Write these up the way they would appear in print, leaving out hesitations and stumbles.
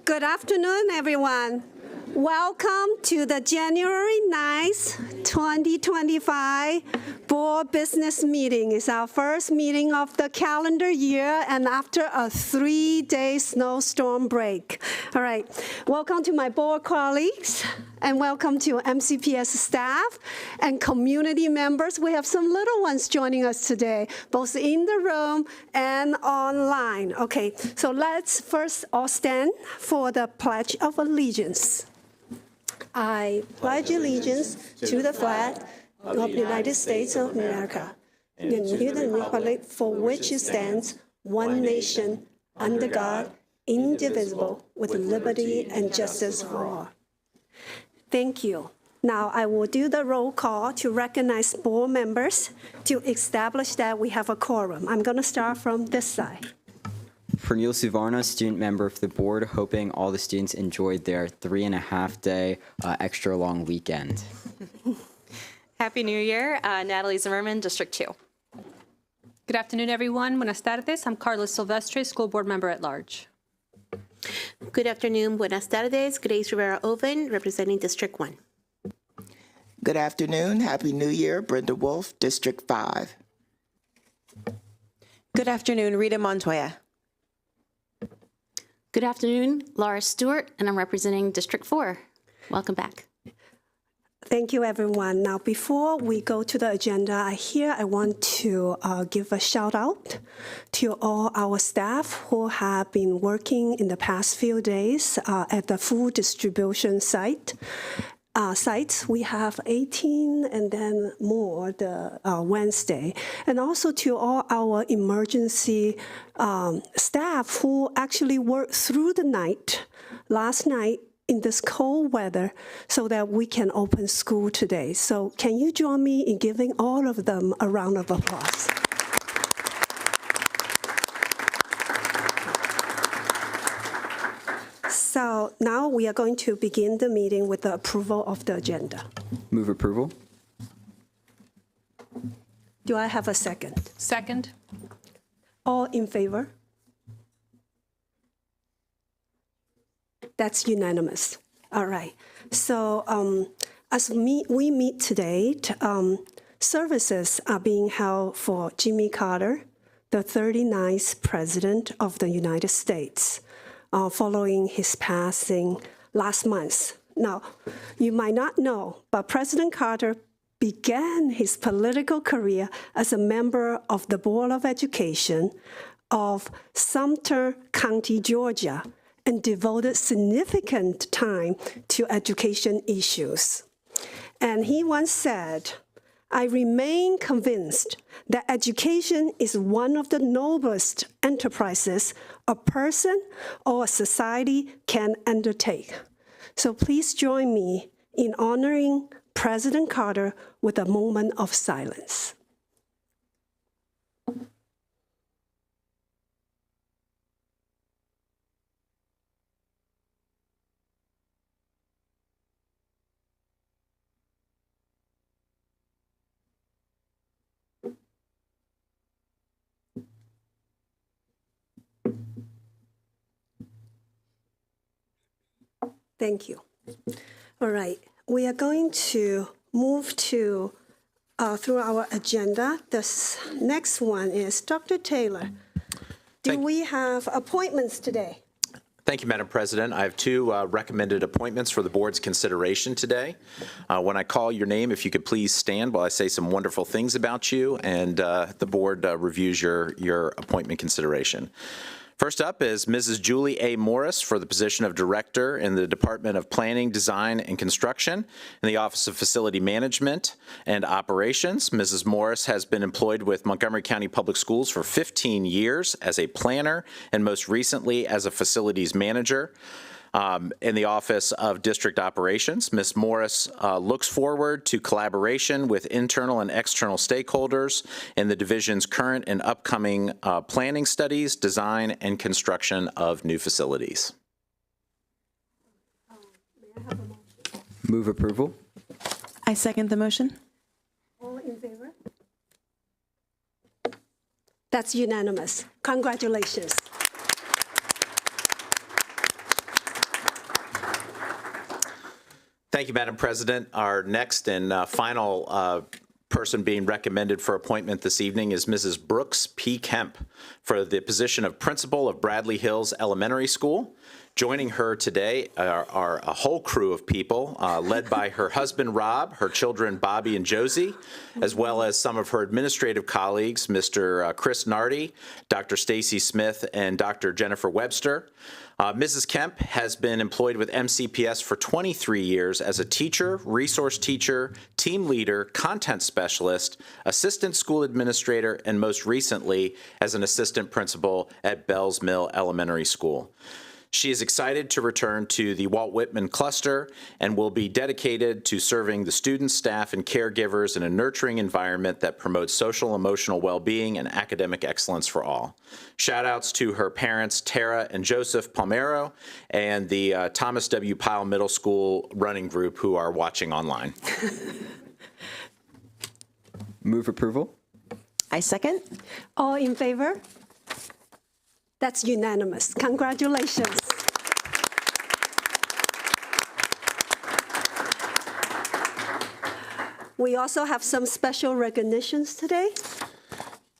Good afternoon, everyone. Welcome to the January 9th, 2025 Board Business Meeting. It's our first meeting of the calendar year and after a 3-day snowstorm break. All right, welcome to my board colleagues and welcome to MCPS staff and community members. We have some little ones joining us today, both in the room and online. Okay, so let's first all stand for the Pledge of Allegiance. I pledge allegiance to the flag of the United States of America and to the republic for which it stands, one nation, under God, indivisible, with liberty and justice for all. Thank you. Now I will do the roll call to recognize board members to establish that we have a quorum. I'm going to start from this side. Pernille Suvarna, student member of the board, hoping all the students enjoyed their 3.5-day extra long weekend. Happy New Year. Natalie Zimmerman, District 2. Good afternoon, everyone. Buenas tardes. I'm Carlos Silvestre, school board member at large. Good afternoon. Buenas tardes. Grace Rivera Oven, representing District 1. Good afternoon. Happy New Year. Brenda Wolf, District 5. Good afternoon. Rita Montoya. Good afternoon, Laura Stewart, and I'm representing District 4. Welcome back. Thank you, everyone. Now, before we go to the agenda, I want to give a shout out to all our staff who have been working in the past few days at the food distribution sites. We have 18 and then more the Wednesday. And also to all our emergency staff who actually worked through the night, last night, in this cold weather so that we can open school today. So can you join me in giving all of them a round of applause? So now we are going to begin the meeting with the approval of the agenda. Move approval. Do I have a second? Second. All in favor? That's unanimous. All right. So as we meet today, services are being held for Jimmy Carter, the 39th President of the United States, following his passing last month. Now, you might not know, but President Carter began his political career as a member of the Board of Education of Sumter County, Georgia, and devoted significant time to education issues. And he once said, "I remain convinced that education is one of the noblest enterprises a person or a society can undertake." So please join me in honoring President Carter with a moment of silence. Thank you. All right, we are going to move to through our agenda. This next one is Dr. Taylor. Do we have appointments today? Thank you, Madam President. I have two recommended appointments for the board's consideration today. When I call your name, if you could please stand while I say some wonderful things about you, and the board reviews your appointment consideration. First up is Mrs. Julie A. Morris for the position of Director in the Department of Planning, Design, and Construction in the Office of Facility Management and Operations. Mrs. Morris has been employed with Montgomery County Public Schools for 15 years as a planner and most recently as a facilities manager. In the Office of District Operations. Ms. Morris looks forward to collaboration with internal and external stakeholders in the division's current and upcoming planning studies, design, and construction of new facilities. Move approval. I second the motion. All in favor? That's unanimous. Congratulations. Thank you, Madam President. Our next and final person being recommended for appointment this evening is Mrs. Brooks P. Kemp for the position of principal of Bradley Hills Elementary School. Joining her today are a whole crew of people led by her husband, Rob, her children, Bobby and Josie, as well as some of her administrative colleagues, Mr. Chris Nardi, Dr. Stacy Smith, and Dr. Jennifer Webster. Mrs. Kemp has been employed with MCPS for 23 years as a teacher, resource teacher, team leader, content specialist, assistant school administrator, and most recently as an assistant principal at Bells Mill Elementary School. She is excited to return to the Walt Whitman cluster and will be dedicated to serving the students, staff, and caregivers in a nurturing environment that promotes social, emotional well-being and academic excellence for all. Shout outs to her parents, Tara and Joseph Palmero, and the Thomas W. Pyle Middle School running group who are watching online. Move approval. I second. All in favor? That's unanimous. Congratulations. We also have some special recognitions today.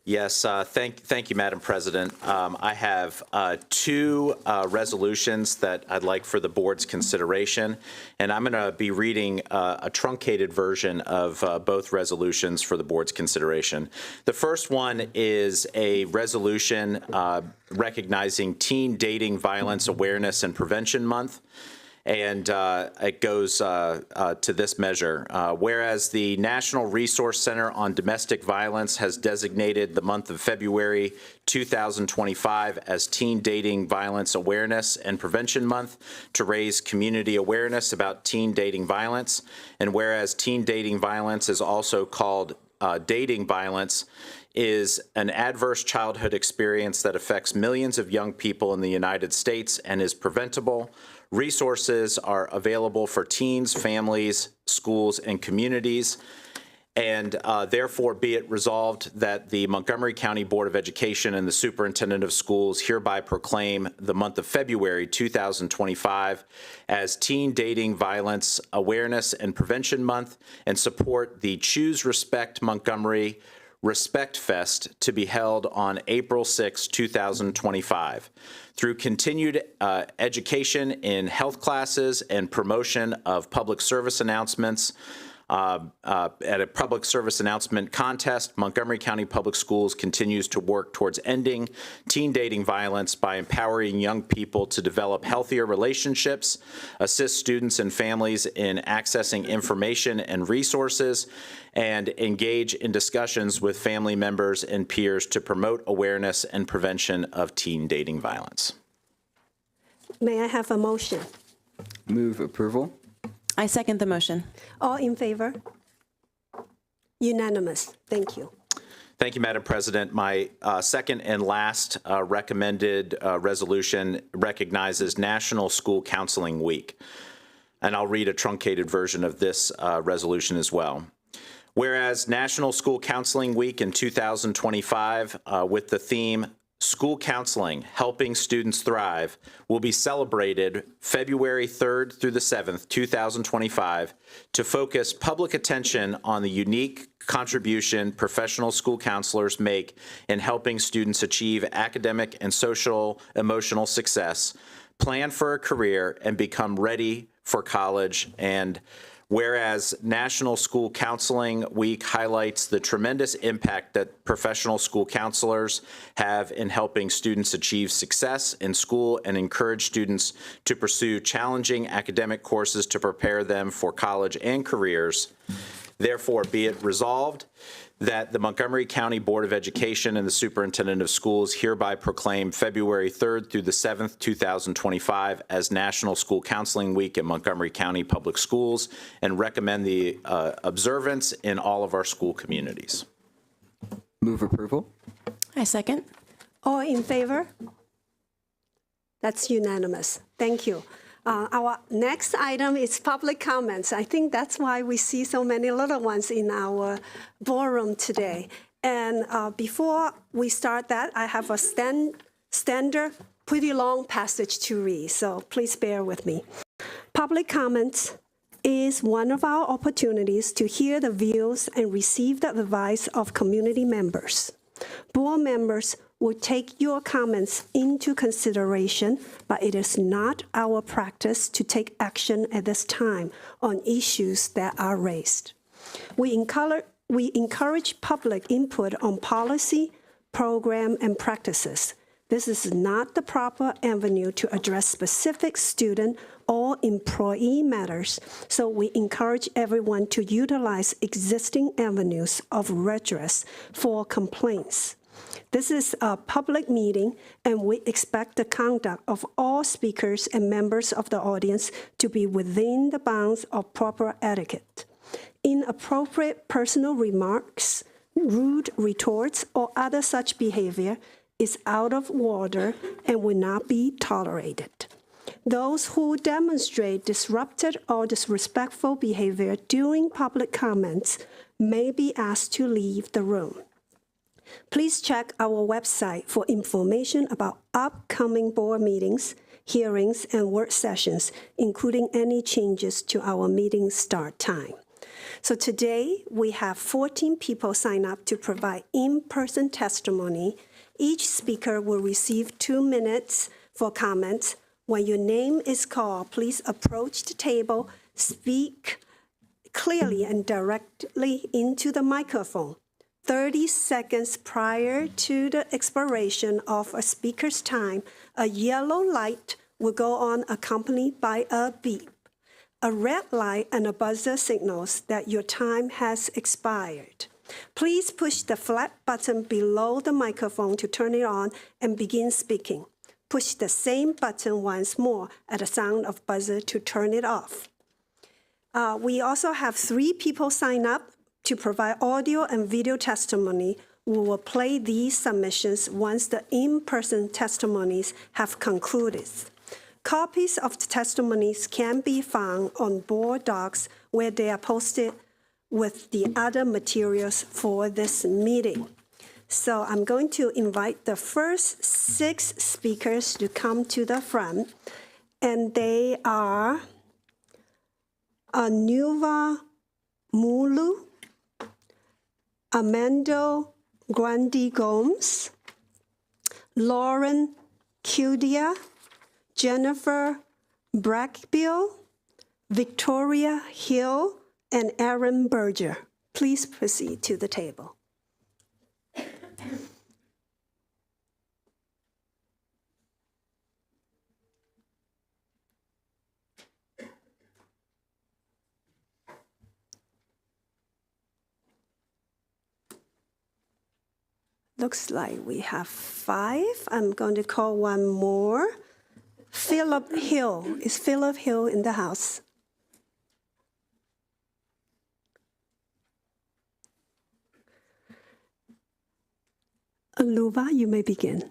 Yes, thank you, Madam President. I have two resolutions that I'd like for the board's consideration, and I'm going to be reading a truncated version of both resolutions for the board's consideration. The first one is a resolution recognizing Teen Dating Violence Awareness and Prevention Month. And it goes to this measure. Whereas the National Resource Center on Domestic Violence has designated the month of February 2025 as Teen Dating Violence Awareness and Prevention Month to raise community awareness about teen dating violence. And whereas teen dating violence is also called dating violence, is an adverse childhood experience that affects millions of young people in the United States and is preventable. Resources are available for teens, families, schools, and communities. And therefore, be it resolved that the Montgomery County Board of Education and the Superintendent of Schools hereby proclaim the month of February 2025 as Teen Dating Violence Awareness and Prevention Month and support the Choose Respect Montgomery Respect Fest to be held on April 6, 2025. Through continued education in health classes and promotion of public service announcements, at a public service announcement contest, Montgomery County Public Schools continues to work towards ending teen dating violence by empowering young people to develop healthier relationships, assist students and families in accessing information and resources, and engage in discussions with family members and peers to promote awareness and prevention of teen dating violence. May I have a motion? Move approval. I second the motion. All in favor? Unanimous. Thank you. Thank you, Madam President. My second and last recommended resolution recognizes National School Counseling Week. And I'll read a truncated version of this resolution as well. Whereas National School Counseling Week in 2025, with the theme School Counseling, Helping Students Thrive, will be celebrated February 3rd through the 7th, 2025, to focus public attention on the unique contribution professional school counselors make in helping students achieve academic and social emotional success, plan for a career, and become ready for college. And whereas National School Counseling Week highlights the tremendous impact that professional school counselors have in helping students achieve success in school and encourage students to pursue challenging academic courses to prepare them for college and careers, therefore be it resolved that the Montgomery County Board of Education and the Superintendent of Schools hereby proclaim February 3rd through the 7th, 2025 as National School Counseling Week in Montgomery County Public Schools and recommend the observance in all of our school communities. Move approval. I second. All in favor? That's unanimous. Thank you. Our next item is public comments. I think that's why we see so many little ones in our ballroom today. And before we start that, I have a standard, pretty long passage to read, so please bear with me. Public comments is one of our opportunities to hear the views and receive the advice of community members. Board members will take your comments into consideration, but it is not our practice to take action at this time on issues that are raised. We encourage public input on policy, program, and practices. This is not the proper avenue to address specific student or employee matters, so we encourage everyone to utilize existing avenues of redress for complaints. This is a public meeting, and we expect the conduct of all speakers and members of the audience to be within the bounds of proper etiquette. Inappropriate personal remarks, rude retorts, or other such behavior is out of order and will not be tolerated. Those who demonstrate disruptive or disrespectful behavior during public comments may be asked to leave the room. Please check our website for information about upcoming board meetings, hearings, and work sessions, including any changes to our meeting start time. So today, we have 14 people sign up to provide in-person testimony. Each speaker will receive 2 minutes for comments. When your name is called, please approach the table, speak clearly and directly into the microphone. 30 seconds prior to the expiration of a speaker's time, a yellow light will go on accompanied by a beep. A red light and a buzzer signals that your time has expired. Please push the flat button below the microphone to turn it on and begin speaking. Push the same button once more at the sound of buzzer to turn it off. We also have 3 people sign up to provide audio and video testimony. We will play these submissions once the in-person testimonies have concluded. Copies of the testimonies can be found on board docs where they are posted with the other materials for this meeting. So I'm going to invite the first 6 speakers to come to the front, and they are Anuva Mulu, Amando Grandi Gomes, Lauren Kildia, Jennifer Brackbill, Victoria Hill, and Aaron Berger. Please proceed to the table. Looks like we have 5. I'm going to call one more. Philip Hill. Is Philip Hill in the house? Aluva, you may begin.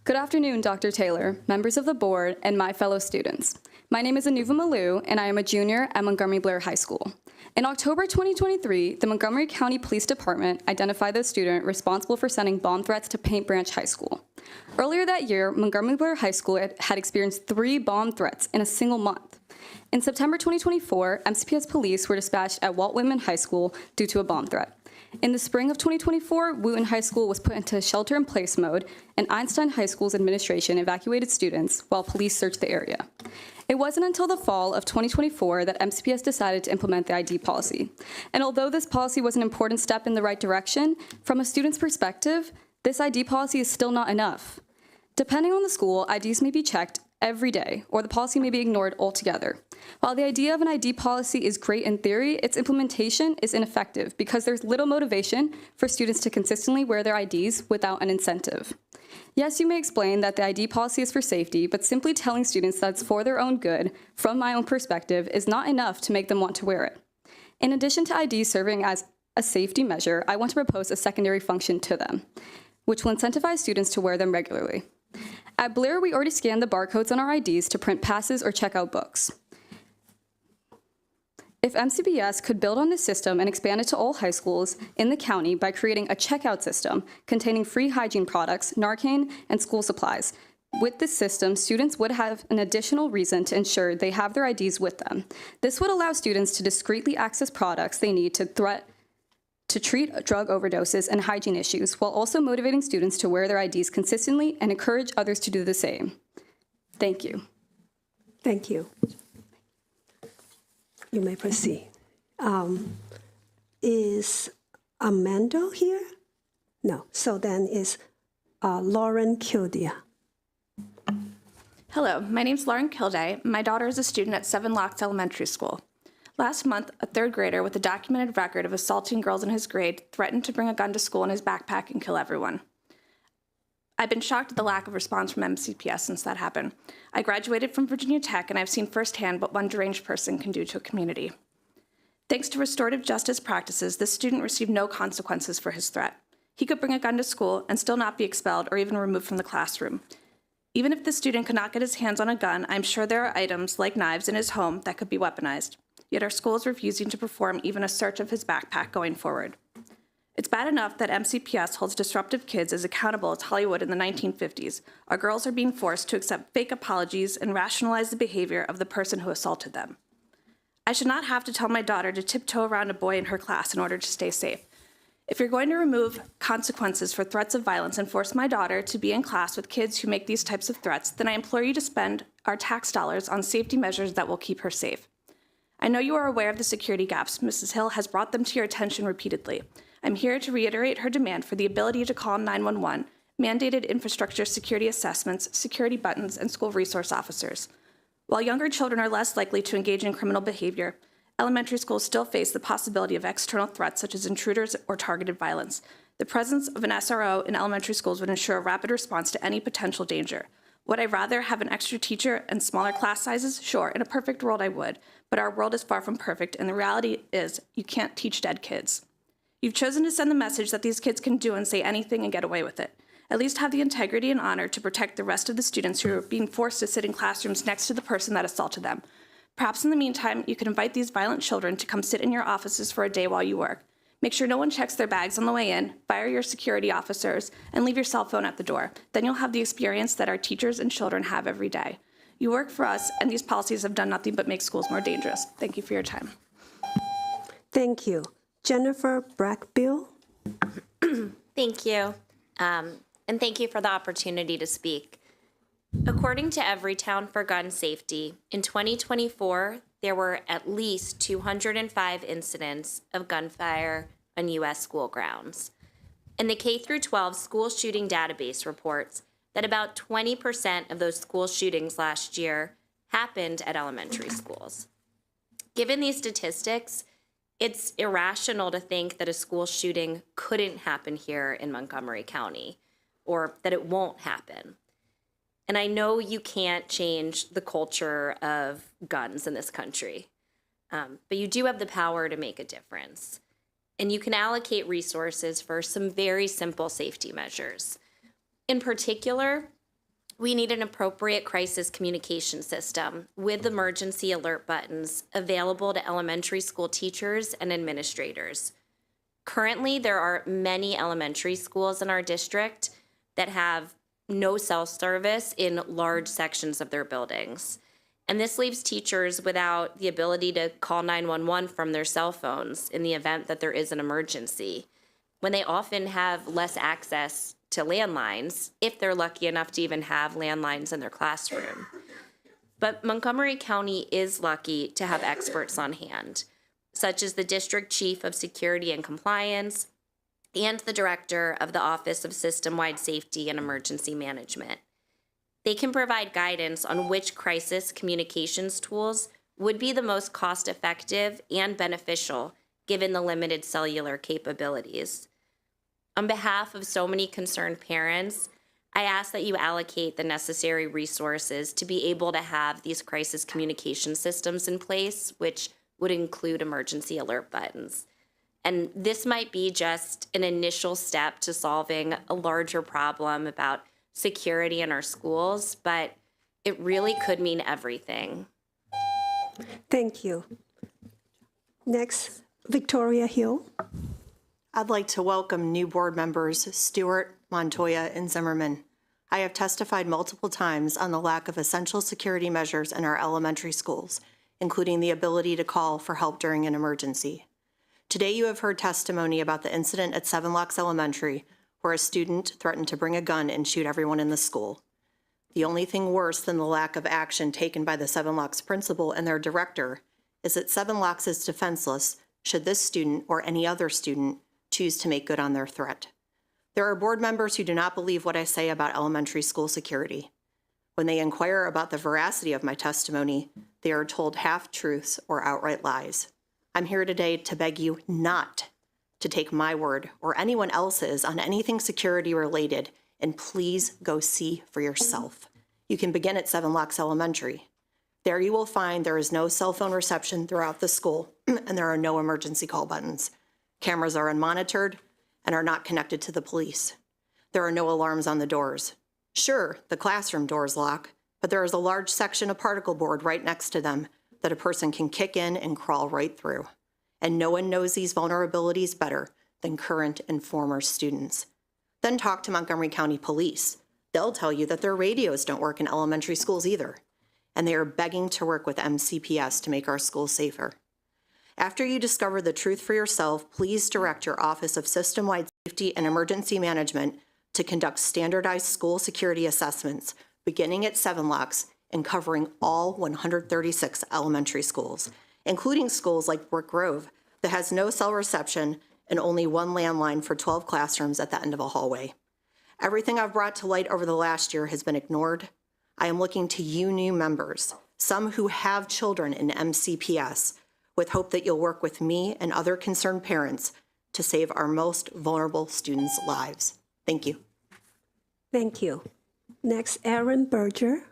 Good afternoon, Dr. Taylor, members of the board, and my fellow students. My name is Anuva Malu, and I am a junior at Montgomery Blair High School. In October 2023, the Montgomery County Police Department identified the student responsible for sending bomb threats to Paint Branch High School. Earlier that year, Montgomery Blair High School had experienced 3 bomb threats in a single month. In September 2024, MCPS police were dispatched at Walt Whitman High School due to a bomb threat. In the spring of 2024, Wooten High School was put into shelter-in-place mode, and Einstein High School's administration evacuated students while police searched the area. It wasn't until the fall of 2024 that MCPS decided to implement the ID policy. And although this policy was an important step in the right direction, from a student's perspective, this ID policy is still not enough. Depending on the school, IDs may be checked every day, or the policy may be ignored altogether. While the idea of an ID policy is great in theory, its implementation is ineffective because there's little motivation for students to consistently wear their IDs without an incentive. Yes, you may explain that the ID policy is for safety, but simply telling students that it's for their own good, from my own perspective, is not enough to make them want to wear it. In addition to IDs serving as a safety measure, I want to propose a secondary function to them, which will incentivize students to wear them regularly. At Blair, we already scanned the barcodes on our IDs to print passes or check out books. If MCPS could build on this system and expand it to all high schools in the county by creating a checkout system containing free hygiene products, Narcan, and school supplies, With this system, students would have an additional reason to ensure they have their IDs with them. This would allow students to discreetly access products they need to treat drug overdoses and hygiene issues, while also motivating students to wear their IDs consistently and encourage others to do the same. Thank you. Thank you. You may proceed. Is Amanda here? No. So then is Lauren Kildia. Hello, my name's Lauren Kilday. My daughter is a student at Seven Locks Elementary School. Last month, a third grader with a documented record of assaulting girls in his grade threatened to bring a gun to school in his backpack and kill everyone. I've been shocked at the lack of response from MCPS since that happened. I graduated from Virginia Tech, and I've seen firsthand what one deranged person can do to a community. Thanks to restorative justice practices, this student received no consequences for his threat. He could bring a gun to school and still not be expelled or even removed from the classroom. Even if the student could not get his hands on a gun, I'm sure there are items like knives in his home that could be weaponized. Yet our school is refusing to perform even a search of his backpack going forward. It's bad enough that MCPS holds disruptive kids as accountable as Hollywood in the 1950s. Our girls are being forced to accept fake apologies and rationalize the behavior of the person who assaulted them. I should not have to tell my daughter to tiptoe around a boy in her class in order to stay safe. If you're going to remove consequences for threats of violence and force my daughter to be in class with kids who make these types of threats, then I implore you to spend our tax dollars on safety measures that will keep her safe. I know you are aware of the security gaps. Mrs. Hill has brought them to your attention repeatedly. I'm here to reiterate her demand for the ability to call 911, mandated infrastructure security assessments, security buttons, and school resource officers. While younger children are less likely to engage in criminal behavior, elementary schools still face the possibility of external threats such as intruders or targeted violence. The presence of an SRO in elementary schools would ensure a rapid response to any potential danger. Would I rather have an extra teacher and smaller class sizes? Sure, in a perfect world I would, but our world is far from perfect, and the reality is you can't teach dead kids. You've chosen to send the message that these kids can do and say anything and get away with it. At least have the integrity and honor to protect the rest of the students who are being forced to sit in classrooms next to the person that assaulted them. Perhaps in the meantime, you could invite these violent children to come sit in your offices for a day while you work. Make sure no one checks their bags on the way in, fire your security officers, and leave your cell phone at the door. Then you'll have the experience that our teachers and children have every day. You work for us, and these policies have done nothing but make schools more dangerous. Thank you for your time. Thank you. Jennifer Brackbill. Thank you. And thank you for the opportunity to speak. According to Everytown for Gun Safety, in 2024, there were at least 205 incidents of gunfire on U.S. school grounds. And the K-12 school shooting database reports that about 20% of those school shootings last year happened at elementary schools. Given these statistics, it's irrational to think that a school shooting couldn't happen here in Montgomery County, or that it won't happen. And I know you can't change the culture of guns in this country, but you do have the power to make a difference. And you can allocate resources for some very simple safety measures. In particular, we need an appropriate crisis communication system with emergency alert buttons available to elementary school teachers and administrators. Currently, there are many elementary schools in our district that have no cell service in large sections of their buildings. And this leaves teachers without the ability to call 911 from their cell phones in the event that there is an emergency, when they often have less access to landlines, if they're lucky enough to even have landlines in their classroom. But Montgomery County is lucky to have experts on hand, such as the District Chief of Security and Compliance and the Director of the Office of System-Wide Safety and Emergency Management. They can provide guidance on which crisis communications tools would be the most cost-effective and beneficial given the limited cellular capabilities. On behalf of so many concerned parents, I ask that you allocate the necessary resources to be able to have these crisis communication systems in place, which would include emergency alert buttons. And this might be just an initial step to solving a larger problem about security in our schools, but it really could mean everything. Thank you. Next, Victoria Hill. I'd like to welcome new board members Stewart, Montoya, and Zimmerman. I have testified multiple times on the lack of essential security measures in our elementary schools, including the ability to call for help during an emergency. Today you have heard testimony about the incident at Seven Locks Elementary where a student threatened to bring a gun and shoot everyone in the school. The only thing worse than the lack of action taken by the Seven Locks principal and their director is that Seven Locks is defenseless should this student or any other student choose to make good on their threat. There are board members who do not believe what I say about elementary school security. When they inquire about the veracity of my testimony, they are told half-truths or outright lies. I'm here today to beg you not to take my word or anyone else's on anything security related, and please go see for yourself. You can begin at Seven Locks Elementary. There you will find there is no cell phone reception throughout the school, and there are no emergency call buttons. Cameras are unmonitored and are not connected to the police. There are no alarms on the doors. Sure, the classroom doors lock, but there is a large section of particle board right next to them that a person can kick in and crawl right through. And no one knows these vulnerabilities better than current and former students. Then talk to Montgomery County Police. They'll tell you that their radios don't work in elementary schools either, and they are begging to work with MCPS to make our schools safer. After you discover the truth for yourself, please direct your Office of System-Wide Safety and Emergency Management to conduct standardized school security assessments, beginning at Seven Locks and covering all 136 elementary schools, including schools like Brook Grove that has no cell reception and only one landline for 12 classrooms at the end of a hallway. Everything I've brought to light over the last year has been ignored. I am looking to you new members, some who have children in MCPS, with hope that you'll work with me and other concerned parents to save our most vulnerable students' lives. Thank you. Thank you. Next, Erin Berger.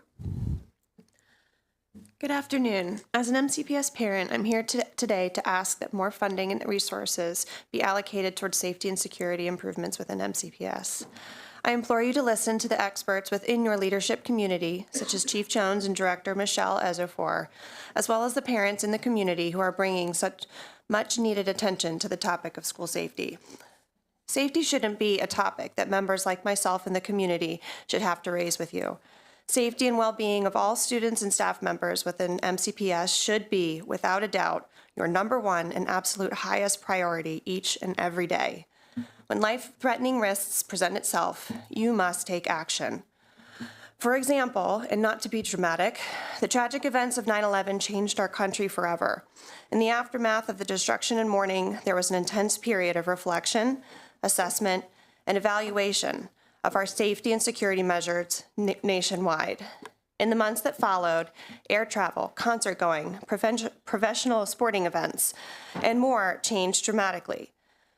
Good afternoon. As an MCPS parent, I'm here today to ask that more funding and resources be allocated towards safety and security improvements within MCPS. I implore you to listen to the experts within your leadership community, such as Chief Jones and Director Michelle Ezofor, as well as the parents in the community who are bringing such much needed attention to the topic of school safety. Safety shouldn't be a topic that members like myself in the community should have to raise with you. Safety and well-being of all students and staff members within MCPS should be, without a doubt, your number one and absolute highest priority each and every day. When life-threatening risks present itself, you must take action. For example, and not to be dramatic, the tragic events of 9/11 changed our country forever. In the aftermath of the destruction and mourning, there was an intense period of reflection, assessment, and evaluation of our safety and security measures nationwide. In the months that followed, air travel, concert going, professional sporting events, and more changed dramatically.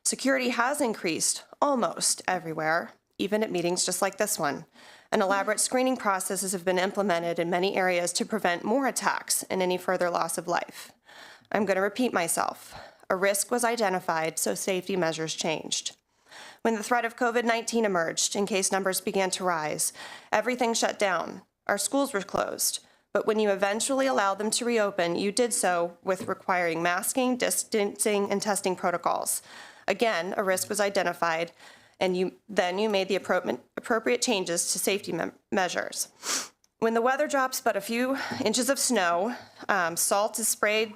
Security has increased almost everywhere, even at meetings just like this one. And elaborate screening processes have been implemented in many areas to prevent more attacks and any further loss of life. I'm going to repeat myself. A risk was identified, so safety measures changed. When the threat of COVID-19 emerged and case numbers began to rise, everything shut down. Our schools were closed. But when you eventually allowed them to reopen, you did so with requiring masking, distancing, and testing protocols. Again, a risk was identified, and you made the appropriate changes to safety measures. When the weather drops but a few inches of snow, salt is sprayed,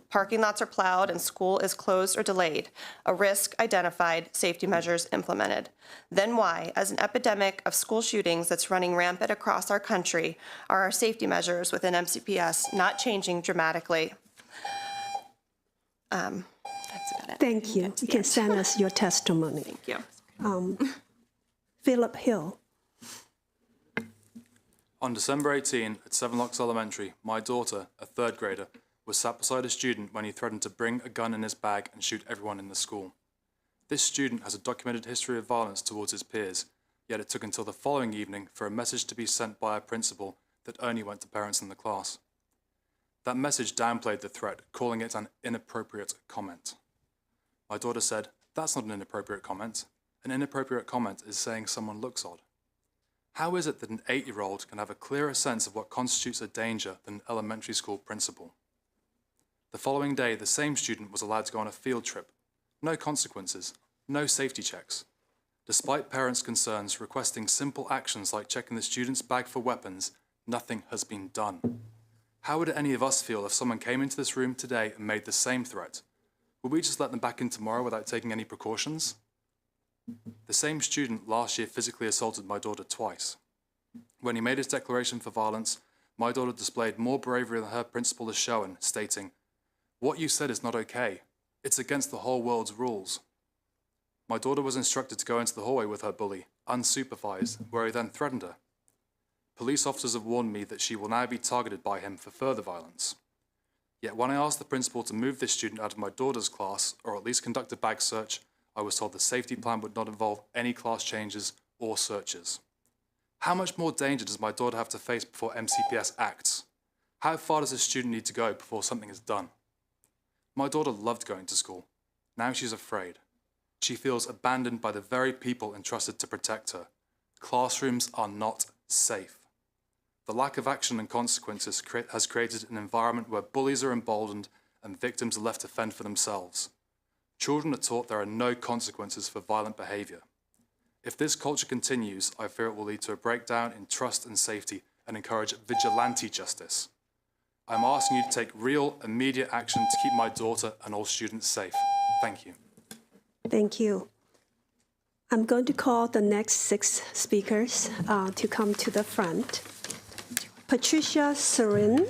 parking lots are plowed, and school is closed or delayed, a risk identified, safety measures implemented. Then why, as an epidemic of school shootings that's running rampant across our country, are our safety measures within MCPS not changing dramatically? That's about it. Thank you. You can send us your testimony. Thank you. Philip Hill. On December 18 at Seven Locks Elementary, my daughter, a third grader, was sat beside a student when he threatened to bring a gun in his bag and shoot everyone in the school. This student has a documented history of violence towards his peers, yet it took until the following evening for a message to be sent by a principal that only went to parents in the class. That message downplayed the threat, calling it an inappropriate comment. My daughter said, "That's not an inappropriate comment. An inappropriate comment is saying someone looks odd." How is it that an 8-year-old can have a clearer sense of what constitutes a danger than an elementary school principal? The following day, the same student was allowed to go on a field trip. No consequences, no safety checks. Despite parents' concerns requesting simple actions like checking the student's bag for weapons, nothing has been done. How would any of us feel if someone came into this room today and made the same threat? Would we just let them back in tomorrow without taking any precautions? The same student last year physically assaulted my daughter twice. When he made his declaration for violence, my daughter displayed more bravery than her principal has shown, stating, "What you said is not okay. It's against the whole world's rules." My daughter was instructed to go into the hallway with her bully, unsupervised, where he then threatened her. Police officers have warned me that she will now be targeted by him for further violence. Yet when I asked the principal to move this student out of my daughter's class, or at least conduct a bag search, I was told the safety plan would not involve any class changes or searches. How much more danger does my daughter have to face before MCPS acts? How far does a student need to go before something is done? My daughter loved going to school. Now she's afraid. She feels abandoned by the very people entrusted to protect her. Classrooms are not safe. The lack of action and consequences has created an environment where bullies are emboldened and victims are left to fend for themselves. Children are taught there are no consequences for violent behavior. If this culture continues, I fear it will lead to a breakdown in trust and safety and encourage vigilante justice. I'm asking you to take real, immediate action to keep my daughter and all students safe. Thank you. Thank you. I'm going to call the next 6 speakers to come to the front. Patricia Serin,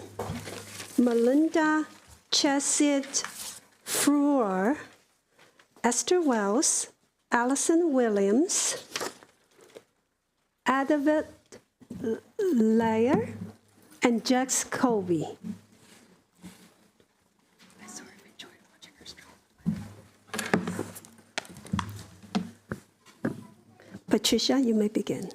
Melinda Chesed-Frewer, Esther Wells, Allison Williams, Adavid Layer, and Jax Colby. Patricia, you may begin.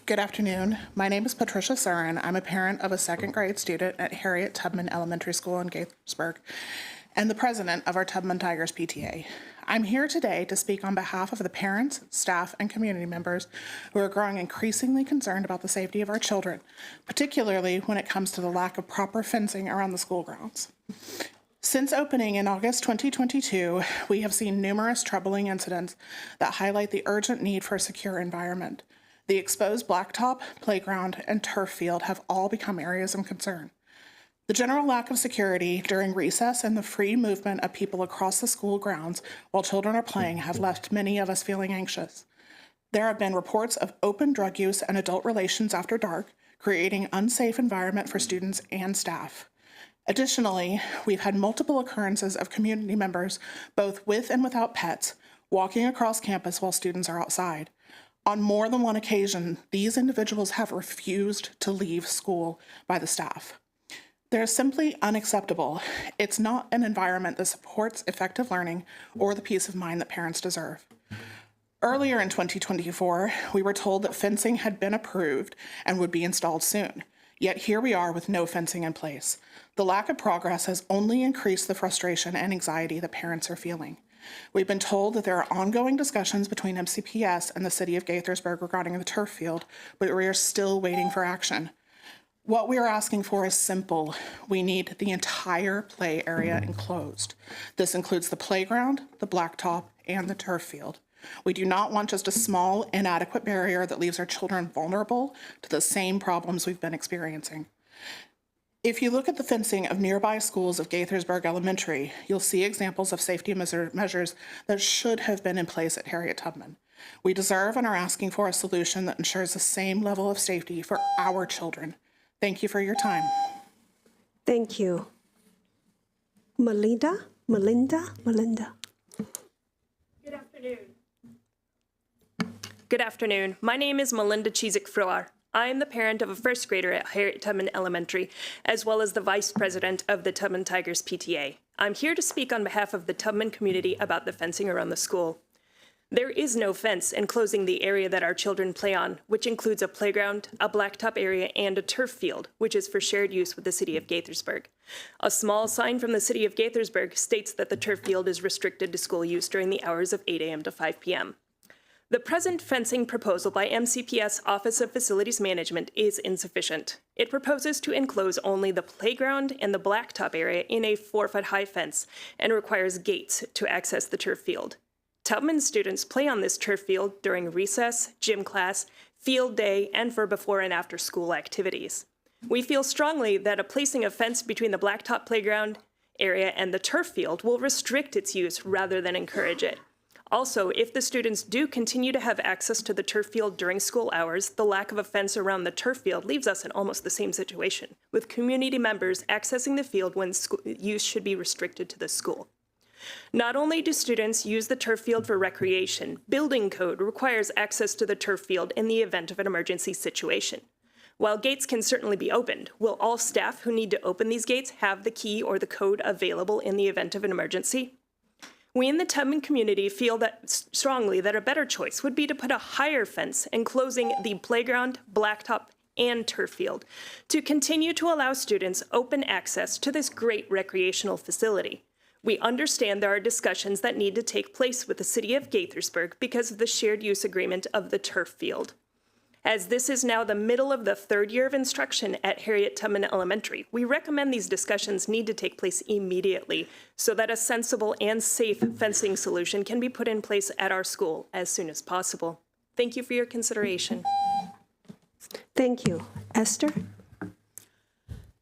Good afternoon. My name is Patricia Surin. I'm a parent of a second grade student at Harriet Tubman Elementary School in Gaithersburg and the president of our Tubman Tigers PTA. I'm here today to speak on behalf of the parents, staff, and community members who are growing increasingly concerned about the safety of our children, particularly when it comes to the lack of proper fencing around the school grounds. Since opening in August 2022, we have seen numerous troubling incidents that highlight the urgent need for a secure environment. The exposed blacktop, playground, and turf field have all become areas of concern. The general lack of security during recess and the free movement of people across the school grounds while children are playing have left many of us feeling anxious. There have been reports of open drug use and adult relations after dark, creating an unsafe environment for students and staff. Additionally, we've had multiple occurrences of community members, both with and without pets, walking across campus while students are outside. On more than one occasion, these individuals have refused to leave school by the staff. They're simply unacceptable. It's not an environment that supports effective learning or the peace of mind that parents deserve. Earlier in 2024, we were told that fencing had been approved and would be installed soon. Yet here we are with no fencing in place. The lack of progress has only increased the frustration and anxiety that parents are feeling. We've been told that there are ongoing discussions between MCPS and the city of Gaithersburg regarding the turf field, but we are still waiting for action. What we are asking for is simple. We need the entire play area enclosed. This includes the playground, the blacktop, and the turf field. We do not want just a small, inadequate barrier that leaves our children vulnerable to the same problems we've been experiencing. If you look at the fencing of nearby schools of Gaithersburg Elementary, you'll see examples of safety measures that should have been in place at Harriet Tubman. We deserve and are asking for a solution that ensures the same level of safety for our children. Thank you for your time. Thank you. Melinda. Good afternoon. Good afternoon. My name is Melinda Chesed-Frewer. I am the parent of a first grader at Harriet Tubman Elementary, as well as the vice president of the Tubman Tigers PTA. I'm here to speak on behalf of the Tubman community about the fencing around the school. There is no fence enclosing the area that our children play on, which includes a playground, a blacktop area, and a turf field, which is for shared use with the city of Gaithersburg. A small sign from the city of Gaithersburg states that the turf field is restricted to school use during the hours of 8 a.m. to 5 p.m. The present fencing proposal by MCPS Office of Facilities Management is insufficient. It proposes to enclose only the playground and the blacktop area in a 4-foot-high fence and requires gates to access the turf field. Tubman students play on this turf field during recess, gym class, field day, and for before and after school activities. We feel strongly that placing a fence between the blacktop playground area and the turf field will restrict its use rather than encourage it. Also, if the students do continue to have access to the turf field during school hours, the lack of a fence around the turf field leaves us in almost the same situation, with community members accessing the field when use should be restricted to the school. Not only do students use the turf field for recreation, building code requires access to the turf field in the event of an emergency situation. While gates can certainly be opened, will all staff who need to open these gates have the key or the code available in the event of an emergency? We in the Tubman community feel that strongly that a better choice would be to put a higher fence enclosing the playground, blacktop, and turf field to continue to allow students open access to this great recreational facility. We understand there are discussions that need to take place with the City of Gaithersburg because of the shared use agreement of the turf field. As this is now the middle of the third year of instruction at Harriet Tubman Elementary, we recommend these discussions need to take place immediately so that a sensible and safe fencing solution can be put in place at our school as soon as possible. Thank you for your consideration. Thank you. Esther?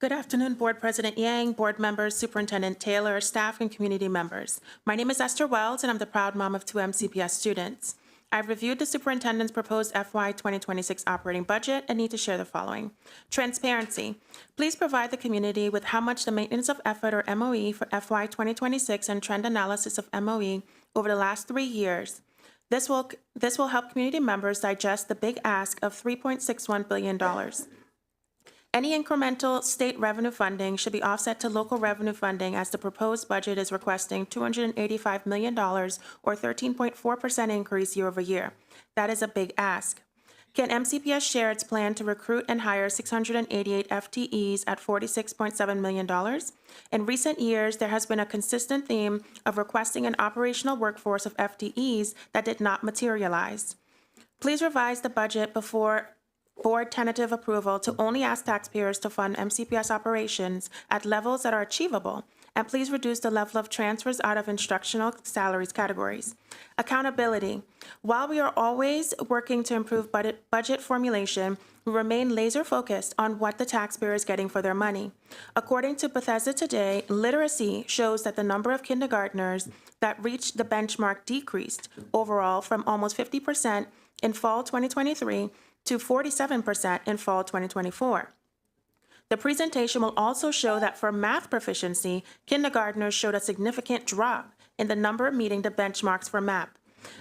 Good afternoon, Board President Yang, board members, Superintendent Taylor, staff, and community members. My name is Esther Wells, and I'm the proud mom of 2 MCPS students. I've reviewed the superintendent's proposed FY 2026 operating budget and need to share the following. Transparency. Please provide the community with how much the maintenance of effort, or MOE, for FY 2026 and trend analysis of MOE over the last 3 years. This will help community members digest the big ask of $3.61 billion. Any incremental state revenue funding should be offset to local revenue funding, as the proposed budget is requesting $285 million, or 13.4% increase year over year. That is a big ask. Can MCPS share its plan to recruit and hire 688 FTEs at $46.7 million? In recent years, there has been a consistent theme of requesting an operational workforce of FTEs that did not materialize. Please revise the budget before board tentative approval to only ask taxpayers to fund MCPS operations at levels that are achievable, and please reduce the level of transfers out of instructional salaries categories. Accountability. While we are always working to improve budget formulation, we remain laser-focused on what the taxpayer is getting for their money. According to Bethesda Today, literacy shows that the number of kindergartners that reached the benchmark decreased overall from almost 50% in fall 2023 to 47% in fall 2024. The presentation will also show that for math proficiency, kindergartners showed a significant drop in the number meeting the benchmarks for math.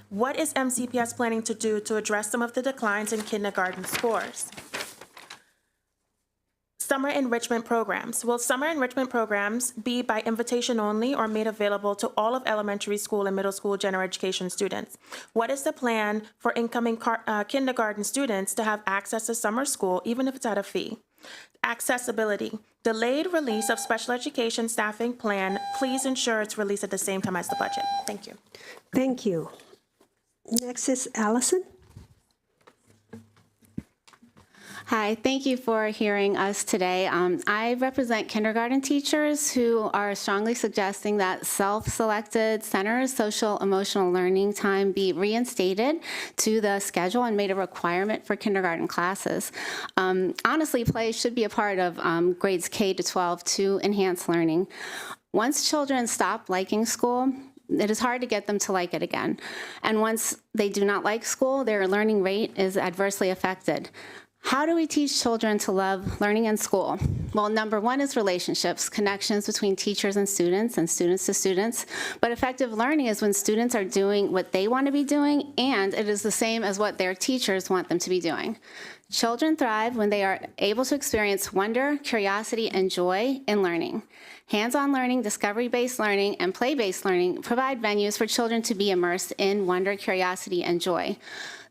What is MCPS planning to do to address some of the declines in kindergarten scores? Summer enrichment programs. Will summer enrichment programs be by invitation only or made available to all of elementary school and middle school general education students? What is the plan for incoming kindergarten students to have access to summer school, even if it's at a fee? Accessibility. Delayed release of special education staffing plan. Please ensure it's released at the same time as the budget. Thank you. Thank you. Next is Allison. Hi, thank you for hearing us today. I represent kindergarten teachers who are strongly suggesting that self-selected center social emotional learning time be reinstated to the schedule and made a requirement for kindergarten classes. Honestly, play should be a part of grades K to 12 to enhance learning. Once children stop liking school, it is hard to get them to like it again. And once they do not like school, their learning rate is adversely affected. How do we teach children to love learning in school? Well, number one is relationships, connections between teachers and students to students. But effective learning is when students are doing what they want to be doing, and it is the same as what their teachers want them to be doing. Children thrive when they are able to experience wonder, curiosity, and joy in learning. Hands-on learning, discovery-based learning, and play-based learning provide venues for children to be immersed in wonder, curiosity, and joy.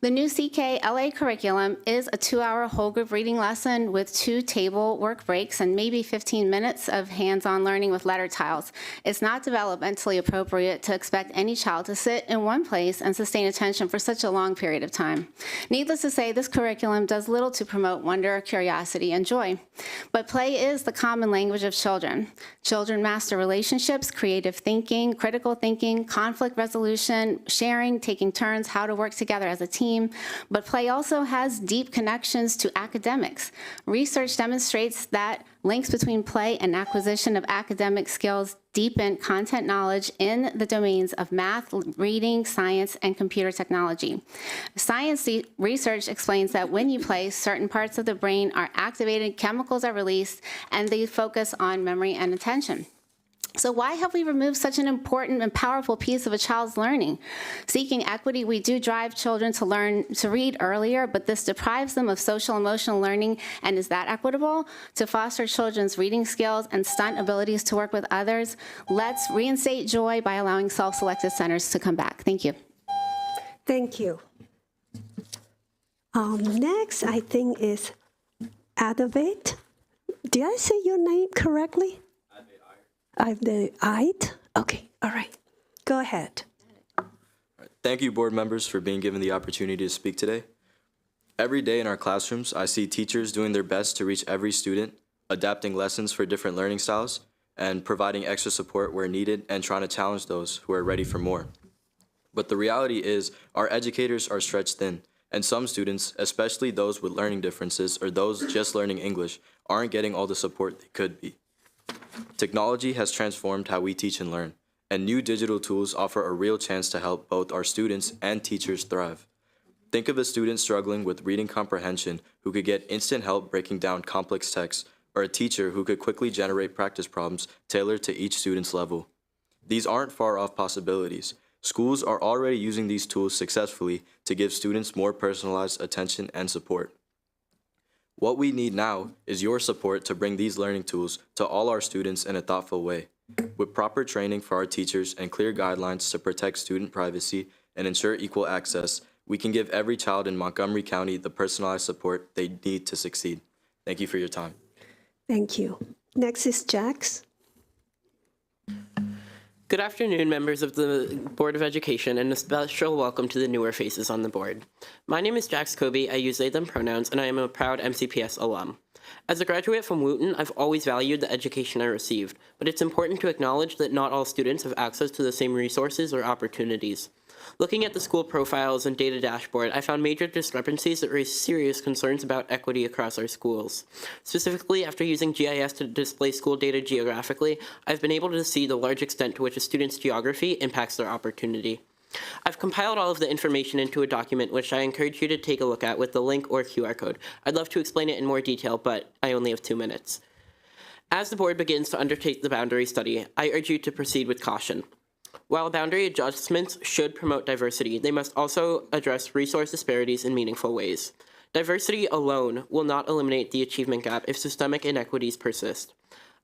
The new CK-LA curriculum is a 2-hour whole group reading lesson with 2 table work breaks and maybe 15 minutes of hands-on learning with letter tiles. It's not developmentally appropriate to expect any child to sit in one place and sustain attention for such a long period of time. Needless to say, this curriculum does little to promote wonder, curiosity, and joy. But play is the common language of children. Children master relationships, creative thinking, critical thinking, conflict resolution, sharing, taking turns, how to work together as a team. But play also has deep connections to academics. Research demonstrates that links between play and acquisition of academic skills deepen content knowledge in the domains of math, reading, science, and computer technology. Science research explains that when you play, certain parts of the brain are activated, chemicals are released, and they focus on memory and attention. So why have we removed such an important and powerful piece of a child's learning? Seeking equity, we do drive children to learn to read earlier, but this deprives them of social emotional learning, and is that equitable? To foster children's reading skills and stunt abilities to work with others, let's reinstate joy by allowing self-selected centers to come back. Thank you. Thank you. Next, I think is Adavate. Did I say your name correctly? Okay, all right. Go ahead. Thank you, board members, for being given the opportunity to speak today. Every day in our classrooms, I see teachers doing their best to reach every student, adapting lessons for different learning styles, and providing extra support where needed and trying to challenge those who are ready for more. But the reality is our educators are stretched thin, and some students, especially those with learning differences or those just learning English, aren't getting all the support they could be. Technology has transformed how we teach and learn, and new digital tools offer a real chance to help both our students and teachers thrive. Think of a student struggling with reading comprehension who could get instant help breaking down complex texts, or a teacher who could quickly generate practice problems tailored to each student's level. These aren't far-off possibilities. Schools are already using these tools successfully to give students more personalized attention and support. What we need now is your support to bring these learning tools to all our students in a thoughtful way. With proper training for our teachers and clear guidelines to protect student privacy and ensure equal access, we can give every child in Montgomery County the personalized support they need to succeed. Thank you for your time. Thank you. Next is Jax. Good afternoon, members of the Board of Education, and a special welcome to the newer faces on the board. My name is Jax Kobe. I use they, them pronouns, and I am a proud MCPS alum. As a graduate from Wooten, I've always valued the education I received, but it's important to acknowledge that not all students have access to the same resources or opportunities. Looking at the school profiles and data dashboard, I found major discrepancies that raise serious concerns about equity across our schools. Specifically, after using GIS to display school data geographically, I've been able to see the large extent to which a student's geography impacts their opportunity. I've compiled all of the information into a document which I encourage you to take a look at with the link or QR code. I'd love to explain it in more detail, but I only have 2 minutes. As the board begins to undertake the boundary study, I urge you to proceed with caution. While boundary adjustments should promote diversity, they must also address resource disparities in meaningful ways. Diversity alone will not eliminate the achievement gap if systemic inequities persist.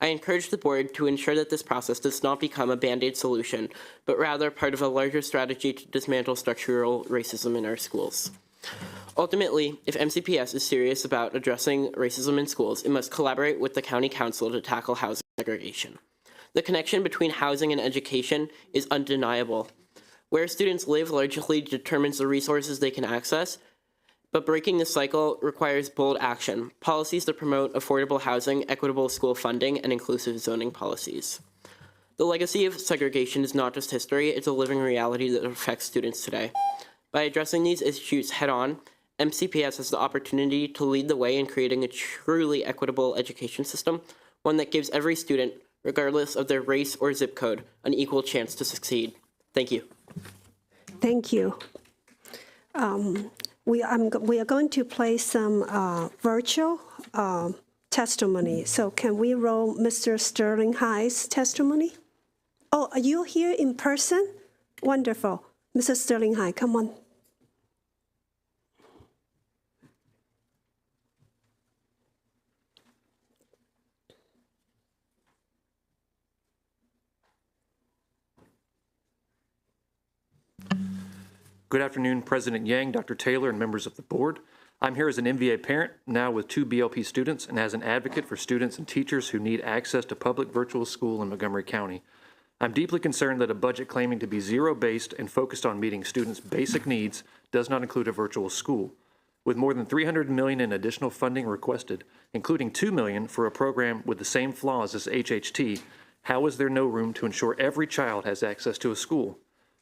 I encourage the board to ensure that this process does not become a Band-Aid solution, but rather part of a larger strategy to dismantle structural racism in our schools. Ultimately, if MCPS is serious about addressing racism in schools, it must collaborate with the County Council to tackle housing segregation. The connection between housing and education is undeniable. Where students live largely determines the resources they can access, but breaking this cycle requires bold action, policies that promote affordable housing, equitable school funding, and inclusive zoning policies. The legacy of segregation is not just history, it's a living reality that affects students today. By addressing these issues head-on, MCPS has the opportunity to lead the way in creating a truly equitable education system, one that gives every student, regardless of their race or zip code, an equal chance to succeed. Thank you. Thank you. We are going to play some virtual testimony. So can we roll Mr. Sterling High's testimony? Oh, are you here in person? Wonderful. Mrs. Sterling High, come on. Good afternoon, President Yang, Dr. Taylor, and members of the board. I'm here as an MVA parent, now with 2 BLP students, and as an advocate for students and teachers who need access to public virtual school in Montgomery County. I'm deeply concerned that a budget claiming to be zero-based and focused on meeting students' basic needs does not include a virtual school. With more than $300 million in additional funding requested, including $2 million for a program with the same flaws as HHT, how is there no room to ensure every child has access to a school,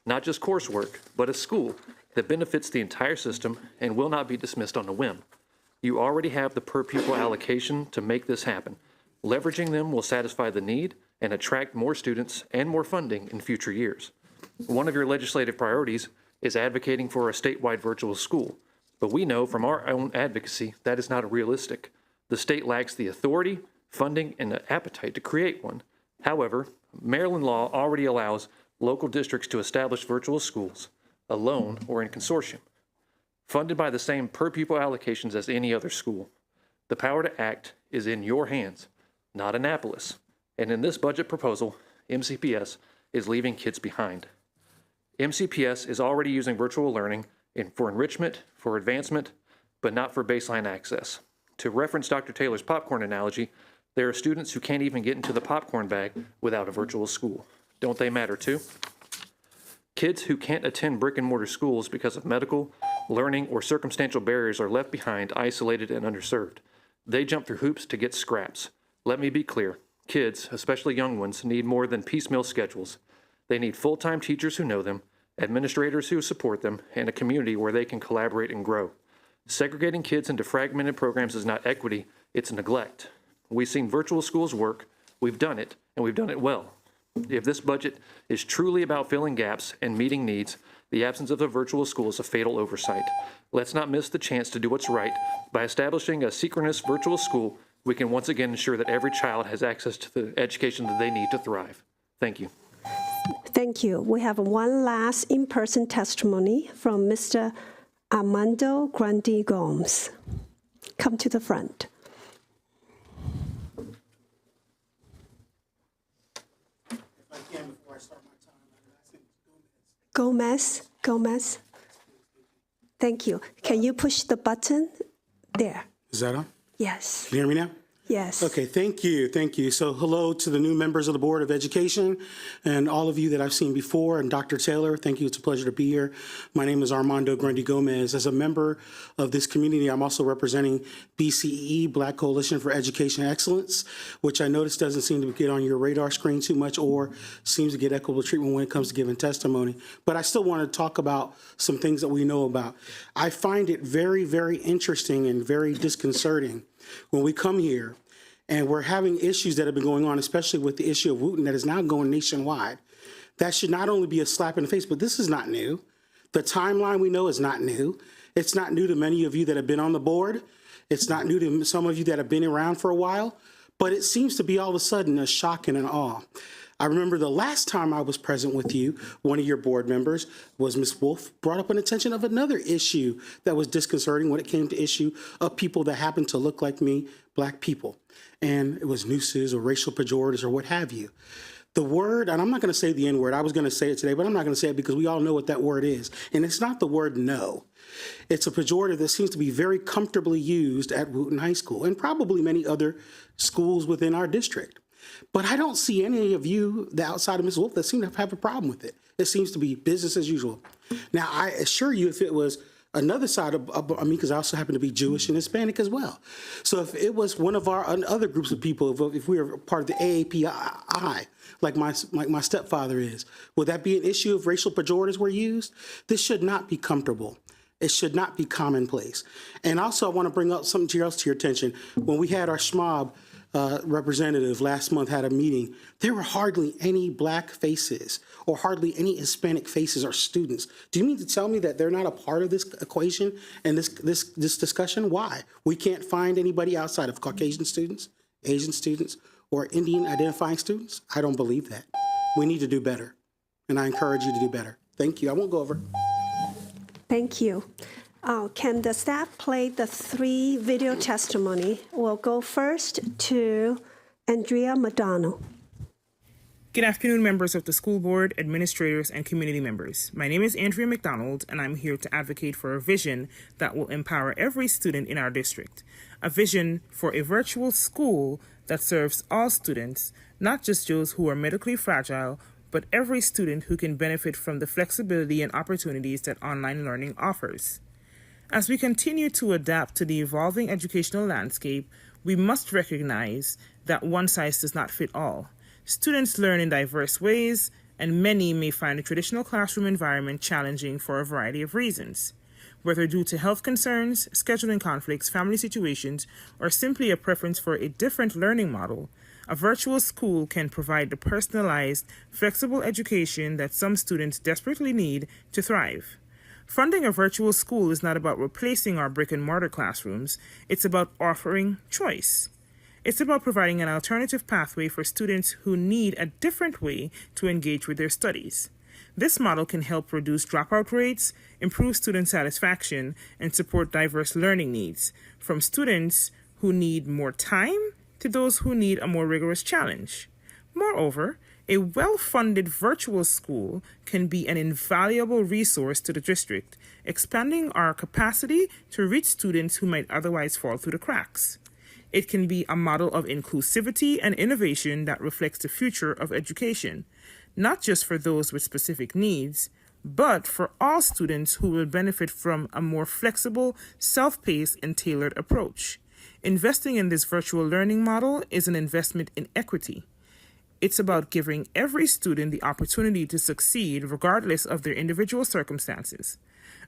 not just coursework, but a school that benefits the entire system and will not be dismissed on a whim? You already have the per pupil allocation to make this happen. Leveraging them will satisfy the need and attract more students and more funding in future years. One of your legislative priorities is advocating for a statewide virtual school, but we know from our own advocacy that is not realistic. The state lacks the authority, funding, and the appetite to create one. However, Maryland law already allows local districts to establish virtual schools, alone or in consortium, funded by the same per pupil allocations as any other school. The power to act is in your hands, not Annapolis. And in this budget proposal, MCPS is leaving kids behind. MCPS is already using virtual learning for enrichment, for advancement, but not for baseline access. To reference Dr. Taylor's popcorn analogy, there are students who can't even get into the popcorn bag without a virtual school. Don't they matter too? Kids who can't attend brick and mortar schools because of medical, learning, or circumstantial barriers are left behind, isolated, and underserved. They jump through hoops to get scraps. Let me be clear. Kids, especially young ones, need more than piecemeal schedules. They need full-time teachers who know them, administrators who support them, and a community where they can collaborate and grow. Segregating kids into fragmented programs is not equity, it's neglect. We've seen virtual schools work, we've done it, and we've done it well. If this budget is truly about filling gaps and meeting needs, the absence of a virtual school is a fatal oversight. Let's not miss the chance to do what's right. By establishing a synchronous virtual school, we can once again ensure that every child has access to the education that they need to thrive. Thank you. Thank you. We have one last in-person testimony from Mr. Armando Grandi Gomes. Come to the front. Gomez. Thank you. Can you push the button? There. Is that on? Yes. Can you hear me now? Yes. Okay, thank you. So hello to the new members of the Board of Education and all of you that I've seen before, and Dr. Taylor, thank you. It's a pleasure to be here. My name is Armando Grandi Gomez. As a member of this community, I'm also representing BCEE, Black Coalition for Education Excellence, which I notice doesn't seem to get on your radar screen too much or seems to get equitable treatment when it comes to giving testimony. But I still want to talk about some things that we know about. I find it very, very interesting and very disconcerting when we come here and we're having issues that have been going on, especially with the issue of Wooten that is now going nationwide. That should not only be a slap in the face, but this is not new. The timeline we know is not new. It's not new to many of you that have been on the board. It's not new to some of you that have been around for a while, but it seems to be all of a sudden a shock and an awe. I remember the last time I was present with you, one of your board members was Ms. Wolf, brought up an attention of another issue that was disconcerting when it came to issue of people that happened to look like me, Black people. And it was nooses or racial pejoratives or what have you. The word, and I'm not going to say the N word, I was going to say it today, but I'm not going to say it because we all know what that word is. And it's not the word no. It's a pejorative that seems to be very comfortably used at Wooten High School and probably many other schools within our district. But I don't see any of you, the outside of Ms. Wolf, that seem to have a problem with it. It seems to be business as usual. Now, I assure you, if it was another side of me, because I also happen to be Jewish and Hispanic as well. So if it was one of our other groups of people, if we were part of the AAPI, like my stepfather is, would that be an issue if racial pejoratives were used? This should not be comfortable. It should not be commonplace. And also, I want to bring up something else to your attention. When we had our SHMOB representative last month had a meeting, there were hardly any Black faces or hardly any Hispanic faces or students. Do you mean to tell me that they're not a part of this equation and this discussion? Why? We can't find anybody outside of Caucasian students, Asian students, or Indian identifying students? I don't believe that. We need to do better, and I encourage you to do better. Thank you. I won't go over. Thank you. Can the staff play the 3 video testimony? We'll go first to Andrea Madonna. Good afternoon, members of the school board, administrators, and community members. My name is Andrea McDonald, and I'm here to advocate for a vision that will empower every student in our district. A vision for a virtual school that serves all students, not just those who are medically fragile, but every student who can benefit from the flexibility and opportunities that online learning offers. As we continue to adapt to the evolving educational landscape, we must recognize that one size does not fit all. Students learn in diverse ways, and many may find the traditional classroom environment challenging for a variety of reasons. Whether due to health concerns, scheduling conflicts, family situations, or simply a preference for a different learning model, a virtual school can provide the personalized, flexible education that some students desperately need to thrive. Funding a virtual school is not about replacing our brick-and-mortar classrooms, it's about offering choice. It's about providing an alternative pathway for students who need a different way to engage with their studies. This model can help reduce dropout rates, improve student satisfaction, and support diverse learning needs, from students who need more time to those who need a more rigorous challenge. Moreover, a well-funded virtual school can be an invaluable resource to the district, expanding our capacity to reach students who might otherwise fall through the cracks. It can be a model of inclusivity and innovation that reflects the future of education, not just for those with specific needs, but for all students who will benefit from a more flexible, self-paced, and tailored approach. Investing in this virtual learning model is an investment in equity. It's about giving every student the opportunity to succeed regardless of their individual circumstances.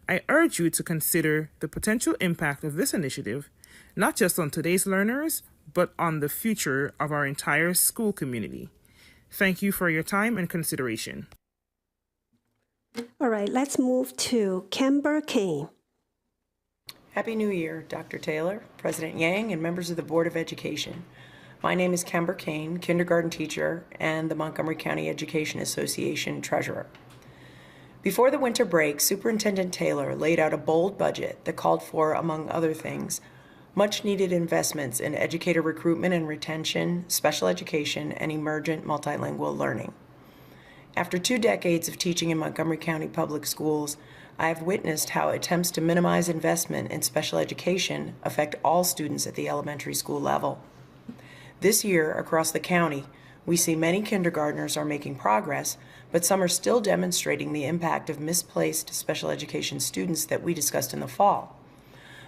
I urge you to consider the potential impact of this initiative, not just on today's learners, but on the future of our entire school community. Thank you for your time and consideration. All right, let's move to Kember Kane. Happy New Year, Dr. Taylor, President Yang, and members of the Board of Education. My name is Kember Kane, kindergarten teacher and the Montgomery County Education Association treasurer. Before the winter break, Superintendent Taylor laid out a bold budget that called for, among other things, much-needed investments in educator recruitment and retention, special education, and emergent multilingual learning. After 2 decades of teaching in Montgomery County Public Schools, I have witnessed how attempts to minimize investment in special education affect all students at the elementary school level. This year, across the county, we see many kindergartners are making progress, but some are still demonstrating the impact of misplaced special education students that we discussed in the fall.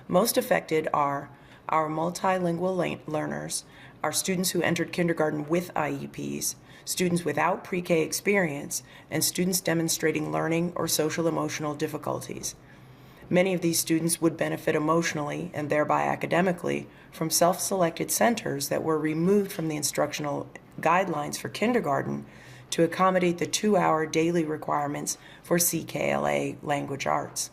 Most affected are our multilingual learners, our students who entered kindergarten with IEPs, students without pre-K experience, and students demonstrating learning or social-emotional difficulties. Many of these students would benefit emotionally and thereby academically from self-selected centers that were removed from the instructional guidelines for kindergarten to accommodate the 2-hour daily requirements for CKLA language arts.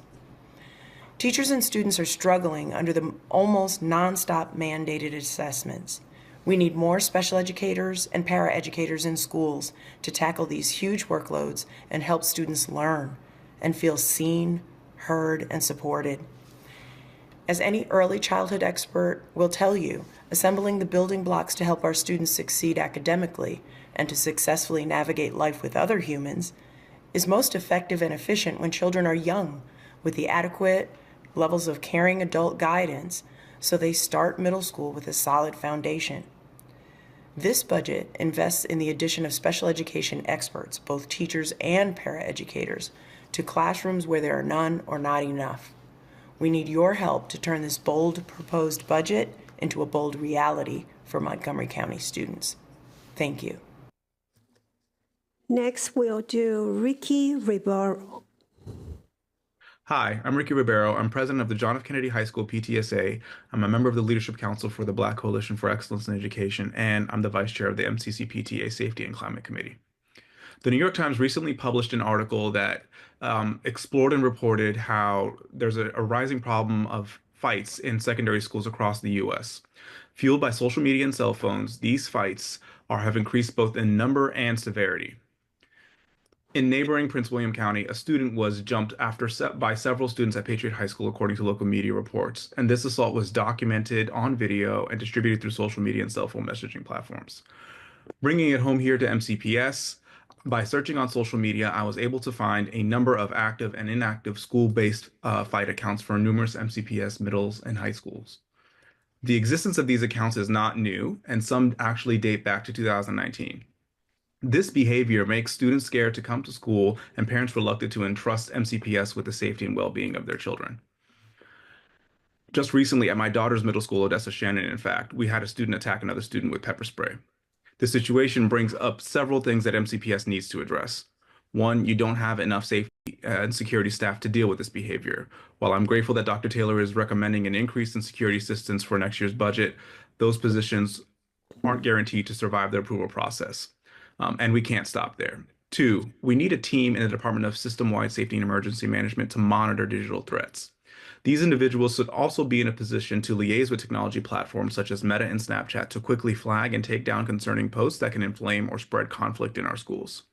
Teachers and students are struggling under the almost nonstop mandated assessments. We need more special educators and paraeducators in schools to tackle these huge workloads and help students learn and feel seen, heard, and supported. As any early childhood expert will tell you, assembling the building blocks to help our students succeed academically and to successfully navigate life with other humans is most effective and efficient when children are young, with the adequate levels of caring adult guidance, so they start middle school with a solid foundation. This budget invests in the addition of special education experts, both teachers and paraeducators, to classrooms where there are none or not enough. We need your help to turn this bold proposed budget into a bold reality for Montgomery County students. Thank you. Next, we'll do Ricky Ribeiro. Hi, I'm Ricky Ribeiro. I'm president of the John F. Kennedy High School PTSA. I'm a member of the Leadership Council for the Black Coalition for Excellence in Education, and I'm the vice chair of the MCCPTA Safety and Climate Committee. The New York Times recently published an article that explored and reported how there's a rising problem of fights in secondary schools across the U.S. Fueled by social media and cell phones, these fights have increased both in number and severity. In neighboring Prince William County, a student was jumped by several students at Patriot High School, according to local media reports, and this assault was documented on video and distributed through social media and cell phone messaging platforms. Bringing it home here to MCPS, by searching on social media, I was able to find a number of active and inactive school-based fight accounts for numerous MCPS middles and high schools. The existence of these accounts is not new, and some actually date back to 2019. This behavior makes students scared to come to school and parents reluctant to entrust MCPS with the safety and well-being of their children. Just recently at my daughter's middle school, Odessa Shannon, in fact, we had a student attack another student with pepper spray. The situation brings up several things that MCPS needs to address. One, you don't have enough safety and security staff to deal with this behavior. While I'm grateful that Dr. Taylor is recommending an increase in security assistance for next year's budget, those positions aren't guaranteed to survive the approval process. And we can't stop there. Two, we need a team in the Department of System-Wide Safety and Emergency Management to monitor digital threats. These individuals should also be in a position to liaise with technology platforms such as Meta and Snapchat to quickly flag and take down concerning posts that can inflame or spread conflict in our schools.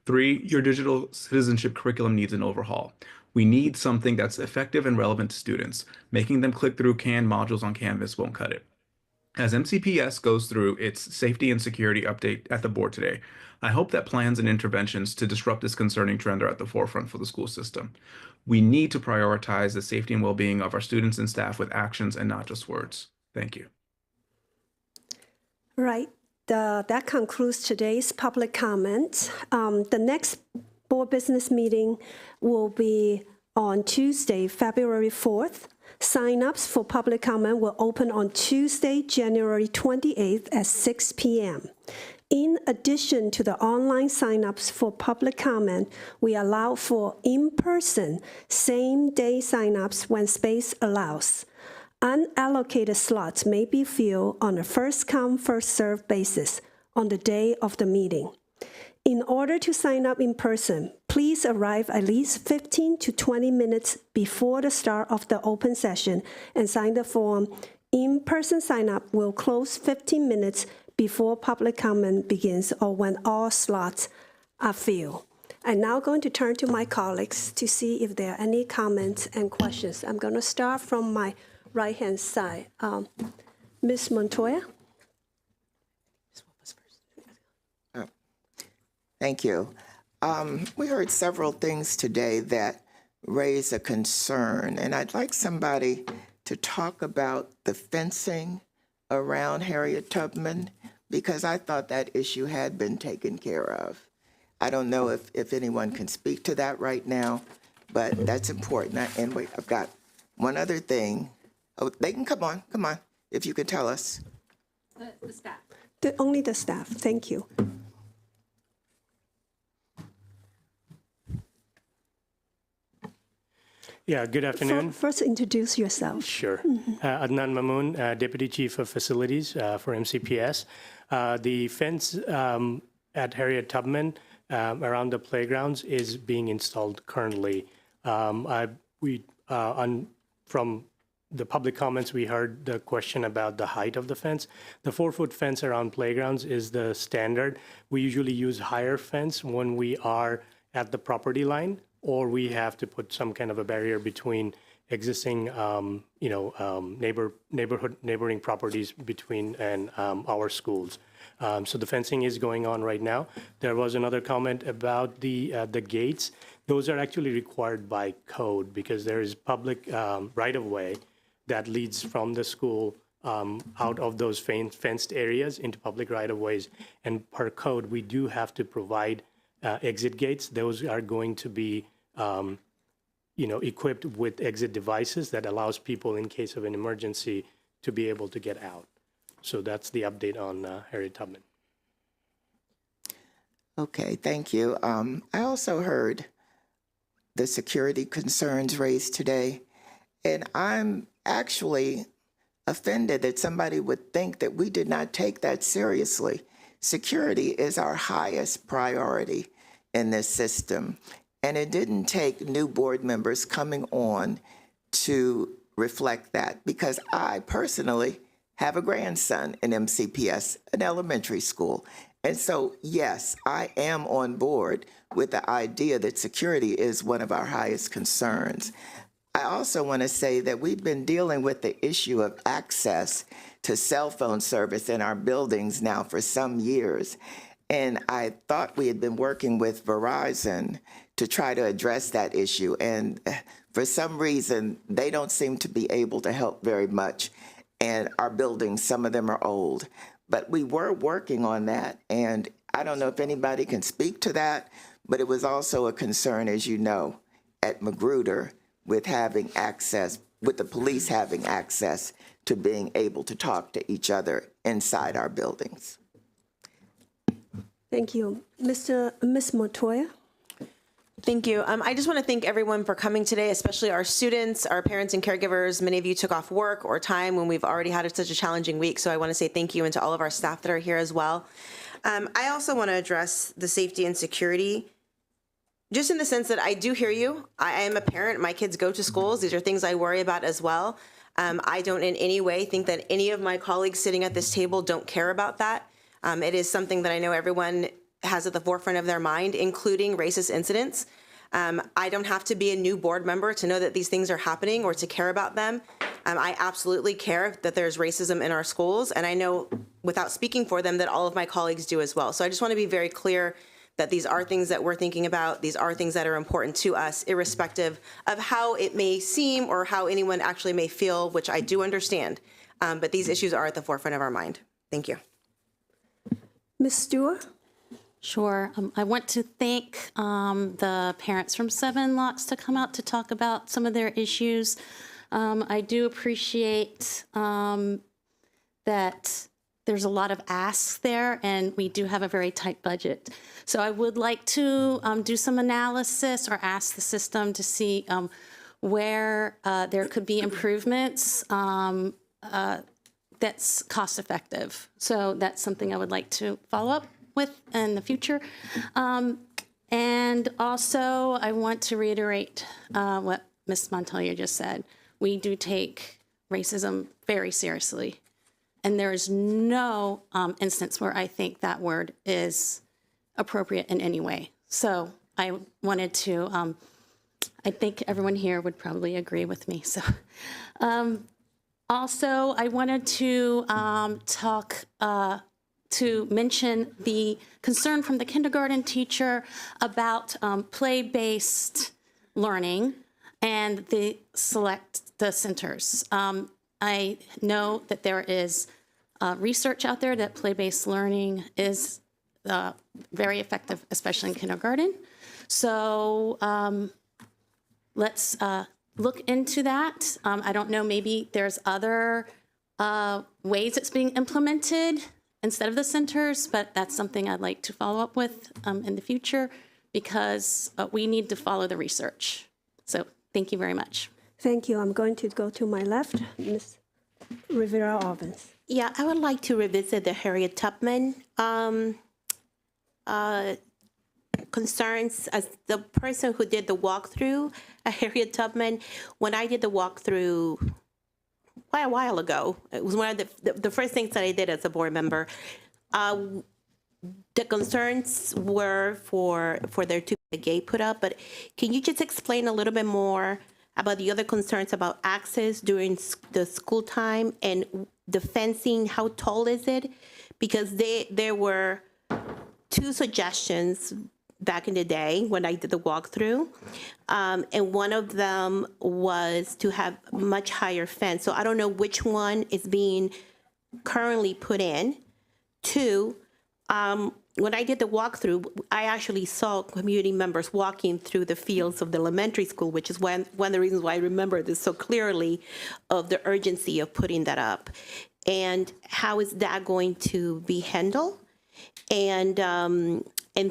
Three, your digital citizenship curriculum needs an overhaul. We need something that's effective and relevant to students. Making them click through canned modules on Canvas won't cut it. As MCPS goes through its safety and security update at the board today, I hope that plans and interventions to disrupt this concerning trend are at the forefront for the school system. We need to prioritize the safety and well-being of our students and staff with actions and not just words. Thank you. Right. That concludes today's public comments. The next board business meeting will be on Tuesday, February 4th. Sign-ups for public comment will open on Tuesday, January 28th at 6 p.m. In addition to the online sign-ups for public comment, we allow for in-person, same-day sign-ups when space allows. Unallocated slots may be filled on a first-come, first-served basis on the day of the meeting. In order to sign up in person, please arrive at least 15 to 20 minutes before the start of the open session and sign the form. In-person sign-up will close 15 minutes before public comment begins or when all slots are filled. I'm now going to turn to my colleagues to see if there are any comments and questions. I'm going to start from my right-hand side. Ms. Montoya? Thank you. We heard several things today that raise a concern, and I'd like somebody to talk about the fencing around Harriet Tubman, because I thought that issue had been taken care of. I don't know if anyone can speak to that right now, but that's important. And wait, I've got one other thing. Oh, they can come on, if you could tell us. The staff. Only the staff, thank you. Yeah, good afternoon. First, introduce yourself. Sure. Adnan Mamoon, Deputy Chief of Facilities for MCPS. The fence at Harriet Tubman around the playgrounds is being installed currently. From the public comments, we heard the question about the height of the fence. The 4-foot fence around playgrounds is the standard. We usually use higher fence when we are at the property line, or we have to put some kind of a barrier between existing, neighboring properties between and our schools. So the fencing is going on right now. There was another comment about the gates. Those are actually required by code because there is public right-of-way that leads from the school out of those fenced areas into public right-of-ways. And per code, we do have to provide exit gates. Those are going to be, equipped with exit devices that allows people in case of an emergency to be able to get out. So that's the update on Harriet Tubman. Okay, thank you. I also heard the security concerns raised today, and I'm actually offended that somebody would think that we did not take that seriously. Security is our highest priority in this system, and it didn't take new board members coming on to reflect that, because I personally have a grandson in MCPS, an elementary school. And so, yes, I am on board with the idea that security is one of our highest concerns. I also want to say that we've been dealing with the issue of access to cell phone service in our buildings now for some years. And I thought we had been working with Verizon to try to address that issue. And for some reason, they don't seem to be able to help very much. And our buildings, some of them are old. But we were working on that. And I don't know if anybody can speak to that, but it was also a concern, as you know, at Magruder with having access with the police having access to being able to talk to each other inside our buildings. Thank you. Ms. Montoya? Thank you. I just want to thank everyone for coming today, especially our students, our parents and caregivers. Many of you took off work or time when we've already had such a challenging week, so I want to say thank you, and to all of our staff that are here as well. I also want to address the safety and security, just in the sense that I do hear you. I am a parent. My kids go to schools. These are things I worry about as well. I don't in any way think that any of my colleagues sitting at this table don't care about that. It is something that I know everyone has at the forefront of their mind, including racist incidents. I don't have to be a new board member to know that these things are happening or to care about them. I absolutely care that there's racism in our schools, and I know, without speaking for them, that all of my colleagues do as well. So I just want to be very clear that these are things that we're thinking about. These are things that are important to us, irrespective of how it may seem or how anyone actually may feel, which I do understand. But these issues are at the forefront of our mind. Thank you. Ms. Stewart? Sure. I want to thank the parents from Seven Locks to come out to talk about some of their issues. I do appreciate that there's a lot of asks there, and we do have a very tight budget. So I would like to do some analysis or ask the system to see where there could be improvements that's cost effective. So that's something I would like to follow up with in the future. And also, I want to reiterate what Ms. Montoya just said. We do take racism very seriously. And there is no instance where I think that word is appropriate in any way. So I wanted to, I think everyone here would probably agree with me. So also, I wanted to mention the concern from the kindergarten teacher about play-based learning and the centers. I know that there is research out there that play-based learning is very effective, especially in kindergarten. So let's look into that. I don't know, maybe there's other ways it's being implemented instead of the centers, but that's something I'd like to follow up with in the future, because we need to follow the research. So thank you very much. Thank you. I'm going to go to my left, Ms. Rivera-Ovens. Yeah, I would like to revisit the Harriet Tubman concerns. As the person who did the walkthrough at Harriet Tubman, when I did the walkthrough quite a while ago, it was one of the first things that I did as a board member. The concerns were for there to be a gate put up, but can you just explain a little bit more about the other concerns about access during the school time and the fencing? How tall is it? Because there were two suggestions back in the day when I did the walkthrough, and one of them was to have much higher fence. So I don't know which one is being currently put in. Two, when I did the walkthrough, I actually saw community members walking through the fields of the elementary school, which is one of the reasons why I remember this so clearly, of the urgency of putting that up. And how is that going to be handled? And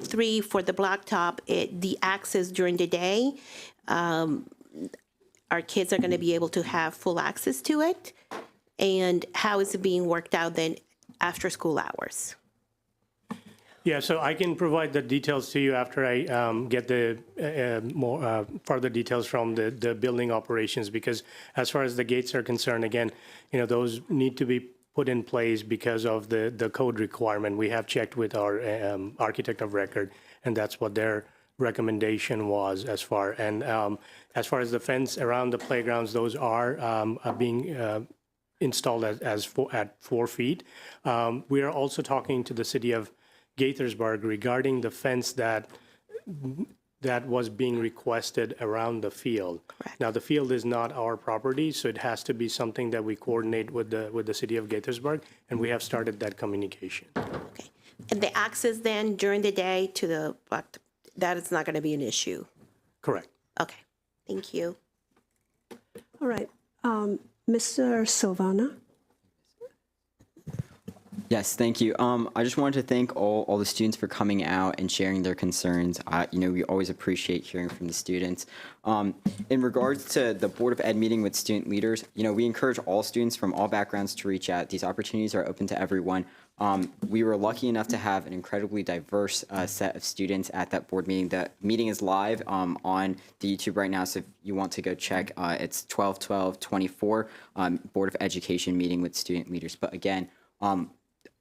three, for the blacktop, the access during the day, our kids are going to be able to have full access to it? And how is it being worked out then after school hours? Yeah, so I can provide the details to you after I get the more further details from the building operations, because as far as the gates are concerned, again, those need to be put in place because of the code requirement. We have checked with our architect of record, and that's what their recommendation was as far. And as far as the fence around the playgrounds, those are being installed at 4 feet. We are also talking to the city of Gaithersburg regarding the fence that was being requested around the field. Correct. Now, the field is not our property, so it has to be something that we coordinate with the city of Gaithersburg, and we have started that communication. Okay. And the access then during the day to that is not going to be an issue? Correct. Okay. Thank you. All right. Mr. Silvana? Yes, thank you. I just wanted to thank all the students for coming out and sharing their concerns. We always appreciate hearing from the students. In regards to the Board of Ed meeting with student leaders, we encourage all students from all backgrounds to reach out. These opportunities are open to everyone. We were lucky enough to have an incredibly diverse set of students at that board meeting. The meeting is live on the YouTube right now, so if you want to go check, it's 12/12/24 Board of Education meeting with student leaders. But again,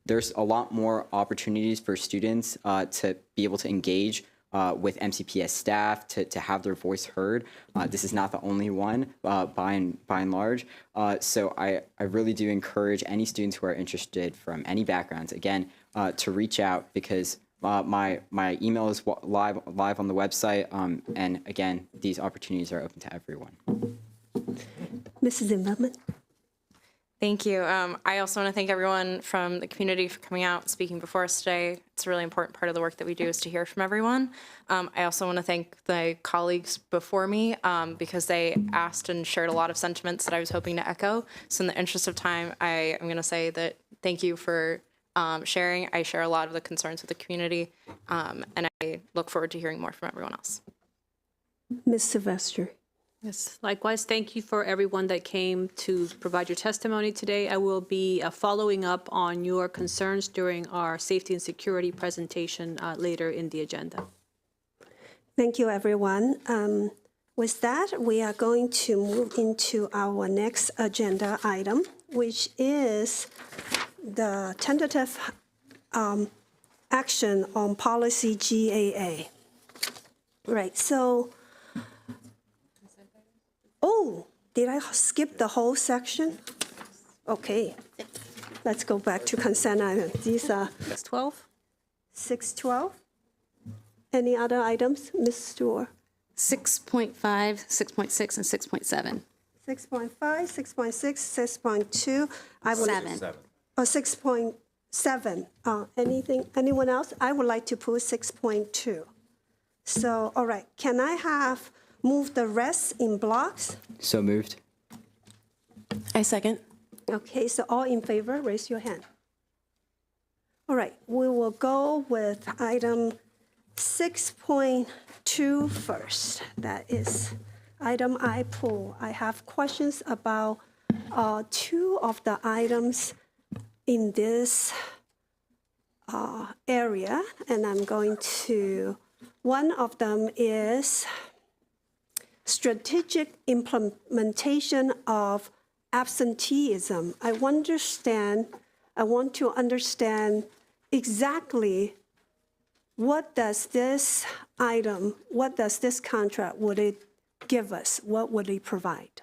there's a lot more opportunities for students to be able to engage with MCPS staff, to have their voice heard. This is not the only one by and large. So I really do encourage any students who are interested from any backgrounds, again, to reach out, because my email is live on the website. And again, these opportunities are open to everyone. Mrs. Zimmerman? Thank you. I also want to thank everyone from the community for coming out and speaking before us today. It's a really important part of the work that we do is to hear from everyone. I also want to thank the colleagues before me because they asked and shared a lot of sentiments that I was hoping to echo. So in the interest of time, I am going to say that thank you for sharing. I share a lot of the concerns with the community, and I look forward to hearing more from everyone else. Ms. Sylvester? Yes, likewise, thank you for everyone that came to provide your testimony today. I will be following up on your concerns during our safety and security presentation later in the agenda. Thank you, everyone. With that, we are going to move into our next agenda item, which is the tentative action on policy GAA. Right, so, oh, did I skip the whole section? Okay, let's go back to consent items. These are 612. 612. Any other items, Ms. Stewart? 6.5, 6.6, and 6.7. 6.5, 6.6, 6.2. I would. 7. 6.7. Anyone else? I would like to put 6.2. So, all right, can I have move the rest in blocks? So moved. I second. Okay, so all in favor, raise your hand. All right, we will go with item 6.2 first. That is item I pull. I have questions about two of the items in this area, and I'm going to, one of them is strategic implementation of absenteeism. I want to understand exactly what does this item, what does this contract, would it give us? What would it provide?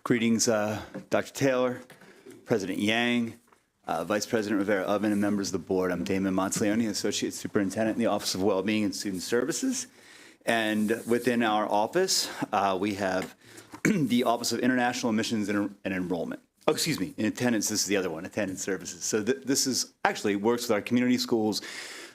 Greetings, Dr. Taylor, President Yang, Vice President Rivera-Oven, and members of the board. I'm Damon Monteleone, Associate Superintendent in the Office of Wellbeing and Student Services. And within our office, we have the Office of International Admissions and Enrollment. Oh, excuse me, in attendance, this is the other one, attendance services. So this is actually works with our community schools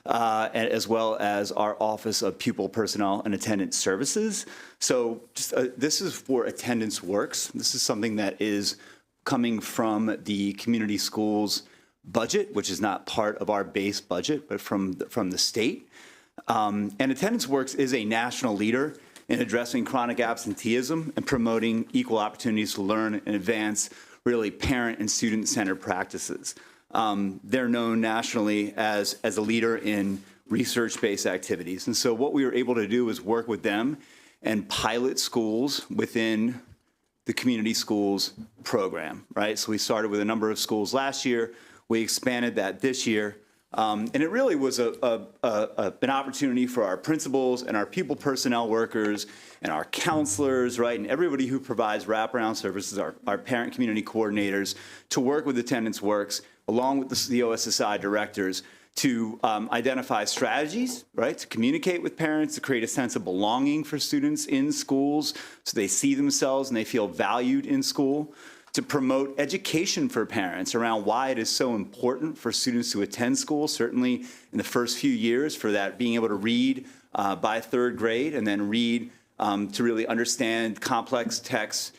as well as our Office of Pupil Personnel and Attendance Services. So just, this is for Attendance Works. This is something that is coming from the community schools budget, which is not part of our base budget, but from the state. And Attendance Works is a national leader in addressing chronic absenteeism and promoting equal opportunities to learn and advance really parent and student-centered practices. They're known nationally as a leader in research-based activities. And so what we were able to do is work with them and pilot schools within the community schools program, right? So we started with a number of schools last year. We expanded that this year. And it really was an opportunity for our principals and our pupil personnel workers and our counselors, right, and everybody who provides wraparound services, our parent community coordinators, to work with Attendance Works, along with the OSSI directors, to identify strategies, right, to communicate with parents, to create a sense of belonging for students in schools so they see themselves and they feel valued in school, to promote education for parents around why it is so important for students to attend school, certainly in the first few years, for that being able to read by third grade and then read to really understand complex texts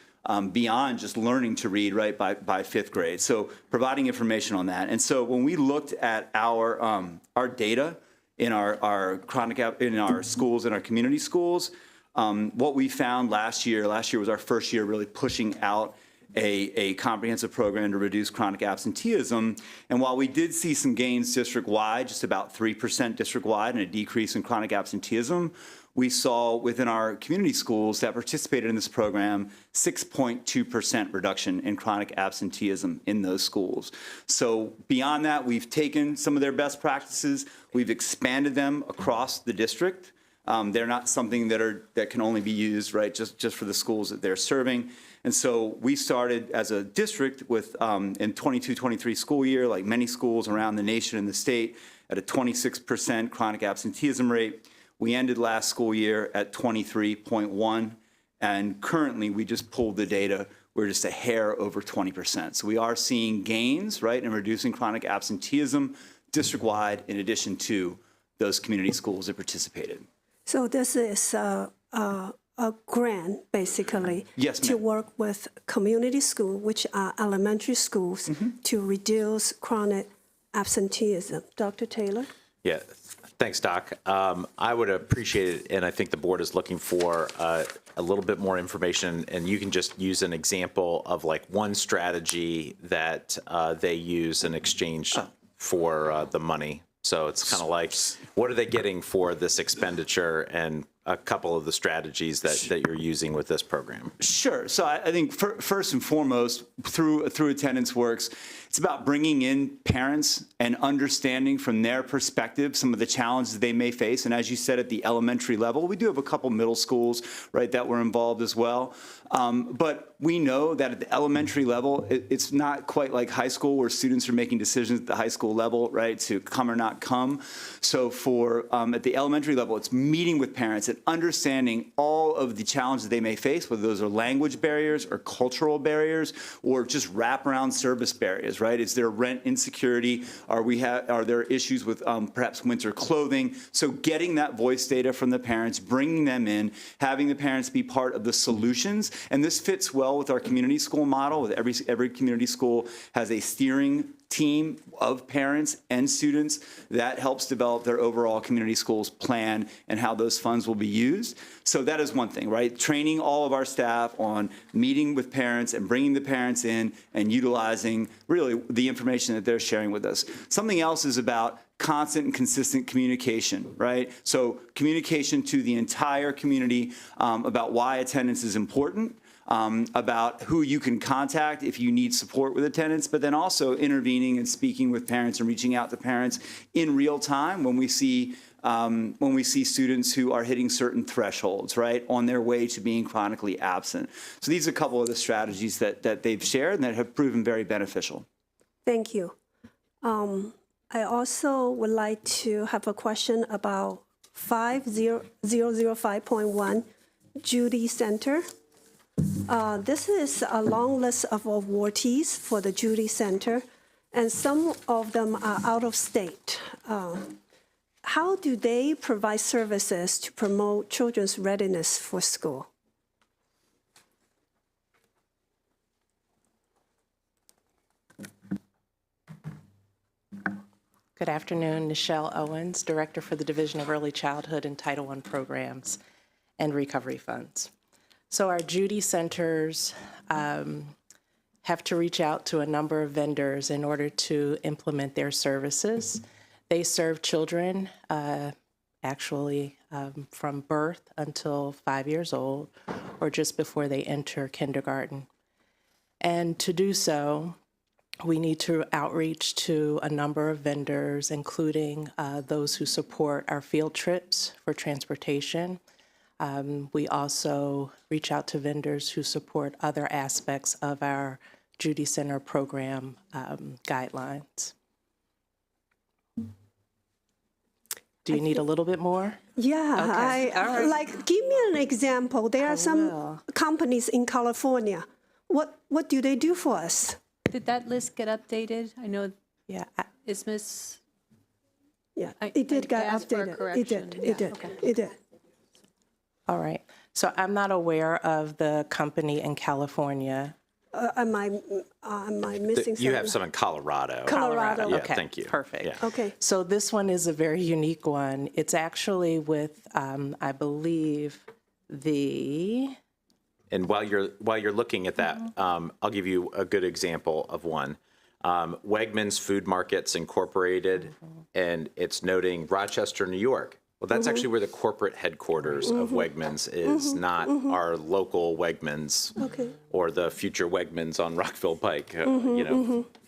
beyond just learning to read, right, by fifth grade. So providing information on that. And so when we looked at our data in our schools, in our community schools, what we found last year was our first year really pushing out a comprehensive program to reduce chronic absenteeism. And while we did see some gains district-wide, just about 3% district-wide, and a decrease in chronic absenteeism, we saw within our community schools that participated in this program 6.2% reduction in chronic absenteeism in those schools. So beyond that, we've taken some of their best practices, we've expanded them across the district. They're not something that can only be used, right, just for the schools that they're serving. And so we started as a district with, in 22-23 school year, like many schools around the nation and the state, at a 26% chronic absenteeism rate. We ended last school year at 23.1, and currently we just pulled the data. We're just a hair over 20%. So we are seeing gains, right, in reducing chronic absenteeism district-wide in addition to those community schools that participated. So this is a grant, basically, yes, to work with community schools, which are elementary schools, to reduce chronic absenteeism. Dr. Taylor? Yeah, thanks, Doc. I would appreciate it, and I think the board is looking for a little bit more information, and you can just use an example of like one strategy that they use in exchange for the money. So it's kind of like, what are they getting for this expenditure, and a couple of the strategies that you're using with this program? Sure. So I think first and foremost, through Attendance Works, it's about bringing in parents and understanding from their perspective some of the challenges they may face. And as you said, at the elementary level, we do have a couple middle schools, right, that were involved as well. But we know that at the elementary level, it's not quite like high school where students are making decisions at the high school level, right, to come or not come. So for at the elementary level, it's meeting with parents and understanding all of the challenges they may face, whether those are language barriers or cultural barriers or just wraparound service barriers, right? Is there rent insecurity? Are there issues with perhaps winter clothing? So getting that voice data from the parents, bringing them in, having the parents be part of the solutions. And this fits well with our community school model. With every community school has a steering team of parents and students that helps develop their overall community schools plan and how those funds will be used. So that is one thing, right? Training all of our staff on meeting with parents and bringing the parents in and utilizing really the information that they're sharing with us. Something else is about constant and consistent communication, right? So communication to the entire community about why attendance is important, about who you can contact if you need support with attendance, but then also intervening and speaking with parents and reaching out to parents in real time when we see students who are hitting certain thresholds, right, on their way to being chronically absent. So these are a couple of the strategies that they've shared and that have proven very beneficial. Thank you. I also would like to have a question about 5005.1 Judy Center. This is a long list of awardees for the Judy Center, and some of them are out of state. How do they provide services to promote children's readiness for school? Good afternoon, Nichelle Owens, Director for the Division of Early Childhood and Title I Programs and Recovery Funds. So our Judy Centers have to reach out to a number of vendors in order to implement their services. They serve children from birth until 5 years old or just before they enter kindergarten. And to do so, we need to outreach to a number of vendors, including those who support our field trips for transportation. We also reach out to vendors who support other aspects of our Judy Center program guidelines. Do you need a little bit more? Yeah, Okay. All right. Like, give me an example. There are some companies in California what do they do for us? Did that list get updated? I know. Yeah. Is Miss? Yeah, it did get asked for a updated. It correction. did. Yeah, It did. okay. It did. All right. So I'm not aware of the company in California. Am I missing something? You have some in Colorado. Colorado. Yeah, Okay, thank you. perfect. Yeah. Okay. So this one is a very unique one. It's actually with, I believe, the. And while you're looking at that, I'll give you a good example of one. Wegmans Food Markets Incorporated, and it's noting Rochester, New York. Well, that's actually where the corporate headquarters of Wegmans is, not our local Wegmans or the future Wegmans on Rockville Pike.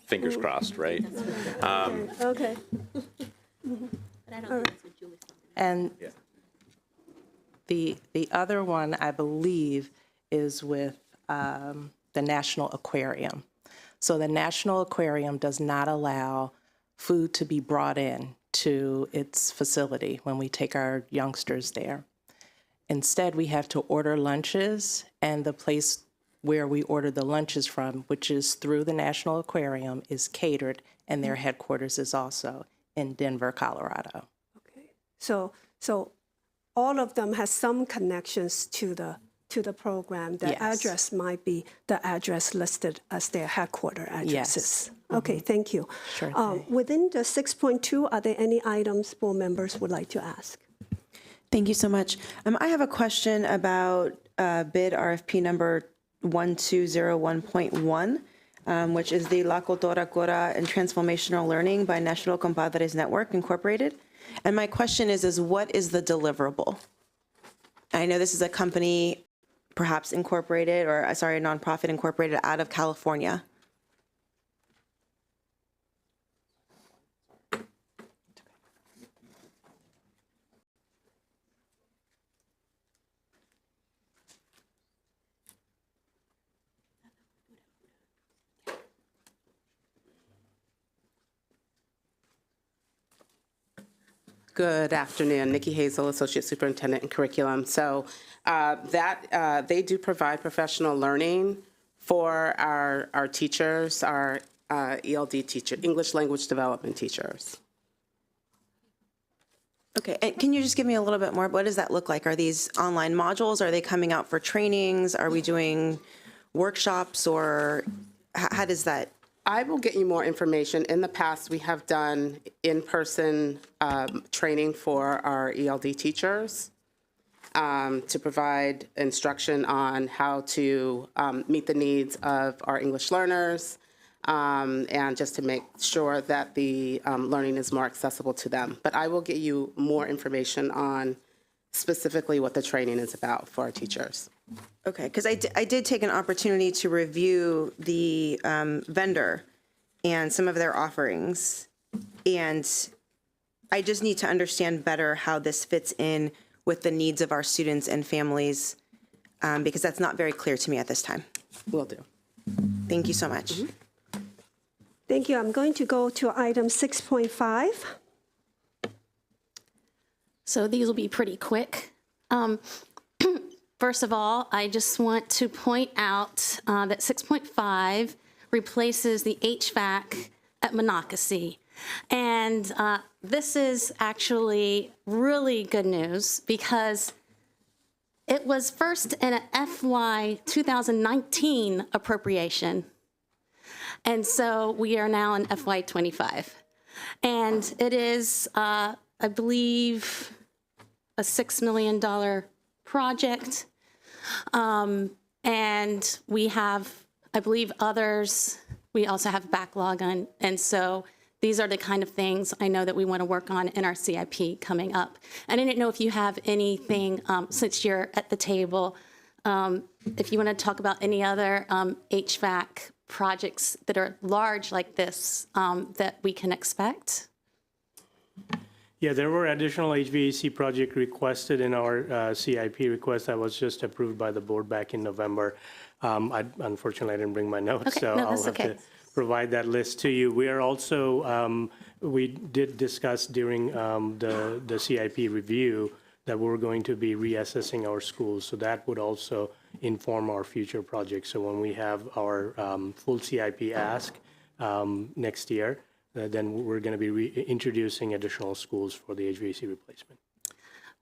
Fingers crossed, right? Okay. And the other one, I believe, is with the National Aquarium. So the National Aquarium does not allow food to be brought in to its facility when we take our youngsters there. Instead, we have to order lunches, and the place where we order the lunches from, which is through the National Aquarium, is catered, and their headquarters is also in Denver, Colorado. So all of them has some connections to the program. The Yes. address might be the address listed as their headquarter addresses. Yes. Okay, thank you. Sure Within the 6.2, are there any items board members would like to ask? Thank you so much. I have a question about bid RFP number 1201.1, which is the La Cultura Cora and Transformational Learning by National Compadres Network Incorporated. And my question is what is the deliverable? I know this is a company perhaps incorporated, or a nonprofit incorporated out of California. Good afternoon, Nikki Hazel, Associate Superintendent in Curriculum. So they do provide professional learning for our teachers, our ELD teacher, English language development teachers. Okay, and can you just give me a little bit more? What does that look like? Are these online modules? Are they coming out for trainings? Are we doing workshops, or how does that? I will get you more information. In the past, we have done in-person training for our ELD teachers to provide instruction on how to meet the needs of our English learners and just to make sure that the learning is more accessible to them. But I will get you more information on specifically what the training is about for our teachers. Okay, because I did take an opportunity to review the vendor and some of their offerings, and I just need to understand better how this fits in with the needs of our students and families, because that's not very clear to me at this time. Will do. Thank you so much. Thank you. I'm going to go to item 6.5. So these will be pretty quick. First of all, I just want to point out that 6.5 replaces the HVAC at Monocacy. And this is actually really good news because it was first in an FY 2019 appropriation. And so we are now in FY 25. And it is, I believe, a $6 million project. And we have, I believe, others. We also have backlog on. And so these are the kind of things I know that we want to work on in our CIP coming up. And I didn't know if you have anything, since you're at the table, if you want to talk about any other HVAC projects that are large like this that we can expect. Yeah, there were additional HVAC project requested in our CIP request that was just approved by the board back in November. Unfortunately, I didn't bring my notes, Okay, so no, I'll that's have okay. to provide that list to you. We are also, we did discuss during the CIP review that we're going to be reassessing our schools. So that would also inform our future projects. So when we have our full CIP ask next year, then we're going to be introducing additional schools for the HVAC replacement.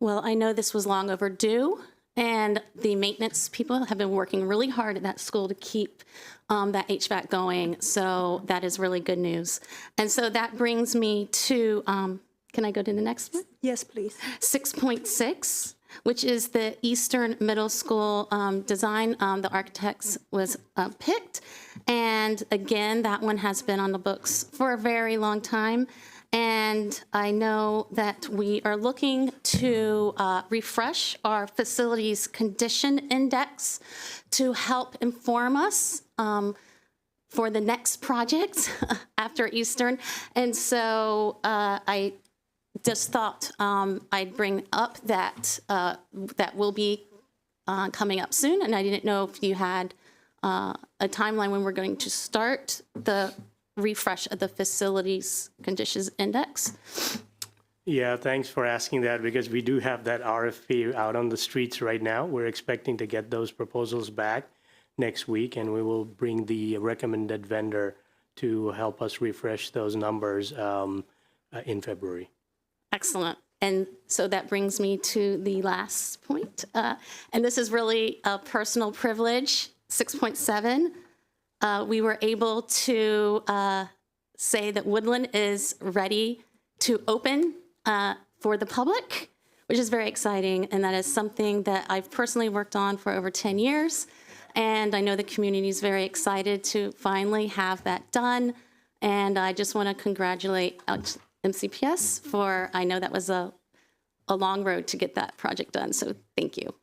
Well, I know this was long overdue, and the maintenance people have been working really hard at that school to keep that HVAC going. So that is really good news. And so that brings me to, can I go to the next one? Yes, please. 6.6, which is the Eastern Middle School design. The architects was picked. And again, that one has been on the books for a very long time. And I know that we are looking to refresh our facilities condition index to help inform us for the next project after Eastern. And so I just thought I'd bring up that that will be coming up soon. And I didn't know if you had a timeline when we're going to start the refresh of the facilities conditions index. Yeah, thanks for asking that, because we do have that RFP out on the streets right now. We're expecting to get those proposals back next week, and we will bring the recommended vendor to help us refresh those numbers in February. Excellent. And so that brings me to the last point. And this is really a personal privilege, 6.7. We were able to say that Woodland is ready to open for the public, which is very exciting. And that is something that I've personally worked on for over 10 years. And I know the community is very excited to finally have that done. And I just want to congratulate MCPS for, I know that was a long road to get that project done. So thank you.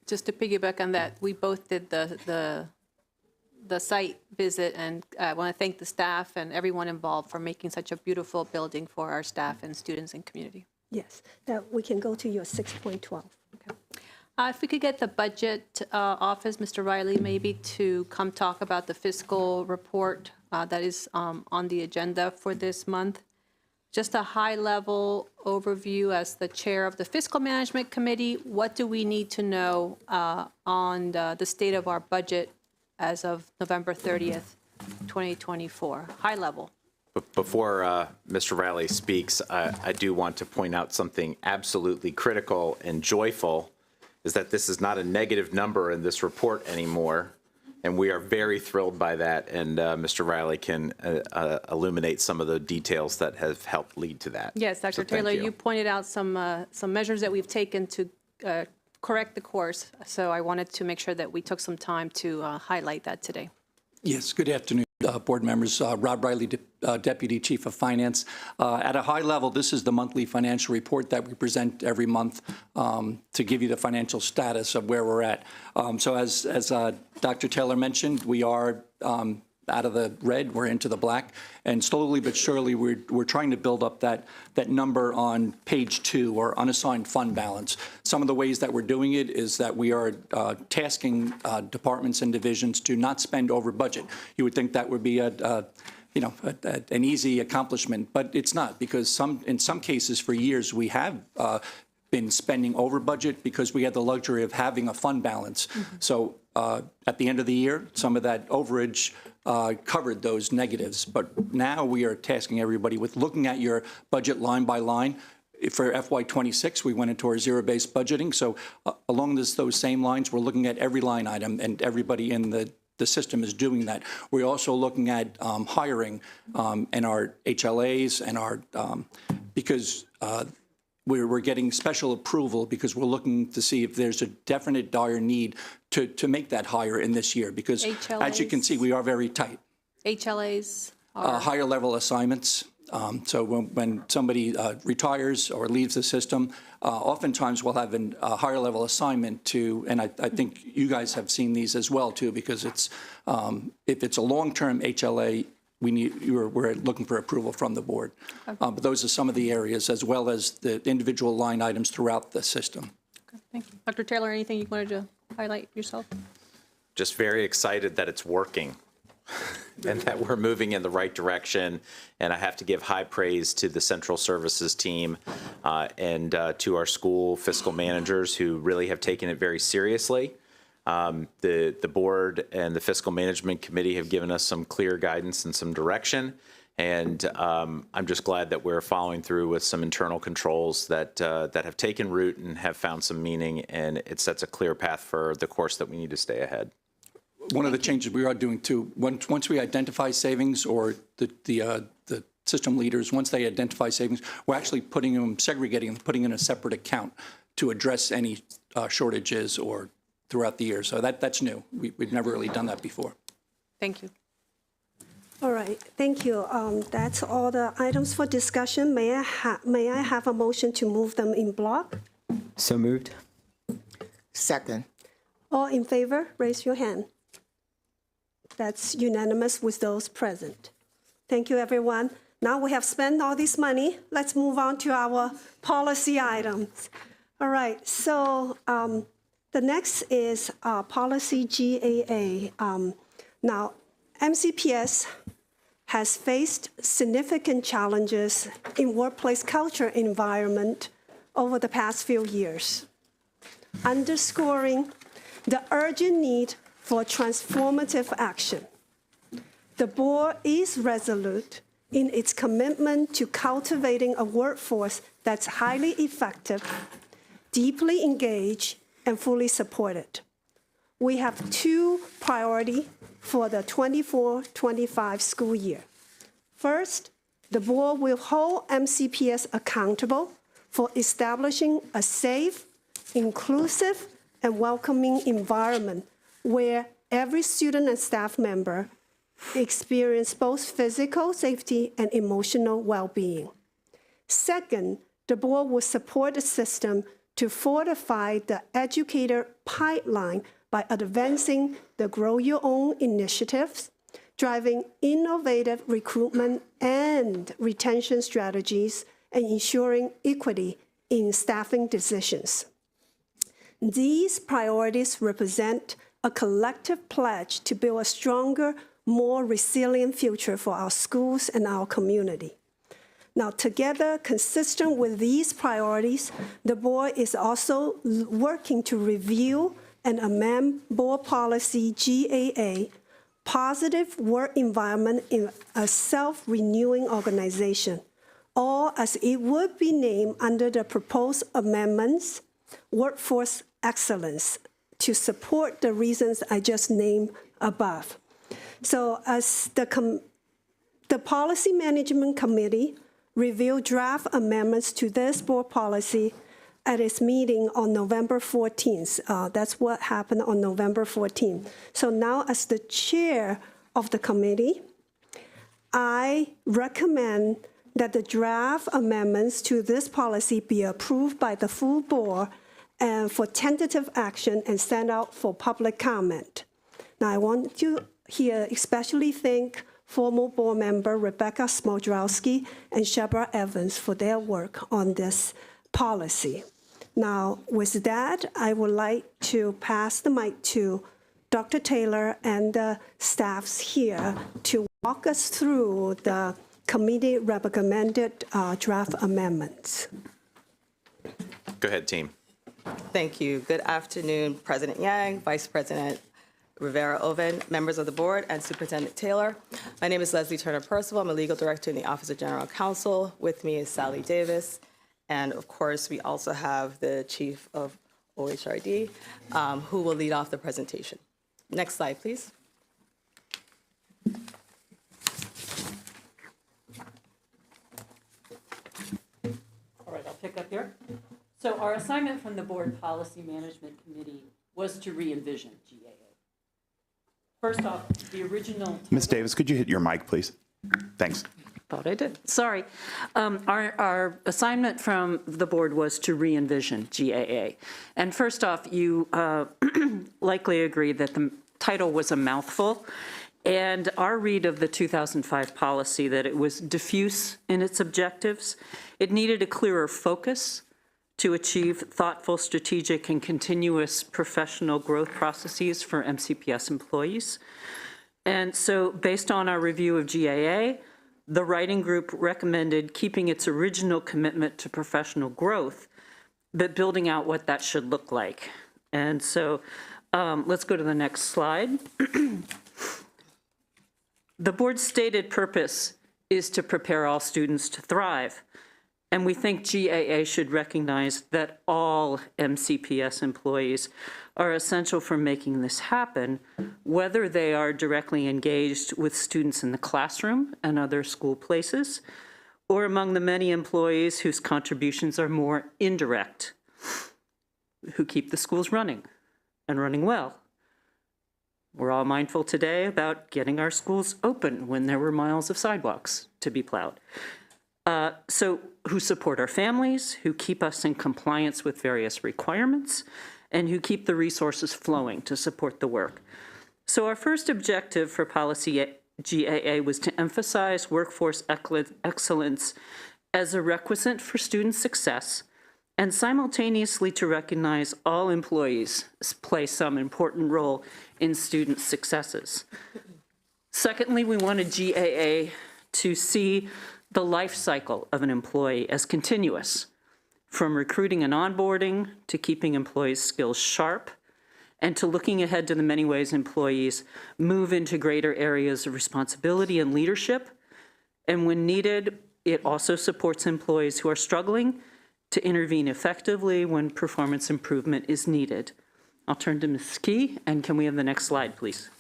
Just to piggyback on that, we both did the site visit, and I want to thank the staff and everyone involved for making such a beautiful building for our staff and students and community. Yes, that we can go to your 6.12. If we could get the budget office, Mr. Riley, maybe to come talk about the fiscal report that is on the agenda for this month. Just a high-level overview as the chair of the Fiscal Management Committee. What do we need to know on the state of our budget as of November 30th, 2024? High level. Before Mr. Riley speaks, I do want to point out something absolutely critical and joyful, is that this is not a negative number in this report anymore. And we are very thrilled by that. And Mr. Riley can illuminate some of the details that have helped lead to that. Yes, Dr. So Taylor, thank you pointed out some measures that we've taken to correct the course. So I wanted to make sure that we took some time to highlight that today. Yes, good afternoon, board members. Rob Riley, Deputy Chief of Finance. At a high level, this is the monthly financial report that we present every month to give you the financial status of where we're at. So as Dr. Taylor mentioned, we are out of the red, we're into the black, and slowly but surely we're trying to build up that number on page 2, or unassigned fund balance. Some of the ways that we're doing it is that we are tasking departments and divisions to not spend over budget. You would think that would be an easy accomplishment, but it's not, because in some cases for years we have been spending over budget because we had the luxury of having a fund balance. Mm-hmm. So at the end of the year, some of that overage covered those negatives. But now we are tasking everybody with looking at your budget line by line. For FY26, we went into our zero-based budgeting. So along those same lines, we're looking at every line item, and everybody in the system is doing that. We're also looking at hiring and our HLAs and our, because we're getting special approval because we're looking to see if there's a definite dire need to make that higher in this year, because HLAs? As you can see, we are very tight. HLAs are? Higher level assignments. So when somebody retires or leaves the system, oftentimes we'll have a higher level assignment to, and I think you guys have seen these as well too, because it's if it's a long-term HLA, we're looking for approval from the board. Okay. But those are some of the areas, as well as the individual line items throughout the system. Okay, thank you. Dr. Taylor, anything you wanted to highlight yourself? Just very excited that it's working and that we're moving in the right direction. And I have to give high praise to the central services team and to our school fiscal managers who really have taken it very seriously. The board and the fiscal management committee have given us some clear guidance and some direction. And I'm just glad that we're following through with some internal controls that have taken root and have found some meaning, and it sets a clear path for the course that we need to stay ahead. One of the changes we are doing too, once we identify savings, or the system leaders, once they identify savings, we're actually putting them, segregating them, putting in a separate account to address any shortages or throughout the year. So that's new. We've never really done that before. Thank you. All right, thank you. That's all the items for discussion. May I have a motion to move them in block? So moved. Second. All in favor, raise your hand. That's unanimous with those present. Thank you, everyone. Now we have spent all this money. Let's move on to our policy items. All right, so the next is policy GAA. Now, MCPS has faced significant challenges in workplace culture environment over the past few years, underscoring the urgent need for transformative action. The board is resolute in its commitment to cultivating a workforce that's highly effective, deeply engaged, and fully supported. We have two priorities for the 24-25 school year. First, the board will hold MCPS accountable for establishing a safe, inclusive, and welcoming environment where every student and staff member experience both physical safety and emotional well-being. Second, the board will support the system to fortify the educator pipeline by advancing the Grow Your Own initiatives, driving innovative recruitment and retention strategies, and ensuring equity in staffing decisions. These priorities represent a collective pledge to build a stronger, more resilient future for our schools and our community. Now, together, consistent with these priorities, the board is also working to review and amend board policy GAA, positive work environment in a self-renewing organization, or as it would be named under the proposed amendments, workforce excellence, to support the reasons I just named above. So as the Policy Management Committee reviewed draft amendments to this board policy at its meeting on November 14th. That's what happened on November 14th. So now, as the chair of the committee, I recommend that the draft amendments to this policy be approved by the full board and for tentative action and sent out for public comment. Now, I want to here especially thank former board member Rebecca Smodrowski and Shebra Evans for their work on this policy. Now, with that, I would like to pass the mic to Dr. Taylor and the staffs here to walk us through the committee recommended draft amendments. Go ahead, team. Thank you. Good afternoon, President Yang, Vice President Rivera-Oven, members of the board, and Superintendent Taylor. My name is Leslie Turner Percival. I'm a legal director in the Office of General Counsel. With me is Sally Davis. And of course, we also have the Chief of OHRD, who will lead off the presentation. Next slide, please. All right, I'll pick up here. So our assignment from the Board Policy Management Committee was to re-envision GAA. First off, the original... Ms. Davis, could you hit your mic, please? Thanks. Thought I did. Sorry. Our assignment from the board was to re-envision GAA. And first off, you likely agree that the title was a mouthful. And our read of the 2005 policy, that it was diffuse in its objectives. It needed a clearer focus to achieve thoughtful, strategic, and continuous professional growth processes for MCPS employees. And so based on our review of GAA, the writing group recommended keeping its original commitment to professional growth, but building out what that should look like. And so let's go to the next slide. The board's stated purpose is to prepare all students to thrive. And we think GAA should recognize that all MCPS employees are essential for making this happen, whether they are directly engaged with students in the classroom and other school places, or among the many employees whose contributions are more indirect, who keep the schools running and running well. We're all mindful today about getting our schools open when there were miles of sidewalks to be plowed. So who support our families, who keep us in compliance with various requirements, and who keep the resources flowing to support the work. So our first objective for policy GAA was to emphasize workforce excellence as a requisite for student success, and simultaneously to recognize all employees play some important role in student successes. Secondly, we wanted GAA to see the life cycle of an employee as continuous, from recruiting and onboarding to keeping employees' skills sharp, and to looking ahead to the many ways employees move into greater areas of responsibility and leadership. And when needed, it also supports employees who are struggling to intervene effectively when performance improvement is needed. I'll turn to Ms. Key, and can we have the next slide, please?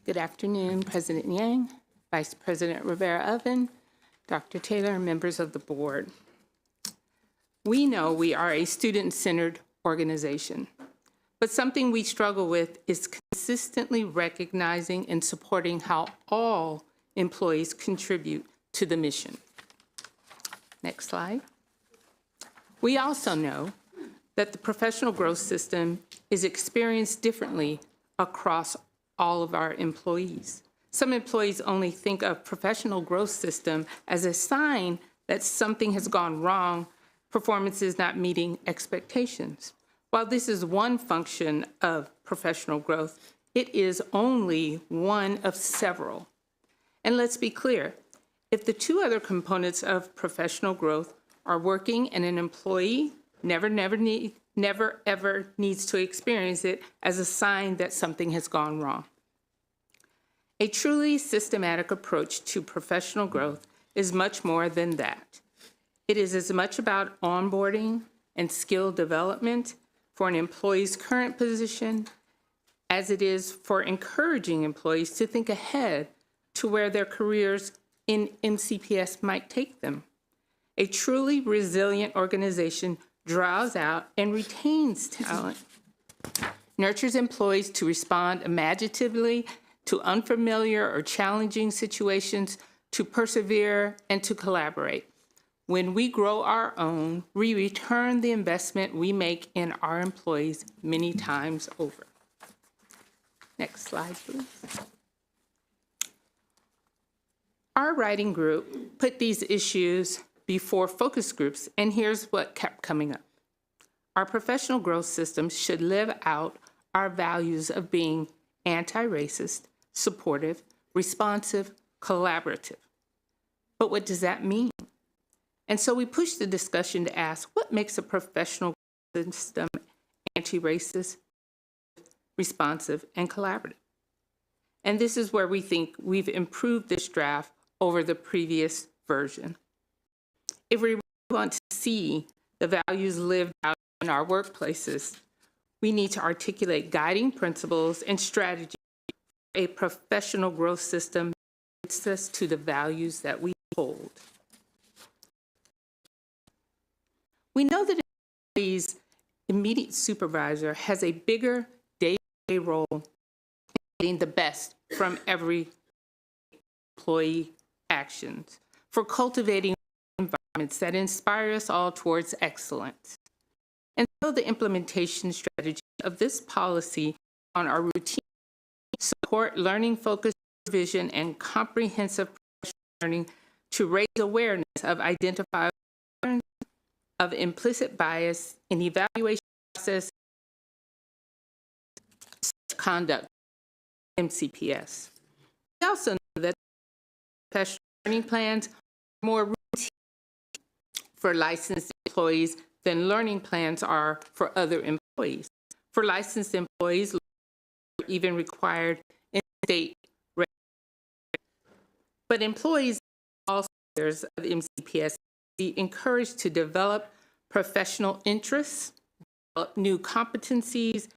Good afternoon, President Yang, Vice President Rivera-Oven, Dr. Taylor, and members of the board. We know we are a student-centered organization, but something we struggle with is consistently recognizing and supporting how all employees contribute to the mission. Next slide. We also know that the professional growth system is experienced differently across all of our employees. Some employees only think of professional growth system as a sign that something has gone wrong, performance is not meeting expectations. While this is one function of professional growth, it is only one of several. And let's be clear, if the two other components of professional growth are working and an employee never ever needs to experience it as a sign that something has gone wrong. A truly systematic approach to professional growth is much more than that. It is as much about onboarding and skill development for an employee's current position as it is for encouraging employees to think ahead to where their careers in MCPS might take them. A truly resilient organization draws out and retains talent, nurtures employees to respond imaginatively to unfamiliar or challenging situations, to persevere and to collaborate. When we grow our own, we return the investment we make in our employees many times over. Next slide, please. Our writing group put these issues before focus groups, and here's what kept coming up. Our professional growth system should live out our values of being anti-racist, supportive, responsive, collaborative. But what does that mean? And so we pushed the discussion to ask, what makes a professional system anti-racist, responsive, and collaborative? And this is where we think we've improved this draft over the previous version. If we want to see the values lived out in our workplaces, we need to articulate guiding principles and strategies for a professional growth system that gets us to the values that we hold. We know that the immediate supervisor has a bigger day-to-day role in getting the best from every employee actions, for cultivating environments that inspire us all towards excellence. And so the implementation strategy of this policy on our routine support learning-focused vision and comprehensive learning to raise awareness of identifiable patterns of implicit bias in evaluation process conduct MCPS. We also know that professional learning plans are more routine for licensed employees than learning plans are for other employees. For licensed employees, even required in state. But employees also of MCPS be encouraged to develop professional interests, develop new competencies,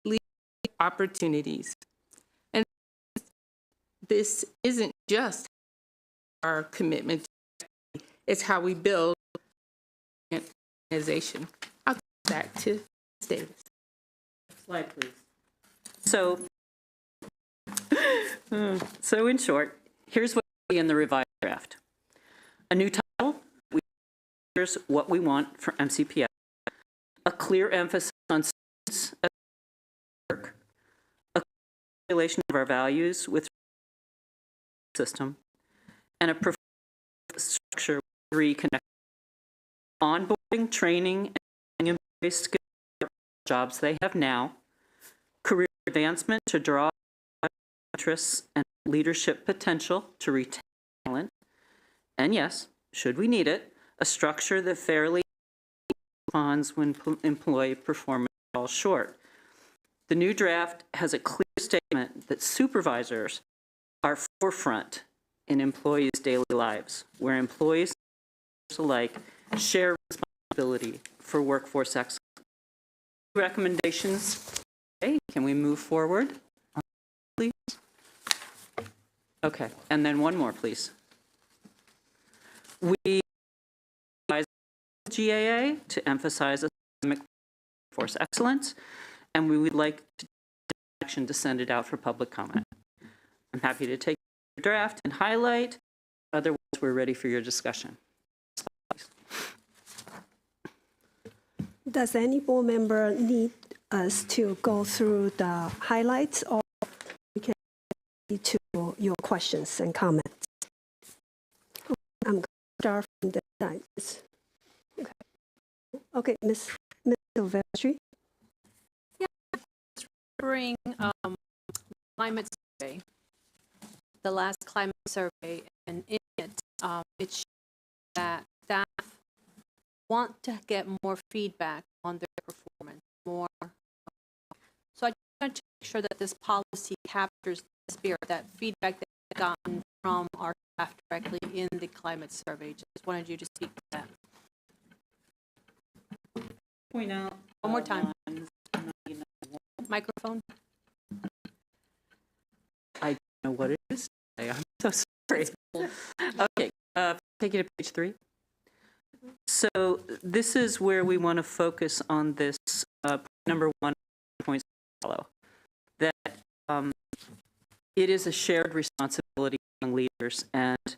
leadership opportunities. And this isn't just our commitment, it's how we build an organization. I'll go back to Ms. Davis. Slide, please. So in short, here's what we see in the revised draft. A new title, here's what we want for MCPS, a clear emphasis on students as work, a calculation of our values with the system, and a structure with 3 connections: onboarding, training, and employee skill jobs they have now, career advancement to draw interests and leadership potential to retain talent, and yes, should we need it, a structure that fairly responds when employee performance falls short. The new draft has a clear statement that supervisors are forefront in employees' daily lives, where employees alike share responsibility for workforce excellence. Recommendations. Okay, can we move forward, please? Okay, and then one more, please. We advise GAA to emphasize academic workforce excellence, and we would like to take action to send it out for public comment. I'm happy to take your draft and highlight. Otherwise, we're ready for your discussion. Does any board member need us to go through the highlights, or we can get to your questions and comments? I'm going to start from the side. Okay, Ms. Silvestri. Yeah, remembering climate survey, the last climate survey, and in it, it showed that staff want to get more feedback on their performance, more. So I just want to make sure that this policy captures the spirit, that feedback that we've gotten from our staff directly in the climate survey. Just wanted you to speak to that. Point out. One more time. Microphone. I don't know what it is. I'm so sorry. Okay, take it to page 3. So this is where we want to focus on this number 1 point follow, that it is a shared responsibility among leaders, and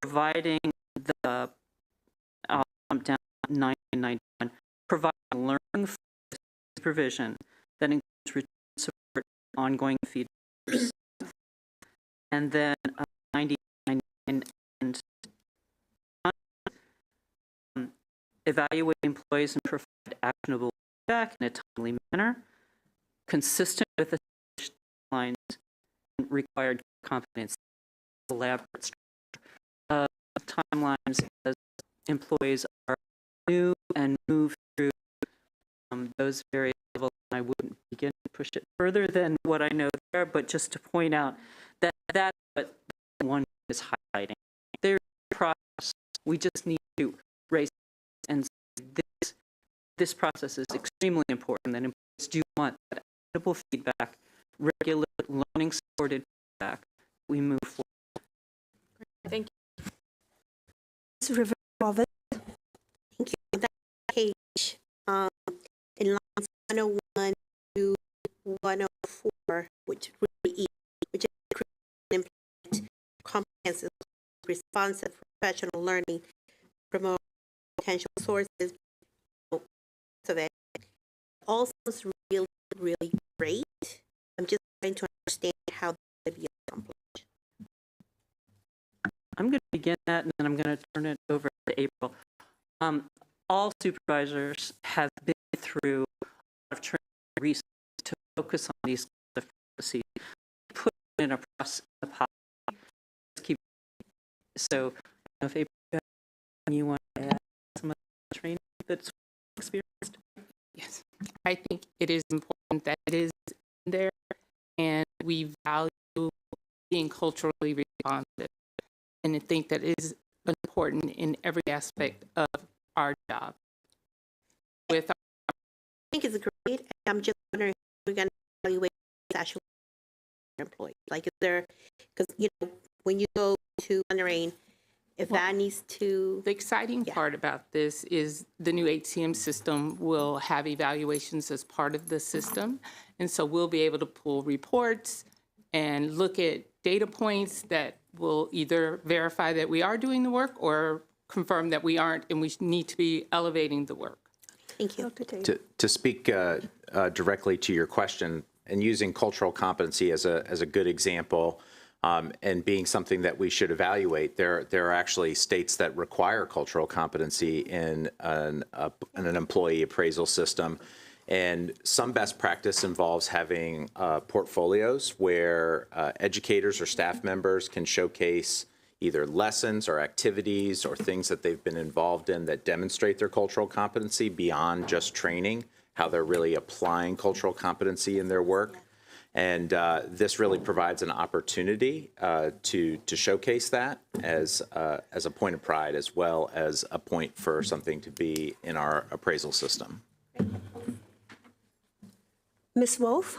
providing the down 1991, providing learning supervision that includes return support, ongoing feedback, and then 99 and evaluate employees and provide actionable feedback in a timely manner, consistent with the lines and required competence, elaborate timelines as employees are new and move through those various levels. I wouldn't begin to push it further than what I know there, but just to point out that that's what one is highlighting. There's a process. We just need to raise, and this process is extremely important, that employees do want that actionable feedback, regular learning supported feedback. We move forward. Thank you. Ms. Rivera. Thank you. That page, in lines 101 to 104, which is implement comprehensive, responsive professional learning, promote potential sources of it. All sounds really, really great. I'm just trying to understand how that will be accomplished. I'm going to begin that, and then I'm going to turn it over to April. All supervisors have been through a lot of training research to focus on these kinds of policies. Put it in a process. So, if April, you want to add some of the training that's I think it is important that it is in there, and we value being culturally responsive. And I think that is important in every aspect of our job. I think it's great. I'm just wondering if we're going to evaluate actual employees. Like, is there, because, you know, when you go to wondering if that needs to. The exciting part about this is the new HCM system will have evaluations as part of the system. And so we'll be able to pull reports and look at data points that will either verify that we are doing the work or confirm that we aren't and we need to be elevating the work. Thank you. To speak directly to your question, and using cultural competency as a good example, and being something that we should evaluate, there are actually states that require cultural competency in an employee appraisal system. And some best practice involves having portfolios where educators or staff members can showcase either lessons or activities or things that they've been involved in that demonstrate their cultural competency beyond just training, how they're really applying cultural competency in their work. And this really provides an opportunity to showcase that as a point of pride, as well as a point for something to be in our appraisal system. Ms. Wolf?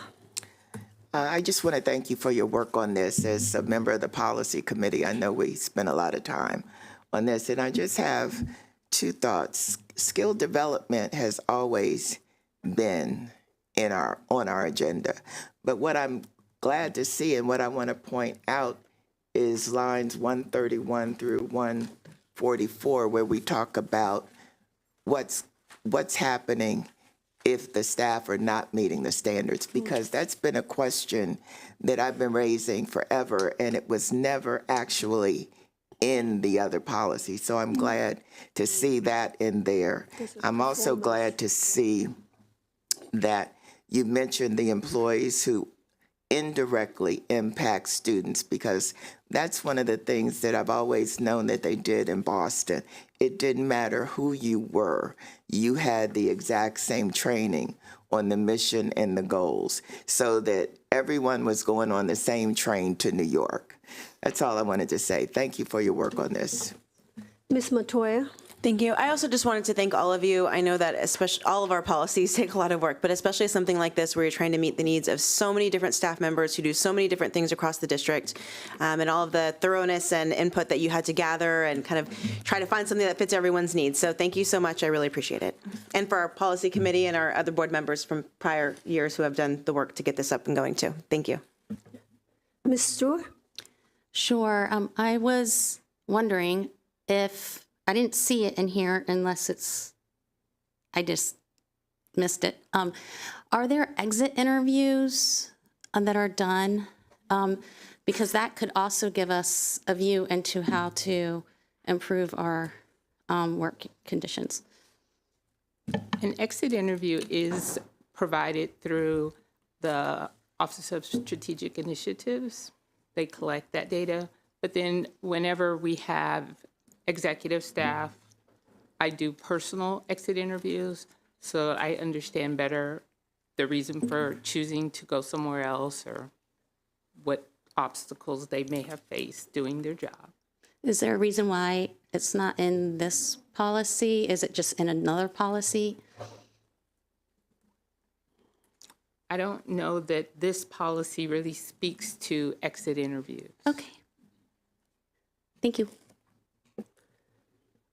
I just want to thank you for your work on this. As a member of the policy committee, I know we spent a lot of time on this, and I just have two thoughts. Skill development has always been on our agenda, but what I'm glad to see and what I want to point out is lines 131 through 144, where we talk about what's happening if the staff are not meeting the standards, because that's been a question that I've been raising forever, and it was never actually in the other policy. So I'm glad to see that in there. I'm also glad to see that you mentioned the employees who indirectly impact students, because that's one of the things that I've always known that they did in Boston. It didn't matter who you were. You had the exact same training on the mission and the goals, so that everyone was going on the same train to New York. That's all I wanted to say. Thank you for your work on this. Ms. Matoya? Thank you. I also just wanted to thank all of you. I know that especially all of our policies take a lot of work, but especially something like this where you're trying to meet the needs of so many different staff members who do so many different things across the district, and all of the thoroughness and input that you had to gather and kind of try to find something that fits everyone's needs. So thank you so much. I really appreciate it. And for our policy committee and our other board members from prior years who have done the work to get this up and going too. Thank you. Ms. Stewart? Sure. I was wondering if I didn't see it in here unless I just missed it. Are there exit interviews that are done? Because that could also give us a view into how to improve our work conditions. An exit interview is provided through the Office of Strategic Initiatives. They collect that data, but then whenever we have executive staff, I do personal exit interviews so I understand better the reason for choosing to go somewhere else or what obstacles they may have faced doing their job. Is there a reason why it's not in this policy? Is it just in another policy? I don't know that this policy really speaks to exit interviews. Okay. Thank you.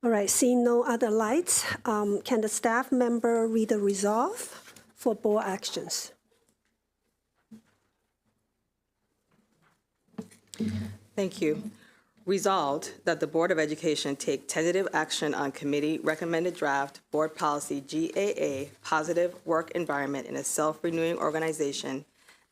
All right, seeing no other lights, can the staff member read the resolve for board actions? Thank you. Resolved that the Board of Education take tentative action on committee recommended draft board policy GAA, positive work environment in a self-renewing organization,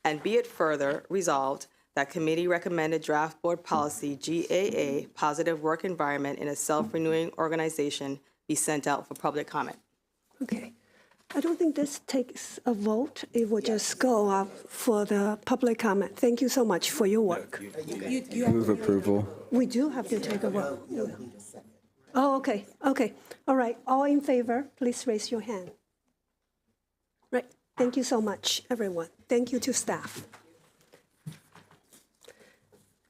and be it further resolved that committee recommended draft board policy GAA, positive work environment in a self-renewing organization, be sent out for public comment. Okay. I don't think this takes a vote. It will just go up for the public comment. Thank you so much for your work. Move approval. We do have to take a vote. Oh, okay, okay. All right, all in favor, please raise your hand. Right. Thank you so much, everyone. Thank you to staff.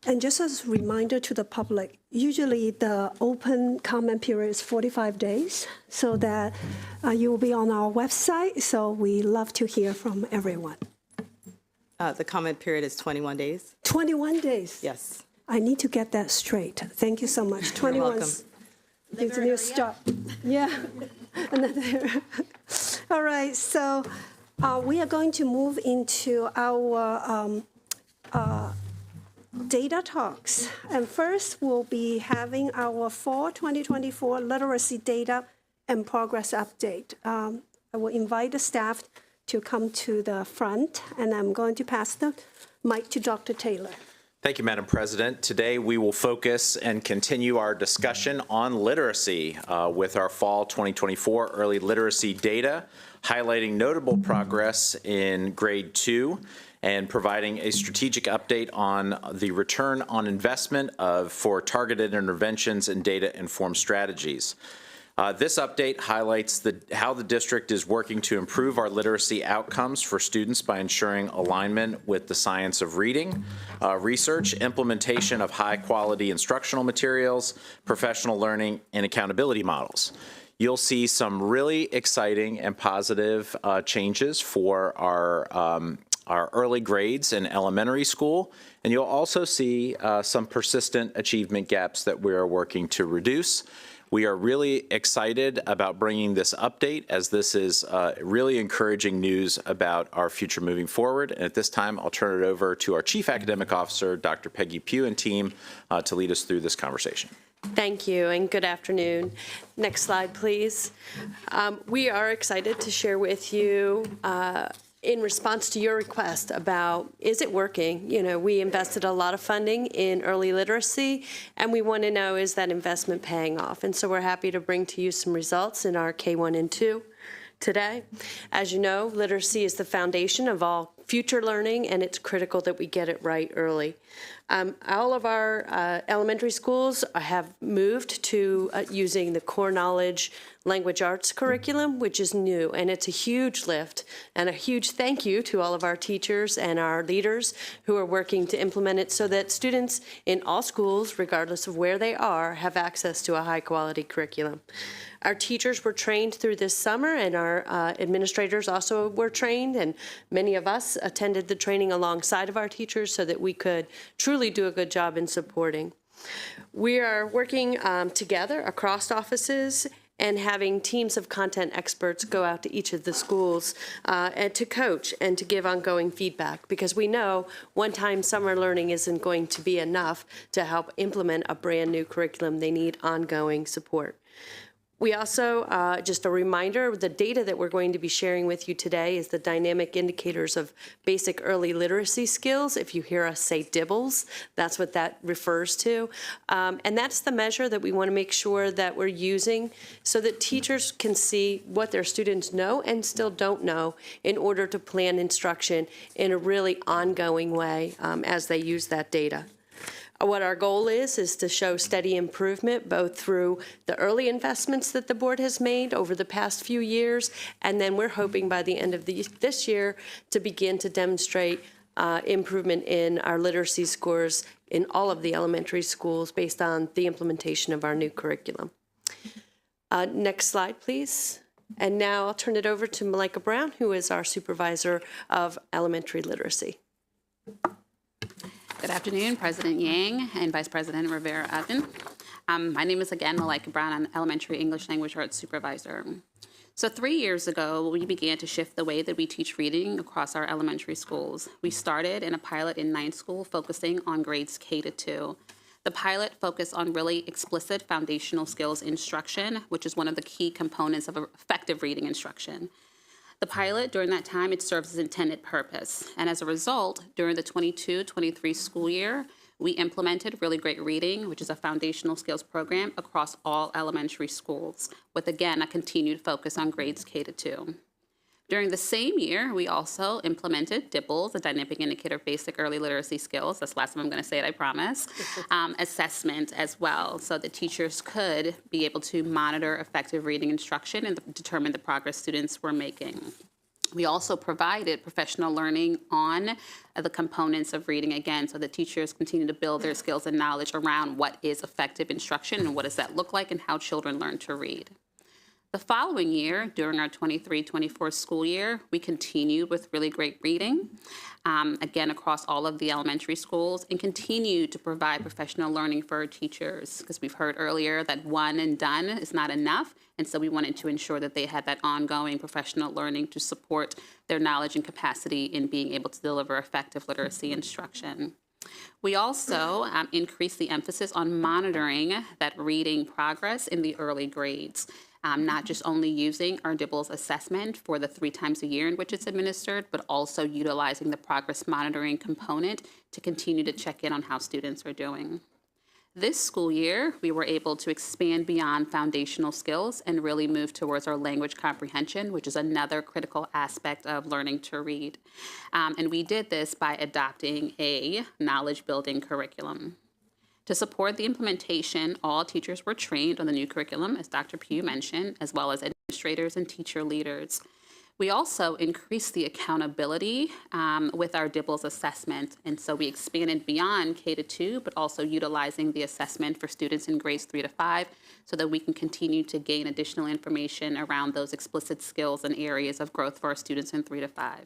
And just as a reminder to the public, usually the open comment period is 45 days, so that you will be on our website, so we love to hear from everyone. The comment period is 21 days. 21 days? Yes. I need to get that straight. Thank you so much. 21 gives me a start. Yeah. Another. All right, so we are going to move into our data talks. And first, we'll be having our fall 2024 literacy data and progress update. I will invite the staff to come to the front, and I'm going to pass the mic to Dr. Taylor. Thank you, Madam President. Today, we will focus and continue our discussion on literacy with our fall 2024 early literacy data, highlighting notable progress in grade 2 and providing a strategic update on the return on investment for targeted interventions and data-informed strategies. This update highlights how the district is working to improve our literacy outcomes for students by ensuring alignment with the science of reading, research, implementation of high-quality instructional materials, professional learning, and accountability models. You'll see some really exciting and positive changes for our early grades in elementary school, and you'll also see some persistent achievement gaps that we are working to reduce. We are really excited about bringing this update, as this is really encouraging news about our future moving forward. And at this time, I'll turn it over to our Chief Academic Officer, Dr. Peggy Pugh, and team to lead us through this conversation. Thank you, and good afternoon. Next slide, please. We are excited to share with you in response to your request about, is it working? You know, we invested a lot of funding in early literacy, and we want to know, is that investment paying off? And so we're happy to bring to you some results in our K1 and 2 today. As you know, literacy is the foundation of all future learning, and it's critical that we get it right early. All of our elementary schools have moved to using the core knowledge language arts curriculum, which is new, and it's a huge lift, and a huge thank you to all of our teachers and our leaders who are working to implement it so that students in all schools, regardless of where they are, have access to a high-quality curriculum. Our teachers were trained through this summer, and our administrators also were trained, and many of us attended the training alongside of our teachers so that we could truly do a good job in supporting. We are working together across offices and having teams of content experts go out to each of the schools and to coach and to give ongoing feedback, because we know one-time summer learning isn't going to be enough to help implement a brand new curriculum. They need ongoing support. We also, just a reminder, the data that we're going to be sharing with you today is the dynamic indicators of basic early literacy skills. If you hear us say DIBELS, that's what that refers to. And that's the measure that we want to make sure that we're using so that teachers can see what their students know and still don't know in order to plan instruction in a really ongoing way as they use that data. What our goal is to show steady improvement, both through the early investments that the board has made over the past few years, and then we're hoping by the end of this year to begin to demonstrate improvement in our literacy scores in all of the elementary schools based on the implementation of our new curriculum. Next slide, please. And now I'll turn it over to Malika Brown, who is our supervisor of elementary literacy. Good afternoon, President Yang and Vice President Rivera-Oven. My name is again Malika Brown. I'm Elementary English Language Arts Supervisor. So 3 years ago, we began to shift the way that we teach reading across our elementary schools. We started in a pilot in 9th school focusing on grades K to 2. The pilot focused on really explicit foundational skills instruction, which is one of the key components of effective reading instruction. The pilot, during that time, it serves its intended purpose. And as a result, during the 22-23 school year, we implemented Really Great Reading, which is a foundational skills program across all elementary schools, with, again, a continued focus on grades K to 2. During the same year, we also implemented DIBELS, the Dynamic Indicator of Basic Early Literacy Skills. That's the last time I'm going to say it, I promise. Assessment as well, so that teachers could be able to monitor effective reading instruction and determine the progress students were making. We also provided professional learning on the components of reading again, so the teachers continue to build their skills and knowledge around what is effective instruction and what does that look like and how children learn to read. The following year, during our 23-24 school year, we continued with really great reading, again, across all of the elementary schools, and continued to provide professional learning for our teachers, because we've heard earlier that one and done is not enough, and so we wanted to ensure that they had that ongoing professional learning to support their knowledge and capacity in being able to deliver effective literacy instruction. We also increased the emphasis on monitoring that reading progress in the early grades. Not just only using our DIBELS assessment for the 3 times a year in which it's administered, but also utilizing the progress monitoring component to continue to check in on how students are doing. This school year, we were able to expand beyond foundational skills and really move towards our language comprehension, which is another critical aspect of learning to read. And we did this by adopting a knowledge-building curriculum. To support the implementation, all teachers were trained on the new curriculum, as Dr. Pugh mentioned, as well as administrators and teacher leaders. We also increased the accountability with our DIBELS assessment, and so we expanded beyond K-2, but also utilizing the assessment for students in grades 3 to 5, so that we can continue to gain additional information around those explicit skills and areas of growth for our students in 3 to 5.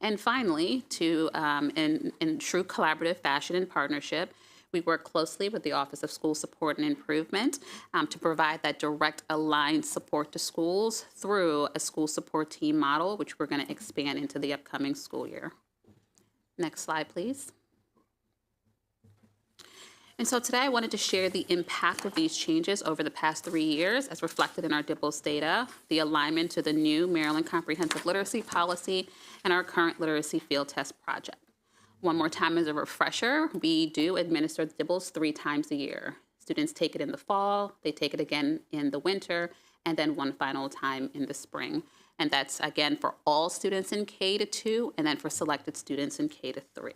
And finally, in true collaborative fashion and partnership, we work closely with the Office of School Support and Improvement to provide that direct aligned support to schools through a school support team model, which we're going to expand into the upcoming school year. Next slide, please. And so today I wanted to share the impact of these changes over the past 3 years as reflected in our DIBELS data, the alignment to the new Maryland Comprehensive Literacy Policy, and our current literacy field test project. One more time as a refresher, we do administer the DIBELS 3 times a year. Students take it in the fall, they take it again in the winter, and then one final time in the spring. And that's, again, for all students in K-2, and then for selected students in K-3.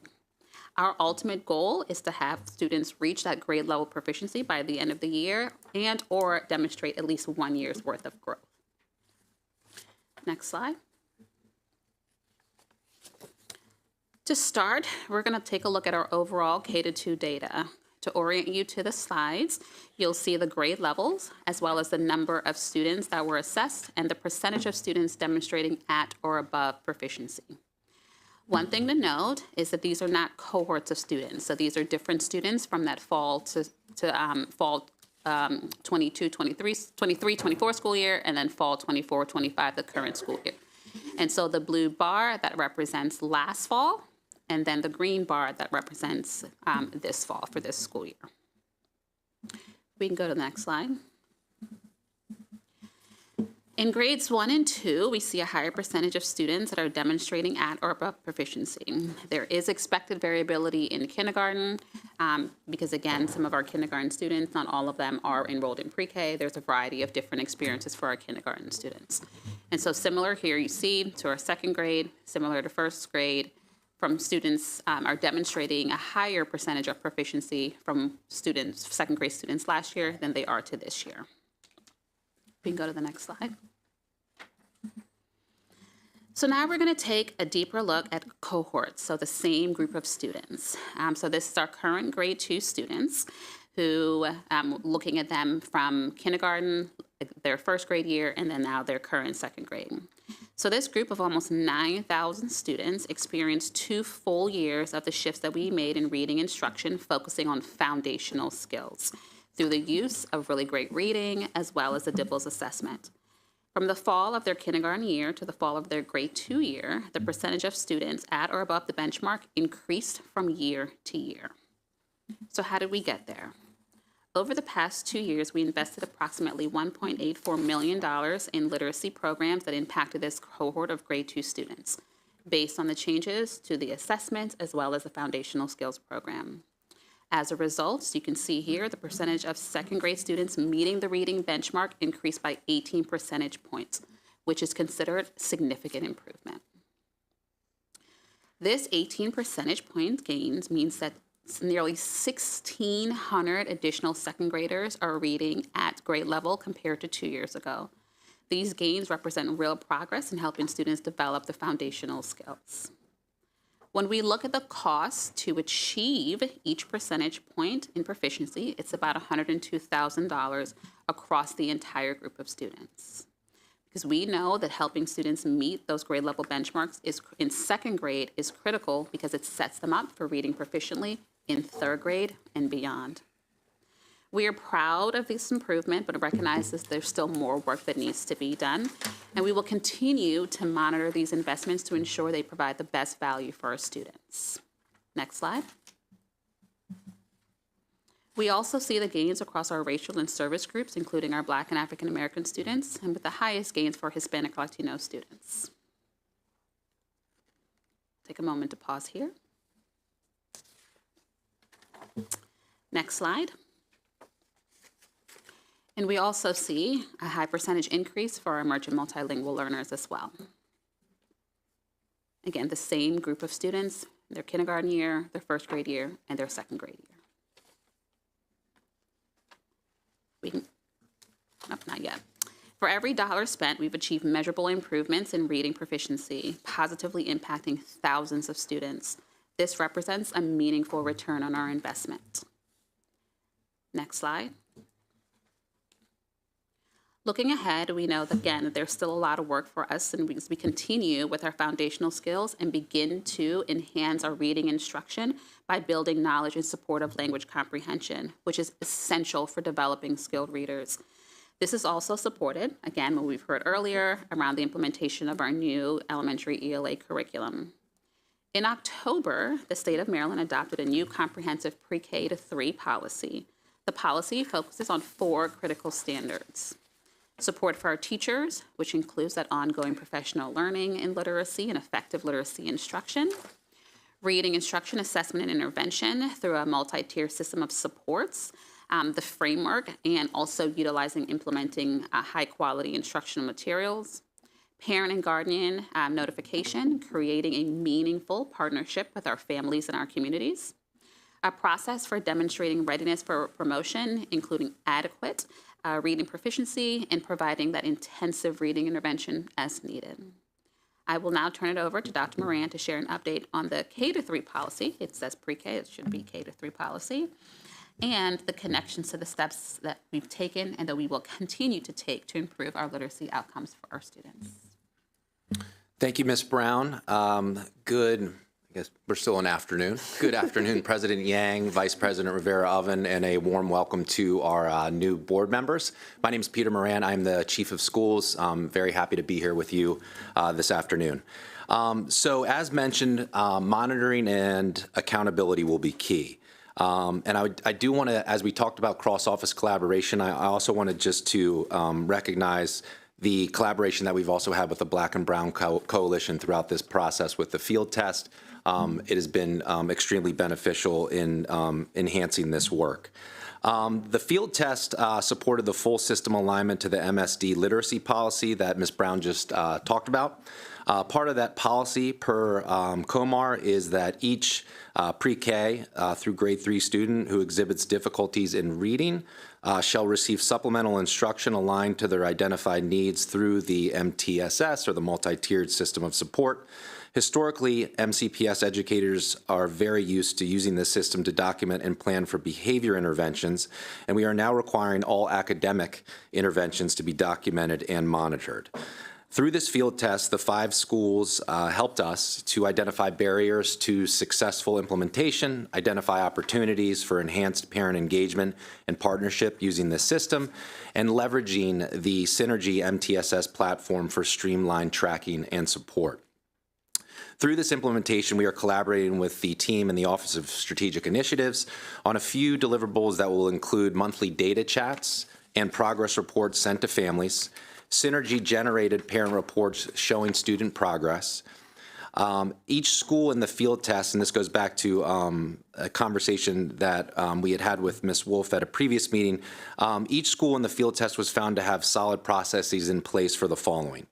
Our ultimate goal is to have students reach that grade level proficiency by the end of the year and or demonstrate at least 1 year's worth of growth. Next slide. To start, we're going to take a look at our overall K-2 data. To orient you to the slides, you'll see the grade levels, as well as the number of students that were assessed and the percentage of students demonstrating at or above proficiency. One thing to note is that these are not cohorts of students. So these are different students from that fall to fall 23-24 school year, and then fall 24-25, the current school year. And so the blue bar that represents last fall, and then the green bar that represents this fall for this school year. We can go to the next slide. In grades 1 and 2, we see a higher percentage of students that are demonstrating at or above proficiency. There is expected variability in kindergarten because, again, some of our kindergarten students, not all of them are enrolled in pre-K. There's a variety of different experiences for our kindergarten students. And so similar here you see to our second grade, similar to first grade, from students are demonstrating a higher percentage of proficiency from students, second grade students last year than they are to this year. We can go to the next slide. So now we're going to take a deeper look at cohorts, so the same group of students. So this is our current grade 2 students who, looking at them from kindergarten, their first grade year, and then now their current second grade. So this group of almost 9,000 students experienced 2 full years of the shifts that we made in reading instruction, focusing on foundational skills through the use of really great reading as well as the DIBELS assessment. From the fall of their kindergarten year to the fall of their grade 2 year, the percentage of students at or above the benchmark increased from year to year. So how did we get there? Over the past 2 years, we invested approximately $1.84 million in literacy programs that impacted this cohort of grade 2 students, based on the changes to the assessment as well as the foundational skills program. As a result, you can see here the percentage of second grade students meeting the reading benchmark increased by 18 percentage points, which is considered significant improvement. This 18 percentage point gains means that nearly 1,600 additional second graders are reading at grade level compared to 2 years ago. These gains represent real progress in helping students develop the foundational skills. When we look at the cost to achieve each percentage point in proficiency, it's about $102,000 across the entire group of students. Because we know that helping students meet those grade level benchmarks in second grade is critical because it sets them up for reading proficiently in third grade and beyond. We are proud of this improvement, but recognize that there's still more work that needs to be done. And we will continue to monitor these investments to ensure they provide the best value for our students. Next slide. We also see the gains across our racial and service groups, including our Black and African American students, and with the highest gains for Hispanic Latino students. Take a moment to pause here. Next slide. And we also see a high percentage increase for our emergent multilingual learners as well. Again, the same group of students, their kindergarten year, their first grade year, and their second grade year. Not yet. For every dollar spent, we've achieved measurable improvements in reading proficiency, positively impacting thousands of students. This represents a meaningful return on our investment. Next slide. Looking ahead, we know that, again, that there's still a lot of work for us, and we continue with our foundational skills and begin to enhance our reading instruction by building knowledge in support of language comprehension, which is essential for developing skilled readers. This is also supported, again, what we've heard earlier, around the implementation of our new elementary ELA curriculum. In October, the state of Maryland adopted a new comprehensive pre-K to 3 policy. The policy focuses on 4 critical standards. Support for our teachers, which includes that ongoing professional learning in literacy and effective literacy instruction. Reading instruction, assessment, and intervention through a multi-tier system of supports, the framework, and also utilizing, implementing high-quality instructional materials. Parent and guardian notification, creating a meaningful partnership with our families and our communities. A process for demonstrating readiness for promotion, including adequate reading proficiency and providing that intensive reading intervention as needed. I will now turn it over to Dr. Moran to share an update on the K-3 policy. It says pre-K, it should be K-3 policy, and the connections to the steps that we've taken and that we will continue to take to improve our literacy outcomes for our students. Thank you, Ms. Brown. I guess we're still in afternoon. Good afternoon, President Yang, Vice President Rivera-Oven, and a warm welcome to our new board members. My name is Peter Moran. I'm the Chief of Schools. I'm very happy to be here with you this afternoon. So as mentioned, monitoring and accountability will be key. And I do want to, as we talked about cross-office collaboration, I also wanted just to recognize the collaboration that we've also had with the Black and Brown Coalition throughout this process with the field test. It has been extremely beneficial in enhancing this work. The field test supported the full system alignment to the MSD literacy policy that Ms. Brown just talked about. Part of that policy per COMAR is that each pre-K through grade 3 student who exhibits difficulties in reading shall receive supplemental instruction aligned to their identified needs through the MTSS, or the multi-tiered system of support. Historically, MCPS educators are very used to using this system to document and plan for behavior interventions, and we are now requiring all academic interventions to be documented and monitored. Through this field test, the 5 schools helped us to identify barriers to successful implementation, identify opportunities for enhanced parent engagement and partnership using this system, and leveraging the Synergy MTSS platform for streamlined tracking and support. Through this implementation, we are collaborating with the team in the Office of Strategic Initiatives on a few deliverables that will include monthly data chats and progress reports sent to families, Synergy-generated parent reports showing student progress. Each school in the field test, and this goes back to a conversation that we had with Ms. Wolf at a previous meeting, each school in the field test was found to have solid processes in place for the following.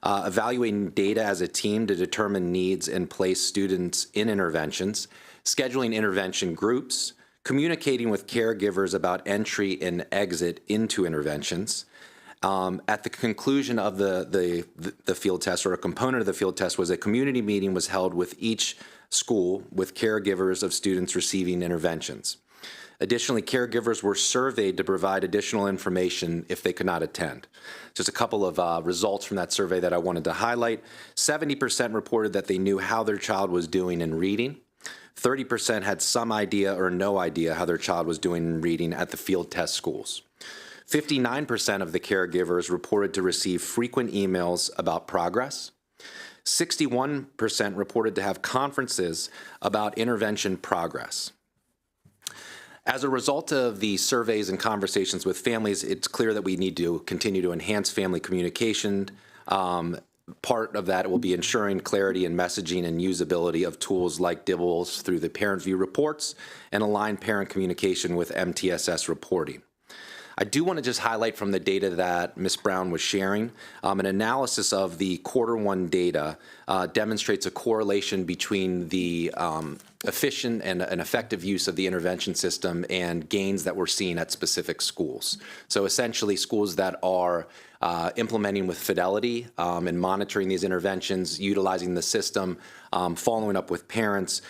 Evaluating data as a team to determine needs and place students in interventions, scheduling intervention groups, communicating with caregivers about entry and exit into interventions, At the conclusion of the field test, or a component of the field test, was a community meeting was held with each school with caregivers of students receiving interventions. Additionally, caregivers were surveyed to provide additional information if they could not attend. Just a couple of results from that survey that I wanted to highlight. 70% reported that they knew how their child was doing in reading. 30% had some idea or no idea how their child was doing in reading at the field test schools. 59% of the caregivers reported to receive frequent emails about progress. 61% reported to have conferences about intervention progress. As a result of the surveys and conversations with families, it's clear that we need to continue to enhance family communication. Part of that will be ensuring clarity in messaging and usability of tools like Dibbles through the Parent View reports and align parent communication with MTSS reporting. I do want to just highlight from the data that Ms. Brown was sharing, an analysis of the Q1 data demonstrates a correlation between the efficient and effective use of the intervention system and gains that we're seeing at specific schools. So essentially, schools that are implementing with fidelity and monitoring these interventions, utilizing the system, following up with parents,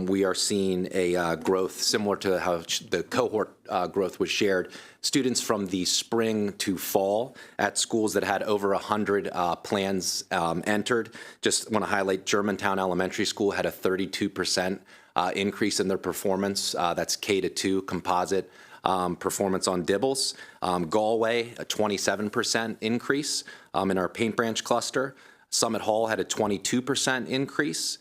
we are seeing a growth similar to how the cohort growth was shared. Students from the spring to fall at schools that had over 100 plans entered. Just want to highlight Germantown Elementary School had a 32% increase in their performance. That's K-2 composite performance on Dibbles. Galway, a 27% increase in our Paint Branch cluster. Summit Hall had a 22% increase.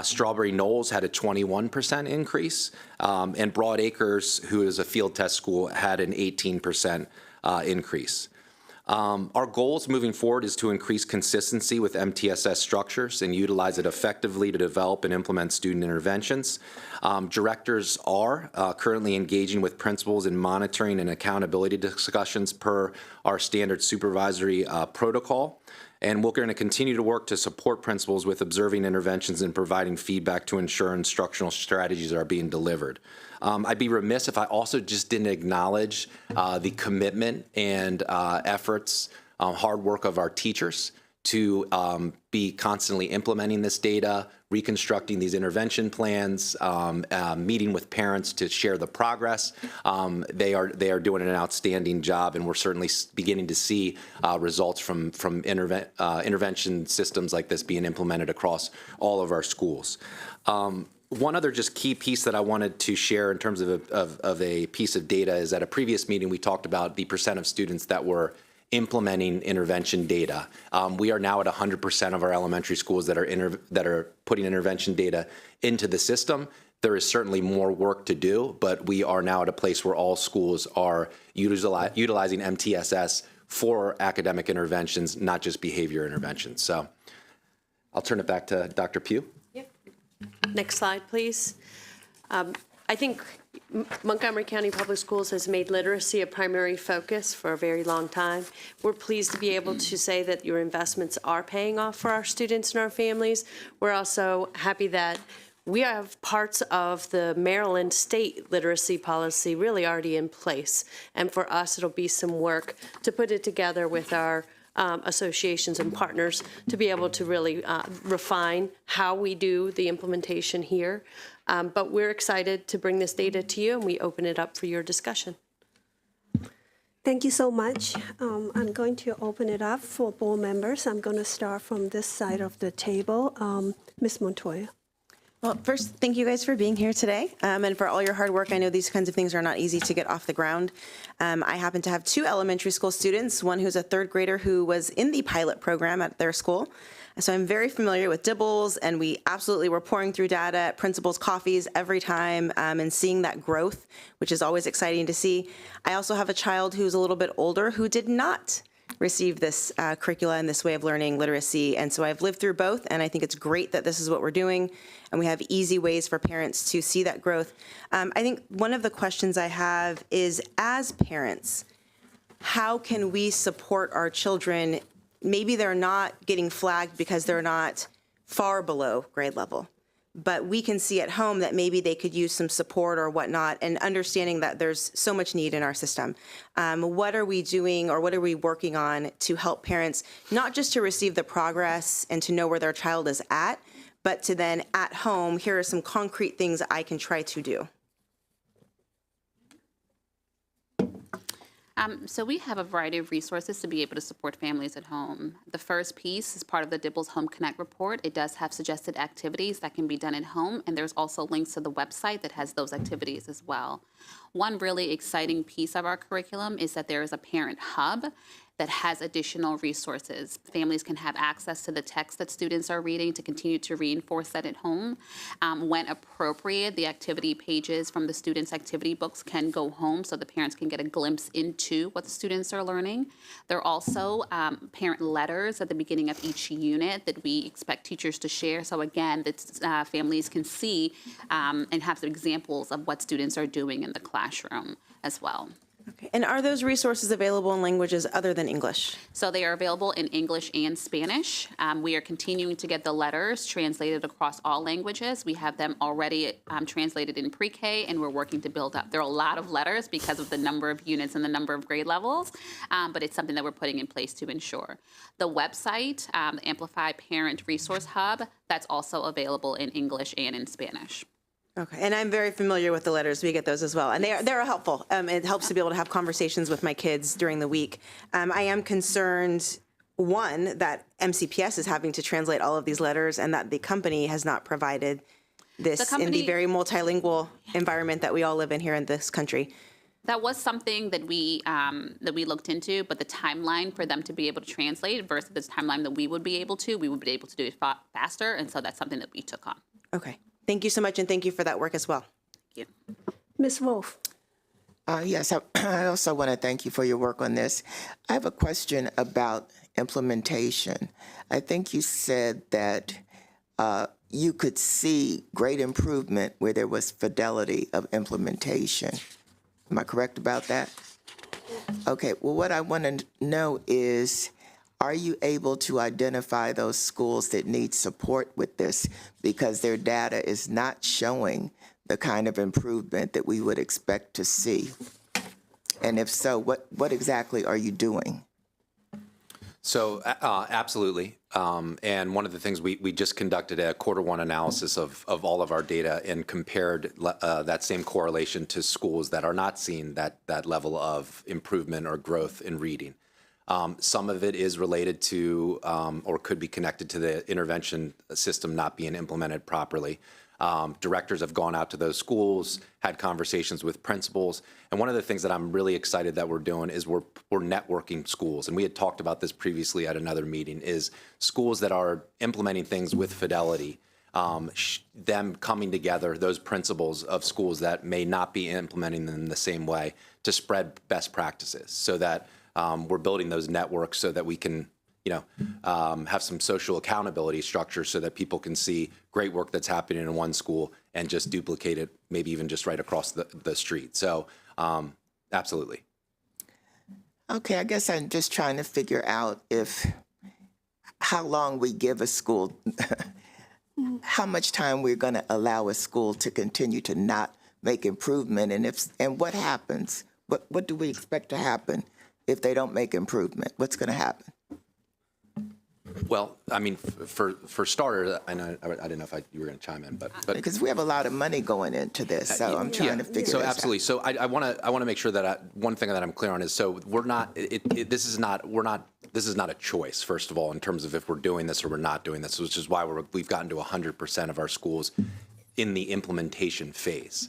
Strawberry Knolls had a 21% increase. And Broad Acres, who is a field test school, had an 18% increase. Our goals moving forward is to increase consistency with MTSS structures and utilize it effectively to develop and implement student interventions. Directors are currently engaging with principals in monitoring and accountability discussions per our standard supervisory protocol. And we're going to continue to work to support principals with observing interventions and providing feedback to ensure instructional strategies are being delivered. I'd be remiss if I also just didn't acknowledge the commitment and efforts, hard work of our teachers to be constantly implementing this data, reconstructing these intervention plans, meeting with parents to share the progress. They are doing an outstanding job, and we're certainly beginning to see results from intervention systems like this being implemented across all of our schools. One other just key piece that I wanted to share in terms of a piece of data is at a previous meeting we talked about the % of students that were implementing intervention data. We are now at 100% of our elementary schools that are putting intervention data into the system. There is certainly more work to do, but we are now at a place where all schools are utilizing MTSS for academic interventions, not just behavior interventions. So I'll turn it back to Dr. Pugh. Next slide, please. I think Montgomery County Public Schools has made literacy a primary focus for a very long time. We're pleased to be able to say that your investments are paying off for our students and our families. We're also happy that we have parts of the Maryland state literacy policy really already in place. And for us, it'll be some work to put it together with our associations and partners to be able to really refine how we do the implementation here. But we're excited to bring this data to you, and we open it up for your discussion. Thank you so much. I'm going to open it up for board members. I'm going to start from this side of the table. Ms. Montoya. Well, first, thank you guys for being here today and for all your hard work. I know these kinds of things are not easy to get off the ground. I happen to have 2 elementary school students, one who's a 3rd grader who was in the pilot program at their school. So I'm very familiar with Dibbles, and we absolutely were pouring through data at principals' coffees every time and seeing that growth, which is always exciting to see. I also have a child who's a little bit older who did not receive this curricula and this way of learning literacy. And so I've lived through both, and I think it's great that this is what we're doing, and we have easy ways for parents to see that growth. I think one of the questions I have is, as parents, how can we support our children? Maybe they're not getting flagged because they're not far below grade level, but we can see at home that maybe they could use some support or whatnot, and understanding that there's so much need in our system. What are we doing, or what are we working on to help parents, not just to receive the progress and to know where their child is at, but to then at home, here are some concrete things I can try to do? So we have a variety of resources to be able to support families at home. The first piece is part of the Dibbles Home Connect report. It does have suggested activities that can be done at home, and there's also links to the website that has those activities as well. One really exciting piece of our curriculum is that there is a parent hub that has additional resources. Families can have access to the text that students are reading to continue to reinforce that at home. When appropriate, the activity pages from the students' activity books can go home so the parents can get a glimpse into what the students are learning. There are also parent letters at the beginning of each unit that we expect teachers to share. So again, that families can see and have some examples of what students are doing in the classroom as well. Okay. And are those resources available in languages other than English? So they are available in English and Spanish. We are continuing to get the letters translated across all languages. We have them already translated in pre-K, and we're working to build up. There are a lot of letters because of the number of units and the number of grade levels, but it's something that we're putting in place to ensure. The website, the Amplify Parent Resource Hub, that's also available in English and in Spanish. Okay, and I'm very familiar with the letters. We get those as well, and they're helpful. It helps to be able to have conversations with my kids during the week. I am concerned, one, that MCPS is having to translate all of these letters, and that the company has not provided this in the very multilingual environment that we all live in here in this country. That was something that we looked into, but the timeline for them to be able to translate versus the timeline that we would be able to do it faster, and so that's something that we took on. Okay. Thank you so much, and thank you for that work as well. Thank you. Ms. Wolf. Yes, I also want to thank you for your work on this. I have a question about implementation. I think you said that you could see great improvement where there was fidelity of implementation. Am I correct about that? Okay, well, what I want to know is, are you able to identify those schools that need support with this because their data is not showing the kind of improvement that we would expect to see? And if so, what exactly are you doing? So absolutely. And one of the things we just conducted a Q1 analysis of all of our data and compared that same correlation to schools that are not seeing that level of improvement or growth in reading. Some of it is related to or could be connected to the intervention system not being implemented properly. Directors have gone out to those schools, had conversations with principals, and one of the things that I'm really excited that we're doing is we're networking schools, and we had talked about this previously at another meeting, is schools that are implementing things with fidelity, them coming together, those principals of schools that may not be implementing them in the same way, to spread best practices so that we're building those networks so that we can, have some social accountability structure so that people can see great work that's happening in one school and just duplicate it, maybe even just right across the street. So, absolutely. Okay, I guess I'm just trying to figure out how long we give a school, how much time we're going to allow a school to continue to not make improvement, and what happens? What do we expect to happen if they don't make improvement? What's going to happen? Well, I mean, for starters, I didn't know if you were going to chime in, but because we have a lot of money going into this, so I'm trying to figure. So absolutely. So I want to make sure that one thing that I'm clear on is, so we're not. This is not a choice. First of all, in terms of if we're doing this or we're not doing this, which is why we've gotten to 100% of our schools in the implementation phase.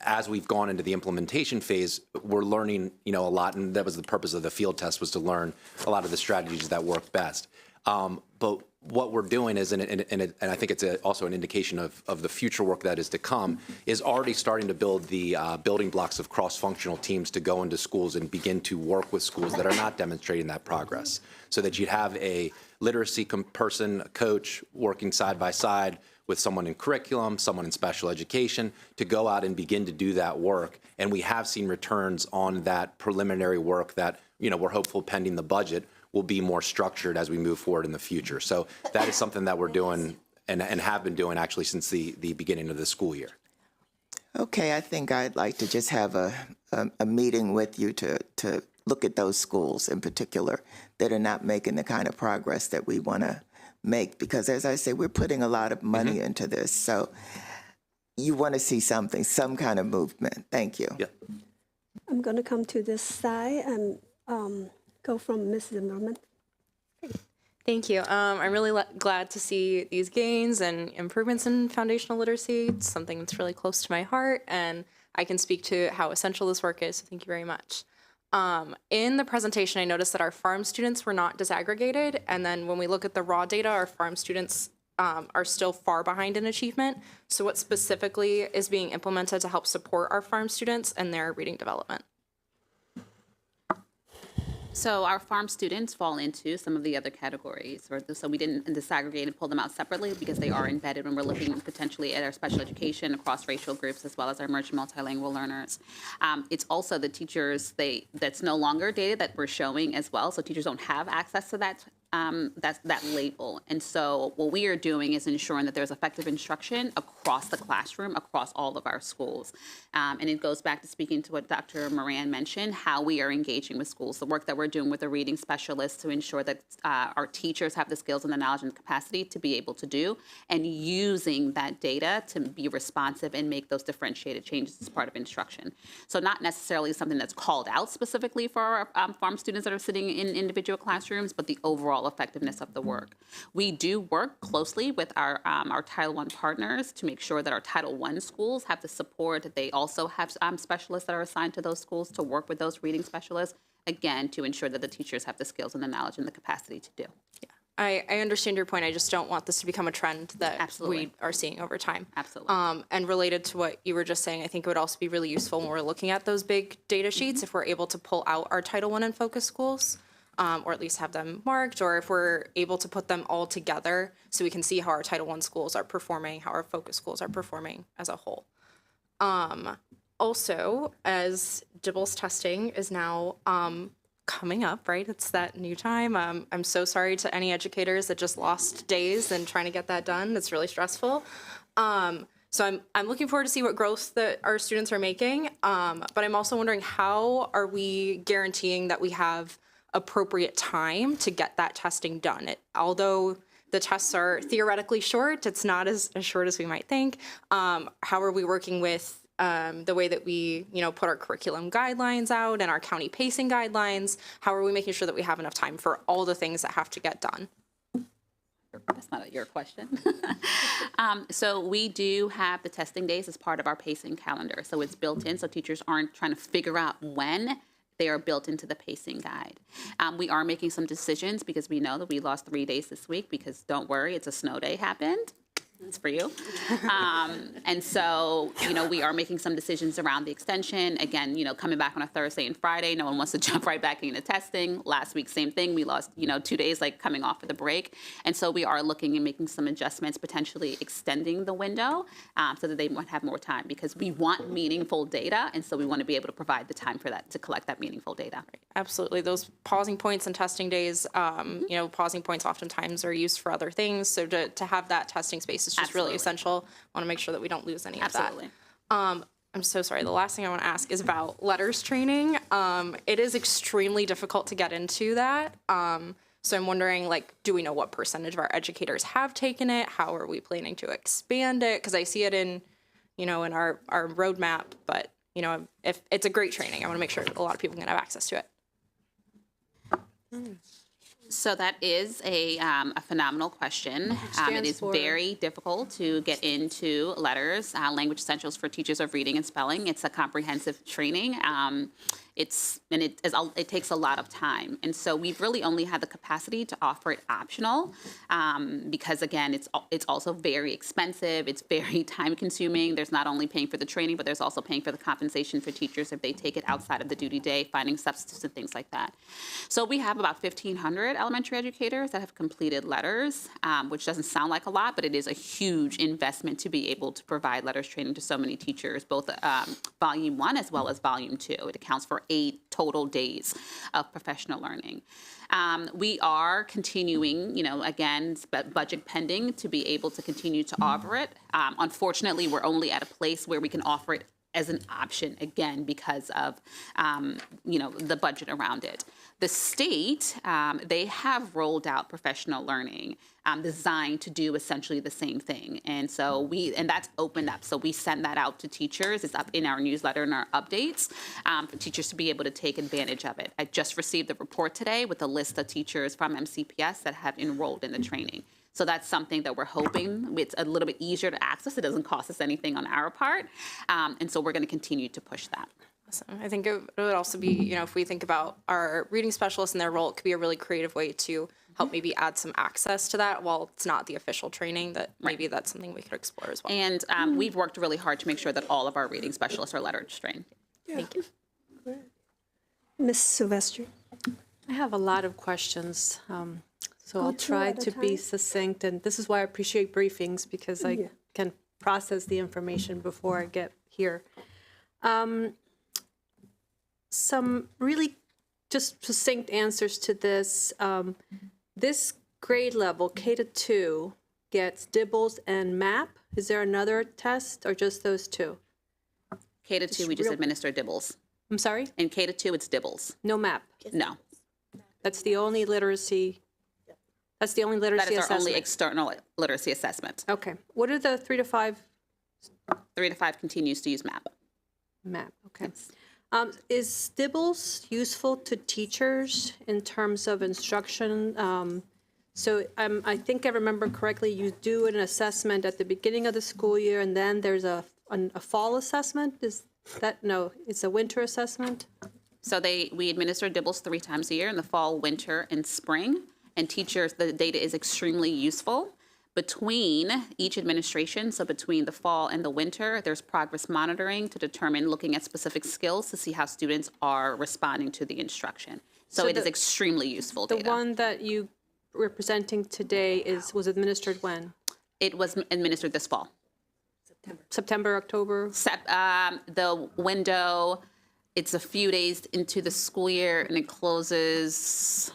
As we've gone into the implementation phase, we're learning, a lot, and that was the purpose of the field test, was to learn a lot of the strategies that work best. But what we're doing is, and I think it's also an indication of the future work that is to come, is already starting to build the building blocks of cross-functional teams to go into schools and begin to work with schools that are not demonstrating that progress, so that you'd have a literacy person, a coach, working side by side with someone in curriculum, someone in special education, to go out and begin to do that work. And we have seen returns on that preliminary work that, we're hopeful, pending the budget, will be more structured as we move forward in the future. So that is something that we're doing and have been doing actually since the beginning of the school year. Okay, I think I'd like to just have a meeting with you to look at those schools in particular that are not making the kind of progress that we want to make, because as I say, we're putting a lot of money into this. So you want to see something, some kind of movement. Thank you. Yeah. I'm going to come to this side and go from Ms. Zimmerman. Thank you. I'm really glad to see these gains and improvements in foundational literacy. It's something that's really close to my heart, and I can speak to how essential this work is, so thank you very much. In the presentation, I noticed that our farm students were not disaggregated, and then when we look at the raw data, our farm students are still far behind in achievement. So what specifically is being implemented to help support our farm students and their reading development? So our farm students fall into some of the other categories, so we didn't disaggregate and pull them out separately because they are embedded when we're looking potentially at our special education across racial groups as well as our emerging multilingual learners. It's also the teachers, that's no longer data that we're showing as well, so teachers don't have access to that label. And so what we are doing is ensuring that there's effective instruction across the classroom, across all of our schools. And it goes back to speaking to what Dr. Moran mentioned, how we are engaging with schools, the work that we're doing with the reading specialists to ensure that our teachers have the skills and the knowledge and the capacity to be able to do, and using that data to be responsive and make those differentiated changes as part of instruction. So not necessarily something that's called out specifically for our farm students that are sitting in individual classrooms, but the overall effectiveness of the work. We do work closely with our Title I partners to make sure that our Title I schools have the support, that they also have specialists that are assigned to those schools to work with those reading specialists, again, to ensure that the teachers have the skills and the knowledge and the capacity to do. Yeah, I understand your point. I just don't want this to become a trend that Absolutely. we are seeing over time. Absolutely. And related to what you were just saying, I think it would also be really useful when we're looking at those big data sheets if we're able to pull out our Title I and focus schools. Or at least have them marked, or if we're able to put them all together so we can see how our Title I schools are performing, how our focus schools are performing as a whole. Also, as DIBELS testing is now coming up, right? It's that new time. I'm so sorry to any educators that just lost days and trying to get that done. It's really stressful. So I'm looking forward to see what growth that our students are making, but I'm also wondering, how are we guaranteeing that we have appropriate time to get that testing done? Although the tests are theoretically short, it's not as short as we might think. How are we working with the way that we, put our curriculum guidelines out and our county pacing guidelines? How are we making sure that we have enough time for all the things that have to get done? That's not your question. So we do have the testing days as part of our pacing calendar. So it's built in, so teachers aren't trying to figure out when. They are built into the pacing guide. We are making some decisions because we know that we lost 3 days this week, because don't worry, it's a snow day happened. It's for you. And so, we are making some decisions around the extension. Again, coming back on a Thursday and Friday, no one wants to jump right back into testing. Last week, same thing. We lost, 2 days, coming off of the break. And so we are looking and making some adjustments, potentially extending the window so that they might have more time, because we want meaningful data. And so we want to be able to provide the time for that, to collect that meaningful data. Absolutely. Those pausing points and testing days, pausing points oftentimes are used for other things. So to have that testing space is just really essential. I want to make sure that we don't lose any of that. I'm so sorry. The last thing I want to ask is about letters training. It is extremely difficult to get into that. So I'm wondering, do we know what percentage of our educators have taken it? How are we planning to expand it? Because I see it in our roadmap, but, if it's a great training, I want to make sure a lot of people can have access to it. So that is a phenomenal question. It is very difficult to get into letters, language essentials for teachers of reading and spelling. It's a comprehensive training. It takes a lot of time. And so we've really only had the capacity to offer it optional because, again, it's also very expensive. It's very time consuming. There's not only paying for the training, but there's also paying for the compensation for teachers if they take it outside of the duty day, finding substitutes and things like that. So we have about 1,500 elementary educators that have completed letters, which doesn't sound like a lot, but it is a huge investment to be able to provide letters training to so many teachers, both Volume 1 as well as Volume 2. It accounts for 8 total days of professional learning. We are continuing, again, budget pending, to be able to continue to offer it. Unfortunately, we're only at a place where we can offer it as an option, again, because of, the budget around it. The state, they have rolled out professional learning designed to do essentially the same thing. And so that's opened up. So we send that out to teachers. It's up in our newsletter and our updates for teachers to be able to take advantage of it. I just received the report today with a list of teachers from MCPS that have enrolled in the training. So that's something that we're hoping it's a little bit easier to access. It doesn't cost us anything on our part. And so we're going to continue to push that. Awesome. I think it would also be, if we think about our reading specialists and their role, it could be a really creative way to help maybe add some access to that while it's not the official training, that maybe that's something we could explore as well. And we've worked really hard to make sure that all of our reading specialists are lettered trained. Thank you. Ms. Silvestri. I have a lot of questions, so I'll try to be succinct, and this is why I appreciate briefings, because I can process the information before I get here. Some really just succinct answers to this. This grade level, K-2, gets DIBELS and MAP. Is there another test or just those two? K-2, we just administer DIBELS. I'm sorry? In K-2, it's DIBELS. No MAP? No. That's the only literacy. That's the only literacy That is our assessment. only external literacy assessment. Okay. What are the 3 to 5? 3 to 5 continues to use MAP. MAP, okay. Is DIBELS useful to teachers in terms of instruction? I think I remember correctly, you do an assessment at the beginning of the school year, and then there's a fall assessment? It's a winter assessment? So we administer DIBELS 3 times a year, in the fall, winter, and spring. And teachers, the data is extremely useful. Between each administration, so between the fall and the winter, there's progress monitoring to determine, looking at specific skills to see how students are responding to the instruction. So it is extremely useful data. The one that you were presenting today was administered when? It was administered this fall. September, October? The window, it's a few days into the school year, and it closes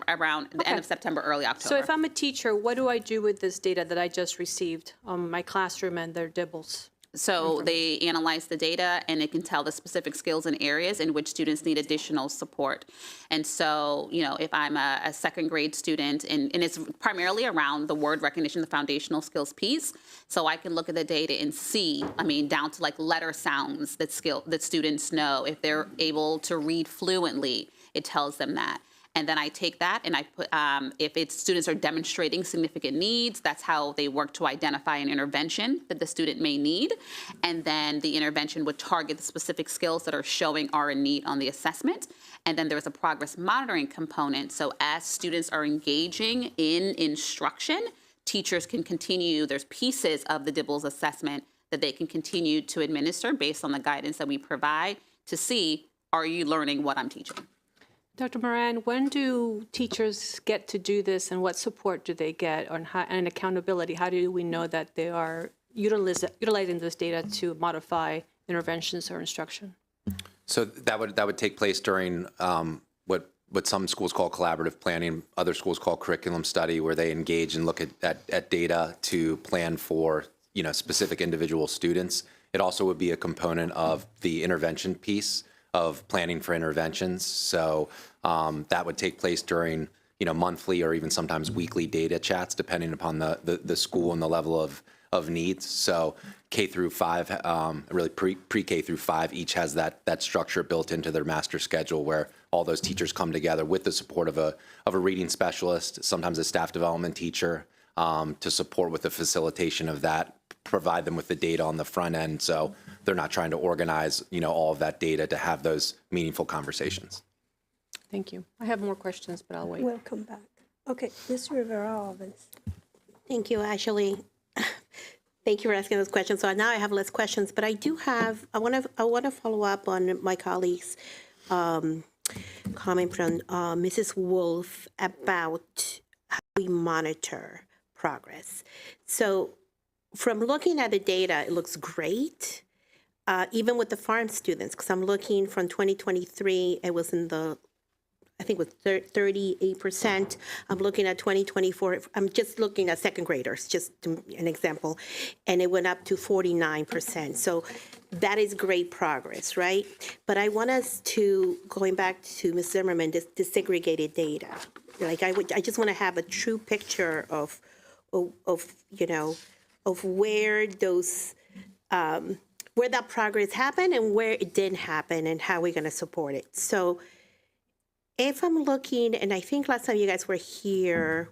around the end of September, early October. So if I'm a teacher, what do I do with this data that I just received on my classroom and their DIBELS? So they analyze the data, and it can tell the specific skills and areas in which students need additional support. And so, if I'm a second grade student, and it's primarily around the word recognition, the foundational skills piece, so I can look at the data and see, down to like letter sounds that students know. If they're able to read fluently, it tells them that. And then I take that and I put, if students are demonstrating significant needs, that's how they work to identify an intervention that the student may need. And then the intervention would target the specific skills that are showing are in need on the assessment. And then there's a progress monitoring component. So as students are engaging in instruction, teachers can continue, there's pieces of the DIBELS assessment that they can continue to administer based on the guidance that we provide to see, are you learning what I'm teaching? Dr. Moran, when do teachers get to do this, and what support do they get, and accountability? How do we know that they are utilizing this data to modify interventions or instruction? So that would take place during what some schools call collaborative planning, other schools call curriculum study, where they engage and look at data to plan for specific individual students. It also would be a component of the intervention piece of planning for interventions. So that would take place during monthly or even sometimes weekly data chats, depending upon the school and the level of needs. So K through 5, really pre-K through 5, each has that structure built into their master schedule, where all those teachers come together with the support of a reading specialist, sometimes a staff development teacher, to support with the facilitation of that, provide them with the data on the front end, so they're not trying to organize all of that data to have those meaningful conversations. Thank you. I have more questions, but I'll wait. We'll come back. Okay, Ms. Rivera-Ovens. Thank you, Ashley. Thank you for asking those questions. So now I have less questions, but I do have, I want to follow up on my colleague's comment from Mrs. Wolf about how we monitor progress. So from looking at the data, it looks great. even with the farm students, because I'm looking from 2023, it was in the, I think it was 38%. I'm looking at 2024, I'm just looking at second graders, just an example, and it went up to 49%. So that is great progress, right? But I want us to, going back to Ms. Zimmerman, this disaggregated data. Like I just want to have a true picture of where those, where that progress happened and where it didn't happen and how we're going to support it. So if I'm looking, and I think last time you guys were here,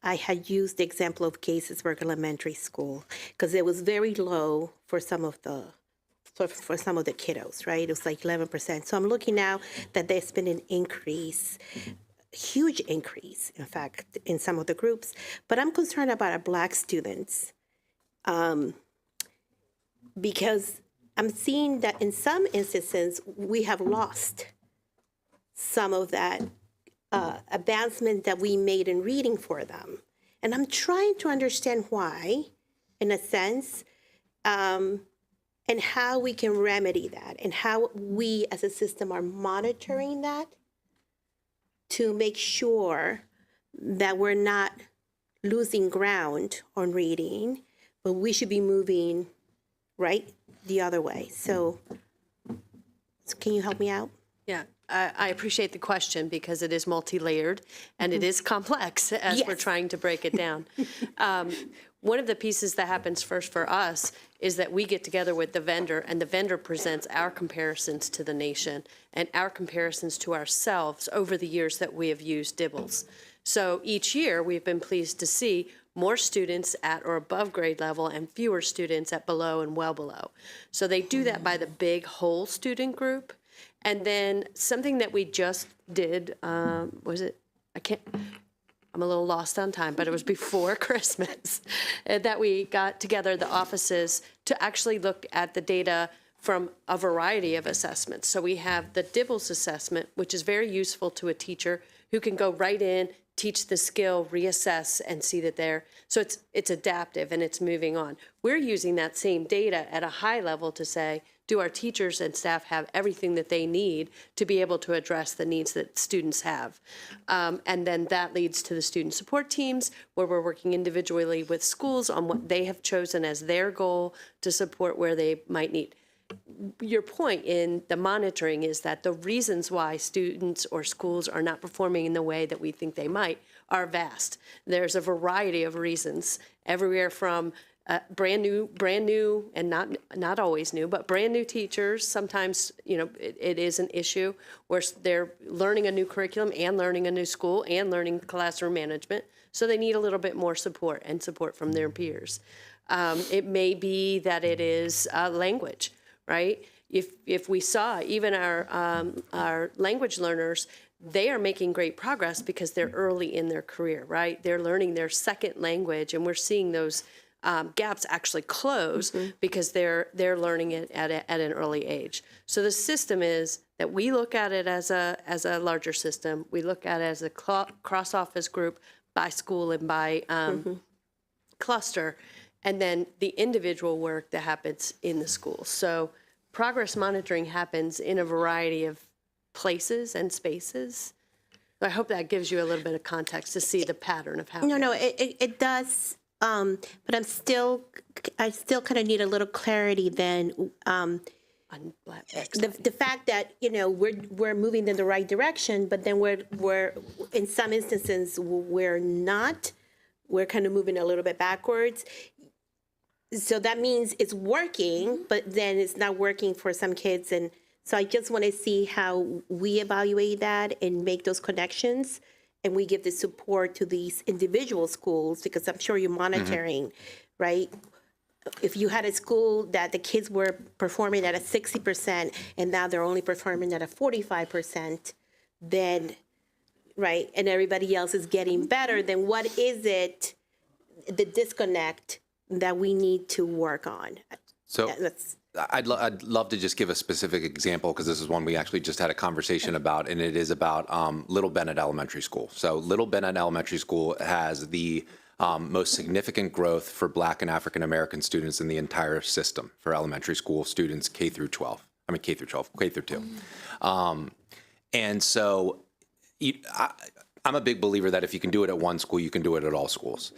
I had used the example of Gatesburg Elementary School because it was very low for some of the kiddos, right? It was like 11%. So I'm looking now that there's been an increase, huge increase, in fact, in some of the groups. But I'm concerned about our Black students because I'm seeing that in some instances we have lost some of that advancement that we made in reading for them. And I'm trying to understand why, in a sense, and how we can remedy that and how we as a system are monitoring that to make sure that we're not losing ground on reading, but we should be moving right the other way. So can you help me out? Yeah, I appreciate the question because it is multi-layered and it is complex as we're trying to break it down. One of the pieces that happens first for us is that we get together with the vendor and the vendor presents our comparisons to the nation and our comparisons to ourselves over the years that we have used DIBELS. So each year we've been pleased to see more students at or above grade level and fewer students at below and well below. So they do that by the big whole student group. And then something that we just did, was it, I'm a little lost on time, but it was before Christmas, that we got together the offices to actually look at the data from a variety of assessments. So we have the DIBELS assessment, which is very useful to a teacher who can go right in, teach the skill, reassess, and see that they're, so it's adaptive and it's moving on. We're using that same data at a high level to say, do our teachers and staff have everything that they need to be able to address the needs that students have? And then that leads to the student support teams, where we're working individually with schools on what they have chosen as their goal to support where they might need. Your point in the monitoring is that the reasons why students or schools are not performing in the way that we think they might are vast. There's a variety of reasons, everywhere from brand new, and not always new, but brand new teachers. Sometimes, it is an issue where they're learning a new curriculum and learning a new school and learning classroom management. So they need a little bit more support and support from their peers. It may be that it is language, right? If we saw even our language learners, they are making great progress because they're early in their career, right? They're learning their second language, and we're seeing those gaps actually close because they're learning it at an early age. So the system is that we look at it as a larger system. We look at it as a cross-office group by school and by cluster, and then the individual work that happens in the school. So progress monitoring happens in a variety of places and spaces. I hope that gives you a little bit of context to see the pattern of how. No, it does. But I still kind of need a little clarity then. The fact that we're moving in the right direction, but then we're in some instances we're not. We're kind of moving a little bit backwards. So that means it's working, but then it's not working for some kids. And so I just want to see how we evaluate that and make those connections. And we give the support to these individual schools, because I'm sure you're monitoring, right? If you had a school that the kids were performing at a 60% and now they're only performing at a 45%, then, right, and everybody else is getting better, then what is it, the disconnect that we need to work on? So I'd love to just give a specific example, because this is one we actually just had a conversation about, and it is about Little Bennett Elementary School. So Little Bennett Elementary School has the most significant growth for Black and African American students in the entire system for elementary school students K through 12. I mean, K through 12, K through 2. And so I'm a big believer that if you can do it at one school, you can do it at all schools.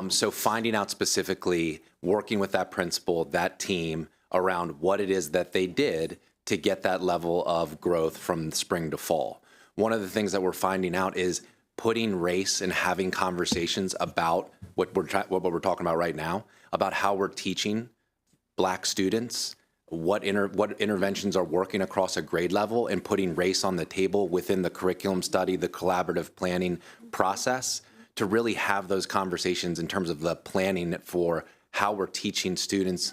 So finding out specifically, working with that principal, that team around what it is that they did to get that level of growth from spring to fall. One of the things that we're finding out is putting race and having conversations about what we're talking about right now, about how we're teaching Black students, what interventions are working across a grade level, and putting race on the table within the curriculum study, the collaborative planning process, to really have those conversations in terms of the planning for how we're teaching students,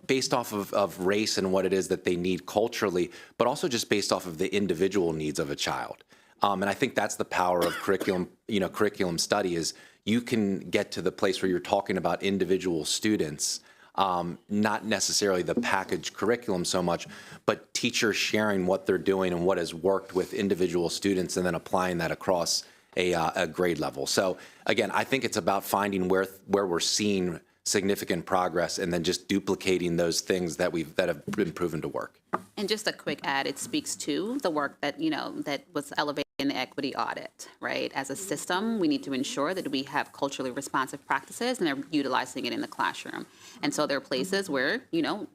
based off of race and what it is that they need culturally, but also just based off of the individual needs of a child. And I think that's the power of curriculum study, is you can get to the place where you're talking about individual students, not necessarily the packaged curriculum so much, but teachers sharing what they're doing and what has worked with individual students and then applying that across a grade level. So again, I think it's about finding where we're seeing significant progress and then just duplicating those things that have been proven to work. And just a quick add, it speaks to the work that, that was elevated in the equity audit, right? As a system, we need to ensure that we have culturally responsive practices and they're utilizing it in the classroom. And so there are places where,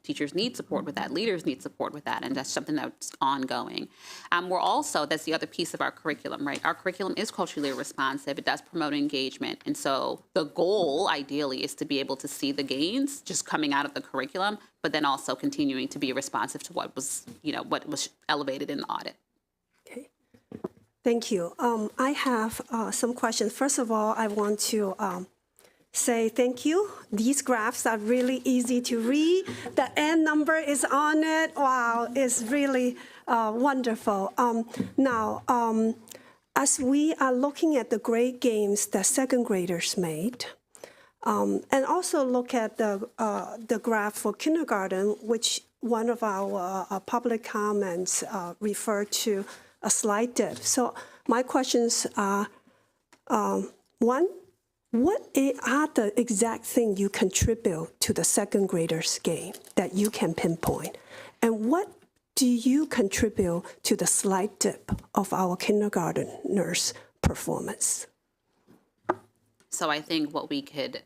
teachers need support with that, leaders need support with that, and that's something that's ongoing. We're also, that's the other piece of our curriculum, right? Our curriculum is culturally responsive. It does promote engagement. And so the goal, ideally, is to be able to see the gains just coming out of the curriculum, but then also continuing to be responsive to what was elevated in the audit. Okay. Thank you. I have some questions. First of all, I want to say thank you. These graphs are really easy to read. The N number is on it. Wow, it's really wonderful. Now, as we are looking at the grade gains that second graders made, and also look at the graph for kindergarten, which one of our public comments referred to a slight dip. So my questions are, one, what are the exact thing you contribute to the second graders' gain that you can pinpoint? And what do you contribute to the slight dip of our kindergarteners' performance? So I think what we could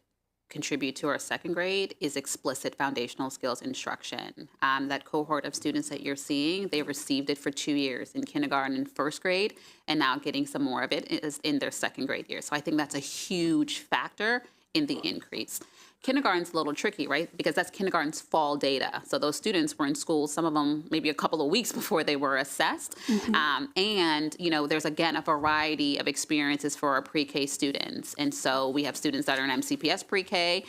contribute to our second grade is explicit foundational skills instruction. That cohort of students that you're seeing, they received it for 2 years in kindergarten and first grade, and now getting some more of it is in their second grade year. So I think that's a huge factor in the increase. Kindergarten's a little tricky, right? Because that's kindergarten's fall data. So those students were in school, some of them maybe a couple of weeks before they were assessed. And, there's, again, a variety of experiences for our pre-K students. And so we have students that are in MCPS pre-K.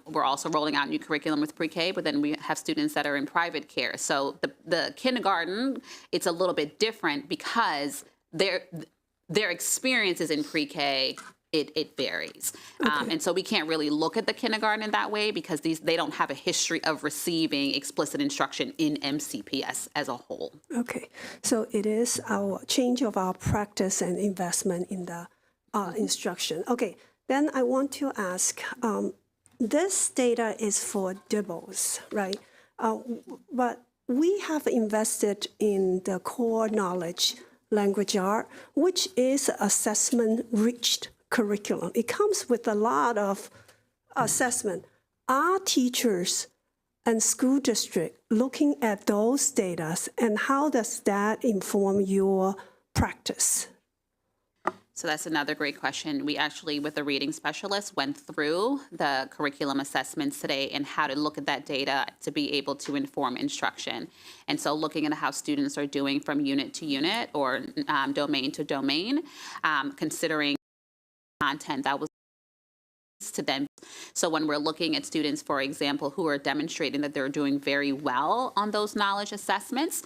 We're also rolling out new curriculum with pre-K, but then we have students that are in private care. So the kindergarten, it's a little bit different because their experiences in pre-K, it varies. And so we can't really look at the kindergarten in that way because they don't have a history of receiving explicit instruction in MCPS as a whole. Okay, so it is our change of our practice and investment in the instruction. Okay, then I want to ask, this data is for DIBELS, right? But we have invested in the core knowledge language art, which is assessment-rich curriculum. It comes with a lot of assessment. Are teachers and school district looking at those data, and how does that inform your practice? So that's another great question. We actually, with a reading specialist, went through the curriculum assessments today and how to look at that data to be able to inform instruction. And so looking at how students are doing from unit to unit or domain to domain, considering content that was to them. So when we're looking at students, for example, who are demonstrating that they're doing very well on those knowledge assessments,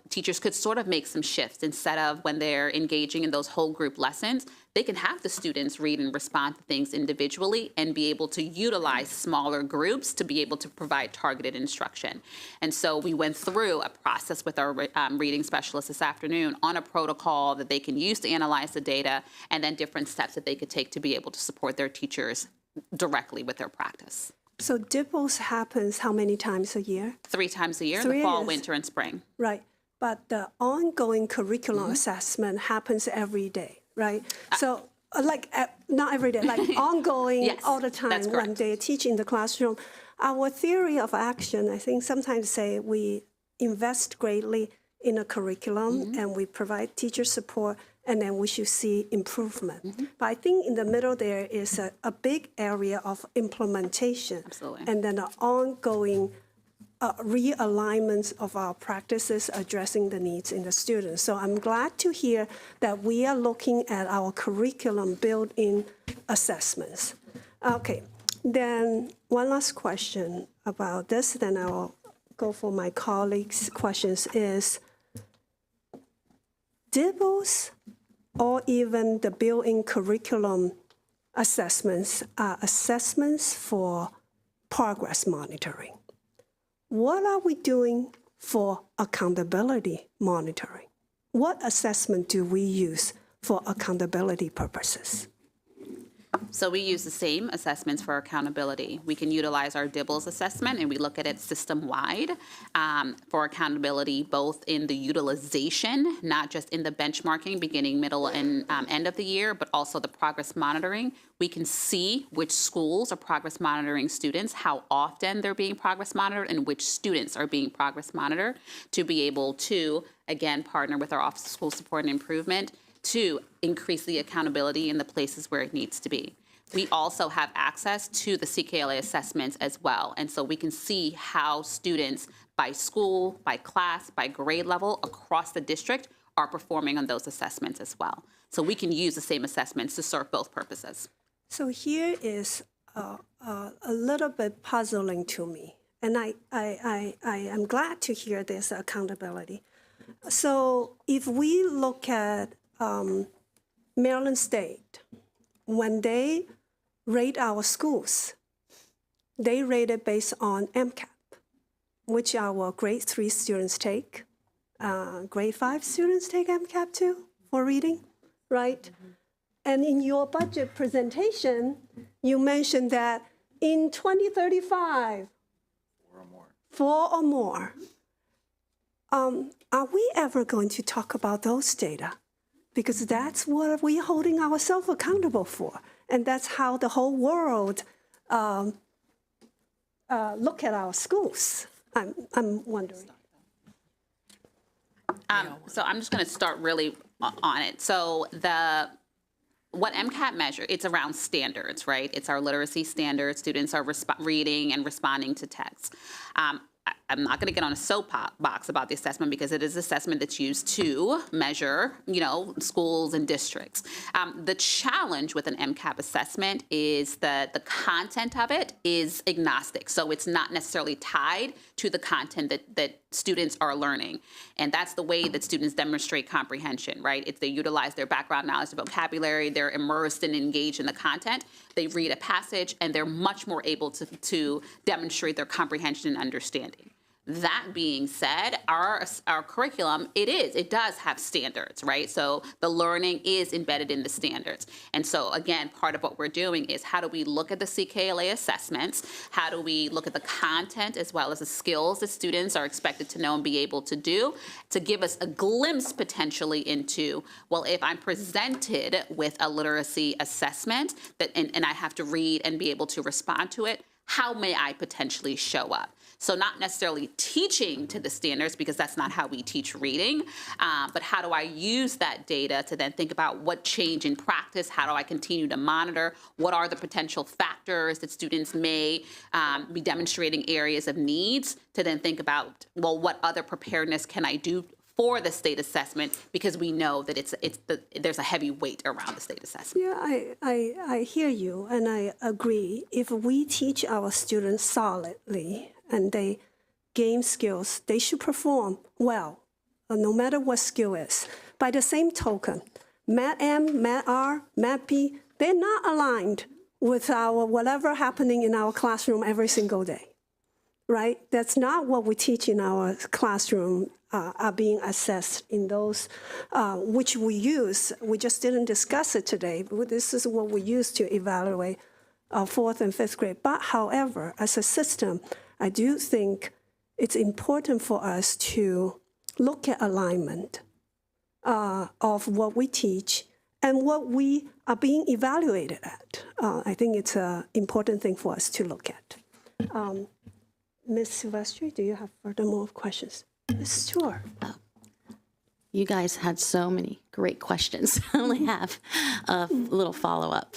teachers could sort of make some shifts. Instead of when they're engaging in those whole group lessons, they can have the students read and respond to things individually and be able to utilize smaller groups to be able to provide targeted instruction. And so we went through a process with our reading specialist this afternoon on a protocol that they can use to analyze the data, and then different steps that they could take to be able to support their teachers directly with their practice. So DIPPLES happens how many times a year? 3 times a year, 3 the fall, years. winter, and spring. Right. But the ongoing curriculum assessment happens every day, right? So not every day, like ongoing Yes, all the time that's when correct. they teach in the classroom. Our theory of action, I think sometimes say we invest greatly in a curriculum and we provide teacher support, and then we should see improvement. But I think in the middle there is a big area of implementation. Absolutely. And then the ongoing realignments of our practices addressing the needs in the students. So I'm glad to hear that we are looking at our curriculum built-in assessments. Okay, then one last question about this, then I'll go for my colleagues' questions is, DIPPLES or even the built-in curriculum assessments are assessments for progress monitoring. What are we doing for accountability monitoring? What assessment do we use for accountability purposes? So we use the same assessments for accountability. We can utilize our DIBBLES assessment, and we look at it system-wide for accountability, both in the utilization, not just in the benchmarking, beginning, middle, and end of the year, but also the progress monitoring. We can see which schools are progress monitoring students, how often they're being progress monitored, and which students are being progress monitored to be able to, again, partner with our Office of School Support and Improvement to increase the accountability in the places where it needs to be. We also have access to the CKLA assessments as well, and so we can see how students by school, by class, by grade level across the district are performing on those assessments as well. So we can use the same assessments to serve both purposes. So here is a little bit puzzling to me, and I am glad to hear this accountability. So if we look at Maryland State, when they rate our schools, they rate it based on MCAP, which our grade 3 students take. Grade 5 students take MCAP too for reading, right? And in your budget presentation, you mentioned that in 2035, 4 or more. Are we ever going to talk about those data? Because that's what we're holding ourselves accountable for. And that's how the whole world look at our schools. I'm wondering. So I'm just going to start really on it. So what MCAT measure, it's around standards, right? It's our literacy standards. Students are reading and responding to texts. I'm not going to get on a soapbox about the assessment because it is an assessment that's used to measure, schools and districts. The challenge with an MCAP assessment is that the content of it is agnostic. So it's not necessarily tied to the content that students are learning. And that's the way that students demonstrate comprehension, right? They utilize their background knowledge, their vocabulary, they're immersed and engaged in the content. They read a passage and they're much more able to demonstrate their comprehension and understanding. That being said, our curriculum, it does have standards, right? So the learning is embedded in the standards. And so again, part of what we're doing is how do we look at the CKLA assessments? How do we look at the content as well as the skills that students are expected to know and be able to do to give us a glimpse potentially into, well, if I'm presented with a literacy assessment and I have to read and be able to respond to it, how may I potentially show up? So not necessarily teaching to the standards because that's not how we teach reading, but how do I use that data to then think about what change in practice, how do I continue to monitor, what are the potential factors that students may be demonstrating areas of needs to then think about, well, what other preparedness can I do for the state assessment because we know that there's a heavy weight around the state assessment. Yeah, I hear you and I agree. If we teach our students solidly and they gain skills, they should perform well no matter what skill is. By the same token, Mat M, Mat R, Mat B, they're not aligned with our whatever happening in our classroom every single day, right? That's not what we teach in our classroom are being assessed in those which we use. We just didn't discuss it today, but this is what we use to evaluate our 4th and 5th grade. But however, as a system, I do think it's important for us to look at alignment of what we teach and what we are being evaluated at. I think it's an important thing for us to look at. Ms. Silvestri, do you have furthermore questions? Sure. You guys had so many great questions. I only have a little follow-up.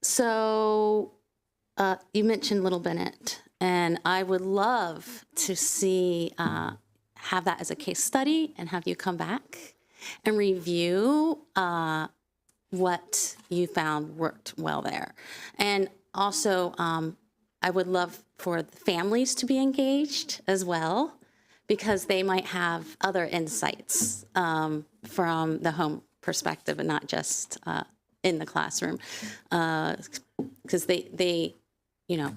So you mentioned Little Bennett, and I would love to see, have that as a case study and have you come back and review what you found worked well there. And also, I would love for the families to be engaged as well, because they might have other insights from the home perspective and not just in the classroom. Because they, you know,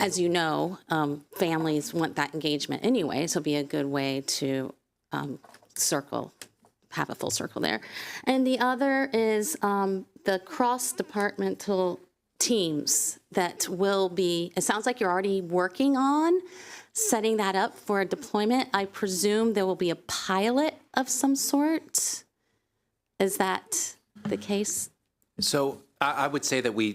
as you know, families want that engagement anyway, so it'll be a good way to have a full circle there. And the other is the cross-departmental teams that will be, it sounds like you're already working on setting that up for a deployment. I presume there will be a pilot of some sort. Is that the case? So I would say that we're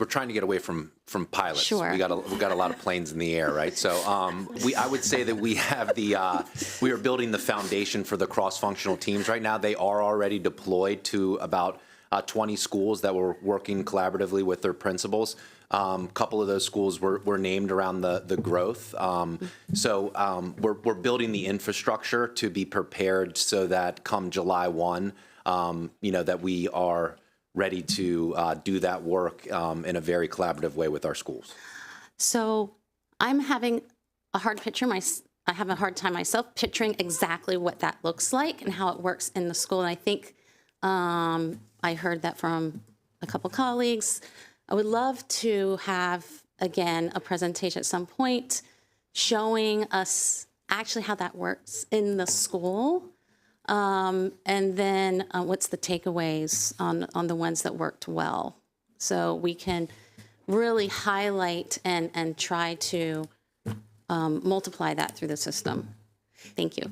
trying to get away from pilots. Sure. We got a lot of planes in the air, right? So I would say that we have we are building the foundation for the cross-functional teams right now. They are already deployed to about 20 schools that were working collaboratively with their principals. A couple of those schools were named around the growth. So we're building the infrastructure to be prepared so that come July 1, that we are ready to do that work in a very collaborative way with our schools. So I'm having a hard picture. I have a hard time myself picturing exactly what that looks like and how it works in the school. And I think I heard that from a couple colleagues. I would love to have, again, a presentation at some point showing us actually how that works in the school. And then what's the takeaways on the ones that worked well. So we can really highlight and try to multiply that through the system. Thank you.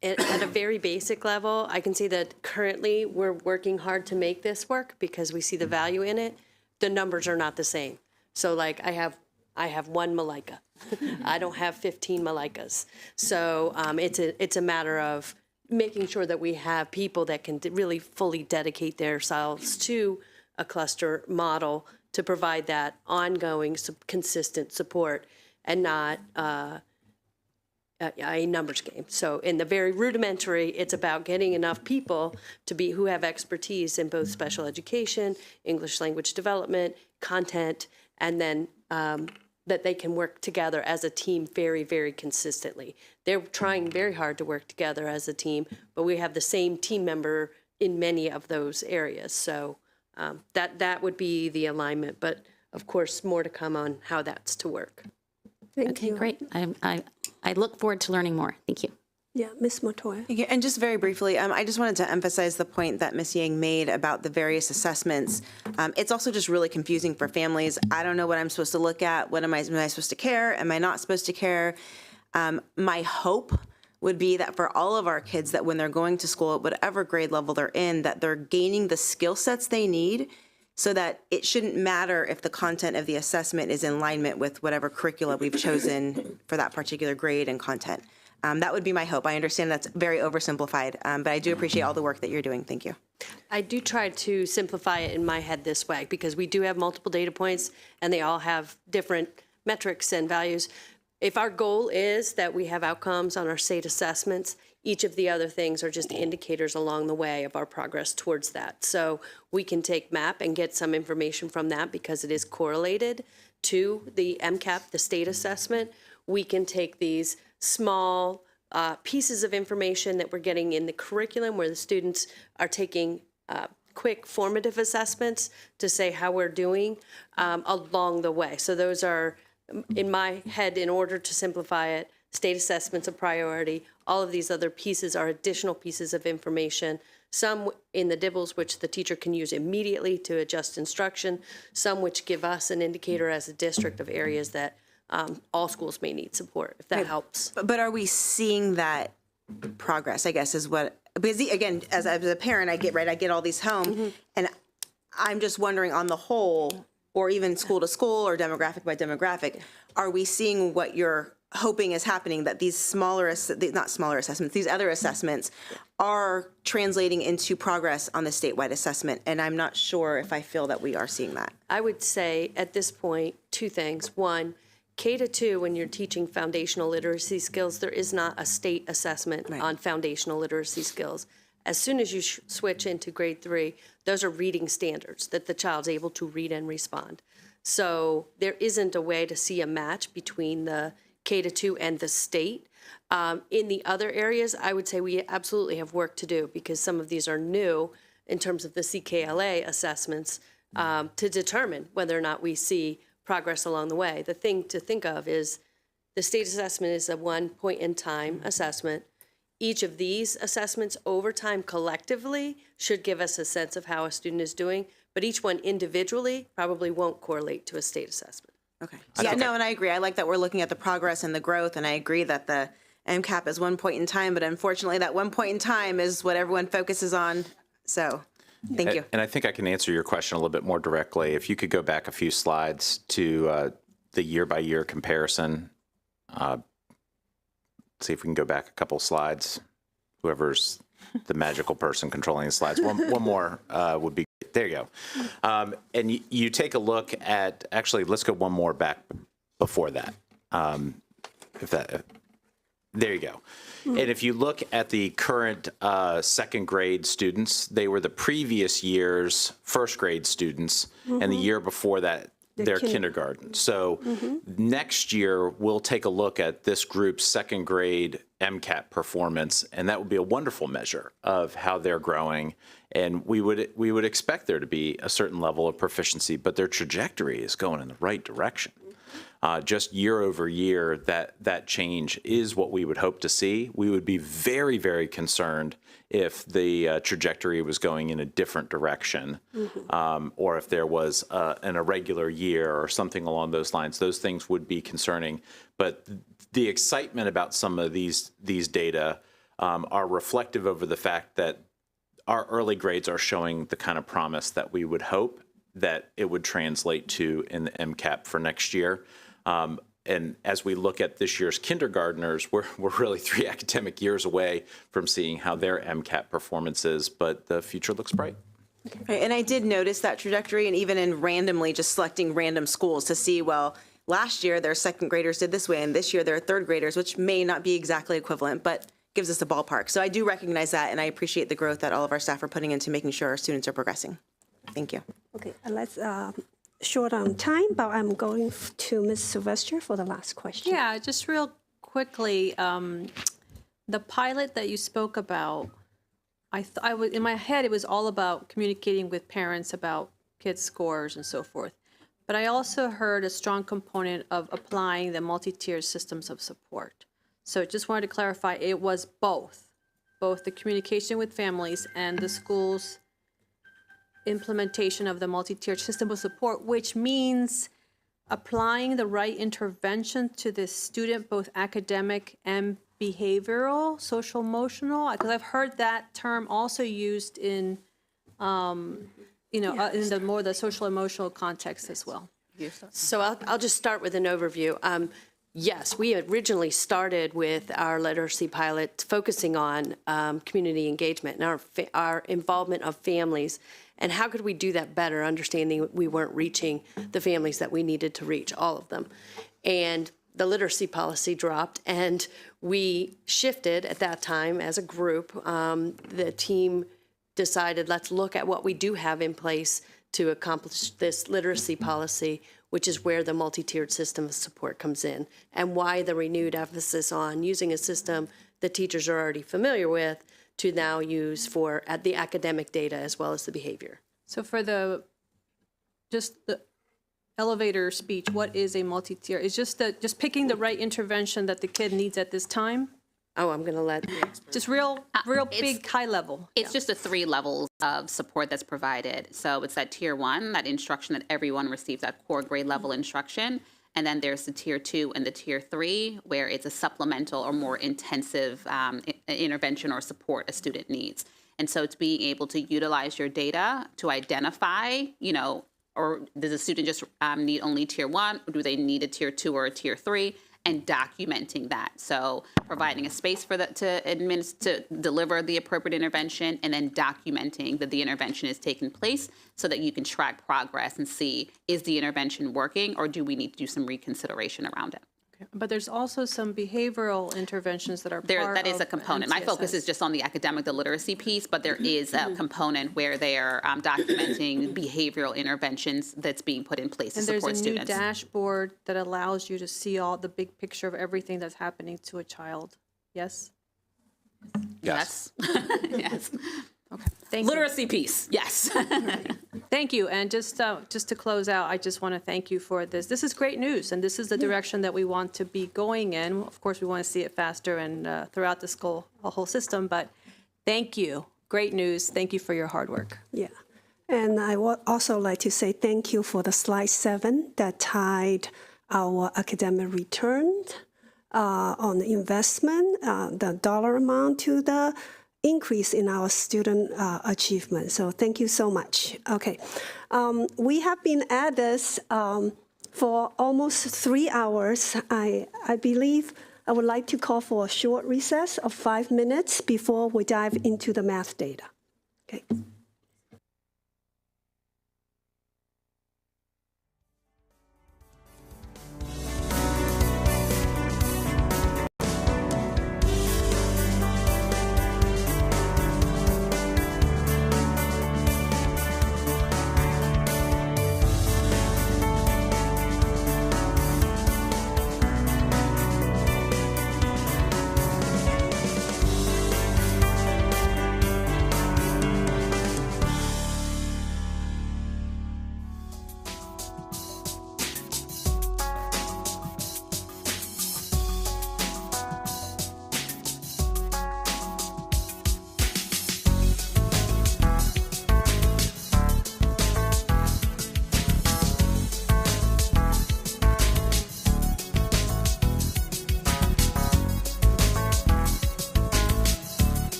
At a very basic level, I can see that currently we're working hard to make this work because we see the value in it. The numbers are not the same. So like I have one Malaika. I don't have 15 Malaikas. So it's a matter of making sure that we have people that can really fully dedicate themselves to a cluster model to provide that ongoing, consistent support and not a numbers game. So in the very rudimentary, it's about getting enough people who have expertise in both special education, English language development, content, and then that they can work together as a team very, very consistently. They're trying very hard to work together as a team, but we have the same team member in many of those areas. So that would be the alignment, but of course, more to come on how that's to work. Thank you. Great. I look forward to learning more. Thank you. Yeah, Ms. Matoya. Yeah, and just very briefly, I just wanted to emphasize the point that Ms. Yang made about the various assessments. It's also just really confusing for families. I don't know what I'm supposed to look at. Am I supposed to care? Am I not supposed to care? My hope would be that for all of our kids, that when they're going to school at whatever grade level they're in, that they're gaining the skill sets they need so that it shouldn't matter if the content of the assessment is in alignment with whatever curricula we've chosen for that particular grade and content. That would be my hope. I understand that's very oversimplified, but I do appreciate all the work that you're doing. Thank you. I do try to simplify it in my head this way because we do have multiple data points and they all have different metrics and values. If our goal is that we have outcomes on our state assessments, each of the other things are just indicators along the way of our progress towards that. So we can take MAP and get some information from that because it is correlated to the MCAP, the state assessment. we can take these small pieces of information that we're getting in the curriculum where the students are taking quick formative assessments to say how we're doing along the way. So those are, in my head, in order to simplify it, state assessment's a priority. All of these other pieces are additional pieces of information, some in the DIBELS, which the teacher can use immediately to adjust instruction, some which give us an indicator as a district of areas that all schools may need support, if that helps. But are we seeing that progress, I guess, is what, because again, as a parent, I get all these home, and I'm just wondering on the whole, or even school to school or demographic by demographic, are we seeing what you're hoping is happening, that these these other assessments are translating into progress on the statewide assessment? And I'm not sure if I feel that we are seeing that. I would say at this point, two things. One, K-2, when you're teaching foundational literacy skills, there is not a state assessment on foundational literacy skills. As soon as you switch into grade 3, those are reading standards that the child's able to read and respond. So there isn't a way to see a match between the K-2 and the state. In the other areas, I would say we absolutely have work to do because some of these are new in terms of the CKLA assessments to determine whether or not we see progress along the way. The thing to think of is the state assessment is a one point in time assessment. Each of these assessments over time collectively should give us a sense of how a student is doing, but each one individually probably won't correlate to a state assessment. Okay. Yeah, no, and I agree. I like that we're looking at the progress and the growth, and I agree that the MCAP is one point in time, but unfortunately that one point in time is what everyone focuses on. So thank you. And I think I can answer your question a little bit more directly. If you could go back a few slides to the year-by-year comparison. See if we can go back a couple slides. Whoever's the magical person controlling the slides. One more would be, there you go. And you take a look at, actually, let's go one more back before that. There you go. And if you look at the current second grade students, they were the previous year's first grade students, and the year before that, their kindergarten. So next year, we'll take a look at this group's second grade MCAT performance, and that would be a wonderful measure of how they're growing. And we would expect there to be a certain level of proficiency, but their trajectory is going in the right direction. Just year over year, that change is what we would hope to see. We would be very, very concerned if the trajectory was going in a different direction, or if there was an irregular year or something along those lines. Those things would be concerning. But the excitement about some of these data are reflective over the fact that our early grades are showing the kind of promise that we would hope that it would translate to in the MCAP for next year. And as we look at this year's kindergartners, we're really 3 academic years away from seeing how their MCAT performance is, but the future looks bright. Right, and I did notice that trajectory, and even in randomly just selecting random schools to see, well, last year their second graders did this way, and this year their third graders, which may not be exactly equivalent, but gives us a ballpark. So I do recognize that, and I appreciate the growth that all of our staff are putting into making sure our students are progressing. Thank you. Okay, let's short on time, but I'm going to Ms. Sylvester for the last question. Yeah, just real quickly, the pilot that you spoke about, I was in my head, it was all about communicating with parents about kids' scores and so forth. But I also heard a strong component of applying the multi-tiered systems of support. So just wanted to clarify, it was both the communication with families and the school's implementation of the multi-tiered system of support, which means applying the right intervention to the student, both academic and behavioral, social emotional, because I've heard that term also used in, in the social emotional context as well. So I'll just start with an overview. Yes, we originally started with our literacy pilot focusing on community engagement and our involvement of families. And how could we do that better, understanding we weren't reaching the families that we needed to reach, all of them. And the literacy policy dropped, and we shifted at that time as a group. The team decided, let's look at what we do have in place to accomplish this literacy policy. which is where the multi-tiered system of support comes in, and why the renewed emphasis on using a system that teachers are already familiar with to now use for the academic data as well as the behavior. So for the elevator speech, what is a multi-tier? It's just picking the right intervention that the kid needs at this time? Oh, I'm going to let the expert. Just real big, high level. It's just the 3 levels of support that's provided. So it's that tier 1, that instruction that everyone receives, that core grade level instruction. And then there's the tier 2 and the tier 3, where it's a supplemental or more intensive intervention or support a student needs. And so it's being able to utilize your data to identify, or does a student just need only tier 1, or do they need a tier 2 or a tier 3? And documenting that. So providing a space for that to deliver the appropriate intervention, and then documenting that the intervention is taking place so that you can track progress and see, is the intervention working, or do we need to do some reconsideration around it? But there's also some behavioral interventions that are part that is of a component. My focus is just on the academic, the literacy piece, but there is a component where they're documenting behavioral interventions that's being put in place to support students. And there's a new dashboard that allows you to see all the big picture of everything that's happening to a child. Yes? Yes. Yes. Okay. Thank you. Literacy piece, yes. Thank you. And just to close out, I just want to thank you for this. This is great news, and this is the direction that we want to be going in. Of course, we want to see it faster and throughout the whole system, but thank you. Great news. Thank you for your hard work. Yeah. And I would also like to say thank you for the slide 7 that tied our academic return on the investment, the dollar amount to the increase in our student achievement. So thank you so much. Okay. We have been at this for almost 3 hours. I believe I would like to call for a short recess of 5 minutes before we dive into the math data. Okay.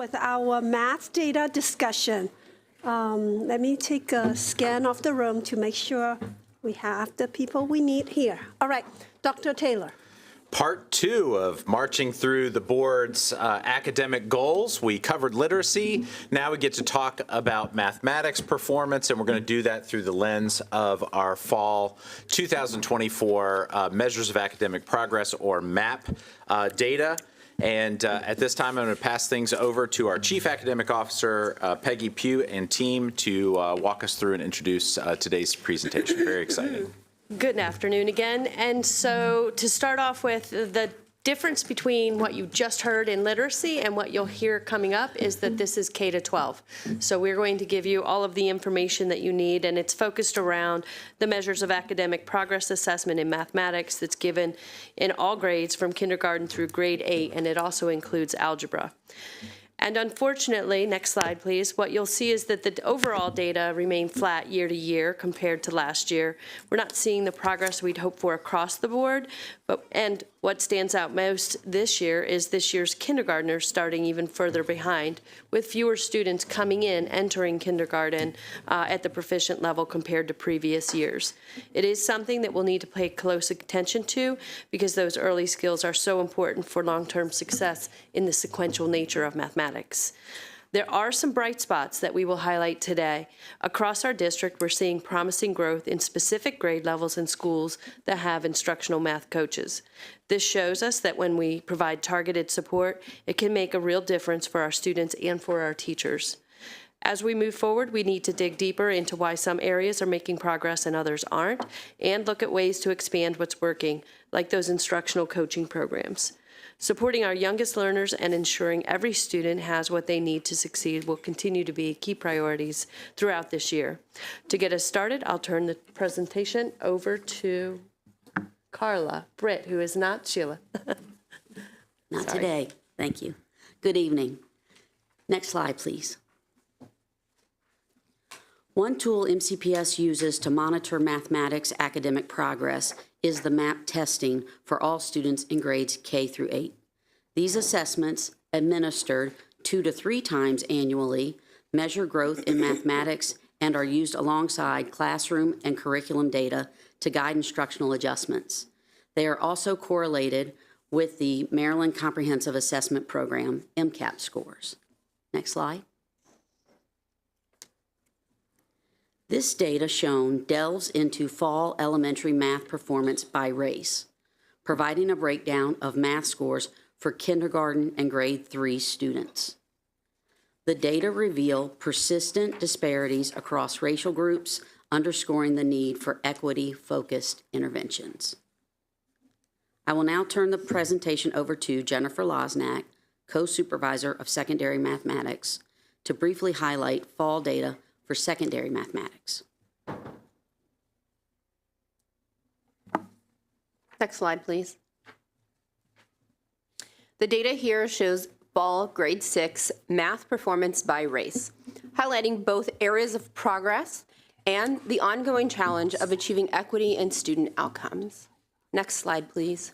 with our math data discussion. Let me take a scan of the room to make sure we have the people we need here. All right, Dr. Taylor. Part 2 of marching through the board's academic goals. We covered literacy. Now we get to talk about mathematics performance, and we're going to do that through the lens of our fall 2024 Measures of Academic Progress, or MAP, data. And at this time, I'm going to pass things over to our Chief Academic Officer, Peggy Pugh, and team to walk us through and introduce today's presentation. Very exciting. Good afternoon again. And so to start off with, the difference between what you just heard in literacy and what you'll hear coming up is that this is K to 12. So we're going to give you all of the information that you need, and it's focused around the measures of academic progress assessment in mathematics that's given in all grades from kindergarten through grade 8, and it also includes algebra. And unfortunately, next slide, please, what you'll see is that the overall data remain flat year to year compared to last year. We're not seeing the progress we'd hoped for across the board, and what stands out most this year is this year's kindergartners starting even further behind, with fewer students coming in, entering kindergarten at the proficient level compared to previous years. It is something that we'll need to pay close attention to, because those early skills are so important for long-term success in the sequential nature of mathematics. There are some bright spots that we will highlight today. Across our district, we're seeing promising growth in specific grade levels in schools that have instructional math coaches. This shows us that when we provide targeted support, it can make a real difference for our students and for our teachers. As we move forward, we need to dig deeper into why some areas are making progress and others aren't, and look at ways to expand what's working, like those instructional coaching programs. Supporting our youngest learners and ensuring every student has what they need to succeed will continue to be key priorities throughout this year. To get us started, I'll turn the presentation over to Carla Britt, who is not Sheila. Not today. Thank you. Good evening. Next slide, please. One tool MCPS uses to monitor mathematics academic progress is the MAP testing for all students in grades K through 8. These assessments, administered 2 to 3 times annually, measure growth in mathematics and are used alongside classroom and curriculum data to guide instructional adjustments. They are also correlated with the Maryland Comprehensive Assessment Program, MCAP scores. Next slide. This data shown delves into fall elementary math performance by race, providing a breakdown of math scores for kindergarten and grade 3 students. The data reveal persistent disparities across racial groups, underscoring the need for equity-focused interventions. I will now turn the presentation over to Jennifer Losnack, co-supervisor of secondary mathematics, to briefly highlight fall data for secondary mathematics. Next slide, please. The data here shows fall grade 6 math performance by race, highlighting both areas of progress and the ongoing challenge of achieving equity in student outcomes. Next slide, please.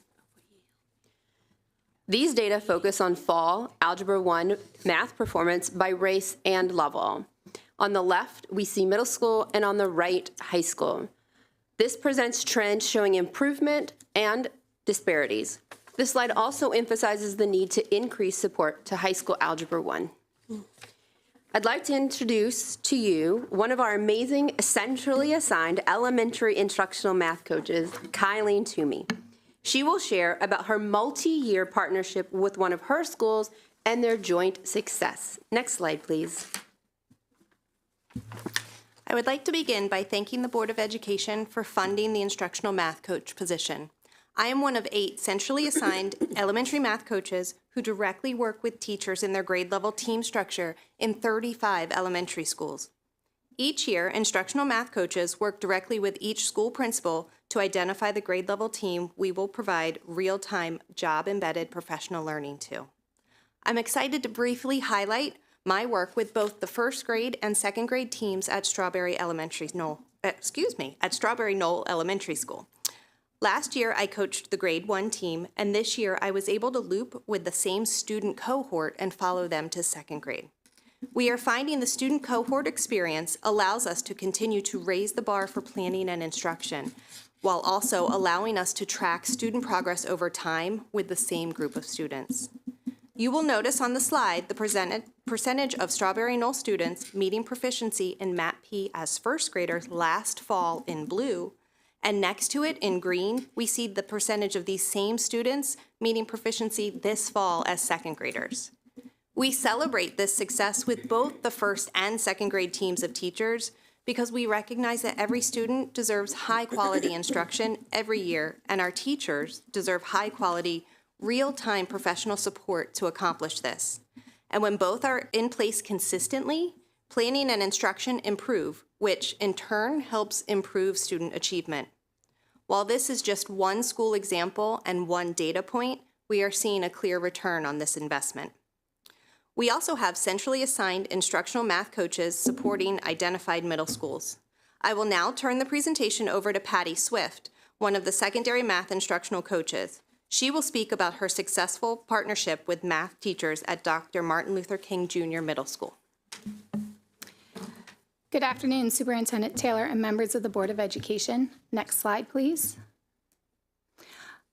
These data focus on fall Algebra 1 math performance by race and level. On the left, we see middle school, and on the right, high school. This presents trends showing improvement and disparities. This slide also emphasizes the need to increase support to high school Algebra 1. I'd like to introduce to you one of our amazing centrally assigned elementary instructional math coaches, Kylene Toomey. She will share about her multi-year partnership with one of her schools and their joint success. Next slide, please. I would like to begin by thanking the Board of Education for funding the instructional math coach position. I am one of 8 centrally assigned elementary math coaches who directly work with teachers in their grade level team structure in 35 elementary schools. Each year, instructional math coaches work directly with each school principal to identify the grade level team we will provide real-time job-embedded professional learning to. I'm excited to briefly highlight my work with both the first grade and second grade teams at Strawberry Knoll Elementary School. Last year, I coached the grade 1 team, and this year I was able to loop with the same student cohort and follow them to 2nd grade. We are finding the student cohort experience allows us to continue to raise the bar for planning and instruction, while also allowing us to track student progress over time with the same group of students. You will notice on the slide the percentage of Strawberry Knoll students meeting proficiency in MAP-P as 1st graders last fall in blue, and next to it in green, we see the percentage of these same students meeting proficiency this fall as 2nd graders. We celebrate this success with both the 1st and 2nd grade teams of teachers because we recognize that every student deserves high-quality instruction every year, and our teachers deserve high-quality, real-time professional support to accomplish this. And when both are in place consistently, planning and instruction improve, which in turn helps improve student achievement. While this is just one school example and one data point, we are seeing a clear return on this investment. We also have centrally assigned instructional math coaches supporting identified middle schools. I will now turn the presentation over to Patty Swift, one of the secondary math instructional coaches. She will speak about her successful partnership with math teachers at Dr. Martin Luther King Jr. Middle School. Good afternoon, Superintendent Taylor and members of the Board of Education. Next slide, please.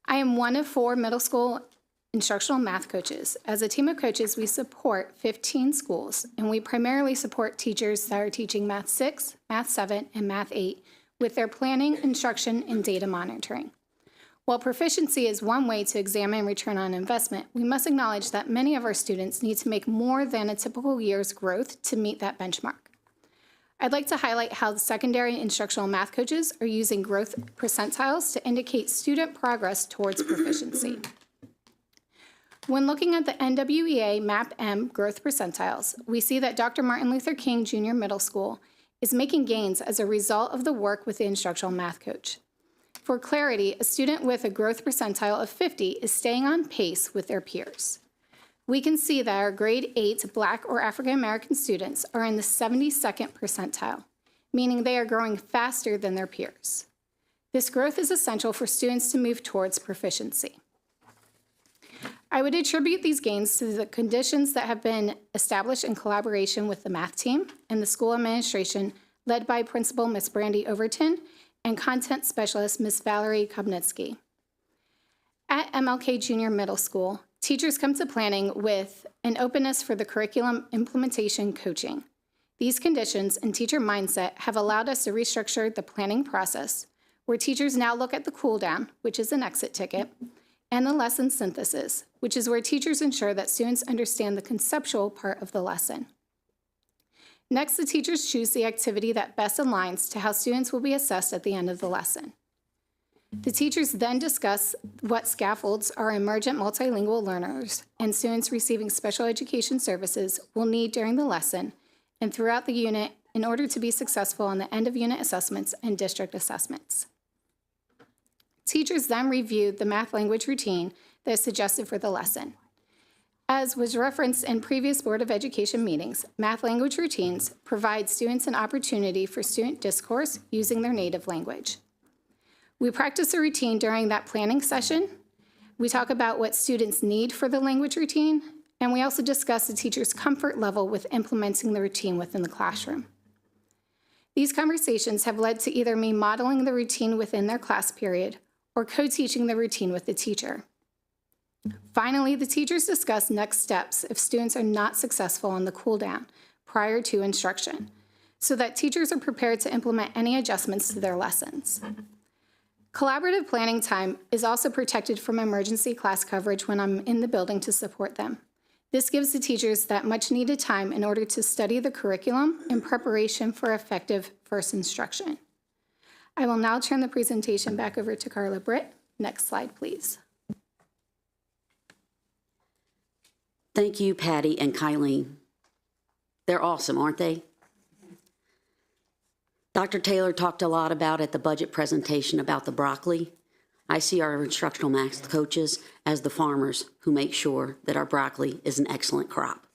I am one of 4 middle school instructional math coaches. As a team of coaches, we support 15 schools, and we primarily support teachers that are teaching Math 6, Math 7, and Math 8 with their planning, instruction, and data monitoring. While proficiency is one way to examine return on investment, we must acknowledge that many of our students need to make more than a typical year's growth to meet that benchmark. I'd like to highlight how the secondary instructional math coaches are using growth percentiles to indicate student progress towards proficiency. When looking at the NWEA MAP-M growth percentiles, we see that Dr. Martin Luther King Jr. Middle School is making gains as a result of the work with the instructional math coach. For clarity, a student with a growth percentile of 50 is staying on pace with their peers. We can see that our grade 8 Black or African American students are in the 72nd percentile, meaning they are growing faster than their peers. This growth is essential for students to move towards proficiency. I would attribute these gains to the conditions that have been established in collaboration with the math team and the school administration led by Principal Ms. Brandy Overton and Content Specialist Ms. Valerie Kobnitsky. At MLK Junior Middle School, teachers come to planning with an openness for the curriculum implementation coaching. These conditions and teacher mindset have allowed us to restructure the planning process, where teachers now look at the cool down, which is an exit ticket, and the lesson synthesis, which is where teachers ensure that students understand the conceptual part of the lesson. Next, the teachers choose the activity that best aligns to how students will be assessed at the end of the lesson. The teachers then discuss what scaffolds our emergent multilingual learners and students receiving special education services will need during the lesson and throughout the unit in order to be successful on the end-of-unit assessments and district assessments. Teachers then reviewed the math language routine that is suggested for the lesson. As was referenced in previous Board of Education meetings, math language routines provide students an opportunity for student discourse using their native language. We practice a routine during that planning session. We talk about what students need for the language routine, and we also discuss the teacher's comfort level with implementing the routine within the classroom. These conversations have led to either me modeling the routine within their class period or co-teaching the routine with the teacher. Finally, the teachers discuss next steps if students are not successful on the cool down prior to instruction, so that teachers are prepared to implement any adjustments to their lessons. Collaborative planning time is also protected from emergency class coverage when I'm in the building to support them. This gives the teachers that much needed time in order to study the curriculum in preparation for effective first instruction. I will now turn the presentation back over to Carla Britt. Next slide, please. Thank you, Patty and Kylene. They're awesome, aren't they? Dr. Taylor talked a lot about at the budget presentation about the broccoli. I see our instructional math coaches as the farmers who make sure that our broccoli is an excellent crop.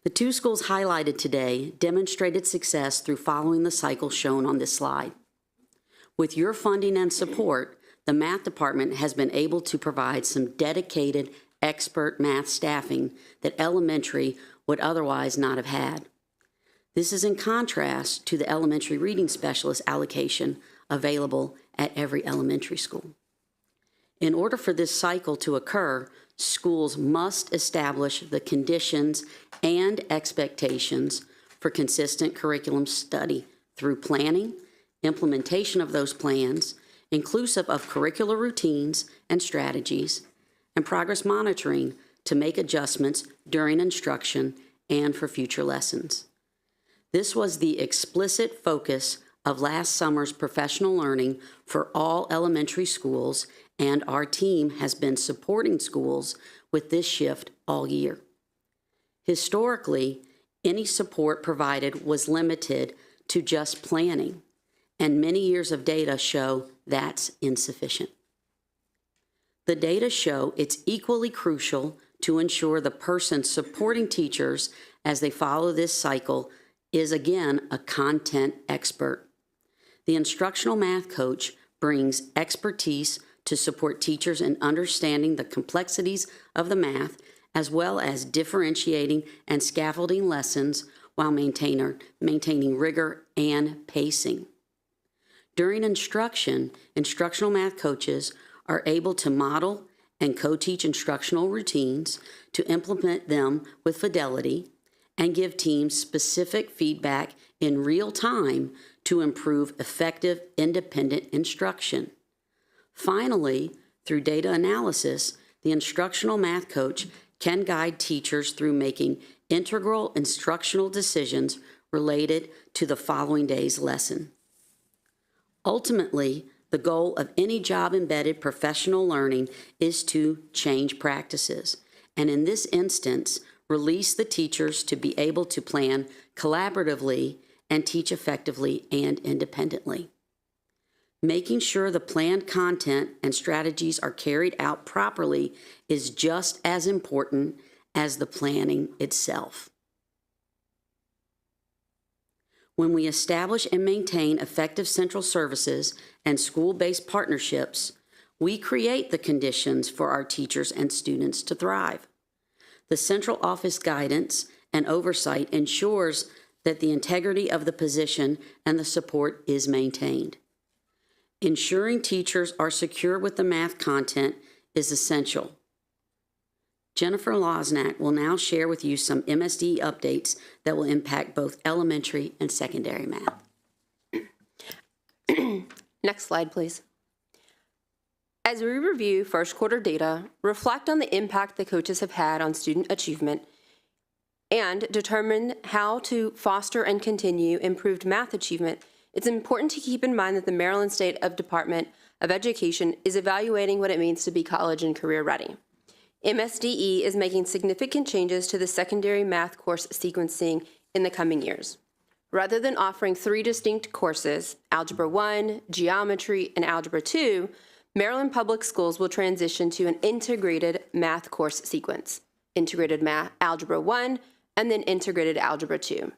The 2 schools highlighted today demonstrated success through following the cycle shown on this slide. With your funding and support, the math department has been able to provide some dedicated expert math staffing that elementary would otherwise not have had. This is in contrast to the elementary reading specialist allocation available at every elementary school. In order for this cycle to occur, schools must establish the conditions and expectations for consistent curriculum study through planning, implementation of those plans, inclusive of curricular routines and strategies, and progress monitoring to make adjustments during instruction and for future lessons. This was the explicit focus of last summer's professional learning for all elementary schools, and our team has been supporting schools with this shift all year. Historically, any support provided was limited to just planning, and many years of data show that's insufficient. The data show it's equally crucial to ensure the person supporting teachers as they follow this cycle is again a content expert. The instructional math coach brings expertise to support teachers in understanding the complexities of the math, as well as differentiating and scaffolding lessons while maintaining rigor and pacing. During instruction, instructional math coaches are able to model and co-teach instructional routines to implement them with fidelity and give teams specific feedback in real time to improve effective, independent instruction. Finally, through data analysis, the instructional math coach can guide teachers through making integral instructional decisions related to the following day's lesson. Ultimately, the goal of any job-embedded professional learning is to change practices, and in this instance, release the teachers to be able to plan collaboratively and teach effectively and independently. Making sure the planned content and strategies are carried out properly is just as important as the planning itself. When we establish and maintain effective central services and school-based partnerships, we create the conditions for our teachers and students to thrive. The central office guidance and oversight ensures that the integrity of the position and the support is maintained. Ensuring teachers are secure with the math content is essential. Jennifer Losnack will now share with you some MSD updates that will impact both elementary and secondary math. Next slide, please. As we review first quarter data, reflect on the impact the coaches have had on student achievement, and determine how to foster and continue improved math achievement, it's important to keep in mind that the Maryland State Department of Education is evaluating what it means to be college and career ready. MSDE is making significant changes to the secondary math course sequencing in the coming years. Rather than offering 3 distinct courses, Algebra 1, Geometry, and Algebra 2, Maryland Public Schools will transition to an integrated math course sequence, Integrated Math Algebra 1, and then Integrated Algebra 2.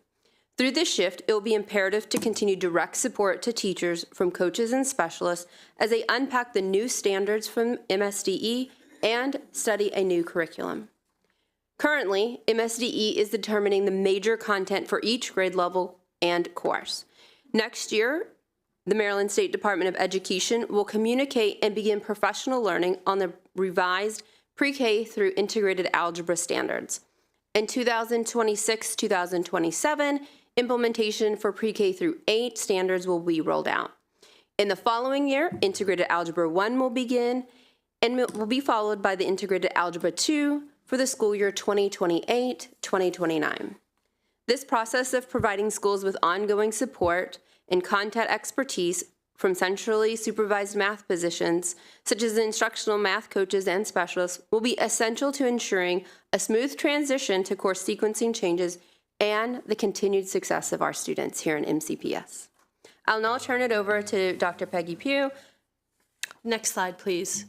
Through this shift, it will be imperative to continue direct support to teachers from coaches and specialists as they unpack the new standards from MSDE and study a new curriculum. Currently, MSDE is determining the major content for each grade level and course. Next year, the Maryland State Department of Education will communicate and begin professional learning on the revised pre-K through integrated algebra standards. In 2026-2027, implementation for pre-K through 8 standards will be rolled out. In the following year, integrated algebra 1 will begin and will be followed by the integrated algebra 2 for the school year 2028-2029. This process of providing schools with ongoing support and content expertise from centrally supervised math positions, such as the instructional math coaches and specialists, will be essential to ensuring a smooth transition to course sequencing changes and the continued success of our students here in MCPS. I'll now turn it over to Dr. Peggy Pugh. Next slide, please.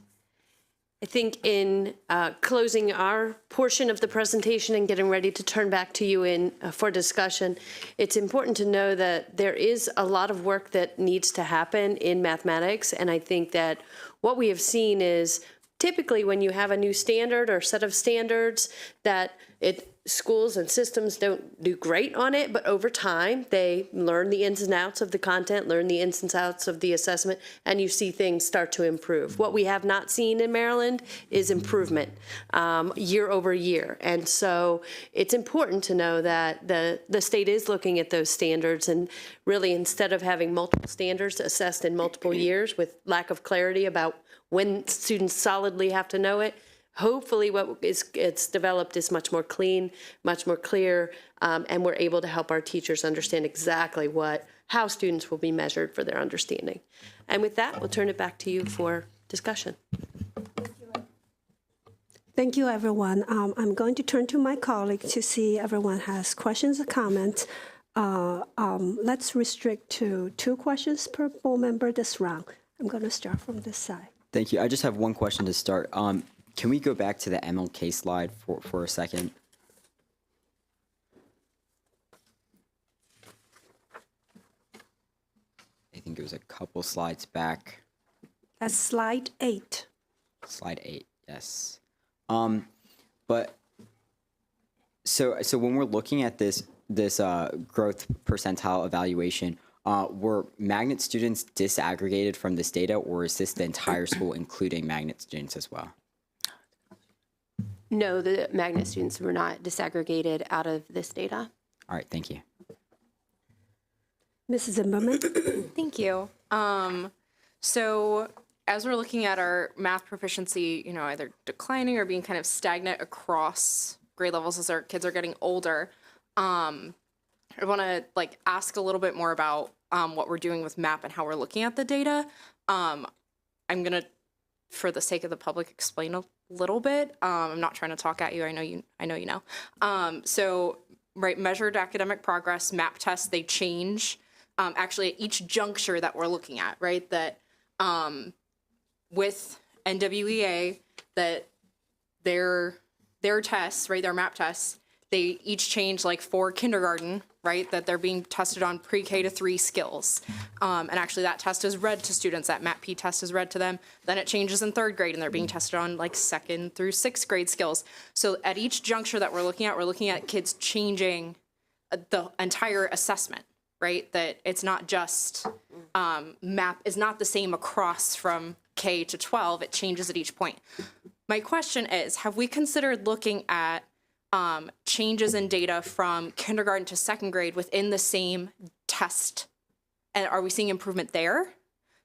I think in closing our portion of the presentation and getting ready to turn back to you in for discussion, it's important to know that there is a lot of work that needs to happen in mathematics. And I think that what we have seen is typically when you have a new standard or set of standards that schools and systems don't do great on it, but over time they learn the ins and outs of the content, learn the ins and outs of the assessment, and you see things start to improve. What we have not seen in Maryland is improvement year over year. And so it's important to know that the state is looking at those standards, and really instead of having multiple standards assessed in multiple years with lack of clarity about when students solidly have to know it, hopefully what it's developed is much more clean, much more clear, and we're able to help our teachers understand exactly how students will be measured for their understanding. And with that, we'll turn it back to you for discussion. Thank you, everyone. I'm going to turn to my colleague to see if everyone has questions or comments. Let's restrict to 2 questions per board member this round. I'm going to start from this side. Thank you. I just have one question to start. Can we go back to the MLK slide for a second? I think it was a couple slides back. That's slide 8. Slide 8, yes. But so when we're looking at this growth percentile evaluation, were magnet students disaggregated from this data, or is this the entire school including magnet students as well? No, the magnet students were not disaggregated out of this data. All right, thank you. Mrs. Zimmerman? Thank you. So as we're looking at our math proficiency, either declining or being kind of stagnant across grade levels as our kids are getting older, I want to ask a little bit more about what we're doing with MAP and how we're looking at the data. I'm going to, for the sake of the public, explain a little bit. I'm not trying to talk at you. I know you know. So, right, measured academic progress, MAP tests, they change actually at each juncture that we're looking at, right? That with NWEA, that their tests, right, their MAP tests, they each change for kindergarten, right, that they're being tested on pre-K to 3 skills. And actually that test is read to students, that MAP-P test is read to them. Then it changes in 3rd grade and they're being tested on 2nd through 6th grade skills. So at each juncture that we're looking at kids changing the entire assessment, right? That it's not just, MAP is not the same across from K to 12, it changes at each point. My question is, have we considered looking at changes in data from kindergarten to 2nd grade within the same test? And are we seeing improvement there?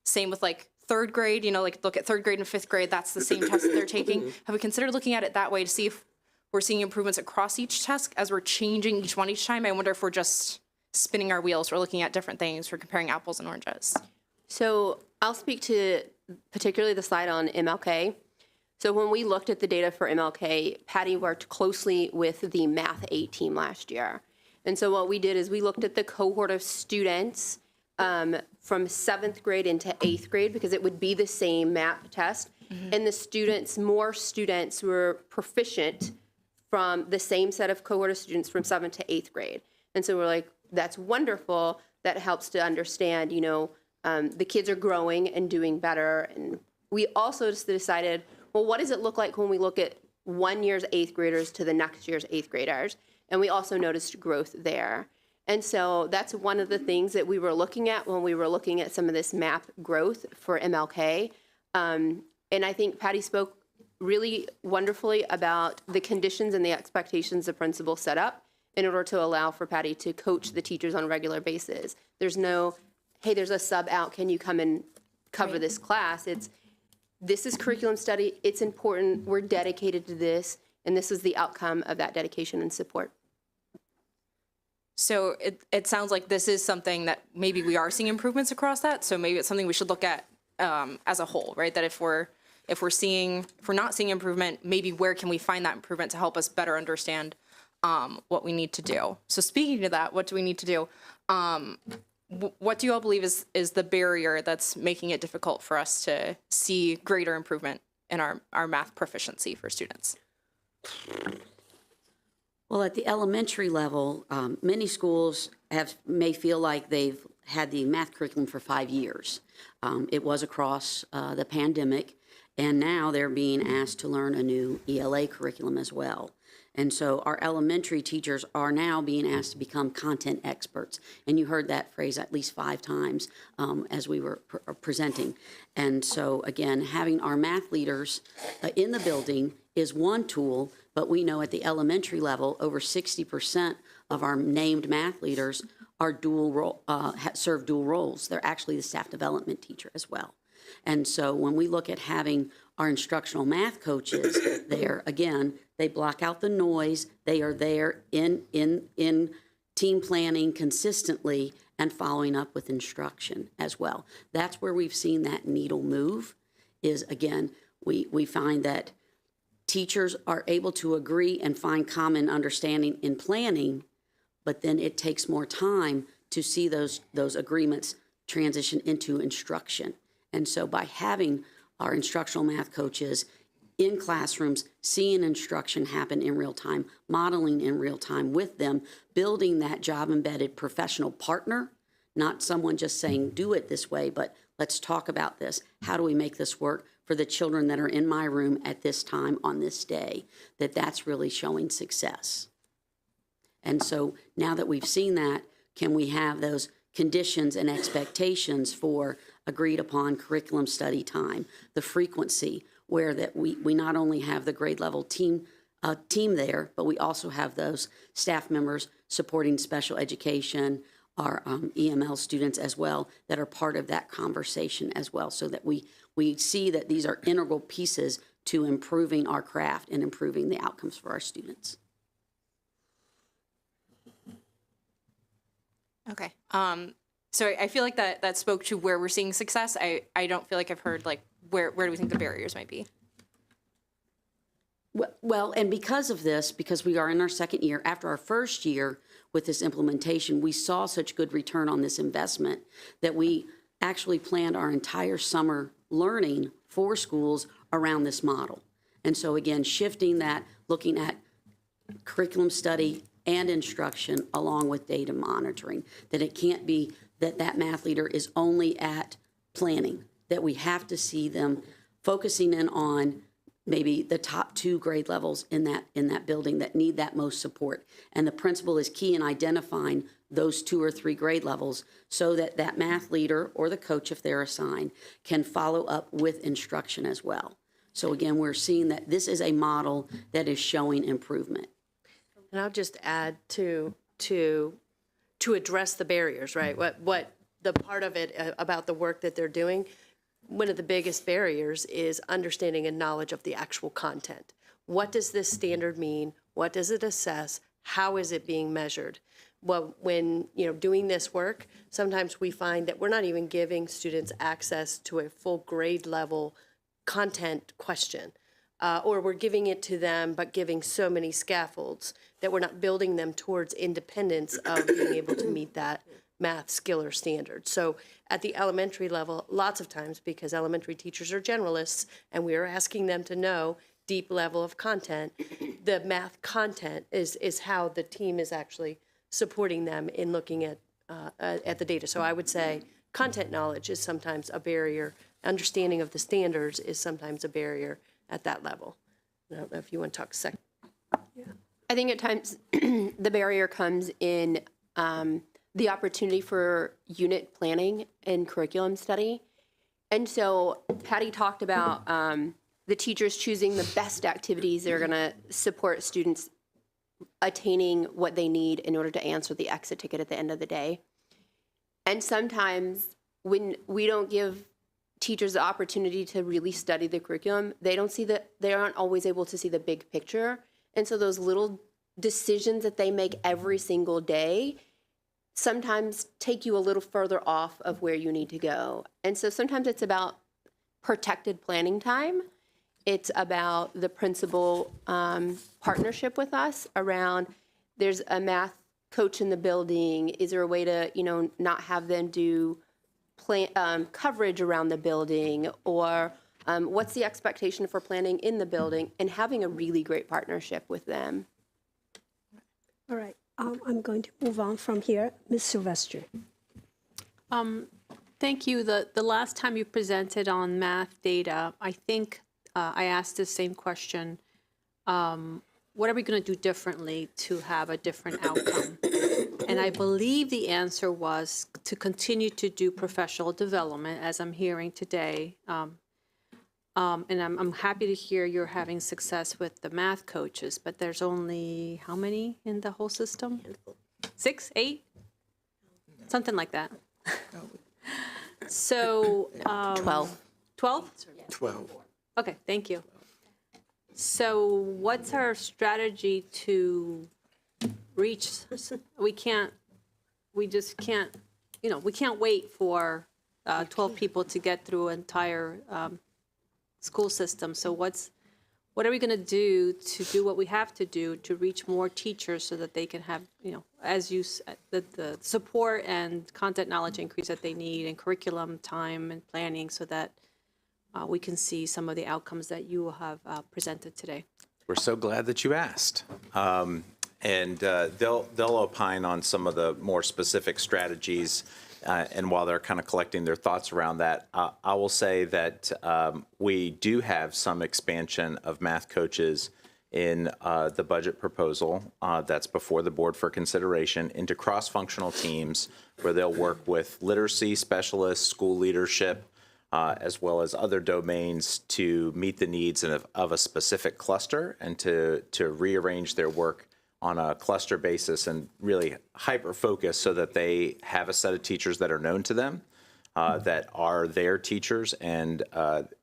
Same with 3rd grade, look at 3rd grade and 5th grade, that's the same test that they're taking. Have we considered looking at it that way to see if we're seeing improvements across each test as we're changing each one each time? I wonder if we're just spinning our wheels, we're looking at different things, we're comparing apples and oranges. So I'll speak to particularly the slide on MLK. So when we looked at the data for MLK, Patty worked closely with the Math 8 team last year. And so what we did is we looked at the cohort of students from 7th grade into 8th grade, because it would be the same MAP test. And more students were proficient from the same set of cohort of students from 7th to 8th grade. And so we're like, that's wonderful. That helps to understand, the kids are growing and doing better. And we also just decided, well, what does it look like when we look at one year's 8th graders to the next year's 8th graders? And we also noticed growth there. And so that's one of the things that we were looking at when we were looking at some of this MAP growth for MLK. And I think Patty spoke really wonderfully about the conditions and the expectations the principal set up in order to allow for Patty to coach the teachers on a regular basis. There's no, hey, there's a sub out, can you come and cover this class? This is curriculum study, it's important, we're dedicated to this, and this is the outcome of that dedication and support. So it sounds like this is something that maybe we are seeing improvements across that. So maybe it's something we should look at as a whole, right? That if we're not seeing improvement, maybe where can we find that improvement to help us better understand what we need to do? So speaking to that, what do we need to do? What do you all believe is the barrier that's making it difficult for us to see greater improvement our math proficiency for students? Well, at the elementary level, many schools may feel like they've had the math curriculum for 5 years. It was across the pandemic, and now they're being asked to learn a new ELA curriculum as well. And so our elementary teachers are now being asked to become content experts. And you heard that phrase at least 5 times as we were presenting. And so again, having our math leaders in the building is one tool, but we know at the elementary level, over 60% of our named math leaders are serve dual roles. They're actually the staff development teacher as well. And so when we look at having our instructional math coaches there, again, they block out the noise. They are there in team planning consistently and following up with instruction as well. That's where we've seen that needle move is, again, we find that teachers are able to agree and find common understanding in planning, but then it takes more time to see those agreements transition into instruction. And so by having our instructional math coaches in classrooms, seeing instruction happen in real time, modeling in real time with them, building that job-embedded professional partner, not someone just saying, do it this way, but let's talk about this. How do we make this work for the children that are in my room at this time on this day? That's really showing success. And so now that we've seen that, can we have those conditions and expectations for agreed upon curriculum study time, the frequency, where that we not only have the grade level team there, but we also have those staff members supporting special education, our EML students as well, that are part of that conversation as well, so that we see that these are integral pieces to improving our craft and improving the outcomes for our students. Okay. So I feel like that spoke to where we're seeing success. I don't feel like I've heard like where do we think the barriers might be? Well, and because of this, because we are in our second year, after our first year with this implementation, we saw such good return on this investment that we actually planned our entire summer learning for schools around this model. And so again, shifting that, looking at curriculum study and instruction along with data monitoring, that it can't be that math leader is only at planning, that we have to see them focusing in on maybe the top 2 grade levels in that building that need that most support. And the principal is key in identifying those 2 or 3 grade levels so that that math leader or the coach, if they're assigned, can follow up with instruction as well. So again, we're seeing that this is a model that is showing improvement. And I'll just add to address the barriers, right? What the part of it about the work that they're doing, one of the biggest barriers is understanding and knowledge of the actual content. What does this standard mean? What does it assess? How is it being measured? Well, when doing this work, sometimes we find that we're not even giving students access to a full grade level content question. Or we're giving it to them, but giving so many scaffolds that we're not building them towards independence of being able to meet that math skill or standard. So at the elementary level, lots of times, because elementary teachers are generalists and we are asking them to know deep level of content, the math content is how the team is actually supporting them in looking at the data. So I would say content knowledge is sometimes a barrier. Understanding of the standards is sometimes a barrier at that level. I don't know if you want to talk a second. Yeah. I think at times the barrier comes in the opportunity for unit planning and curriculum study. And so Patty talked about the teachers choosing the best activities that are going to support students attaining what they need in order to answer the exit ticket at the end of the day. And sometimes when we don't give teachers the opportunity to really study the curriculum, they aren't always able to see the big picture. And so those little decisions that they make every single day sometimes take you a little further off of where you need to go. And so sometimes it's about protected planning time. It's about the principal partnership with us around, there's a math coach in the building. Is there a way to, not have them do coverage around the building, or What's the expectation for planning in the building and having a really great partnership with them? All right, I'm going to move on from here. Ms. Sylvester. Thank you. The last time you presented on math data, I think I asked the same question. What are we going to do differently to have a different outcome? And I believe the answer was to continue to do professional development, as I'm hearing today. And I'm happy to hear you're having success with the math coaches, but there's only how many in the whole system? 6, 8? Something like that. So 12. 12? 12. Okay, thank you. So what's our strategy to reach? We just can't, we can't wait for 12 people to get through an entire school system. So what are we going to do what we have to do to reach more teachers so that they can have, as you said, the support and content knowledge increase that they need, and curriculum time and planning, so that we can see some of the outcomes that you have presented today? We're so glad that you asked. And they'll opine on some of the more specific strategies. And while they're kind of collecting their thoughts around that, I will say that we do have some expansion of math coaches in the budget proposal that's before the board for consideration into cross-functional teams where they'll work with literacy specialists, school leadership, as well as other domains to meet the needs of a specific cluster and to rearrange their work on a cluster basis and really hyper-focus so that they have a set of teachers that are known to them, that are their teachers, and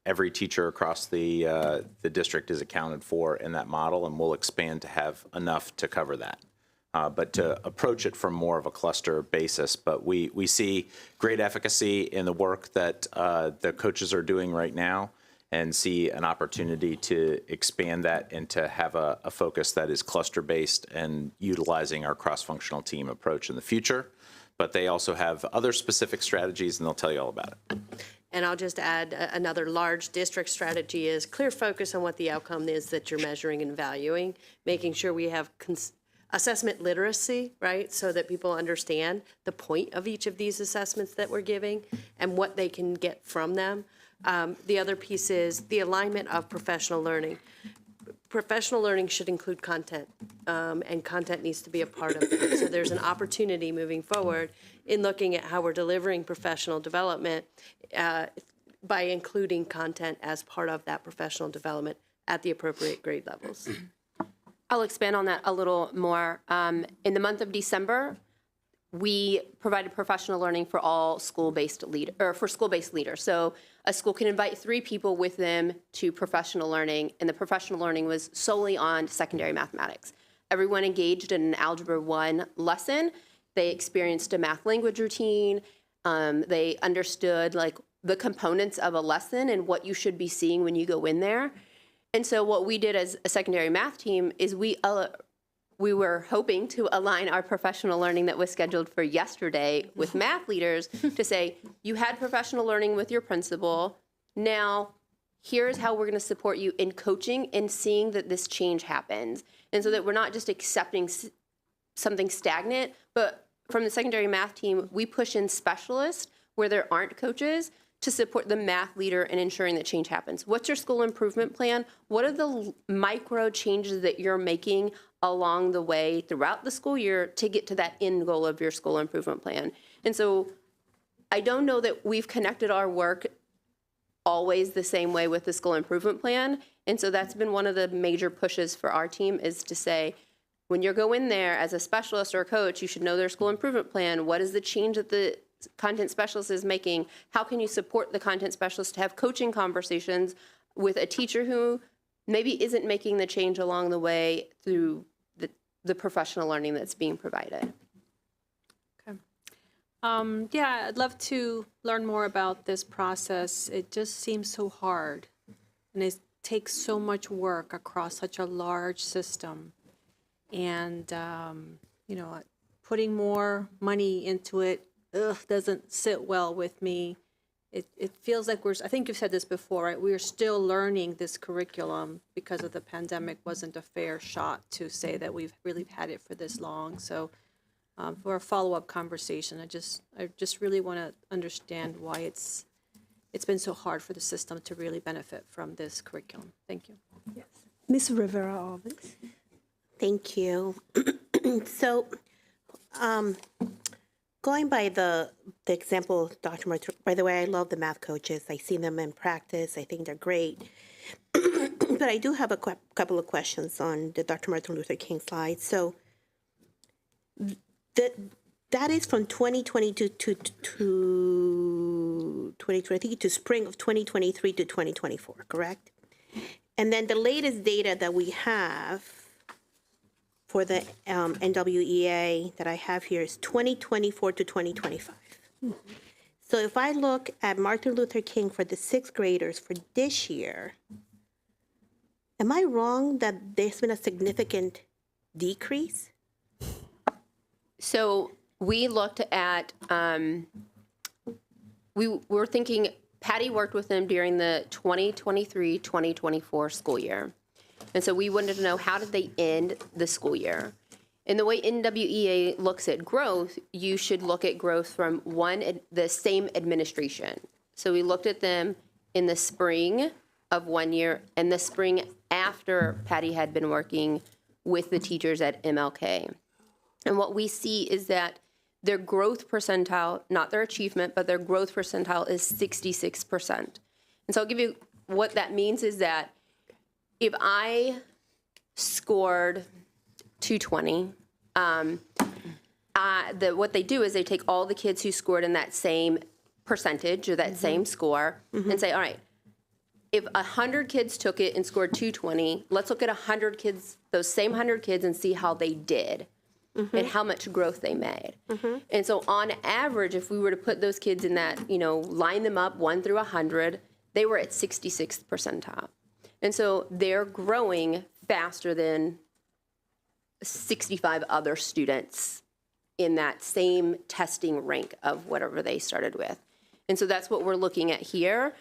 every teacher across the district is accounted for in that model, and we'll expand to have enough to cover that. But to approach it from more of a cluster basis. But we see great efficacy in the work that the coaches are doing right now, and see an opportunity to expand that and to have a focus that is cluster-based and utilizing our cross-functional team approach in the future. But they also have other specific strategies, and they'll tell you all about it. And I'll just add another large district strategy is clear focus on what the outcome is that you're measuring and valuing, making sure we have assessment literacy, right? So that people understand the point of each of these assessments that we're giving and what they can get from them. The other piece is the alignment of professional learning. Professional learning should include content, and content needs to be a part of it. So there's an opportunity moving forward in looking at how we're delivering professional development by including content as part of that professional development at the appropriate grade levels. I'll expand on that a little more. In the month of December, we provided professional learning for all school-based leaders. So a school can invite 3 people with them to professional learning, and the professional learning was solely on secondary mathematics. Everyone engaged in an Algebra 1 lesson. They experienced a math language routine. They understood the components of a lesson and what you should be seeing when you go in there. And so what we did as a secondary math team is we were hoping to align our professional learning that was scheduled for yesterday with math leaders to say, you had professional learning with your principal. Now, here's how we're going to support you in coaching and seeing that this change happens. And so that we're not just accepting something stagnant, but from the secondary math team, we push in specialists where there aren't coaches to support the math leader in ensuring that change happens. What's your school improvement plan? What are the micro changes that you're making along the way throughout the school year to get to that end goal of your school improvement plan? And so I don't know that we've connected our work always the same way with the school improvement plan. And so that's been one of the major pushes for our team, is to say, when you go in there as a specialist or a coach, you should know their school improvement plan. What is the change that the content specialist is making? How can you support the content specialist to have coaching conversations with a teacher who maybe isn't making the change along the way through the professional learning that's being provided? Okay. Yeah, I'd love to learn more about this process. It just seems so hard, and it takes so much work across such a large system. And, putting more money into it doesn't sit well with me. it feels like I think you've said this before, right? We're still learning this curriculum because of the pandemic. Wasn't a fair shot to say that we've really had it for this long. So for a follow-up conversation, I just really want to understand why it's been so hard for the system to really benefit from this curriculum. Thank you. Yes. Ms. Rivera-Ovens. Thank you. So, going by the example, Dr. Martin, by the way, I love the math coaches. I see them in practice. I think they're great. But I do have a couple of questions on the Dr. Martin Luther King slide. So, that is from 2022 to 2023 to spring of 2023 to 2024, correct? And then the latest data that we have for the NWEA that I have here is 2024 to 2025. Mm-hmm. So if I look at Martin Luther King for the sixth graders for this year, am I wrong that there's been a significant decrease? So we looked at, we were thinking, Patty worked with them during the 2023-2024 school year. And so we wanted to know, how did they end the school year? And the way NWEA looks at growth, you should look at growth from the same administration. So we looked at them in the spring of one year and the spring after Patty had been working with the teachers at MLK. And what we see is that their growth percentile, not their achievement, but their growth percentile is 66%. And so I'll give you what that means is that if I scored 220, what they do is they take all the kids who scored in that same percentage or that same score and say, all right, if 100 kids took it and scored 220, let's look at 100 kids, those same 100 kids, and see how they did. And how much growth they made. And so on average, if we were to put those kids in that, line them up 1 through 100, they were at 66th percentile. And so they're growing faster than 65 other students in that same testing rank of whatever they started with. And so that's what we're looking at here,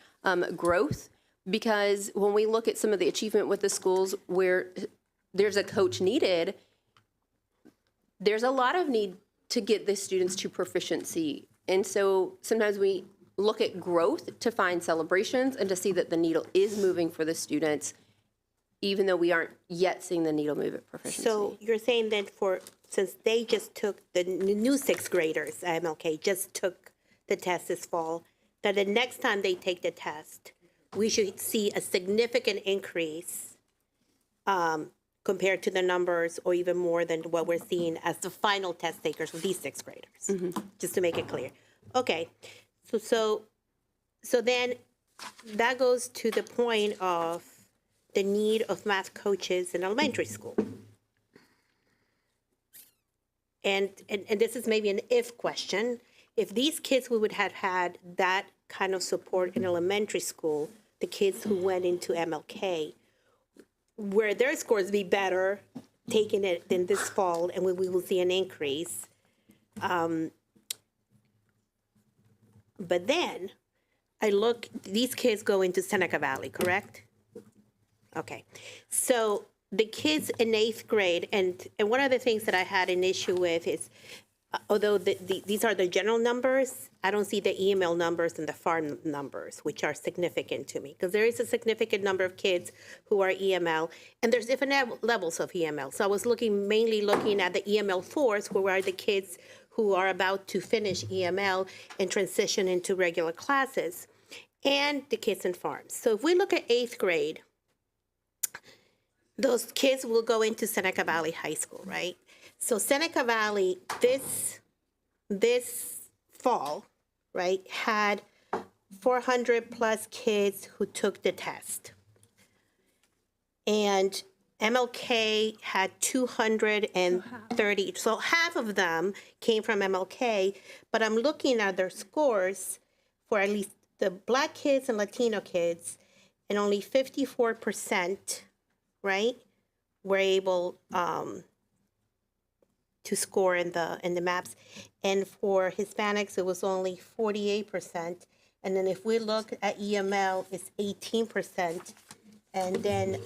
growth, because when we look at some of the achievement with the schools where there's a coach needed, there's a lot of need to get the students to proficiency. And so sometimes we look at growth to find celebrations and to see that the needle is moving for the students, even though we aren't yet seeing the needle move at proficiency. So you're saying that since they just took, the new sixth graders at MLK just took the test this fall, that the next time they take the test, we should see a significant increase compared to the numbers, or even more than what we're seeing as the final test takers with these sixth graders, just to make it clear. Okay, so then that goes to the point of the need of math coaches in elementary school. And this is maybe an if question. If these kids, we would have had that kind of support in elementary school, the kids who went into MLK, where their scores be better taking it than this fall, and we will see an increase. But then I look, these kids go into Seneca Valley, correct? Okay, so the kids in 8th grade, and one of the things that I had an issue with is, although these are the general numbers, I don't see the EML numbers and the FAR numbers, which are significant to me, because there is a significant number of kids who are EML, and there's different levels of EML. So I was mainly looking at the EML 4s, who are the kids who are about to finish EML and transition into regular classes, and the kids in farms. So if we look at 8th grade, those kids will go into Seneca Valley High School, right? So Seneca Valley, this fall, right, had 400 plus kids who took the test. And MLK had 230, so half of them came from MLK, but I'm looking at their scores for at least the Black kids and Latino kids, and only 54%, right, were able to score in the maps. And for Hispanics, it was only 48%, And then if we look at EML, it's 18%. And then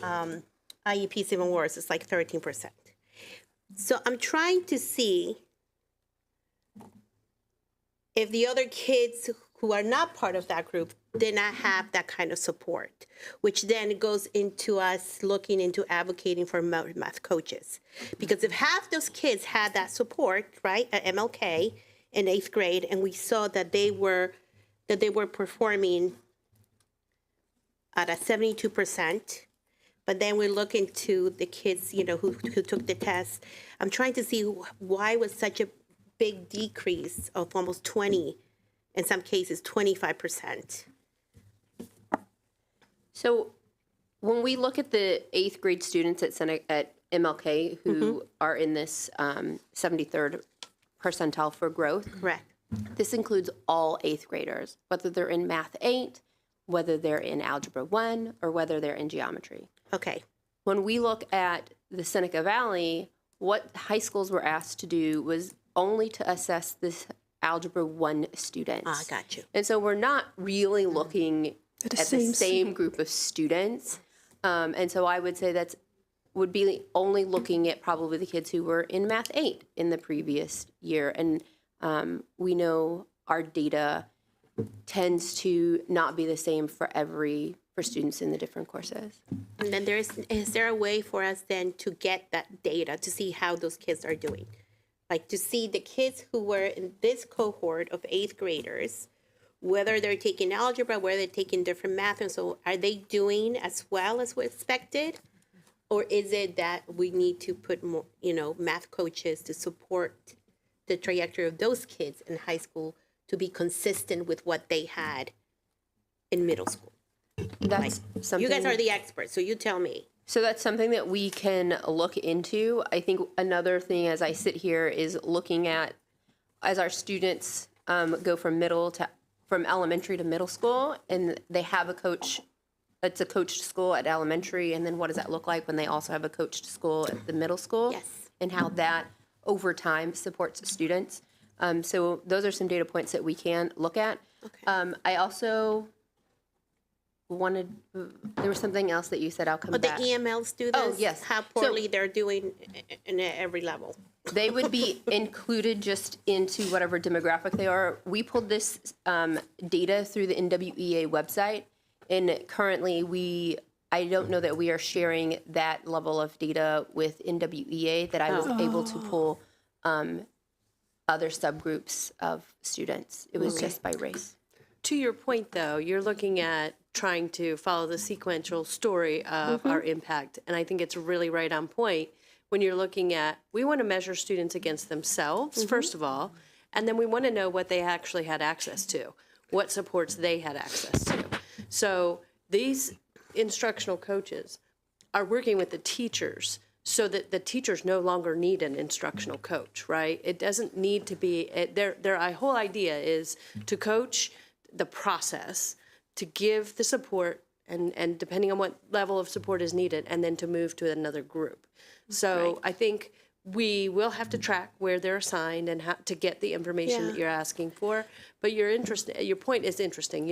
IEP is even worse, it's like 13%. So I'm trying to see if the other kids who are not part of that group did not have that kind of support, which then goes into us looking into advocating for math coaches. Because if half those kids had that support, right, at MLK in 8th grade, and we saw that they were performing at a 72%, but then we look into the kids, who took the test. I'm trying to see why was such a big decrease of almost 20, in some cases 25%. So when we look at the 8th grade students at MLK who are in this 73rd percentile for growth, correct. This includes all 8th graders, whether they're in Math 8, whether they're in Algebra 1, or whether they're in Geometry. Okay. When we look at the Seneca Valley, what high schools were asked to do was only to assess this Algebra 1 students. Ah, got you. And so we're not really looking at the same group of students. And so I would say would be only looking at probably the kids who were in Math 8 in the previous year. And we know our data tends to not be the same for students in the different courses. And then is there a way for us then to get that data to see how those kids are doing? Like to see the kids who were in this cohort of 8th graders, whether they're taking algebra, whether they're taking different math, and so are they doing as well as we expected? Or is it that we need to put more, math coaches to support the trajectory of those kids in high school to be consistent with what they had in middle school? That's something. You guys are the experts, so you tell me. So that's something that we can look into. I think another thing as I sit here is looking at, as our students go from elementary to middle school, and they have a coach. It's a coached school at elementary, and then what does that look like when they also have a coached school at the middle school? Yes. And how that over time supports students. So those are some data points that we can look at. Okay. I also there was something else that you said. I'll come back. The EML students. Oh, yes. How poorly they're doing in every level. They would be included just into whatever demographic they are. We pulled this data through the NWEA website, and currently I don't know that we are sharing that level of data with NWEA, that I was able to pull other subgroups of students. It was just by race. To your point, though, you're looking at trying to follow the sequential story of our impact. And I think it's really right on point when you're looking at, we want to measure students against themselves, first of all, and then we want to know what they actually had access to, what supports they had access to. So these instructional coaches are working with the teachers so that the teachers no longer need an instructional coach, right? It doesn't need to be, their whole idea is to coach the process, to give the support, and depending on what level of support is needed, and then to move to another group. So I think we will have to track where they're assigned and how to get the information that you're asking for. But your point is interesting.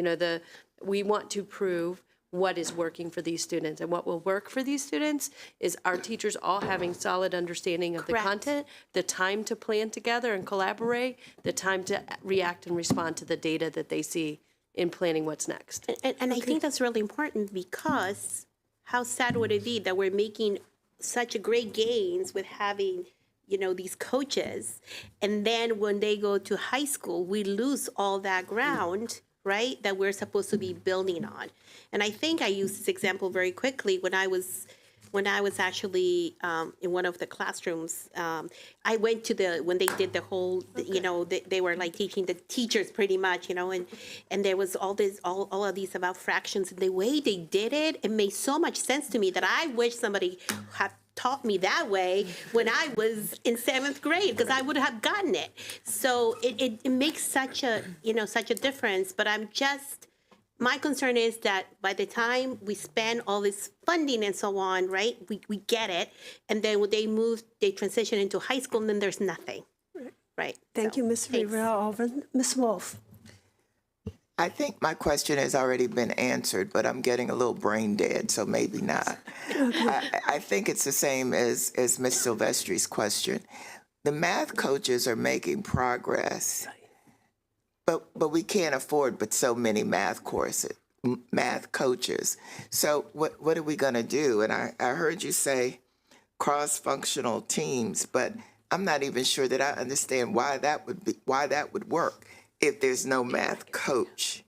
We want to prove what is working for these students, and what will work for these students is our teachers all having solid understanding of the content, the time to plan together and collaborate, the time to react and respond to the data that they see in planning what's next. And I think that's really important, because how sad would it be that we're making such a great gains with having, these coaches, and then when they go to high school, we lose all that ground, right, that we're supposed to be building on. And I think I used this example very quickly when I was actually in one of the classrooms. I went to when they did the whole, they were like teaching the teachers pretty much, and there was all of these about fractions. And the way they did it made so much sense to me that I wish somebody had taught me that way when I was in 7th grade, because I would have gotten it. So it makes such a difference. But my concern is that by the time we spend all this funding and so on, right, we get it, and then when they transition into high school, and then there's nothing, right? Thank you, Ms. Rivera. Ms. Wolf. I think my question has already been answered, but I'm getting a little brain dead, so maybe not. I think it's the same as Ms. Silvestri's question. The math coaches are making progress, but we can't afford but so many math coaches. So what are we going to do? And I heard you say cross-functional teams, but I'm not even sure that I understand why that would work if there's no math coach.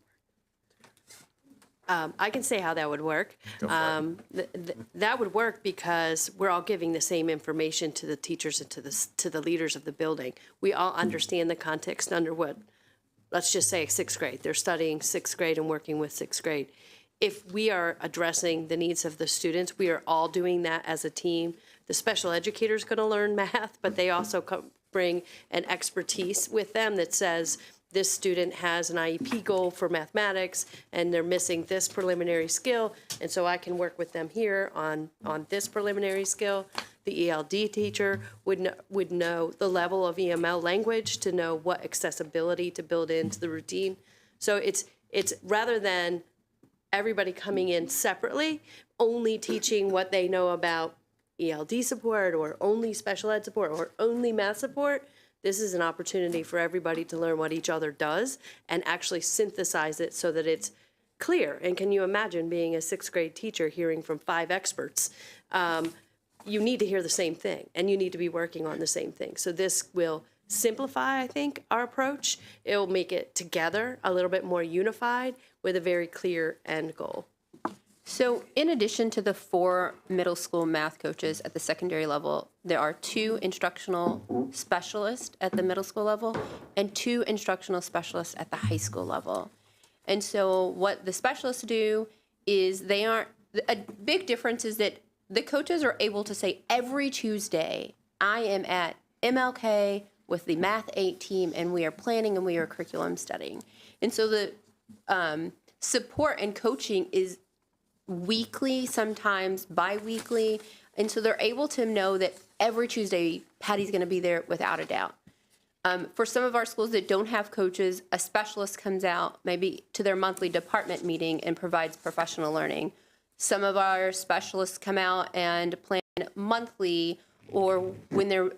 I can say how that would work. That would work because we're all giving the same information to the teachers and to the leaders of the building. We all understand the context under what, let's just say, sixth grade. They're studying sixth grade and working with sixth grade. If we are addressing the needs of the students, we are all doing that as a team. The special educator is going to learn math, but they also bring an expertise with them that says, this student has an IEP goal for mathematics and they're missing this preliminary skill, and so I can work with them here on this preliminary skill. The ELD teacher would know the level of EML language to know what accessibility to build into the routine. So it's rather than everybody coming in separately, only teaching what they know about ELD support or only special ed support or only math support. This is an opportunity for everybody to learn what each other does and actually synthesize it so that it's clear. And can you imagine being a sixth grade teacher hearing from 5 experts? You need to hear the same thing and you need to be working on the same thing. So this will simplify, I think, our approach. It will make it together a little bit more unified with a very clear end goal. So in addition to the 4 middle school math coaches at the secondary level, there are 2 instructional specialists at the middle school level and 2 instructional specialists at the high school level. And so what the specialists do is a big difference is that the coaches are able to say every Tuesday, I am at MLK with the Math 8 team and we are planning and we are curriculum studying. And so the support and coaching is weekly, sometimes bi-weekly, and so they're able to know that every Tuesday Patty's going to be there without a doubt. For some of our schools that don't have coaches, a specialist comes out maybe to their monthly department meeting and provides professional learning. Some of our specialists come out and plan monthly, or when the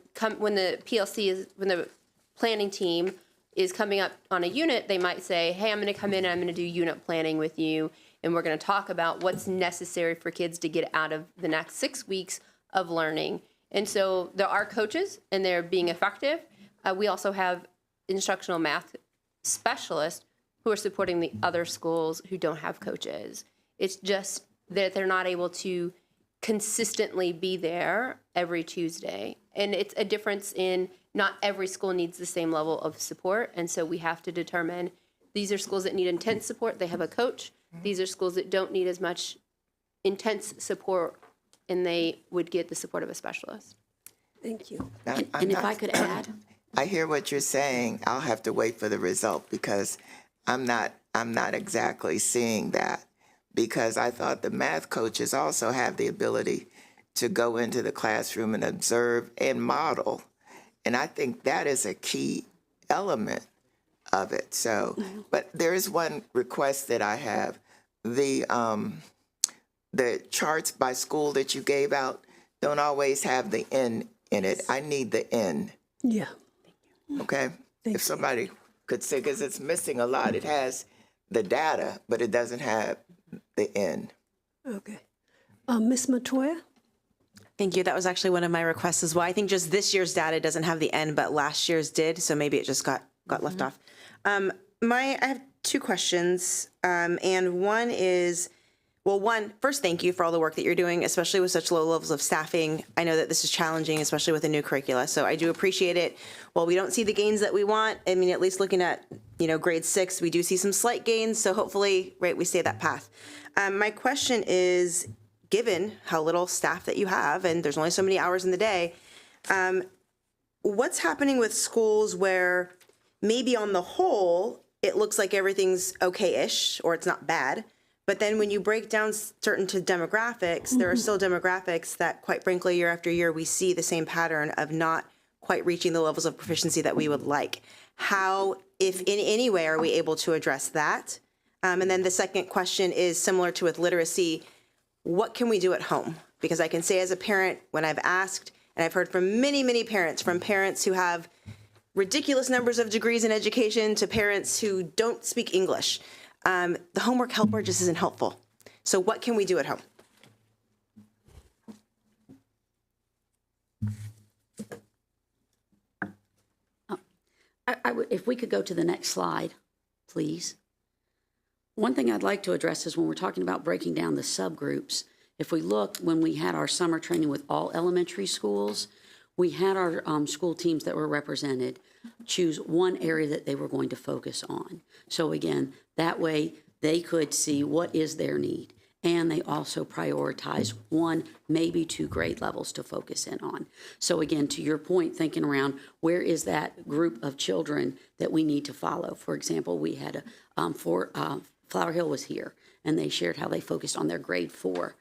planning team is coming up on a unit, they might say, hey, I'm going to come in and I'm going to do unit planning with you. And we're going to talk about what's necessary for kids to get out of the next 6 weeks of learning. And so there are coaches, and they're being effective. We also have instructional math specialists who are supporting the other schools who don't have coaches. It's just that they're not able to consistently be there every Tuesday. And it's a difference in not every school needs the same level of support. And so we have to determine these are schools that need intense support. They have a coach. These are schools that don't need as much intense support, and they would get the support of a specialist. Thank you. And if I could add. I hear what you're saying. I'll have to wait for the result because I'm not exactly seeing that, because I thought the math coaches also have the ability to go into the classroom and observe and model. And I think that is a key element of it. So, but there is one request that I have. The charts by school that you gave out don't always have the N in it. I need the N. Yeah. Okay? If somebody could say, because it's missing a lot. It has the data, but it doesn't have the N. Okay. Ms. Matoya? Thank you. That was actually one of my requests as well. I think just this year's data doesn't have the N, but last year's did, so maybe it just got left off. I have 2 questions, and one is, first, thank you for all the work that you're doing, especially with such low levels of staffing. I know that this is challenging, especially with a new curricula, so I do appreciate it. While we don't see the gains that we want, I mean, at least looking at, grade 6, we do see some slight gains, so hopefully, we stay that path. My question is, given how little staff that you have, and there's only so many hours in the day, what's happening with schools where maybe on the whole, it looks like everything's okay-ish, or it's not bad, but then when you break down certain demographics, there are still demographics that, quite frankly, year after year, we see the same pattern of not quite reaching the levels of proficiency that we would like. How, if in any way, are we able to address that? And then the second question is similar to with literacy. What can we do at home? Because I can say as a parent, when I've asked, and I've heard from many, many parents, from parents who have ridiculous numbers of degrees in education to parents who don't speak English, the homework helper just isn't helpful. So what can we do at home? If we could go to the next slide, please. One thing I'd like to address is when we're talking about breaking down the subgroups, if we look, when we had our summer training with all elementary schools, we had our school teams that were represented choose one area that they were going to focus on. So again, that way they could see what is their need. And they also prioritize one, maybe two grade levels to focus in on. So again, to your point, thinking around where is that group of children that we need to follow? For example, we had Flower Hill was here, and they shared how they focused on their grade 4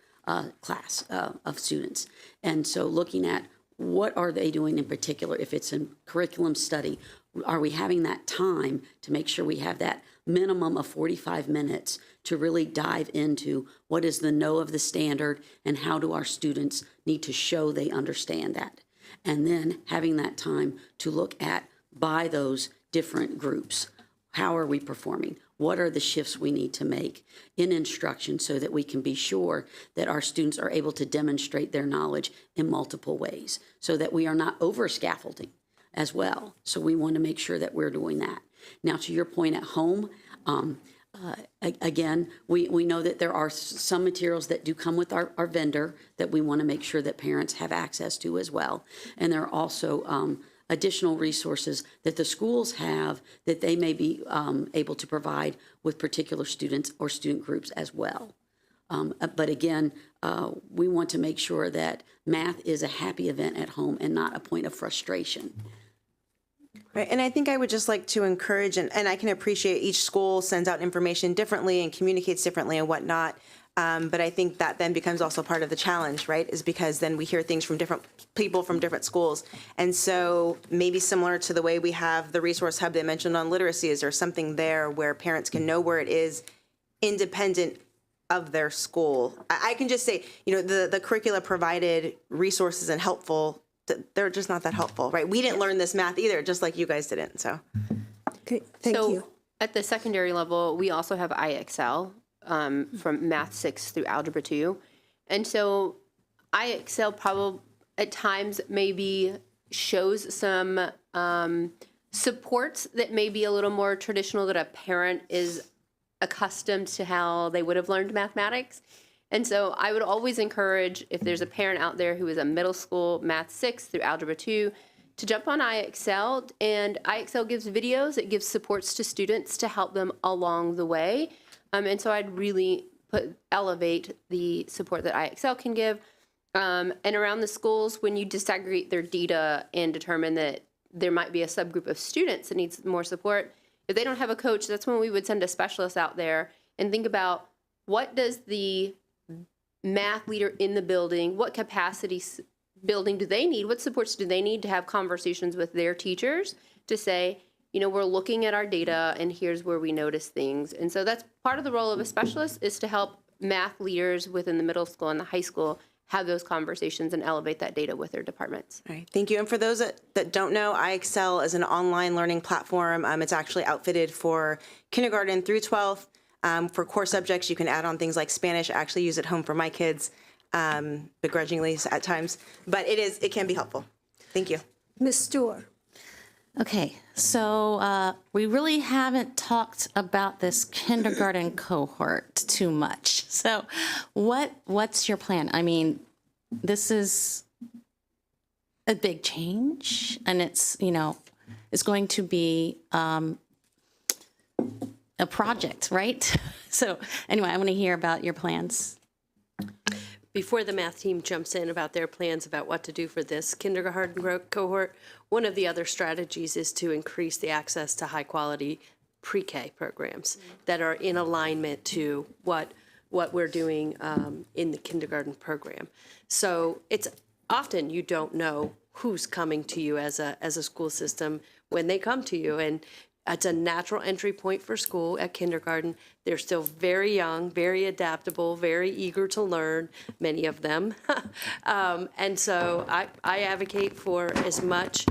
class of students. And so looking at what are they doing in particular, if it's a curriculum study, are we having that time to make sure we have that minimum of 45 minutes to really dive into what is the know of the standard and how do our students need to show they understand that. And then having that time to look at by those different groups, how are we performing? What are the shifts we need to make in instruction so that we can be sure that our students are able to demonstrate their knowledge in multiple ways so that we are not over scaffolding as well. So we want to make sure that we're doing that. Now, to your point at home, again, we know that there are some materials that do come with our vendor that we want to make sure that parents have access to as well. And there are also additional resources that the schools have that they may be able to provide with particular students or student groups as well. But again, we want to make sure that math is a happy event at home and not a point of frustration. Right, and I think I would just like to encourage, and I can appreciate each school sends out information differently and communicates differently and whatnot, but I think that then becomes also part of the challenge, right, is because then we hear things from different people from different schools. And so maybe similar to the way we have the resource hub that mentioned on literacy, is there something there where parents can know where it is independent of their school? I can just say, the curricula provided resources and helpful, they're just not that helpful, right? We didn't learn this math either, just like you guys didn't, so. Okay, thank you. At the secondary level, we also have IXL from Math 6 through Algebra 2. And so IXL probably at times maybe shows some supports that may be a little more traditional that a parent is accustomed to how they would have learned mathematics. And so I would always encourage, if there's a parent out there who is a middle school Math 6 through Algebra 2, to jump on IXL. And IXL gives videos, it gives supports to students to help them along the way. And so I'd really elevate the support that IXL can give. And around the schools, when you disaggregate their data and determine that there might be a subgroup of students that needs more support, if they don't have a coach, that's when we would send a specialist out there and think about what does the math leader in the building, what capacity building do they need? What supports do they need to have conversations with their teachers to say, we're looking at our data and here's where we notice things. And so that's part of the role of a specialist, is to help math leaders within the middle school and the high school have those conversations and elevate that data with their departments. All right, thank you. And for those that don't know, IXL is an online learning platform. It's actually outfitted for kindergarten through 12th. For core subjects, you can add on things like Spanish. I actually use it home for my kids, begrudgingly at times, but it can be helpful. Thank you. Ms. Stewart. Okay, so we really haven't talked about this kindergarten cohort too much. So what's your plan? I mean, this is a big change, and it's going to be a project, right? So anyway, I want to hear about your plans. Before the math team jumps in about their plans about what to do for this kindergarten cohort, one of the other strategies is to increase the access to high-quality pre-K programs that are in alignment to what we're doing in the kindergarten program. So it's often you don't know who's coming to you as a school system when they come to you, and It's a natural entry point for school at kindergarten. They're still very young, very adaptable, very eager to learn, many of them. And so I advocate for as much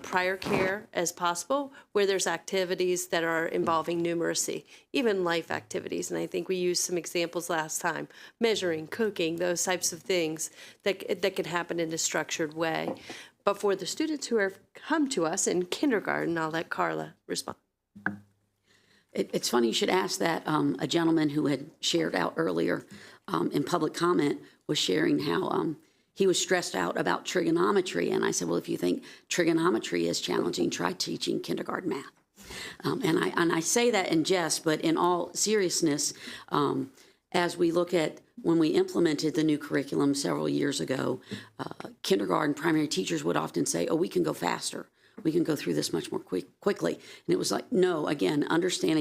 prior care as possible where there's activities that are involving numeracy, even life activities. And I think we used some examples last time, measuring, cooking, those types of things that can happen in a structured way. But for the students who have come to us in kindergarten, I'll let Carla respond. It's funny you should ask that. A gentleman who had shared out earlier in public comment was sharing how he was stressed out about trigonometry. And I said, well, if you think trigonometry is challenging, try teaching kindergarten math. And I say that in jest, but in all seriousness, as we look at when we implemented the new curriculum several years ago, kindergarten primary teachers would often say, oh, we can go faster. We can go through this much more quickly. And it was like, no, again,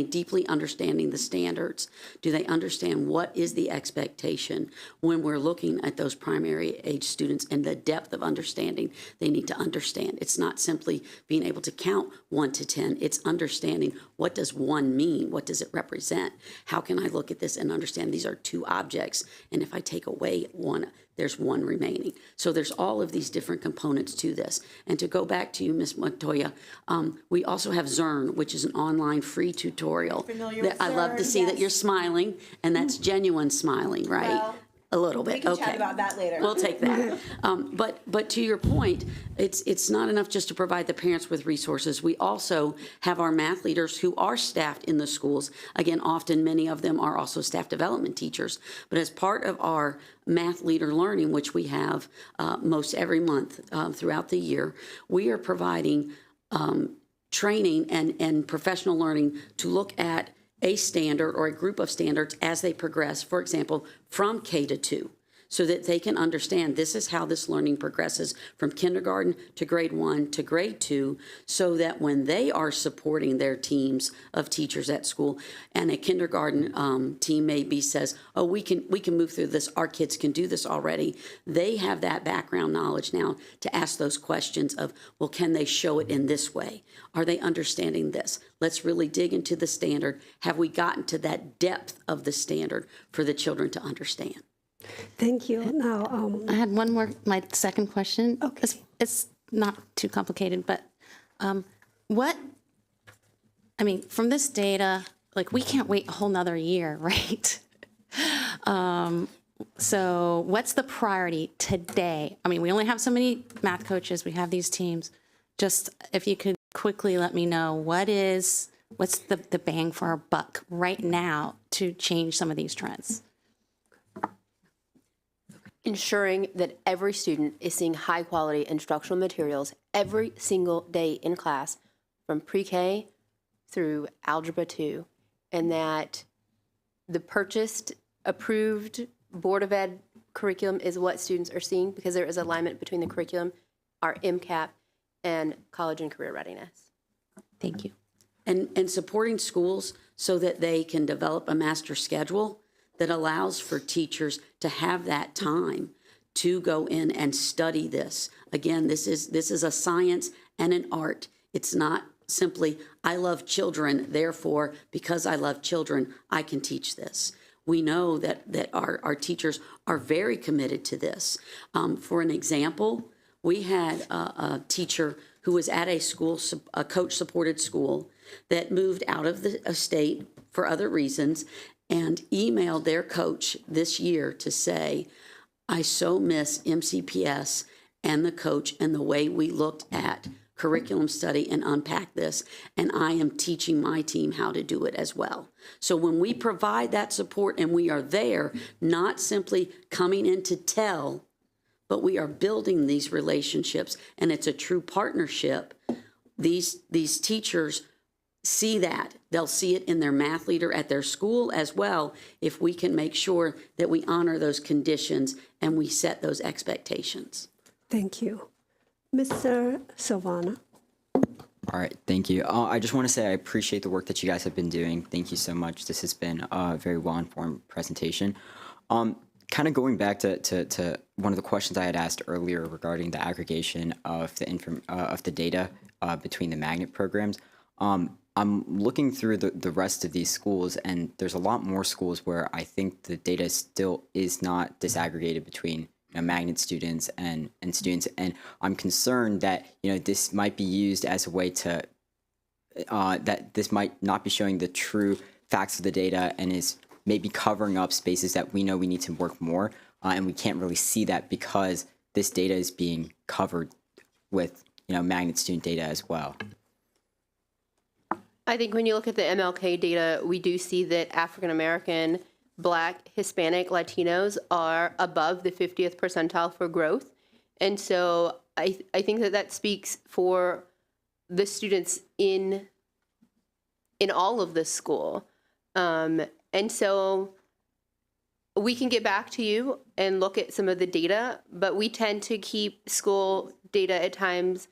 deeply understanding the standards. Do they understand what is the expectation when we're looking at those primary age students and the depth of understanding they need to understand? It's not simply being able to count 1 to 10. It's understanding, what does 1 mean? What does it represent? How can I look at this and understand these are 2 objects? And if I take away 1, there's 1 remaining. So there's all of these different components to this. And to go back to you, Ms. Montoya, we also have Zern, which is an online free tutorial. That I love to see that you're smiling, and that's genuine smiling, right? Well, a little bit. We can okay. chat about that later. We'll take that. But to your point, it's not enough just to provide the parents with resources. We also have our math leaders who are staffed in the schools. Again, often many of them are also staff development teachers. But as part of our math leader learning, which we have most every month throughout the year, we are providing training and professional learning to look at a standard or a group of standards as they progress, for example, from K to 2, so that they can understand this is how this learning progresses from kindergarten to grade 1 to grade 2, so that when they are supporting their teams of teachers at school, and a kindergarten team maybe says, oh, we can move through this, our kids can do this already, they have that background knowledge now to ask those questions of, well, can they show it in this way? Are they understanding this? Let's really dig into the standard. Have we gotten to that depth of the standard for the children to understand? Thank you. Now, I had one more, my second question. Okay. It's not too complicated, but from this data, like, we can't wait a whole nother year, right? So what's the priority today? I mean, we only have so many math coaches, we have these teams. Just if you could quickly let me know what's the bang for our buck right now to change some of these trends? Ensuring that every student is seeing high quality instructional materials every single day in class from pre-K through Algebra 2, and that the purchased, approved Board of Ed curriculum is what students are seeing, because there is alignment between the curriculum, our MCAP, and college and career readiness. Thank you. And supporting schools so that they can develop a master schedule that allows for teachers to have that time to go in and study this. Again, this is a science and an art. It's not simply, I love children, therefore, because I love children, I can teach this. We know that our teachers are very committed to this. For an example, we had a teacher who was at a coach-supported school that moved out of the state for other reasons, and emailed their coach this year to say, I so miss MCPS and the coach and the way we looked at curriculum study and unpack this, and I am teaching my team how to do it as well. So when we provide that support and we are there, not simply coming in to tell, but we are building these relationships, and it's a true partnership, these teachers see that. They'll see it in their math leader at their school as well, if we can make sure that we honor those conditions and we set those expectations. thank you. Mr. Silvana. All right, thank you. I just want to say I appreciate the work that you guys have been doing. Thank you so much. This has been a very well-informed presentation. Kind of going back to one of the questions I had asked earlier regarding the aggregation of the data between the magnet programs. I'm looking through the rest of these schools, and there's a lot more schools where I think the data still is not disaggregated between magnet students and students, and I'm concerned that this might be used as a way to that this might not be showing the true facts of the data and is maybe covering up spaces that we know we need to work more, and we can't really see that because this data is being covered with magnet student data as well. I think when you look at the MLK data, we do see that African American, Black, Hispanic, Latinos are above the 50th percentile for growth. And so I think that speaks for the students in all of the school. And so we can get back to you and look at some of the data, but we tend to keep school data at times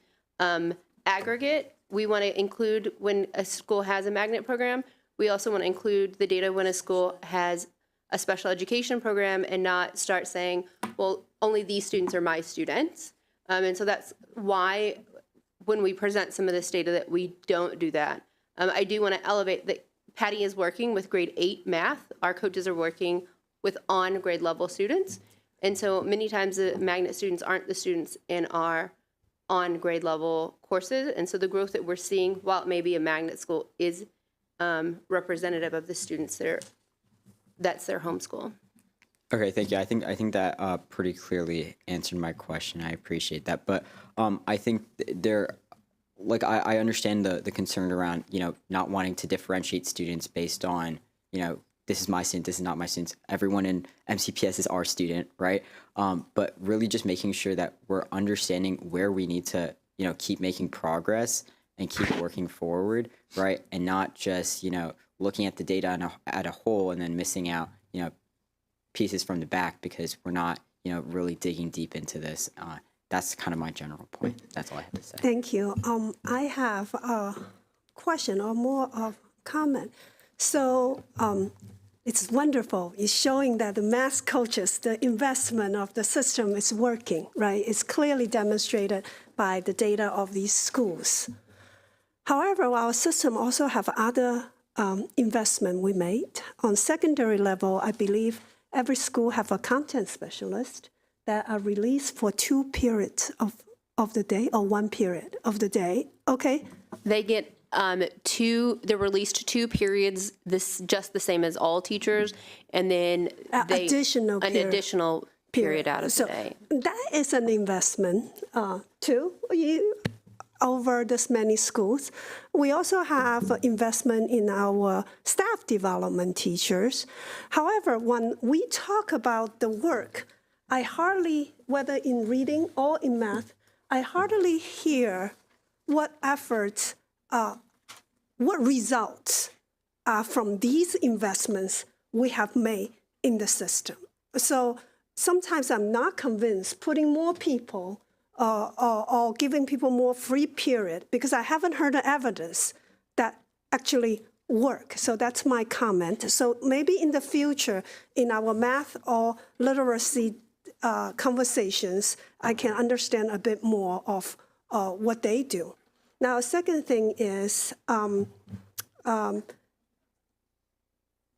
aggregate. We want to include when a school has a magnet program. We also want to include the data when a school has a special education program and not start saying, well, only these students are my students. And so that's why when we present some of this data that we don't do that. I do want to elevate that Patty is working with grade 8 math. Our coaches are working with on grade level students. And so many times the magnet students aren't the students in our on grade level courses. And so the growth that we're seeing, while it may be a magnet school, is representative of the students that's their home school. Okay, thank you. I think that pretty clearly answered my question. I appreciate that. But I think I understand the concern around, not wanting to differentiate students based on, this is my student, this is not my student. Everyone in MCPS is our student, right? But really just making sure that we're understanding where we need to, keep making progress and keep working forward, right? And not just, looking at the data at a whole and then missing out, pieces from the back because we're not, really digging deep into this. That's kind of my general point. That's all I have to say. Thank you. I have a question or more of comment. So it's wonderful. It's showing that the math coaches, the investment of the system is working, right? It's clearly demonstrated by the data of these schools. However, our system also have other investment we made. On secondary level, I believe every school have a content specialist that are released for 2 periods of the day or 1 period of the day. Okay. They get they're released 2 periods, this just the same as all teachers, and then an additional period out of the day. That is an investment too. Over this many schools. We also have investment in our staff development teachers. However, when we talk about the work, I hardly, whether in reading or in math, I hardly hear what efforts, what results from these investments we have made in the system. So sometimes I'm not convinced putting more people or giving people more free period because I haven't heard the evidence that actually work. So that's my comment. So maybe in the future, in our math or literacy conversations, I can understand a bit more of what they do. Now, a second thing is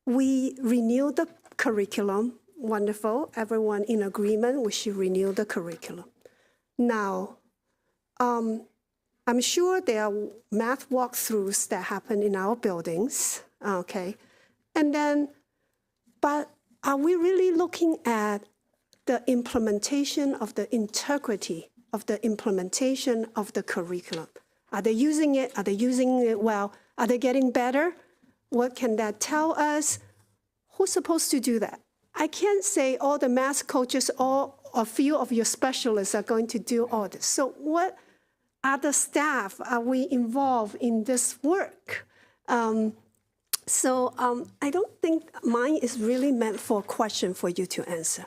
we renew the curriculum. Wonderful. Everyone in agreement, we should renew the curriculum. Now, I'm sure there are math walkthroughs that happen in our buildings, okay? And then, but are we really looking at the implementation of the integrity of the implementation of the curriculum? Are they using it? Are they using it well? Are they getting better? What can that tell us? Who's supposed to do that? I can't say all the math coaches, all a few of your specialists are going to do all this. So what other staff are we involved in this work? I don't think mine is really meant for a question for you to answer.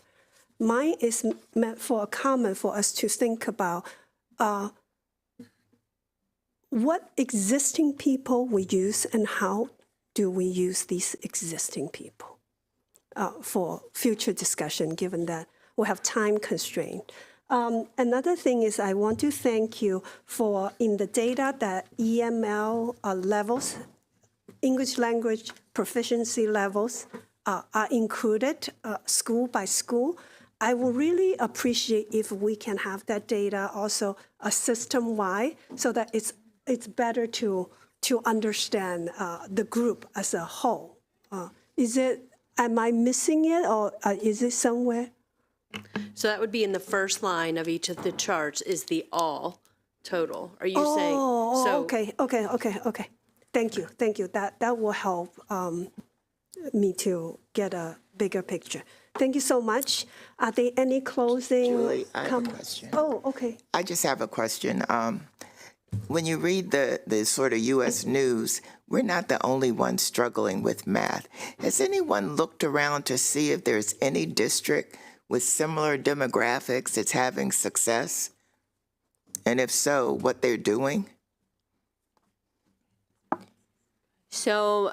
Mine is meant for a comment for us to think about what existing people we use and how do we use these existing people for future discussion, given that we have time constraint. Another thing is I want to thank you for in the data that EML levels, English language proficiency levels are included school by school. I would really appreciate if we can have that data also system-wide so that it's better to understand the group as a whole. Am I missing it or is it somewhere? So that would be in the first line of each of the charts is the all total. Are you saying? Oh, okay. Thank you. That will help me to get a bigger picture. Thank you so much. Are there any closing Julie, I have a question. Oh, okay. I just have a question. When you read the sort of U.S. news, we're not the only ones struggling with math. Has anyone looked around to see if there's any district with similar demographics that's having success? And if so, what they're doing? So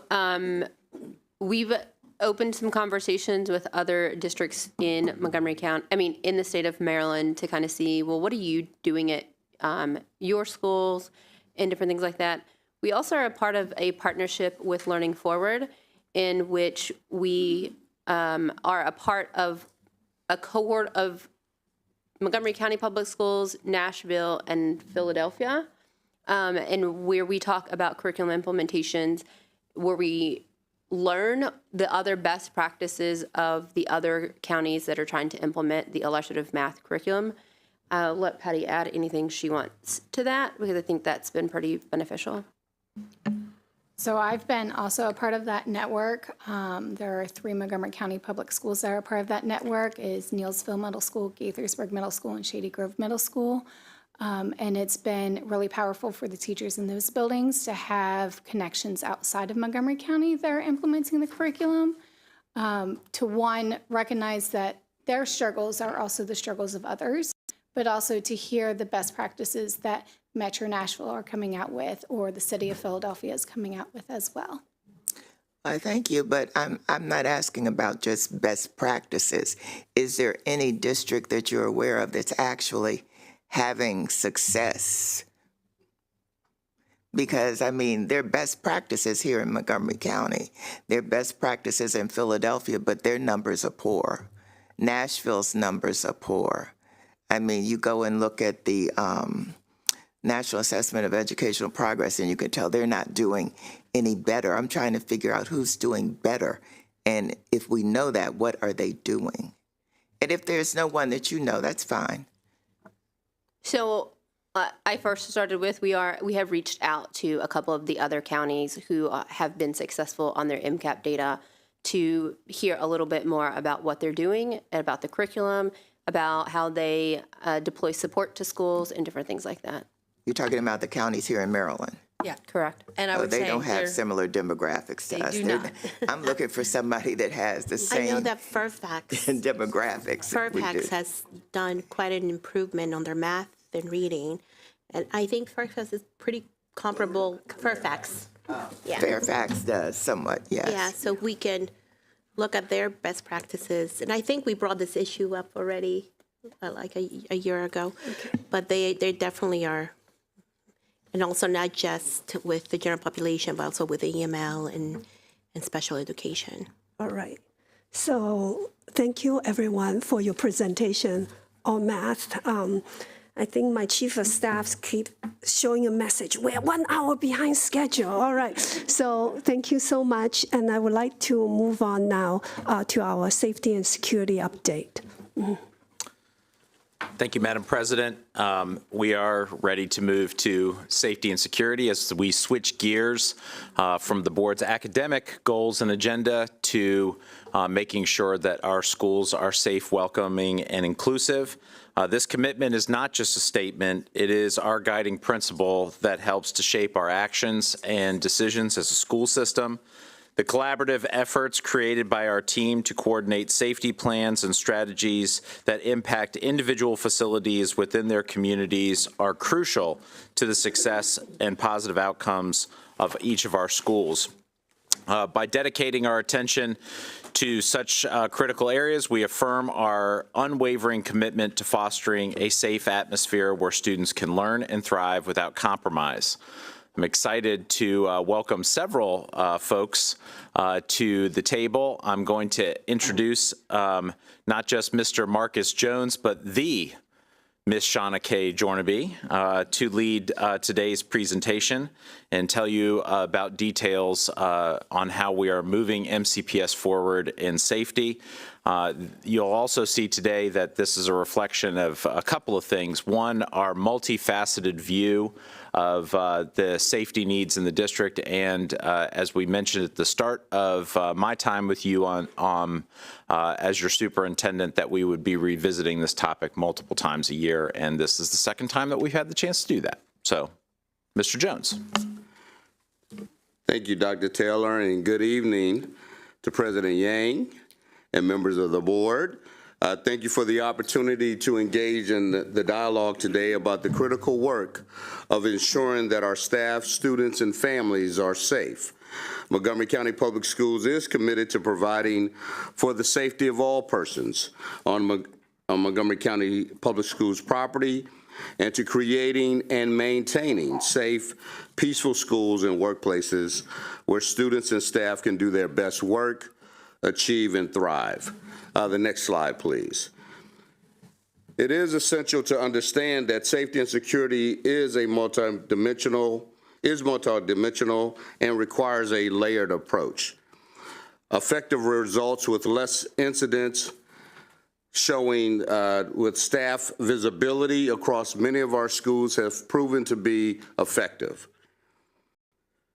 we've opened some conversations with other districts in Montgomery County, in the state of Maryland to kind of see, well, what are you doing at your schools and different things like that. We also are a part of a partnership with Learning Forward in which we are a part of a cohort of Montgomery County Public Schools, Nashville, and Philadelphia, and where we talk about curriculum implementations, where we learn the other best practices of the other counties that are trying to implement the illustrative math curriculum. I'll let Patty add anything she wants to that because I think that's been pretty beneficial. So I've been also a part of that network. There are 3 Montgomery County public schools that are a part of that network, is Neelsville Middle School, Gaithersburg Middle School, and Shady Grove Middle School. And it's been really powerful for the teachers in those buildings to have connections outside of Montgomery County that are implementing the curriculum, to one, recognize that their struggles are also the struggles of others, but also to hear the best practices that Metro Nashville are coming out with or the city of Philadelphia is coming out with as well. Thank you, but I'm not asking about just best practices. Is there any district that you're aware of that's actually having success? Because, there are best practices here in Montgomery County. There are best practices in Philadelphia, but their numbers are poor. Nashville's numbers are poor. You go and look at the National Assessment of Educational Progress, and you can tell they're not doing any better. I'm trying to figure out who's doing better. And if we know that, what are they doing? And if there's no one that you know, that's fine. So I first started with, we have reached out to a couple of the other counties who have been successful on their MCAP data to hear a little bit more about what they're doing, about the curriculum, about how they deploy support to schools and different things like that. You're talking about the counties here in Maryland? Yeah, correct. And I would they say don't have similar demographics to us. do not. I'm looking for somebody that has the same I know that Fairfax demographics. that we do. has done quite an improvement on their math and reading, and I think Fairfax is pretty comparable. Fairfax. Yeah. Fairfax does somewhat, yes. Yeah, so we can look at their best practices. And I think we brought this issue up already like a year ago, but they definitely are. And also not just with the general population, but also with the EML and special education. All right. So thank you, everyone, for your presentation on math. I think my chief of staff keep showing a message. We're 1 hour behind schedule. All right. So thank you so much. And I would like to move on now to our safety and security update. Mm-hmm. Thank you, Madam President. We are ready to move to safety and security as we switch gears from the board's academic goals and agenda to making sure that our schools are safe, welcoming, and inclusive. This commitment is not just a statement, it is our guiding principle that helps to shape our actions and decisions as a school system. The collaborative efforts created by our team to coordinate safety plans and strategies that impact individual facilities within their communities are crucial to the success and positive outcomes of each of our schools. By dedicating our attention to such critical areas, we affirm our unwavering commitment to fostering a safe atmosphere where students can learn and thrive without compromise. I'm excited to welcome several folks to the table. I'm going to introduce not just Mr. Marcus Jones, but the Ms. Shauna K. Jornaby to lead today's presentation and tell you about details on how we are moving MCPS forward in safety. You'll also see today that this is a reflection of a couple of things. One, our multifaceted view of the safety needs in the district, and as we mentioned at the start of my time with you on as your superintendent, that we would be revisiting this topic multiple times a year, and this is the second time that we've had the chance to do that. So, Mr. Jones. Thank you, Dr. Taylor, and good evening to President Yang and members of the board. Thank you for the opportunity to engage in the dialogue today about the critical work of ensuring that our staff, students, and families are safe. Montgomery County Public Schools is committed to providing for the safety of all persons on Montgomery County Public Schools property and to creating and maintaining safe, peaceful schools and workplaces where students and staff can do their best work, achieve, and thrive. The next slide, please. It is essential to understand that safety and security is multidimensional and requires a layered approach. Effective results with less incidents showing with staff visibility across many of our schools have proven to be effective.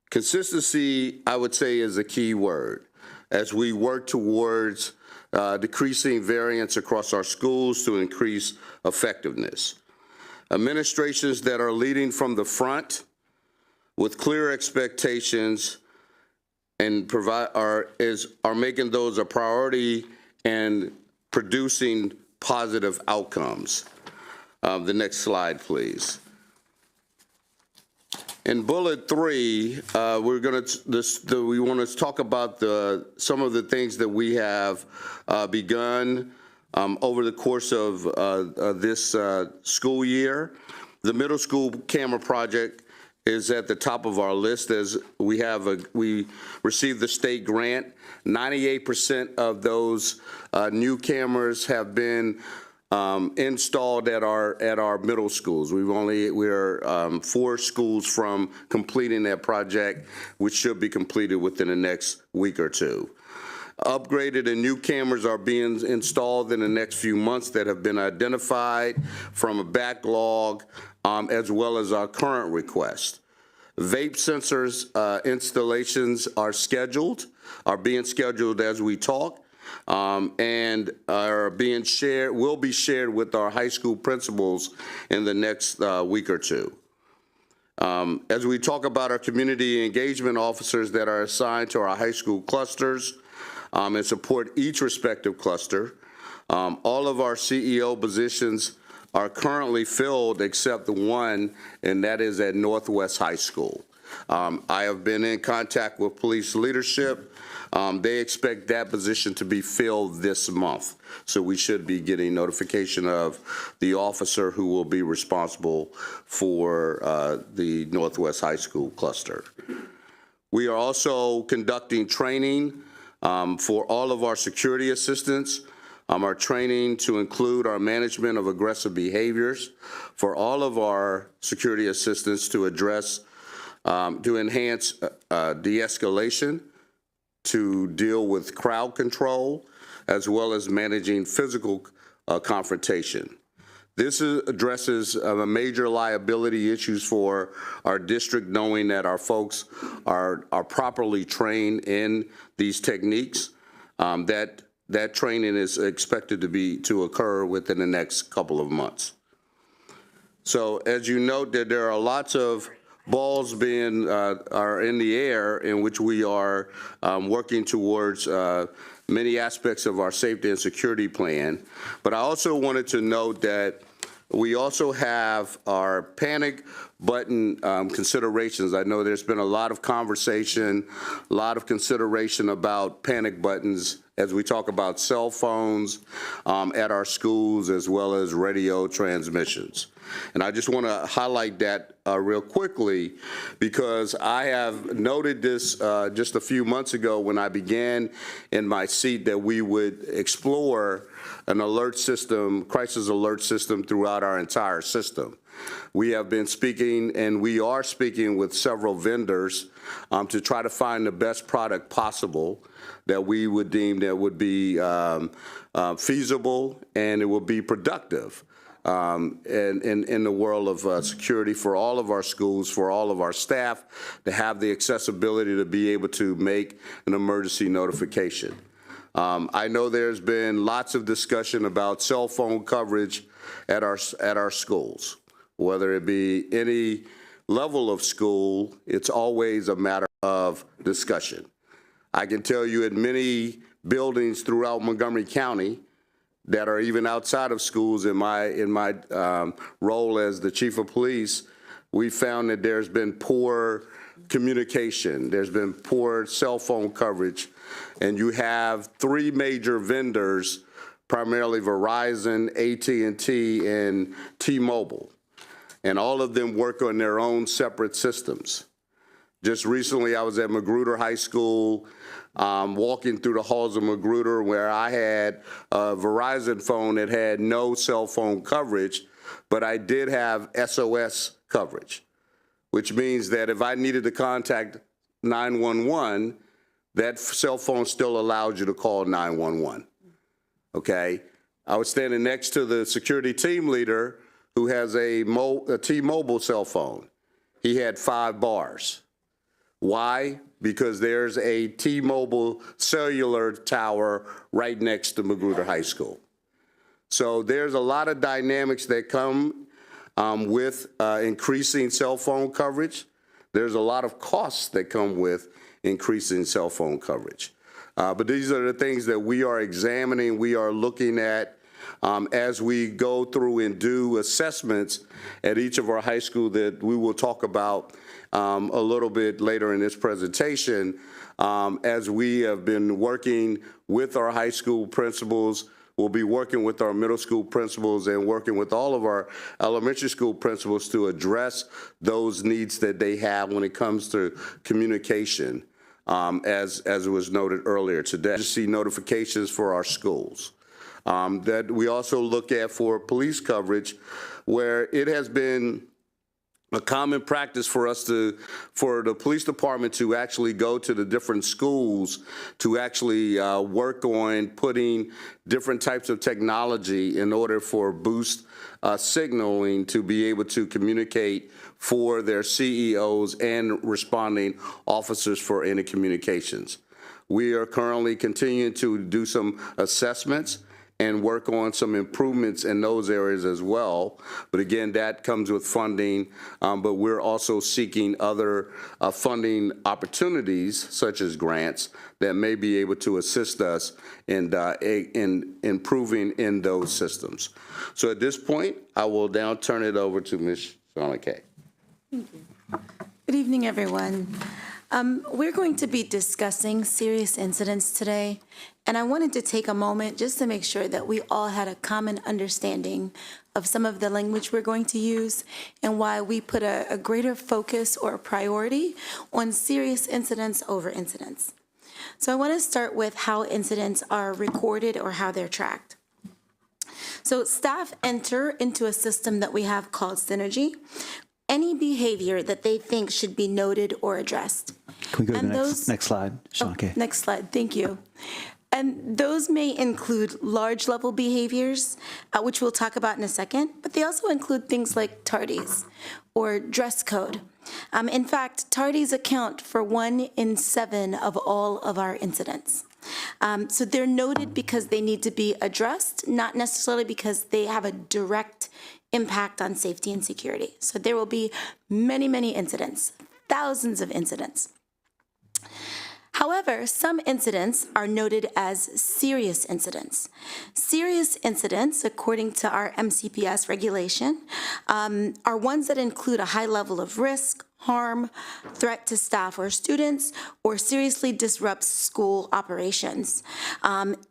Consistency, I would say, is a key word as we work towards decreasing variance across our schools to increase effectiveness. Administrations that are leading from the front with clear expectations and are making those a priority and producing positive outcomes. The next slide, please. In bullet 3, we want to talk about some of the things that we have begun over the course of this school year. The middle school camera project is at the top of our list as we received the state grant. 98% of those new cameras have been installed at our middle schools. We're 4 schools from completing that project, which should be completed within the next week or 2. Upgraded and new cameras are being installed in the next few months that have been identified from a backlog as well as our current request. Vape sensors installations are being scheduled as we talk. And will be shared with our high school principals in the next week or 2. As we talk about our community engagement officers that are assigned to our high school clusters and support each respective cluster, all of our CEO positions are currently filled except the one, and that is at Northwest High School. I have been in contact with police leadership. They expect that position to be filled this month. So we should be getting notification of the officer who will be responsible for the Northwest High School cluster. We are also conducting training for all of our security assistants. Our training to include our management of aggressive behaviors for all of our security assistants to address, to enhance de-escalation, to deal with crowd control, as well as managing physical confrontation. This addresses major liability issues for our district, knowing that our folks are properly trained in these techniques. That training is expected to occur within the next couple of months. So as you note, that there are lots of balls are in the air in which we are working towards many aspects of our safety and security plan. But I also wanted to note that We also have our panic button considerations. I know there's been a lot of conversation, a lot of consideration about panic buttons as we talk about cell phones at our schools as well as radio transmissions. And I just want to highlight that real quickly because I have noted this just a few months ago when I began in my seat that we would explore an alert system, crisis alert system throughout our entire system. We have been speaking and we are speaking with several vendors to try to find the best product possible that we would deem that would be feasible and it will be productive. In the world of security for all of our schools, for all of our staff, to have the accessibility to be able to make an emergency notification. I know there's been lots of discussion about cell phone coverage at our schools. Whether it be any level of school, it's always a matter of discussion. I can tell you in many buildings throughout Montgomery County that are even outside of schools in my role as the chief of police, we found that there's been poor communication, there's been poor cell phone coverage, and you have three major vendors, primarily Verizon, AT&T, and T-Mobile, and all of them work on their own separate systems. Just recently, I was at Magruder High School, walking through the halls of Magruder where I had a Verizon phone that had no cell phone coverage, but I did have SOS coverage, which means that if I needed to contact 911, that cell phone still allowed you to call 911, okay? I was standing next to the security team leader who has a T-Mobile cell phone. He had 5 bars. Why? Because there's a T-Mobile cellular tower right next to Magruder High School. So there's a lot of dynamics that come with increasing cell phone coverage. There's a lot of costs that come with increasing cell phone coverage. But these are the things that we are examining, we are looking at as we go through and do assessments at each of our high schools that we will talk about a little bit later in this presentation, as we have been working with our high school principals. We'll be working with our middle school principals and working with all of our elementary school principals to address those needs that they have when it comes to communication, as it was noted earlier today. Just see notifications for our schools. That we also look at for police coverage, where it has been a common practice for the police department to actually go to the different schools to actually work on putting different types of technology in order for boost signaling to be able to communicate for their CEOs and responding officers for any communications. We are currently continuing to do some assessments and work on some improvements in those areas as well. But again, that comes with funding, but we're also seeking other funding opportunities, such as grants, that may be able to assist us in improving in those systems. So at this point, I will now turn it over to Ms. Shauna Kay. Thank you. Good evening, everyone. We're going to be discussing serious incidents today, and I wanted to take a moment just to make sure that we all had a common understanding of some of the language we're going to use and why we put a greater focus or a priority on serious incidents over incidents. So I want to start with how incidents are recorded or how they're tracked. So staff enter into a system that we have called Synergy, any behavior that they think should be noted or addressed. Can we go to the next slide, Sean Kay? Next slide, thank you. And those may include large level behaviors, which we'll talk about in a second, but they also include things like tardies or dress code. In fact, tardies account for 1 in 7 of all of our incidents. So they're noted because they need to be addressed, not necessarily because they have a direct impact on safety and security. So there will be many, many incidents, thousands of incidents. However, some incidents are noted as serious incidents. Serious incidents, according to our MCPS regulation, are ones that include a high level of risk, harm, threat to staff or students, or seriously disrupts school operations.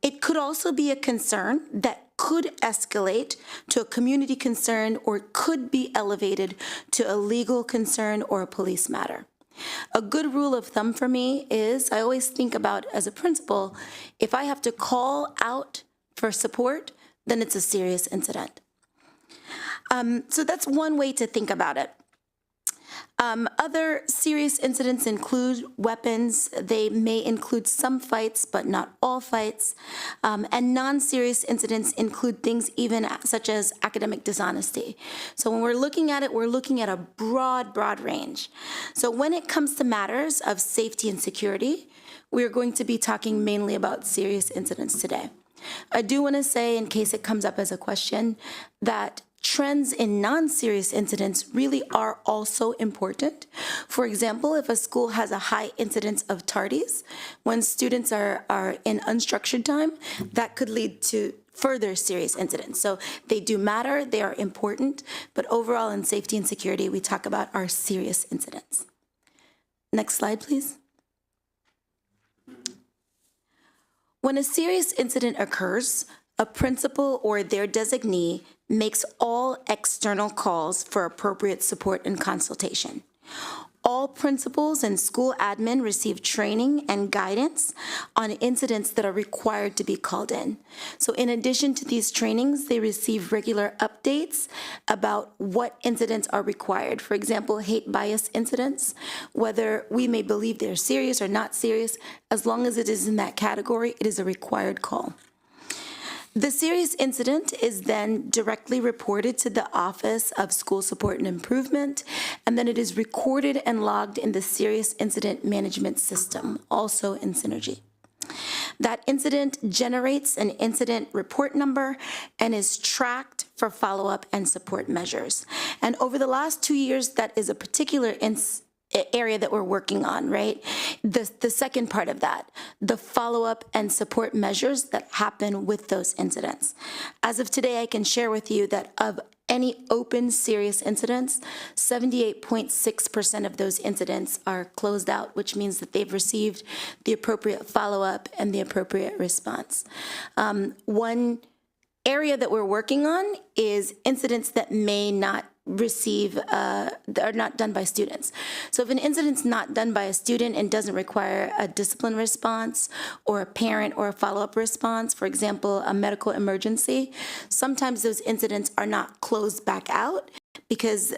It could also be a concern that could escalate to a community concern or could be elevated to a legal concern or a police matter. A good rule of thumb for me is I always think about, as a principal, if I have to call out for support, then it's a serious incident. So that's one way to think about it. Other serious incidents include weapons. They may include some fights, but not all fights. And non-serious incidents include things even such as academic dishonesty. So when we're looking at it, we're looking at a broad range. So when it comes to matters of safety and security, we're going to be talking mainly about serious incidents today. I do want to say, in case it comes up as a question, that trends in non-serious incidents really are also important. For example, if a school has a high incidence of tardies, when students are in unstructured time, that could lead to further serious incidents. So they do matter, they are important, but overall in safety and security, we talk about our serious incidents. Next slide, please. When a serious incident occurs, a principal or their designee makes all external calls for appropriate support and consultation. All principals and school admin receive training and guidance on incidents that are required to be called in. So in addition to these trainings, they receive regular updates about what incidents are required. For example, hate bias incidents, whether we may believe they're serious or not serious, as long as it is in that category, it is a required call. The serious incident is then directly reported to the Office of School Support and Improvement, and then it is recorded and logged in the Serious Incident Management System, also in Synergy. That incident generates an incident report number and is tracked for follow-up and support measures. And over the last 2 years, that is a particular area that we're working on, right? The second part of that, the follow-up and support measures that happen with those incidents. As of today, I can share with you that of any open serious incidents, 78.6% of those incidents are closed out, which means that they've received the appropriate follow-up and the appropriate response. One area that we're working on is incidents that may not receive, are not done by students. So if an incident's not done by a student and doesn't require a discipline response or a parent or a follow-up response, for example, a medical emergency, sometimes those incidents are not closed back out because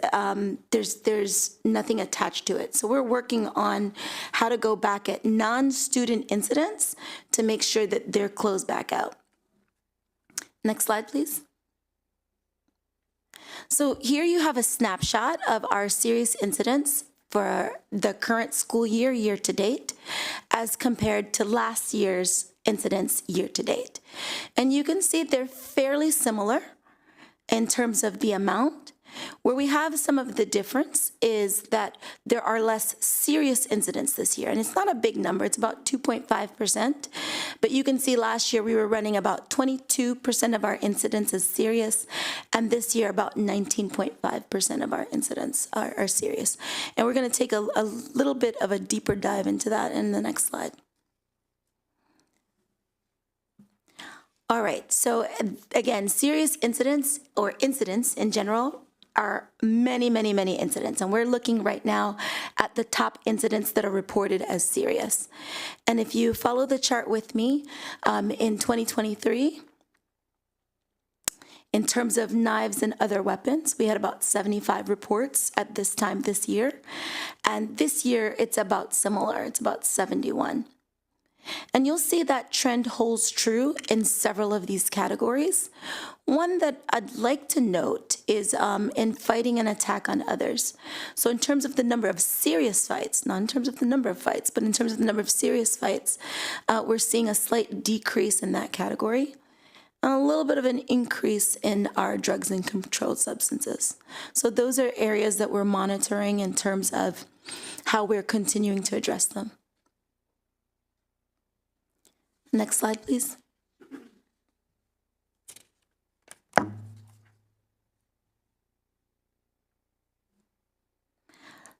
there's nothing attached to it. So we're working on how to go back at non-student incidents to make sure that they're closed back out. Next slide, please. So here you have a snapshot of our serious incidents for the current school year, year to date, as compared to last year's incidents year to date. And you can see they're fairly similar in terms of the amount. Where we have some of the difference is that there are less serious incidents this year. And it's not a big number, it's about 2.5%. But you can see last year we were running about 22% of our incidents as serious. And this year about 19.5% of our incidents are serious. And we're gonna take a little bit of a deeper dive into that in the next slide. All right, so again, serious incidents or incidents in general are many incidents. And we're looking right now at the top incidents that are reported as serious. And if you follow the chart with me, in 2023, in terms of knives and other weapons, we had about 75 reports at this time this year. And this year, it's about similar, it's about 71. And you'll see that trend holds true in several of these categories. One that I'd like to note is in fighting an attack on others. So in terms of the number of serious fights, not in terms of the number of fights, but in terms of the number of serious fights, we're seeing a slight decrease in that category. And a little bit of an increase in our drugs and controlled substances. So those are areas that we're monitoring in terms of how we're continuing to address them. Next slide, please.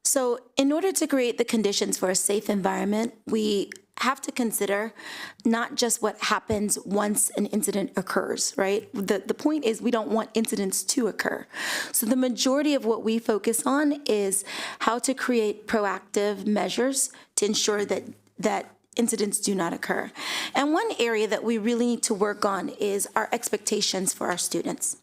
So in order to create the conditions for a safe environment, we have to consider not just what happens once an incident occurs, right? The point is we don't want incidents to occur. So the majority of what we focus on is how to create proactive measures to ensure that incidents do not occur. And one area that we really need to work on is our expectations for our students.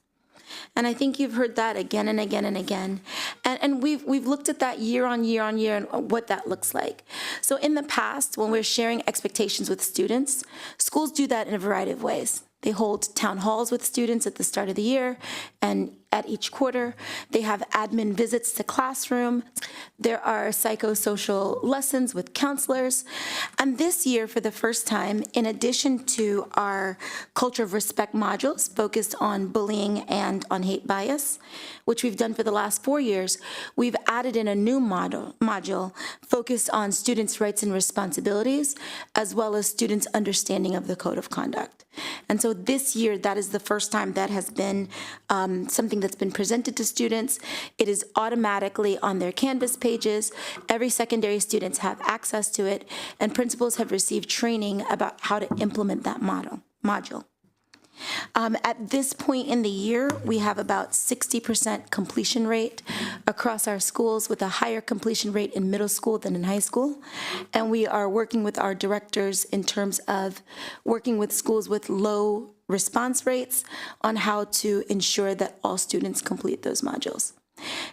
And I think you've heard that again and again and again. And we've looked at that year on year on year and what that looks like. So in the past, when we're sharing expectations with students, schools do that in a variety of ways. They hold town halls with students at the start of the year and at each quarter. They have admin visits to classroom. There are psychosocial lessons with counselors. And this year, for the first time, in addition to our culture of respect modules focused on bullying and on hate bias, which we've done for the last 4 years, we've added in a new module focused on students' rights and responsibilities, as well as students' understanding of the code of conduct. And so this year, that is the first time that has been something that's been presented to students. It is automatically on their Canvas pages. Every secondary students have access to it, and principals have received training about how to implement that module. At this point in the year, we have about 60% completion rate across our schools, with a higher completion rate in middle school than in high school. And we are working with our directors in terms of working with schools with low response rates on how to ensure that all students complete those modules.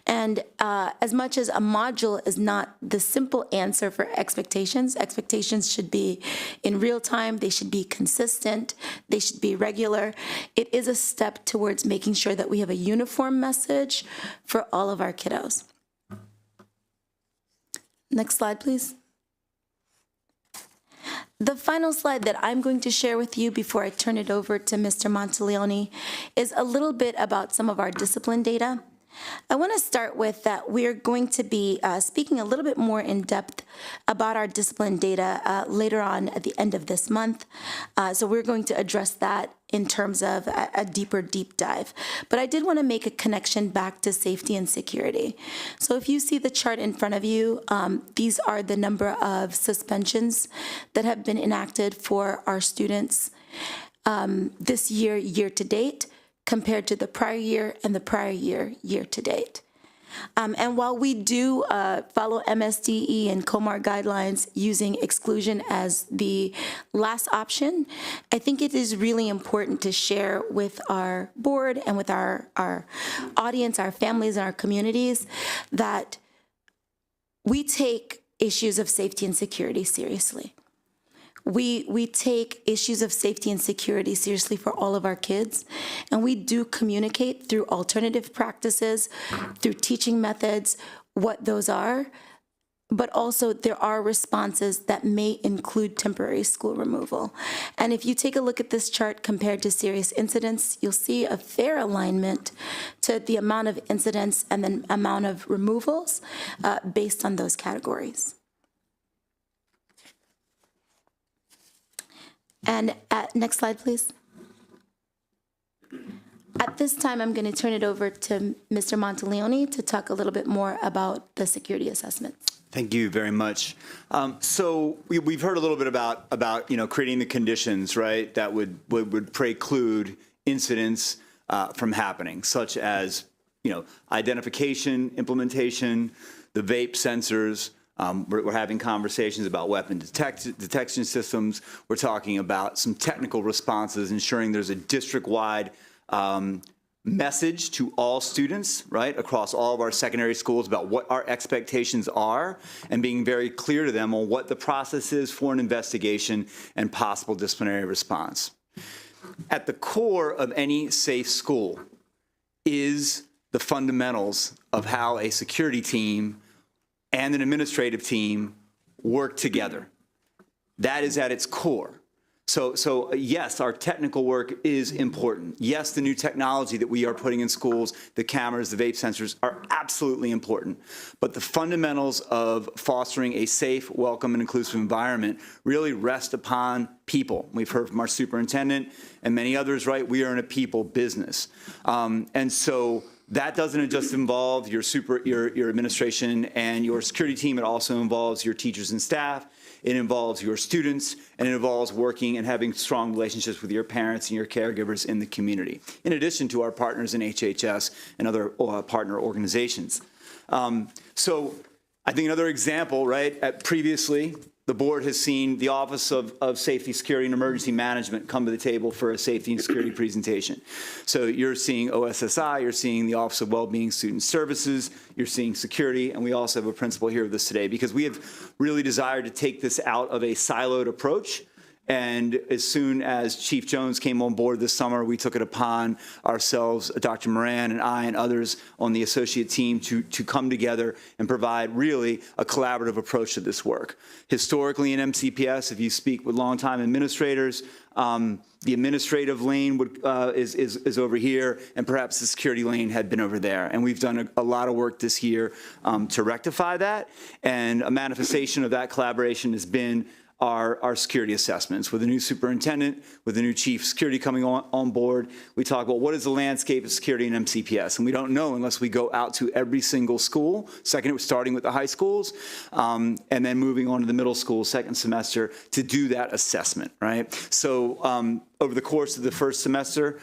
And as much as a module is not the simple answer for expectations, expectations should be in real time, they should be consistent, they should be regular. It is a step towards making sure that we have a uniform message for all of our kiddos. Next slide, please. The final slide that I'm going to share with you before I turn it over to Mr. Monteleone is a little bit about some of our discipline data. I want to start with that we're going to be speaking a little bit more in depth about our discipline data later on at the end of this month. So we're going to address that in terms of a deep dive. But I did want to make a connection back to safety and security. So if you see the chart in front of you, these are the number of suspensions that have been enacted for our students this year to date, compared to the prior year and the prior year to date. And while we do follow MSDE and COMAR guidelines using exclusion as the last option, I think it is really important to share with our board and with our audience, our families, and our communities that we take issues of safety and security seriously. We take issues of safety and security seriously for all of our kids, and we do communicate through alternative practices, through teaching methods, what those are, but also there are responses that may include temporary school removal. And if you take a look at this chart compared to serious incidents, you'll see a fair alignment to the amount of incidents and the amount of removals based on those categories. And next slide, please. At this time, I'm going to turn it over to Mr. Monteleone to talk a little bit more about the security assessments. Thank you very much. So we've heard a little bit about creating the conditions, right, that would preclude incidents from happening, such as identification, implementation, the vape sensors. We're having conversations about weapon detection systems. We're talking about some technical responses, ensuring there's a district-wide message to all students, right, across all of our secondary schools about what our expectations are and being very clear to them on what the process is for an investigation and possible disciplinary response. At the core of any safe school is the fundamentals of how a security team and an administrative team work together. That is at its core. So yes, our technical work is important. Yes, the new technology that we are putting in schools, the cameras, the vape sensors are absolutely important. But the fundamentals of fostering a safe, welcome, and inclusive environment really rest upon people. We've heard from our superintendent and many others, right? We are in a people business. And so that doesn't just involve your administration and your security team. It also involves your teachers and staff. It involves your students, and it involves working and having strong relationships with your parents and your caregivers in the community, in addition to our partners in HHS and other partner organizations. So I think another example, right, previously, the board has seen the Office of Safety, Security, and Emergency Management come to the table for a safety and security presentation. So you're seeing OSSI, you're seeing the Office of Wellbeing Student Services, you're seeing security, and we also have a principal here with us today because we have really desired to take this out of a siloed approach. And as soon as Chief Jones came on board this summer, we took it upon ourselves, Dr. Moran and I and others on the associate team to come together and provide really a collaborative approach to this work. Historically in MCPS, if you speak with longtime administrators, the administrative lane is over here, and perhaps the security lane had been over there. And we've done a lot of work this year to rectify that. And a manifestation of that collaboration has been our security assessments. With the new superintendent, with the new chief security coming on board, we talk about what is the landscape of security in MCPS, and we don't know unless we go out to every single school. Second, starting with the high schools, and then moving on to the middle school second semester to do that assessment, right? So over the course of the first semester,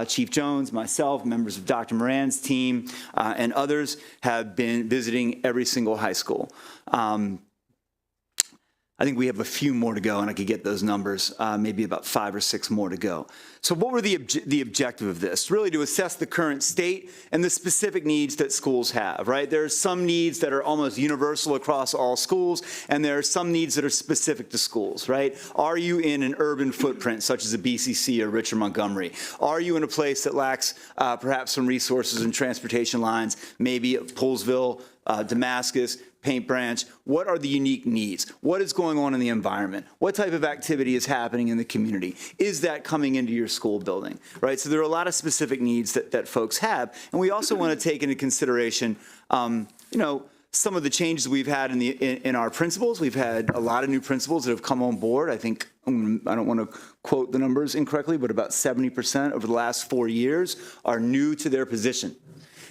Chief Jones, myself, members of Dr. Moran's team, and others have been visiting every single high school. I think we have a few more to go, and I could get those numbers, maybe about 5 or 6 more to go. So what were the objective of this? Really to assess the current state and the specific needs that schools have, right? There are some needs that are almost universal across all schools, and there are some needs that are specific to schools, right? Are you in an urban footprint, such as a BCC or Richard Montgomery? Are you in a place that lacks perhaps some resources and transportation lines, maybe Poolesville, Damascus, Paint Branch? What are the unique needs? What is going on in the environment? What type of activity is happening in the community? Is that coming into your school building, right? So there are a lot of specific needs that folks have. And we also want to take into consideration, you know, some of the changes we've had in our principals. We've had a lot of new principals that have come on board. I think, I don't want to quote the numbers incorrectly, but about 70% over the last 4 years are new to their position.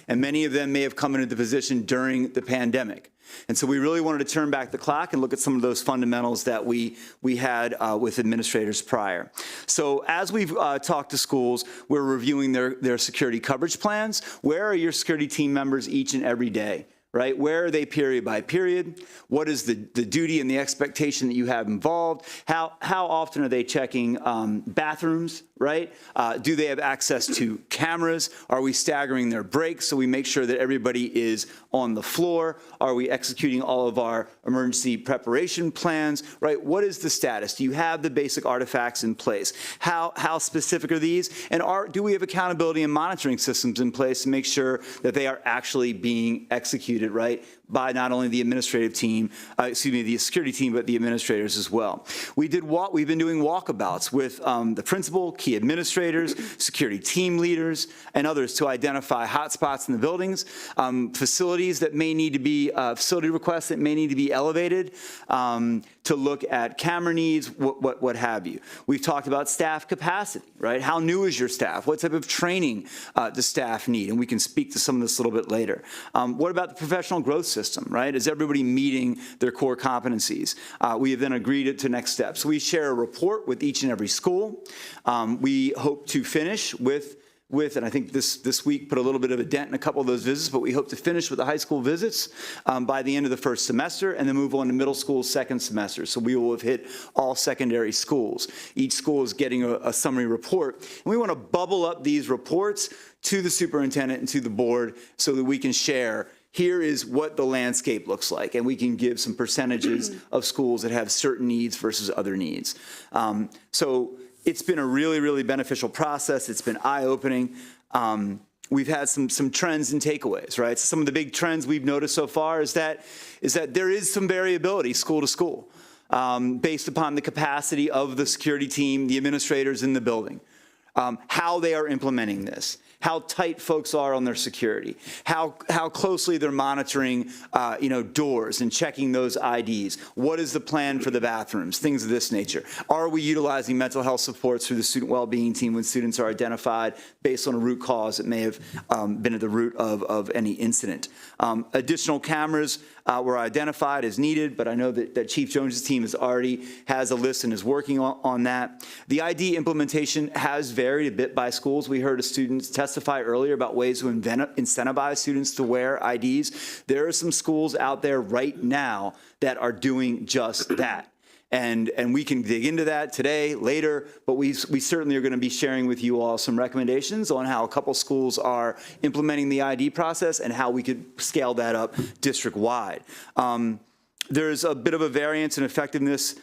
And many of them may have come into the position during the pandemic. And so we really wanted to turn back the clock and look at some of those fundamentals that we had with administrators prior. So as we've talked to schools, we're reviewing their security coverage plans. Where are your security team members each and every day? Right? Where are they period by period? What is the duty and the expectation that you have involved? How often are they checking bathrooms, right? Do they have access to cameras? Are we staggering their breaks so we make sure that everybody is on the floor? Are we executing all of our emergency preparation plans, right? What is the status? Do you have the basic artifacts in place? How specific are these? And do we have accountability and monitoring systems in place to make sure that they are actually being executed, right, by not only the administrative team, the security team, but the administrators as well. We've been doing walkabouts with the principal, key administrators, security team leaders, and others to identify hotspots in the buildings, facilities that may need to be, facility requests that may need to be elevated, to look at camera needs, what have you. We've talked about staff capacity, right? How new is your staff? What type of training does staff need? And we can speak to some of this a little bit later. What about the professional growth system, right? Is everybody meeting their core competencies? We have then agreed to next steps. So we share a report with each and every school. We hope to finish with, and I think this week put a little bit of a dent in a couple of those visits, but we hope to finish with the high school visits by the end of the first semester and then move on to middle school second semester. So we will have hit all secondary schools. Each school is getting a summary report. And we want to bubble up these reports to the superintendent and to the board so that we can share, here is what the landscape looks like, and we can give some percentages of schools that have certain needs versus other needs. So it's been a really, really beneficial process. It's been eye-opening. We've had some trends and takeaways, right? So some of the big trends we've noticed so far is that there is some variability school to school. based upon the capacity of the security team, the administrators in the building, how they are implementing this, how tight folks are on their security, how closely they're monitoring, doors and checking those IDs. What is the plan for the bathrooms? Things of this nature. Are we utilizing mental health supports through the student well-being team when students are identified based on a root cause that may have been at the root of any incident? Additional cameras were identified as needed, but I know that Chief Jones's team has a list and is working on that. The ID implementation has varied a bit by schools. We heard a student testify earlier about ways to incentivize students to wear IDs. There are some schools out there right now that are doing just that. And we can dig into that today, later, but we certainly are going to be sharing with you all some recommendations on how a couple schools are implementing the ID process and how we could scale that up district-wide. There's a bit of a variance in effectiveness,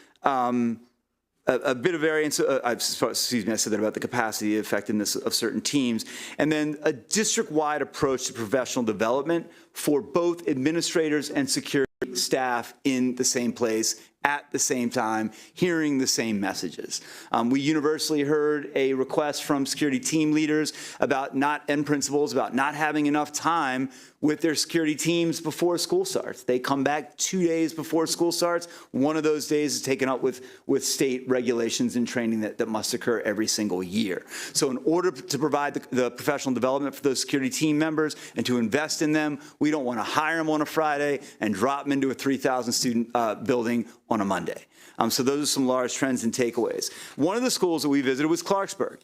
excuse me, I said that about the capacity and effectiveness of certain teams, and then a district-wide approach to professional development for both administrators and security staff in the same place at the same time, hearing the same messages. We universally heard a request from security team leaders and principals about not having enough time with their security teams before school starts. They come back 2 days before school starts. One of those days is taken up with state regulations and training that must occur every single year. So in order to provide the professional development for those security team members and to invest in them, we don't want to hire them on a Friday and drop them into a 3,000 student building on a Monday. So those are some large trends and takeaways. One of the schools that we visited was Clarksburg.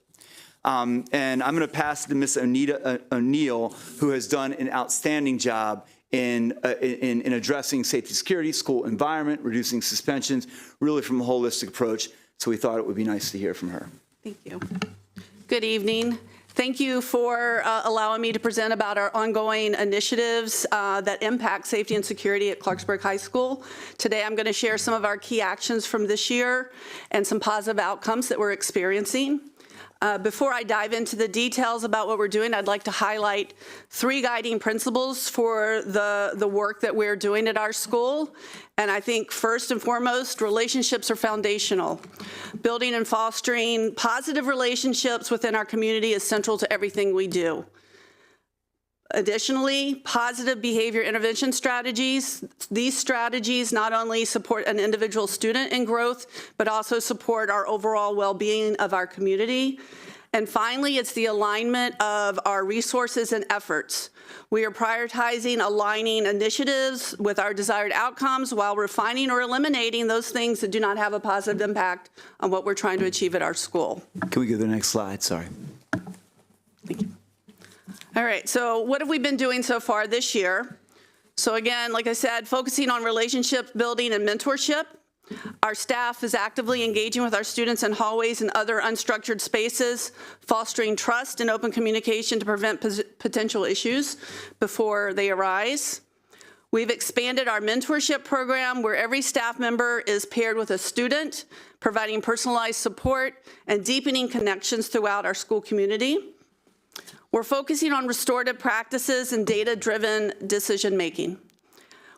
And I'm going to pass it to Ms. O'Neill, who has done an outstanding job in addressing safety, security, school environment, reducing suspensions, really from a holistic approach. So we thought it would be nice to hear from her. Thank you. Good evening. Thank you for allowing me to present about our ongoing initiatives that impact safety and security at Clarksburg High School. Today I'm going to share some of our key actions from this year and some positive outcomes that we're experiencing. Before I dive into the details about what we're doing, I'd like to highlight 3 guiding principles for the work that we're doing at our school. And I think first and foremost, relationships are foundational. Building and fostering positive relationships within our community is central to everything we do. Additionally, positive behavior intervention strategies. These strategies not only support an individual student in growth, but also support our overall well-being of our community. And finally, it's the alignment of our resources and efforts. We are prioritizing aligning initiatives with our desired outcomes while refining or eliminating those things that do not have a positive impact on what we're trying to achieve at our school. Can we go to the next slide? Sorry. Thank you. All right, so what have we been doing so far this year? So again, like I said, focusing on relationship building and mentorship. Our staff is actively engaging with our students in hallways and other unstructured spaces, fostering trust and open communication to prevent potential issues before they arise. We've expanded our mentorship program where every staff member is paired with a student, providing personalized support and deepening connections throughout our school community. We're focusing on restorative practices and data-driven decision-making.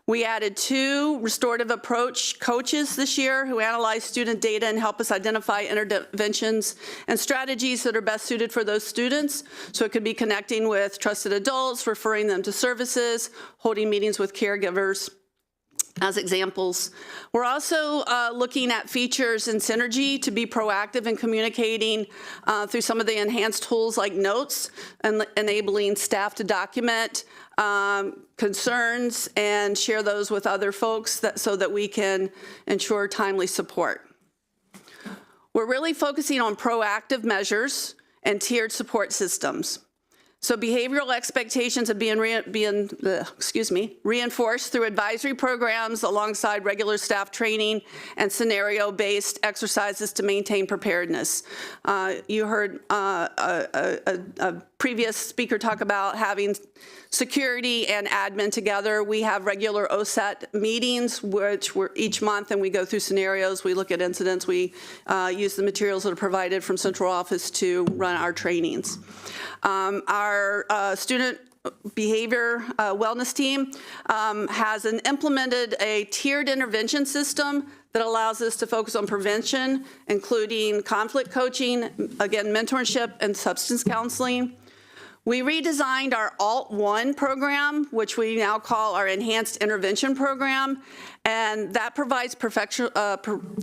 We added 2 restorative approach coaches this year who analyze student data and help us identify interventions and strategies that are best suited for those students. So it could be connecting with trusted adults, referring them to services, holding meetings with caregivers as examples. We're also looking at features and synergy to be proactive in communicating through some of the enhanced tools like notes and enabling staff to document concerns and share those with other folks so that we can ensure timely support. We're really focusing on proactive measures and tiered support systems. So behavioral expectations are being reinforced through advisory programs alongside regular staff training and scenario-based exercises to maintain preparedness. You heard a previous speaker talk about having security and admin together. We have regular OSET meetings, which we're each month, and we go through scenarios. We look at incidents. We use the materials that are provided from central office to run our trainings. Our student behavior wellness team has implemented a tiered intervention system that allows us to focus on prevention, including conflict coaching, again, mentorship, and substance counseling. We redesigned our Alt-1 program, which we now call our Enhanced Intervention Program, and that provides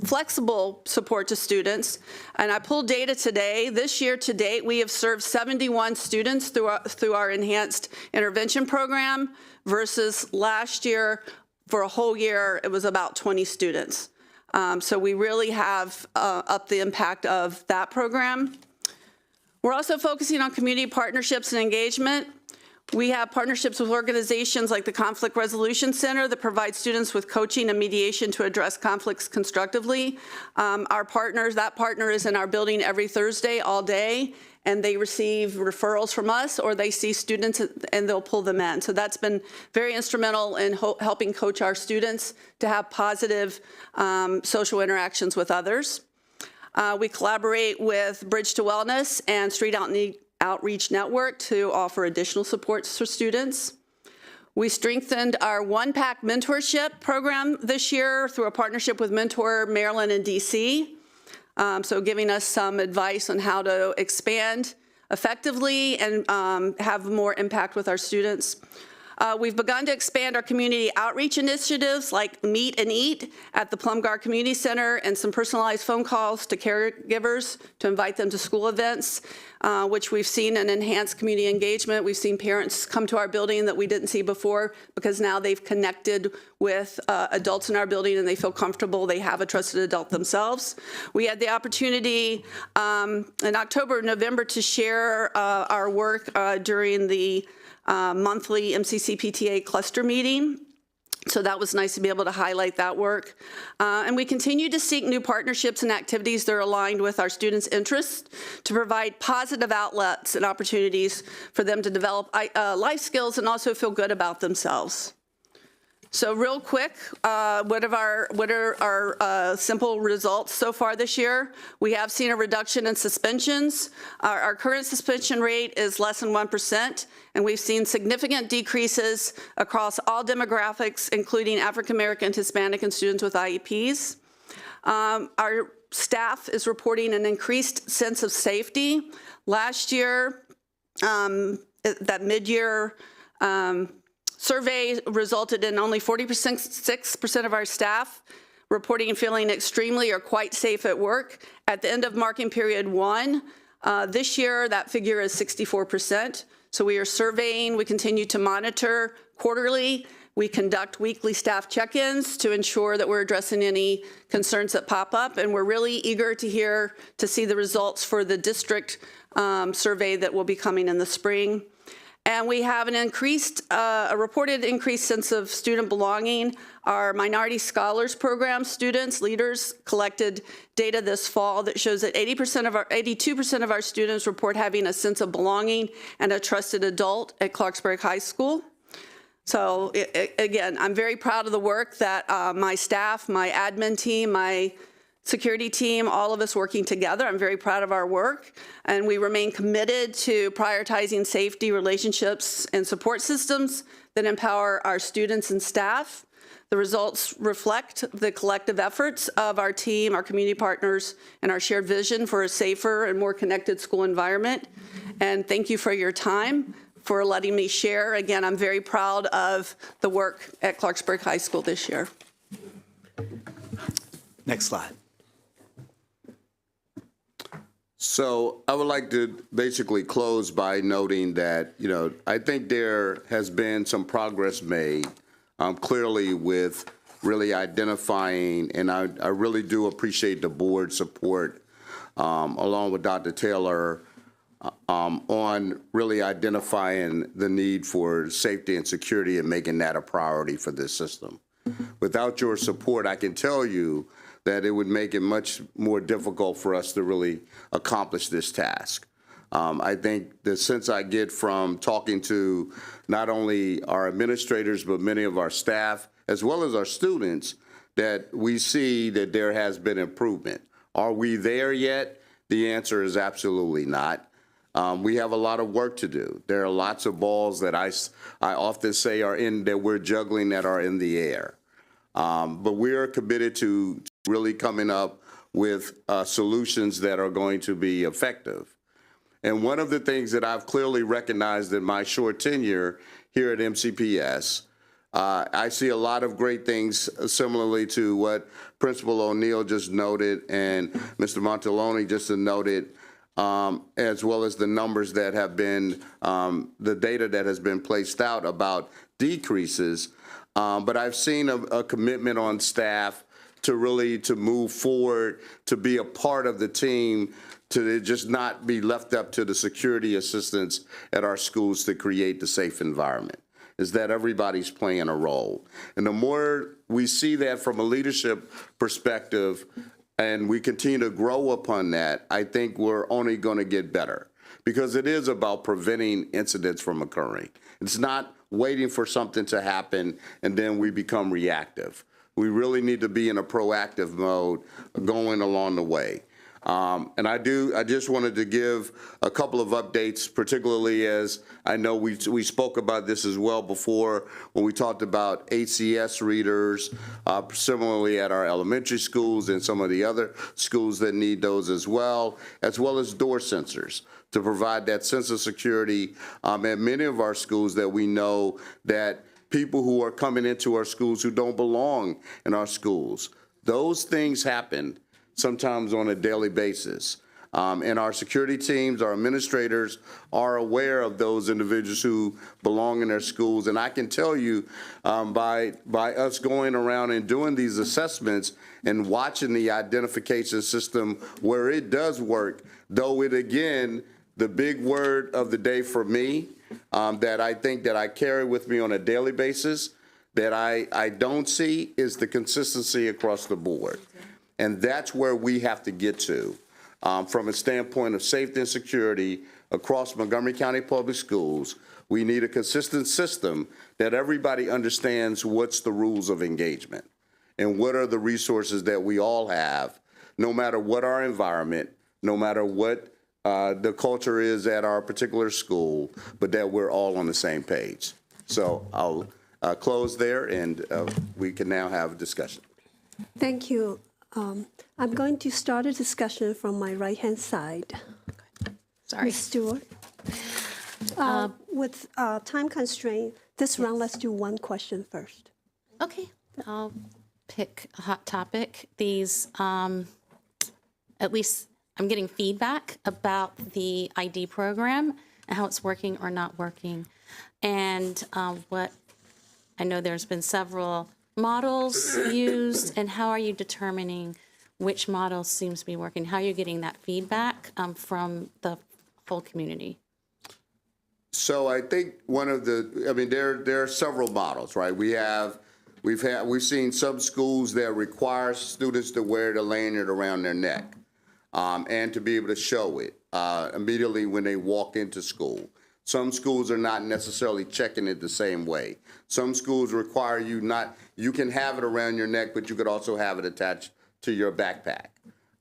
flexible support to students. And I pulled data today. This year to date, we have served 71 students through our Enhanced Intervention Program versus last year, for a whole year, it was about 20 students. So we really have upped the impact of that program. We're also focusing on community partnerships and engagement. We have partnerships with organizations like the Conflict Resolution Center that provide students with coaching and mediation to address conflicts constructively. That partner is in our building every Thursday all day, and they receive referrals from us, or they see students and they'll pull them in. So that's been very instrumental in helping coach our students to have positive social interactions with others. We collaborate with Bridge to Wellness and Street Outreach Network to offer additional supports for students. We strengthened our one-pack mentorship program this year through a partnership with Mentor Maryland and DC. So giving us some advice on how to expand effectively and have more impact with our students. We've begun to expand our community outreach initiatives like Meet and Eat at the Plumgar Community Center and some personalized phone calls to caregivers to invite them to school events, which we've seen an enhanced community engagement. We've seen parents come to our building that we didn't see before because now they've connected with adults in our building and they feel comfortable. They have a trusted adult themselves. We had the opportunity in October, November to share our work during the monthly MCC-PTA cluster meeting. So that was nice to be able to highlight that work. And we continue to seek new partnerships and activities that are aligned with our students' interests to provide positive outlets and opportunities for them to develop life skills and also feel good about themselves. So real quick, what are our simple results so far this year? We have seen a reduction in suspensions. Our current suspension rate is less than 1%, and we've seen significant decreases across all demographics, including African American, Hispanic, and students with IEPs. Our staff is reporting an increased sense of safety. Last year, that mid-year survey resulted in only 46% of our staff reporting and feeling extremely or quite safe at work. At the end of marking period 1, this year that figure is 64%. So we are surveying, we continue to monitor quarterly. We conduct weekly staff check-ins to ensure that we're addressing any concerns that pop up, and we're really eager to see the results for the district survey that will be coming in the spring. And we have an a reported increased sense of student belonging. Our Minority Scholars Program students, leaders, collected data this fall that shows that 82% of our students report having a sense of belonging and a trusted adult at Clarksburg High School. So again, I'm very proud of the work that my staff, my admin team, my security team, all of us working together. I'm very proud of our work, and we remain committed to prioritizing safety, relationships, and support systems that empower our students and staff. The results reflect the collective efforts of our team, our community partners, and our shared vision for a safer and more connected school environment. And thank you for your time, for letting me share. Again, I'm very proud of the work at Clarksburg High School this year. Next slide. So I would like to basically close by noting that, I think there has been some progress made clearly with really identifying, and I really do appreciate the board's support along with Dr. Taylor on really identifying the need for safety and security and making that a priority for this system. Without your support, I can tell you that it would make it much more difficult for us to really accomplish this task. I think the sense I get from talking to not only our administrators, but many of our staff, as well as our students, that we see that there has been improvement. Are we there yet? The answer is absolutely not. We have a lot of work to do. There are lots of balls that I often say that we're juggling that are in the air. But we are committed to really coming up with solutions that are going to be effective. And one of the things that I've clearly recognized in my short tenure here at MCPS, I see a lot of great things similarly to what Principal O'Neill just noted and Mr. Montaloni just noted, as well as the numbers that have been, the data that has been placed out about decreases. But I've seen a commitment on staff to really to move forward, to be a part of the team, to just not be left up to the security assistants at our schools to create the safe environment, is that everybody's playing a role. And the more we see that from a leadership perspective and we continue to grow upon that, I think we're only going to get better, because it is about preventing incidents from occurring. It's not waiting for something to happen and then we become reactive. We really need to be in a proactive mode going along the way. And I just wanted to give a couple of updates, particularly as I know we spoke about this as well before when we talked about HCS readers, similarly at our elementary schools and some of the other schools that need those as well as door sensors to provide that sense of security at many of our schools that we know that people who are coming into our schools who don't belong in our schools. Those things happen sometimes on a daily basis. And our security teams, our administrators are aware of those individuals who belong in their schools. And I can tell you by us going around and doing these assessments and watching the identification system where it does work, though it again, the big word of the day for me that I think that I carry with me on a daily basis that I don't see is the consistency across the board. And that's where we have to get to from a standpoint of safety and security across Montgomery County Public Schools. We need a consistent system that everybody understands what's the rules of engagement and what are the resources that we all have, no matter what our environment, no matter what the culture is at our particular school, but that we're all on the same page. So I'll close there and we can now have a discussion. Thank you. I'm going to start a discussion from my right-hand side. Sorry. Ms. Stewart. With time constraint, this round, let's do one question first. Okay, I'll pick a hot topic. These, at least I'm getting feedback about the ID program and how it's working or not working. And what I know there's been several models used, and how are you determining which model seems to be working? How are you getting that feedback from the whole community? So I think one of the, I mean, there are several models, right? We've seen some schools that require students to wear the lanyard around their neck and to be able to show it immediately when they walk into school. Some schools are not necessarily checking it the same way. Some schools require you can have it around your neck, but you could also have it attached to your backpack.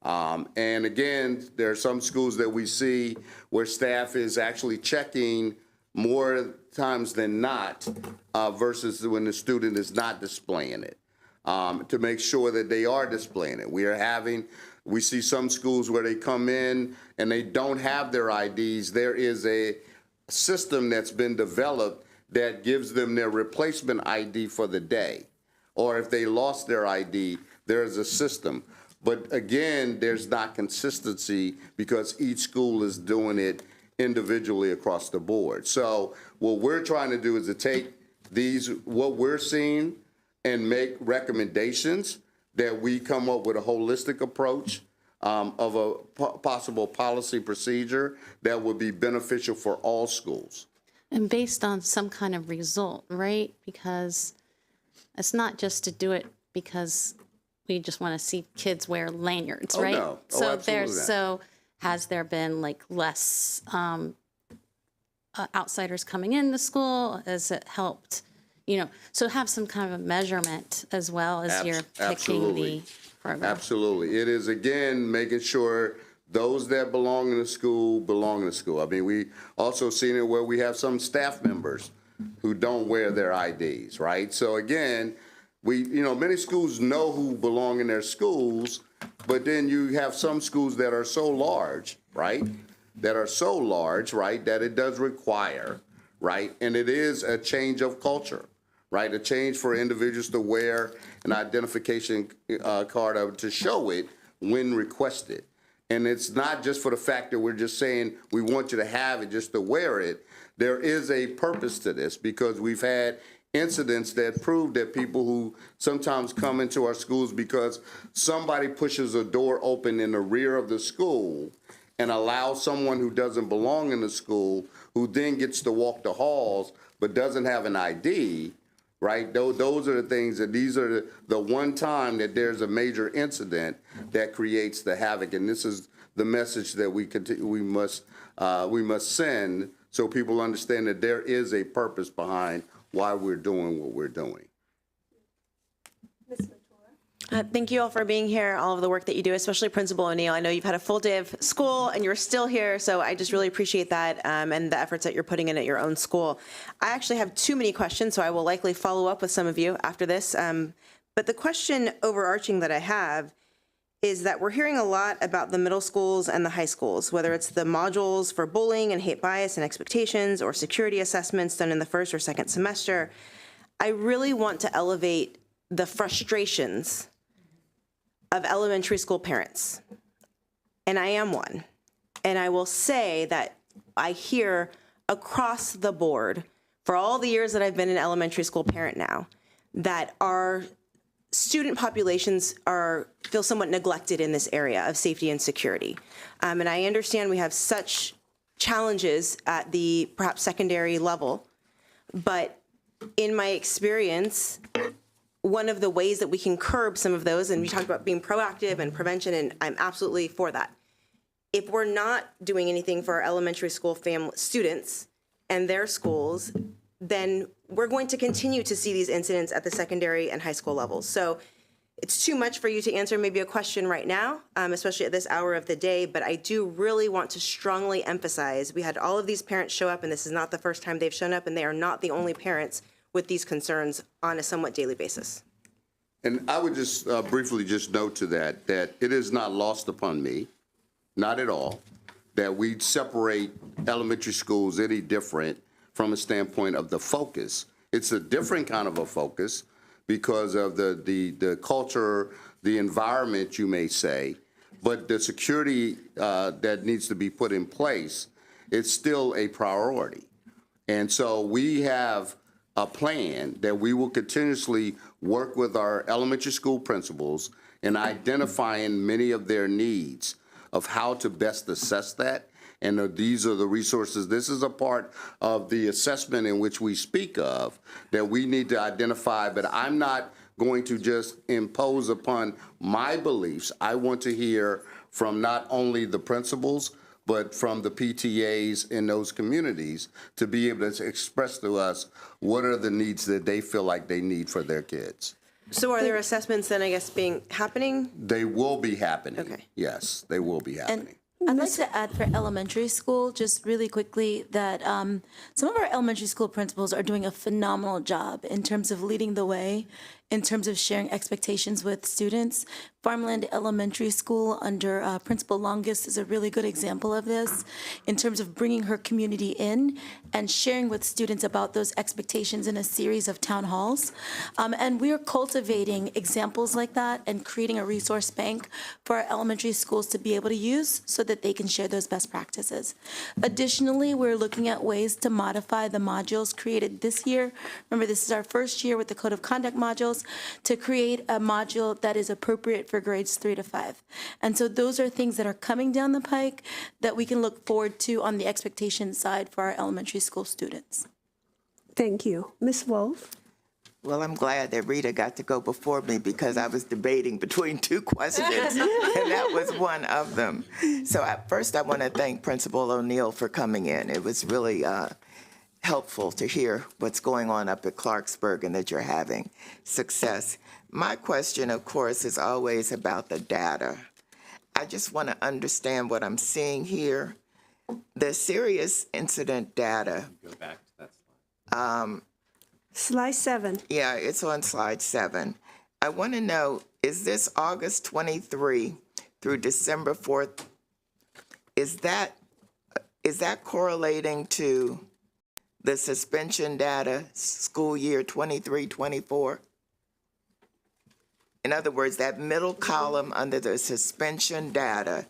And again, there are some schools that we see where staff is actually checking more times than not versus when the student is not displaying it to make sure that they are displaying it. We see some schools where they come in and they don't have their IDs. There is a system that's been developed that gives them their replacement ID for the day. Or if they lost their ID, there's a system. But again, there's not consistency because each school is doing it individually across the board. So what we're trying to do is to take what we're seeing and make recommendations that we come up with a holistic approach of a possible policy procedure that would be beneficial for all schools. And based on some kind of result, right? Because it's not just to do it because we just want to see kids wear lanyards, right? No. So has there been like less outsiders coming in the school? Has it helped? So have some kind of a measurement as well as you're picking the program. Absolutely. It is, again, making sure those that belong in the school belong in the school. I mean, we also seen it where we have some staff members who don't wear their IDs, right? So again, Many schools know who belong in their schools, but then you have some schools that are so large, right? That are so large, right, that it does require, right? And it is a change of culture, right? A change for individuals to wear an identification card to show it when requested. And it's not just for the fact that we're just saying we want you to have it just to wear it. There is a purpose to this because we've had incidents that prove that people who sometimes come into our schools because somebody pushes a door open in the rear of the school and allows someone who doesn't belong in the school, who then gets to walk the halls but doesn't have an ID, right? Those are the things that these are the one time that there's a major incident that creates the havoc. And this is the message that we must send so people understand that there is a purpose behind why we're doing what we're doing. Thank you all for being here, all of the work that you do, especially Principal O'Neill. I know you've had a full day of school and you're still here, so I just really appreciate that and the efforts that you're putting in at your own school. I actually have too many questions, so I will likely follow up with some of you after this. But the question overarching that I have is that we're hearing a lot about the middle schools and the high schools, whether it's the modules for bullying and hate bias and expectations or security assessments done in the first or second semester. I really want to elevate the frustrations of elementary school parents, and I am one. And I will say that I hear across the board, for all the years that I've been an elementary school parent now, that our student populations feel somewhat neglected in this area of safety and security. And I understand we have such challenges at the perhaps secondary level, but in my experience, one of the ways that we can curb some of those, and we talked about being proactive and prevention, and I'm absolutely for that. If we're not doing anything for our elementary school students and their schools, then we're going to continue to see these incidents at the secondary and high school levels. So it's too much for you to answer maybe a question right now, especially at this hour of the day, but I do really want to strongly emphasize, we had all of these parents show up, and this is not the first time they've shown up, and they are not the only parents with these concerns on a somewhat daily basis. And I would just briefly just note to that it is not lost upon me, not at all, that we separate elementary schools any different from a standpoint of the focus. It's a different kind of a focus because of the culture, the environment, you may say, but the security that needs to be put in place, it's still a priority. And so we have a plan that we will continuously work with our elementary school principals in identifying many of their needs of how to best assess that. And these are the resources. This is a part of the assessment in which we speak of that we need to identify, but I'm not going to just impose upon my beliefs. I want to hear from not only the principals, but from the PTAs in those communities to be able to express to us what are the needs that they feel like they need for their kids. So are there assessments then, I guess, happening? They will be happening. Okay. Yes, they will be happening. I'd like to add for elementary school, just really quickly, that some of our elementary school principals are doing a phenomenal job in terms of leading the way, in terms of sharing expectations with students. Farmland Elementary School under Principal Longest is a really good example of this in terms of bringing her community in and sharing with students about those expectations in a series of town halls. And we are cultivating examples like that and creating a resource bank for our elementary schools to be able to use so that they can share those best practices. Additionally, we're looking at ways to modify the modules created this year. Remember, this is our first year with the Code of Conduct modules to create a module that is appropriate for grades 3 to 5. And so those are things that are coming down the pike that we can look forward to on the expectation side for our elementary school students. Thank you. Ms. Wolf? Well, I'm glad that Rita got to go before me because I was debating between two questions, and that was one of them. So first, I want to thank Principal O'Neill for coming in. It was really helpful to hear what's going on up at Clarksburg and that you're having success. My question, of course, is always about the data. I just want to understand what I'm seeing here. The serious incident data. Go back to that slide. Slide 7. Yeah, it's on slide 7. I want to know, is this August 23 through December 4th, is that correlating to the suspension data school year 23-24? In other words, that middle column under the suspension data,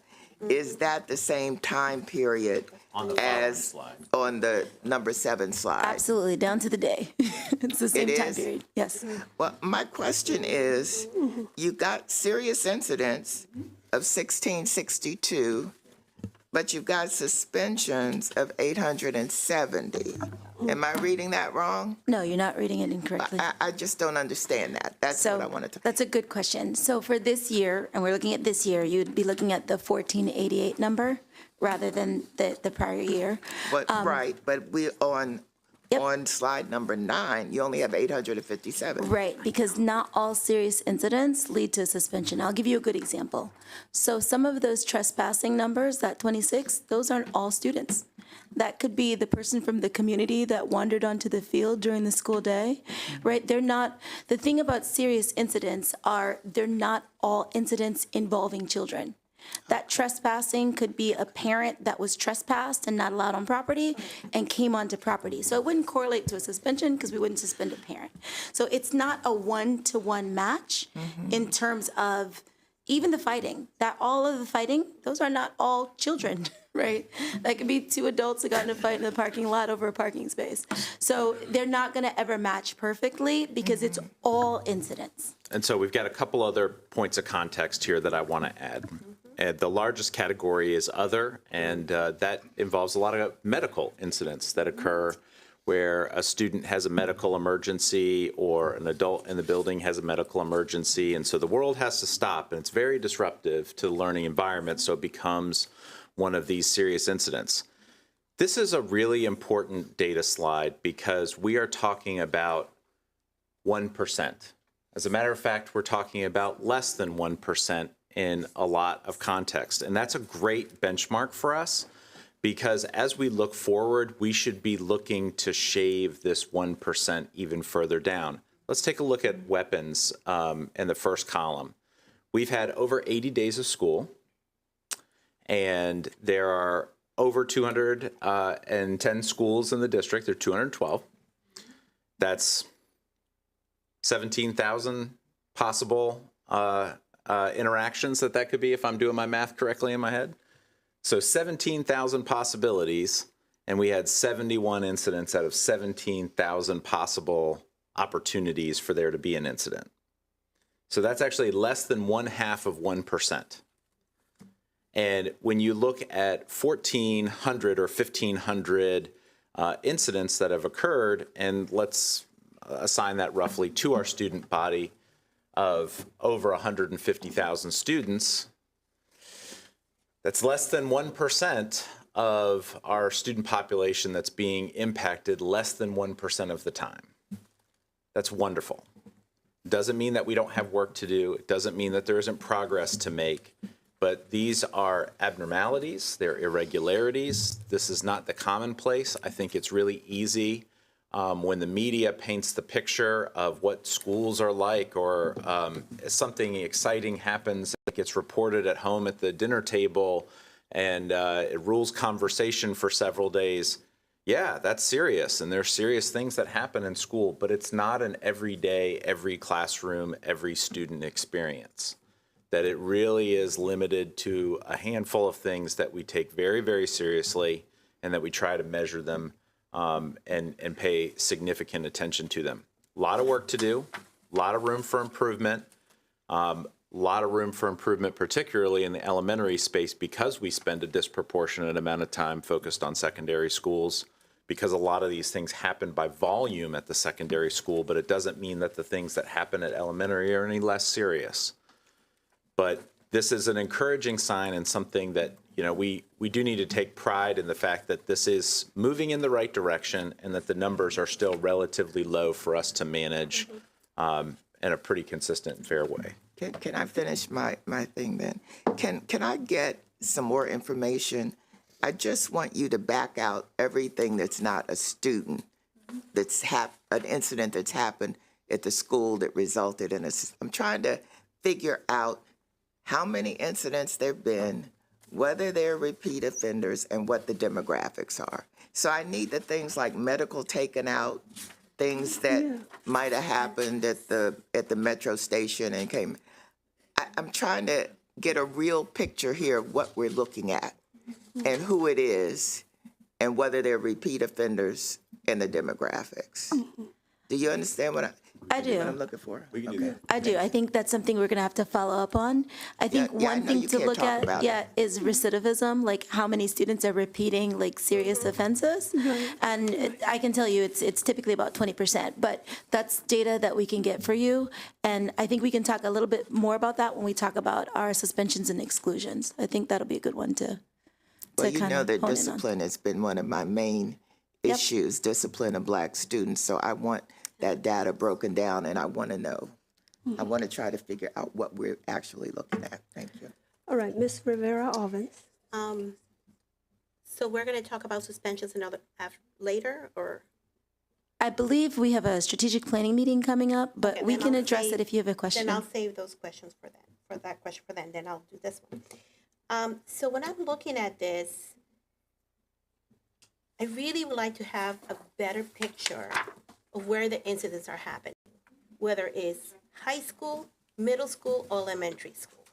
is that the same time period as on the number 7 slide? Absolutely, down to the day. It's the same time period. Yes. Well, my question is, you got serious incidents of 1662, but you've got suspensions of 870. Am I reading that wrong? No, you're not reading it incorrectly. I just don't understand that. That's what I wanted to. That's a good question. So for this year, and we're looking at this year, you'd be looking at the 1488 number rather than the prior year. But right, but we on slide number 9, you only have 857. Right, because not all serious incidents lead to suspension. I'll give you a good example. So some of those trespassing numbers, that 26, those aren't all students. That could be the person from the community that wandered onto the field during the school day, right? They're not, the thing about serious incidents are they're not all incidents involving children. That trespassing could be a parent that was trespassed and not allowed on property and came onto property. So it wouldn't correlate to a suspension because we wouldn't suspend a parent. So it's not a one-to-one match in terms of even the fighting. That all of the fighting, those are not all children, right? That could be 2 adults that got in a fight in the parking lot over a parking space. So they're not going to ever match perfectly because it's all incidents. And so we've got a couple other points of context here that I want to add. And the largest category is other, and that involves a lot of medical incidents that occur where a student has a medical emergency or an adult in the building has a medical emergency, and so the world has to stop, and it's very disruptive to the learning environment, so it becomes one of these serious incidents. This is a really important data slide because we are talking about 1%. As a matter of fact, we're talking about less than 1% in a lot of context. And that's a great benchmark for us because as we look forward, we should be looking to shave this 1% even further down. Let's take a look at weapons in the first column. We've had over 80 days of school, and there are over 210 schools in the district. There are 212. That's 17,000 possible interactions that could be if I'm doing my math correctly in my head. So 17,000 possibilities, and we had 71 incidents out of 17,000 possible opportunities for there to be an incident. So that's actually less than 1/2 of 1%. And when you look at 1,400 or 1,500 incidents that have occurred, and let's assign that roughly to our student body of over 150,000 students, that's less than 1% of our student population that's being impacted less than 1% of the time. That's wonderful. Doesn't mean that we don't have work to do. It doesn't mean that there isn't progress to make, but these are abnormalities, they're irregularities. This is not the commonplace. I think it's really easy when the media paints the picture of what schools are like, or something exciting happens, it gets reported at home at the dinner table, and it rules conversation for several days. Yeah, that's serious, and there's serious things that happen in school, but it's not an everyday, every classroom, every student experience. That it really is limited to a handful of things that we take very, very seriously, and that we try to measure them and pay significant attention to them. A lot of work to do, a lot of room for improvement, particularly in the elementary space because we spend a disproportionate amount of time focused on secondary schools, because a lot of these things happen by volume at the secondary school, but it doesn't mean that the things that happen at elementary are any less serious. But this is an encouraging sign and something that we do need to take pride in the fact that this is moving in the right direction and that the numbers are still relatively low for us to manage in a pretty consistent and fair way. Can I finish my thing then? Can I get some more information? I just want you to back out everything that's not a student an incident that's happened at the school that resulted in I'm trying to figure out how many incidents there've been, whether they're repeat offenders, and what the demographics are. So I need the things like medical taken out, things that might have happened at the metro station and came. I'm trying to get a real picture here of what we're looking at and who it is and whether they're repeat offenders and the demographics. Do you understand what I do. What I'm looking for? We can do that. I do. I think that's something we're going to have to follow up on. I think Yeah, I one know thing you to can't look talk at, about it. is recidivism, like how many students are repeating like serious offenses. And I can tell you it's typically about 20%, but that's data that we can get for you. And I think we can talk a little bit more about that when we talk about our suspensions and exclusions. I think that'll be a good one to Well, you kind know of that hone in on. discipline has been one of my main issues, discipline of Black students. So I want that data broken down, and I want to know. I want to try to figure out what we're actually looking at. Thank you. All right, Ms. Rivera-Ovens. So we're going to talk about suspensions and other later, or? I believe we have a strategic planning meeting coming up, but Okay, we then can I'll address save- it if you have a question. Then I'll save those questions for that question for then. Then I'll do this one. So when I'm looking at this, I really would like to have a better picture of where the incidents are happening, whether it's high school, middle school, or elementary school.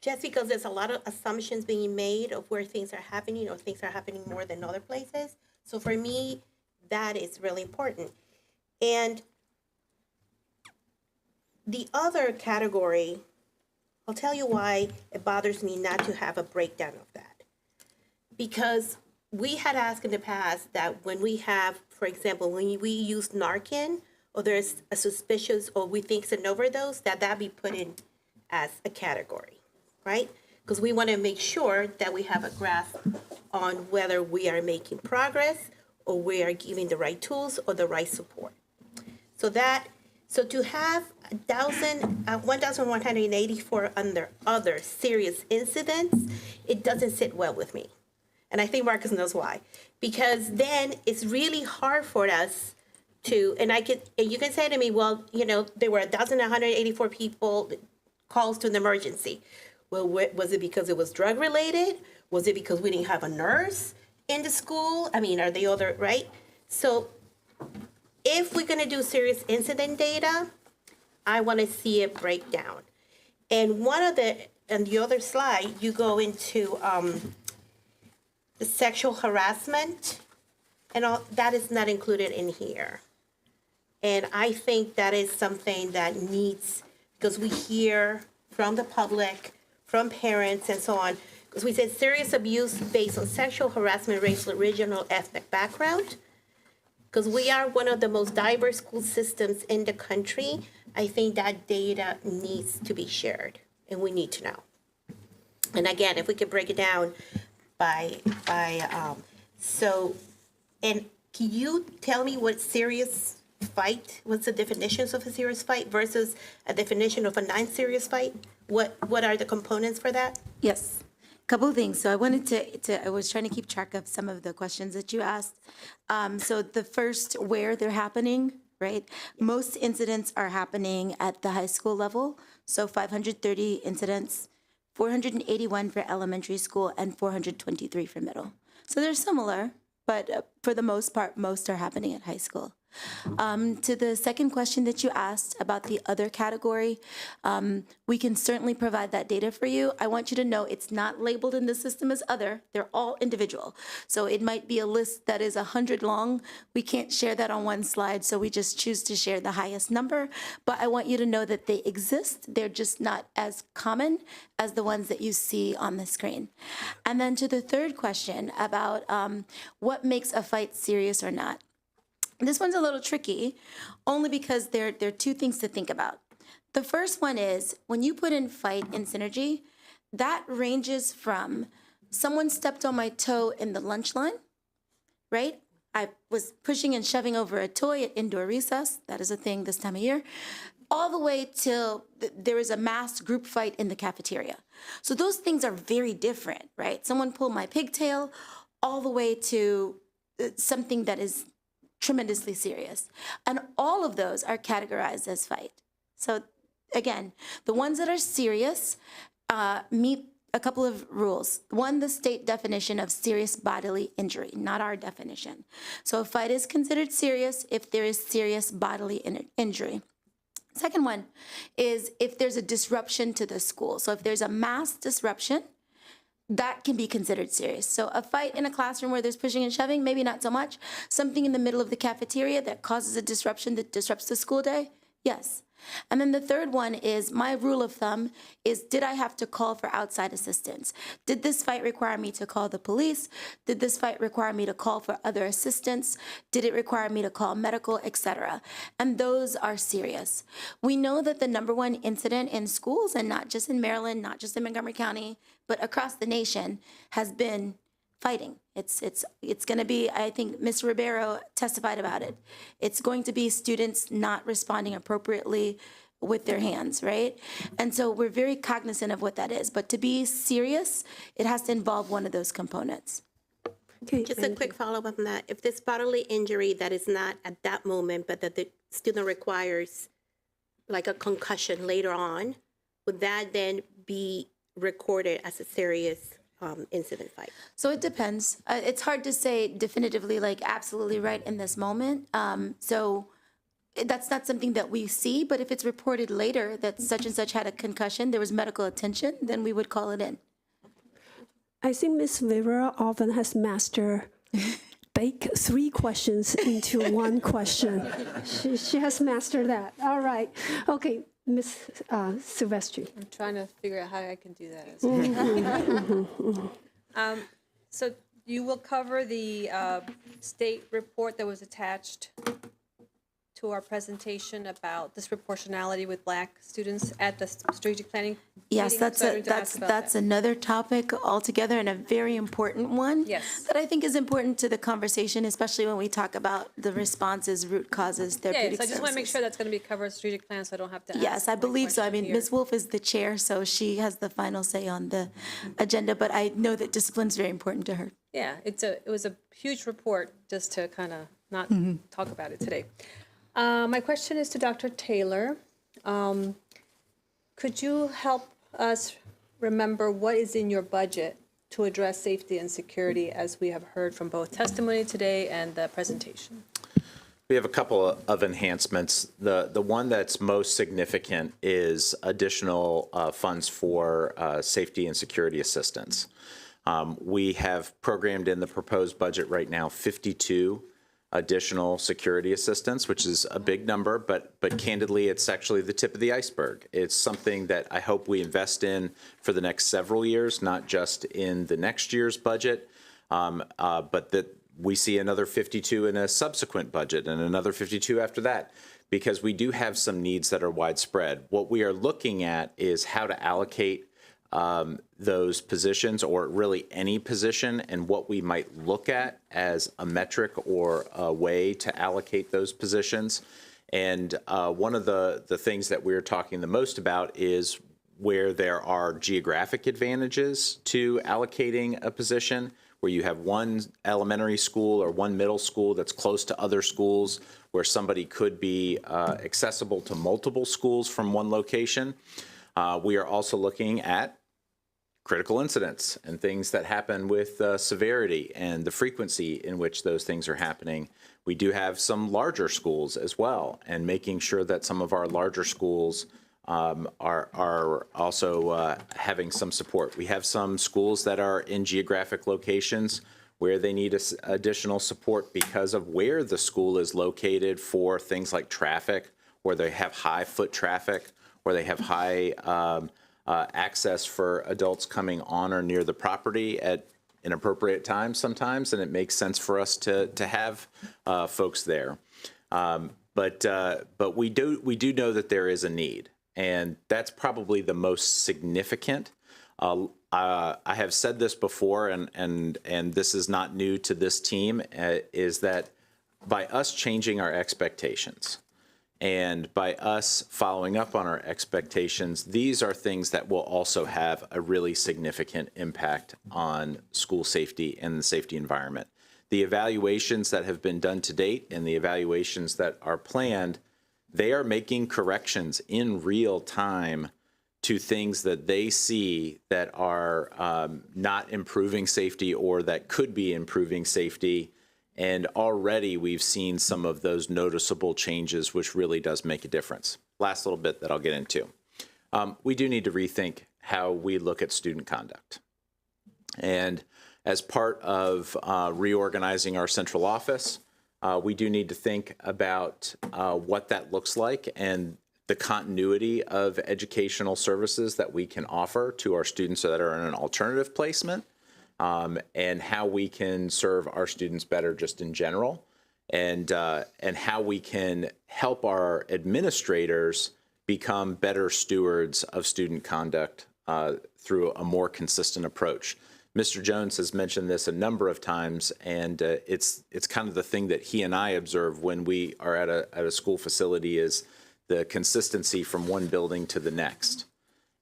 Just because there's a lot of assumptions being made of where things are happening, or things are happening more than other places. So for me, that is really important. And the other category, I'll tell you why it bothers me not to have a breakdown of that. Because we had asked in the past that when we have, for example, when we use Narcan, or there's a suspicious, or we think it's an overdose, that be put in as a category, right? Because we want to make sure that we have a grasp on whether we are making progress, or we are giving the right tools or the right support. So to have 1,184 under other serious incidents, it doesn't sit well with me. And I think Marcus knows why. Because then it's really hard for us to, and you can say to me, well, there were 1,184 people, calls to an emergency. Well, was it because it was drug related? Was it because we didn't have a nurse in the school? I mean, are they other, right? So if we're gonna do serious incident data, I wanna see it break down. And on the other slide, you go into the sexual harassment, and all that is not included in here. And I think that is something that needs, because we hear from the public, from parents and so on, because we said serious abuse based on sexual harassment, racial, regional, ethnic background. Because we are one of the most diverse school systems in the country, I think that data needs to be shared, and we need to know. And again, if we could break it down and can you tell me what serious fight, what's the definitions of a serious fight versus a definition of a non-serious fight? What are the components for that? Yes, couple of things. So I wanted I was trying to keep track of some of the questions that you asked. So the first, where they're happening, right? Most incidents are happening at the high school level. So 530 incidents, 481 for elementary school, and 423 for middle. So they're similar, but for the most part, most are happening at high school. To the second question that you asked about the other category, we can certainly provide that data for you. I want you to know it's not labeled in the system as other. They're all individual. So it might be a list that is 100 long. We can't share that on one slide, so we just choose to share the highest number. But I want you to know that they exist. They're just not as common as the ones that you see on the screen. And then to the third question about what makes a fight serious or not. This one's a little tricky, only because there are two things to think about. The first one is, when you put in fight and synergy, that ranges from someone stepped on my toe in the lunch line, right? I was pushing and shoving over a toy at indoor recess. That is a thing this time of year. All the way till there is a mass group fight in the cafeteria. So those things are very different, right? Someone pulled my pigtail, all the way to something that is tremendously serious. And all of those are categorized as fight. So again, the ones that are serious meet a couple of rules. One, the state definition of serious bodily injury, not our definition. So a fight is considered serious if there is serious bodily injury. Second one is if there's a disruption to the school. So if there's a mass disruption, that can be considered serious. So a fight in a classroom where there's pushing and shoving, maybe not so much. Something in the middle of the cafeteria that causes a disruption that disrupts the school day, yes. And then the third one is, my rule of thumb is, did I have to call for outside assistance? Did this fight require me to call the police? Did this fight require me to call for other assistance? Did it require me to call medical, etc.? And those are serious. We know that the number one incident in schools, and not just in Maryland, not just in Montgomery County, but across the nation, has been fighting. It's going to be, I think Ms. Ribeiro testified about it. It's going to be students not responding appropriately with their hands, right? And so we're very cognizant of what that is. But to be serious, it has to involve one of those components. Okay, Just a quick follow-up on that. If this bodily injury that is not at that moment, but that the student requires like a concussion later on, would that then be recorded as a serious incident fight? So it depends. It's hard to say definitively, like absolutely right in this moment. So that's not something that we see, but if it's reported later that such and such had a concussion, there was medical attention, then we would call it in. I think Ms. Rivera often has mastered bake 3 questions into 1 question. She has mastered that. All right. Okay, Ms. Silvestri. I'm trying to figure out how I can do that. So you will cover the state report that was attached to our presentation about disproportionality with Black students at the strategic planning Yes, meeting? that's So I wanted to ask about that's that. another topic altogether, and a very important one. Yes. That I think is important to the conversation, especially when we talk about the responses, root causes, Yeah, therapeutic so I just want to make services. sure that's going to be covered in strategic plan, so I don't have to ask. Yes, I my believe so. I question mean, here. Ms. Wolf is the chair, so she has the final say on the agenda, but I know that discipline is very important to her. Yeah, it was a huge report, just to kind of not talk about it today. My question is to Dr. Taylor. Could you help us remember what is in your budget to address safety and security, as we have heard from both testimony today and the presentation? We have a couple of enhancements. The one that's most significant is additional funds for safety and security assistance. We have programmed in the proposed budget right now 52 additional security assistance, which is a big number, but candidly, it's actually the tip of the iceberg. It's something that I hope we invest in for the next several years, not just in the next year's budget, but that we see another 52 in a subsequent budget and another 52 after that, because we do have some needs that are widespread. What we are looking at is how to allocate those positions, or really any position, and what we might look at as a metric or a way to allocate those positions. And one of the things that we're talking the most about is where there are geographic advantages to allocating a position, where you have one elementary school or one middle school that's close to other schools, where somebody could be accessible to multiple schools from one location. We are also looking at critical incidents and things that happen with severity and the frequency in which those things are happening. We do have some larger schools as well, and making sure that some of our larger schools are also having some support. We have some schools that are in geographic locations where they need additional support because of where the school is located, for things like traffic, where they have high foot traffic, where they have high access for adults coming on or near the property at inappropriate times sometimes, and it makes sense for us to have folks there. But we do know that there is a need, and that's probably the most significant. I have said this before, and this is not new to this team, is that by us changing our expectations, And by us following up on our expectations, these are things that will also have a really significant impact on school safety and the safety environment. The evaluations that have been done to date and the evaluations that are planned, they are making corrections in real time to things that they see that are not improving safety or that could be improving safety. And already we've seen some of those noticeable changes, which really does make a difference. Last little bit that I'll get into. We do need to rethink how we look at student conduct. And as part of reorganizing our central office, we do need to think about what that looks like and the continuity of educational services that we can offer to our students that are in an alternative placement. And how we can serve our students better just in general, and how we can help our administrators become better stewards of student conduct through a more consistent approach. Mr. Jones has mentioned this a number of times, and it's kind of the thing that he and I observe when we are at a school facility is the consistency from one building to the next.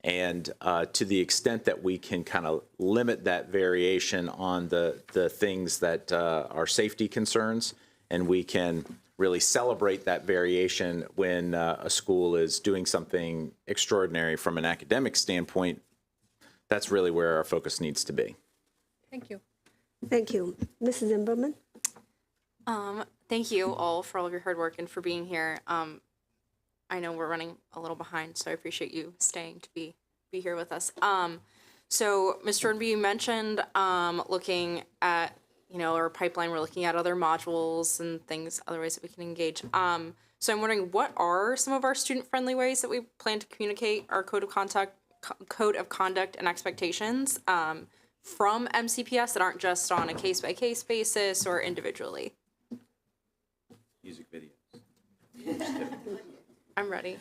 And to the extent that we can kind of limit that variation on the things that are safety concerns, and we can really celebrate that variation when a school is doing something extraordinary from an academic standpoint, that's really where our focus needs to be. Thank you. Thank you. Mrs. Zimmerman? Thank you all for all of your hard work and for being here. I know we're running a little behind, so I appreciate you staying to be here with us. So, Mr. Ornby, you mentioned looking at, our pipeline. We're looking at other modules and things, other ways that we can engage. So I'm wondering, what are some of our student-friendly ways that we plan to communicate our code of conduct and expectations from MCPS that aren't just on a case-by-case basis or individually? Music videos. I'm ready.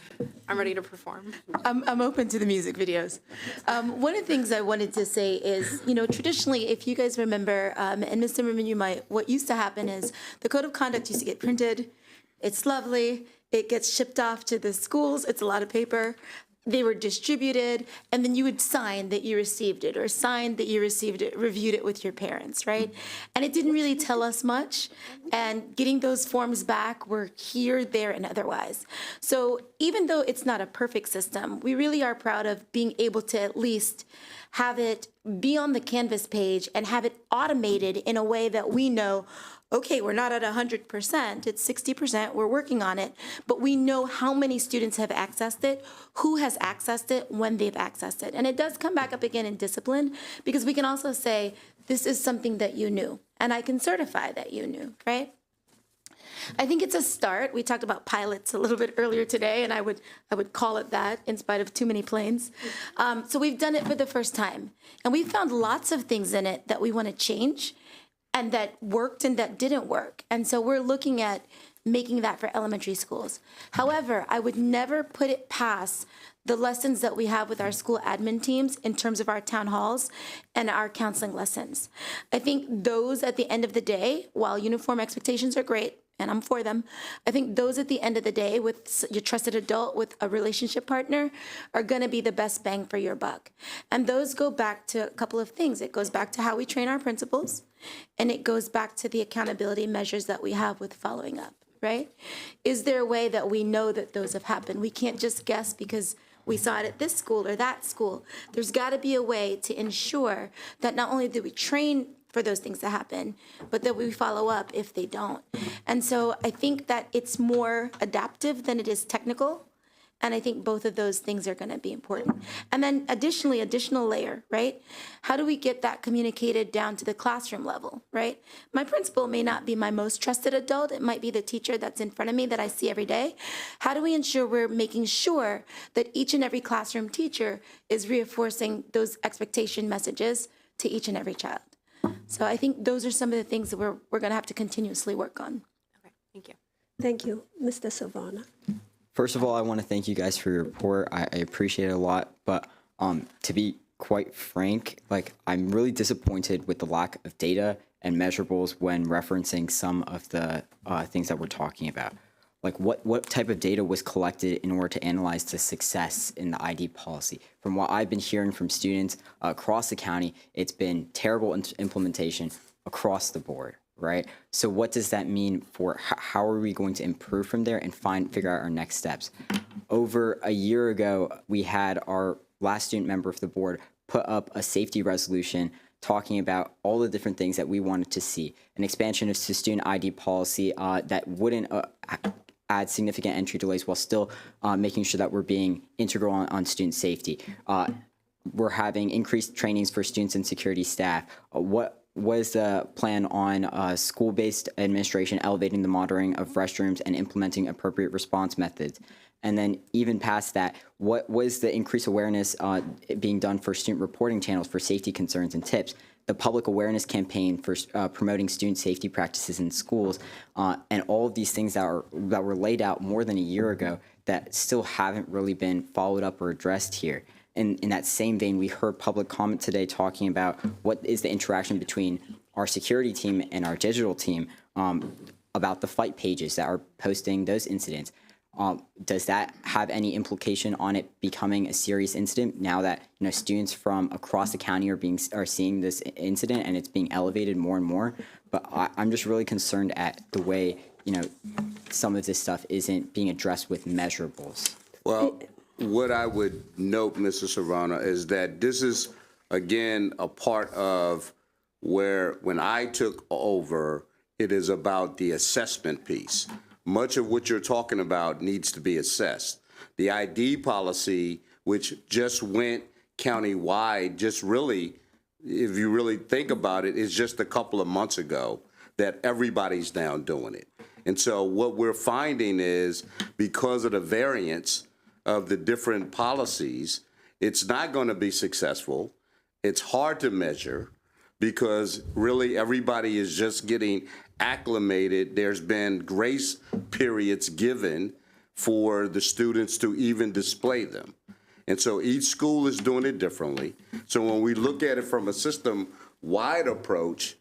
I'm ready to perform. I'm open to the music videos. One of the things I wanted to say is, traditionally, if you guys remember, and Ms. Zimmerman, what used to happen is the code of conduct used to get printed. It's lovely. It gets shipped off to the schools. It's a lot of paper. They were distributed, and then you would sign that you received it or sign that you received it, reviewed it with your parents, right? And it didn't really tell us much, and getting those forms back were here, there, and otherwise. So even though it's not a perfect system, we really are proud of being able to at least have it be on the Canvas page and have it automated in a way that we know, okay, we're not at 100%, it's 60%, we're working on it, but we know how many students have accessed it, who has accessed it, when they've accessed it. And it does come back up again in discipline, because we can also say, this is something that you knew, and I can certify that you knew, right? I think it's a start. We talked about pilots a little bit earlier today, and I would call it that in spite of too many planes. So we've done it for the first time, and we found lots of things in it that we want to change, and that worked and that didn't work. And so we're looking at making that for elementary schools. However, I would never put it past the lessons that we have with our school admin teams in terms of our town halls and our counseling lessons. I think those at the end of the day, while uniform expectations are great, and I'm for them, I think those at the end of the day with your trusted adult, with a relationship partner, are gonna be the best bang for your buck. And those go back to a couple of things. It goes back to how we train our principals, and it goes back to the accountability measures that we have with following up, right? Is there a way that we know that those have happened? We can't just guess because we saw it at this school or that school. There's gotta be a way to ensure that not only do we train for those things to happen, but that we follow up if they don't. And so I think that it's more adaptive than it is technical. And I think both of those things are gonna be important. And then additionally, additional layer, right? How do we get that communicated down to the classroom level, right? My principal may not be my most trusted adult. It might be the teacher that's in front of me that I see every day. How do we ensure we're making sure that each and every classroom teacher is reinforcing those expectation messages to each and every child? So I think those are some of the things that we're going to have to continuously work on. Okay, thank you. Thank you. Mr. Savannah. First of all, I want to thank you guys for your report. I appreciate it a lot, but to be quite frank, I'm really disappointed with the lack of data and measurables when referencing some of the things that we're talking about. like what type of data was collected in order to analyze the success in the ID policy? From what I've been hearing from students across the county, it's been terrible implementation across the board, right? So what does that mean for how are we going to improve from there and figure out our next steps? Over a year ago, we had our last student member of the board put up a safety resolution talking about all the different things that we wanted to see. An expansion of student ID policy that wouldn't add significant entry delays while still making sure that we're being integral on student safety. We're having increased trainings for students and security staff. What was the plan on school-based administration elevating the monitoring of restrooms and implementing appropriate response methods? And then even past that, what was the increased awareness being done for student reporting channels for safety concerns and tips? The public awareness campaign for promoting student safety practices in schools, and all of these things that were laid out more than a year ago that still haven't really been followed up or addressed here. And in that same vein, we heard public comment today talking about what is the interaction between our security team and our digital team about the fight pages that are posting those incidents. Does that have any implication on it becoming a serious incident now that students from across the county are seeing this incident and it's being elevated more and more? But I'm just really concerned at the way some of this stuff isn't being addressed with measurables. Well, what I would note, Mr. Serrano, is that this is again a part of where when I took over, it is about the assessment piece. Much of what you're talking about needs to be assessed. The ID policy, which just went countywide, just really, if you really think about it, is just a couple of months ago that everybody's now doing it. And so what we're finding is because of the variance of the different policies, it's not going to be successful. It's hard to measure because really everybody is just getting acclimated. There's been grace periods given for the students to even display them. And so each school is doing it differently. So when we look at it from a system-wide approach,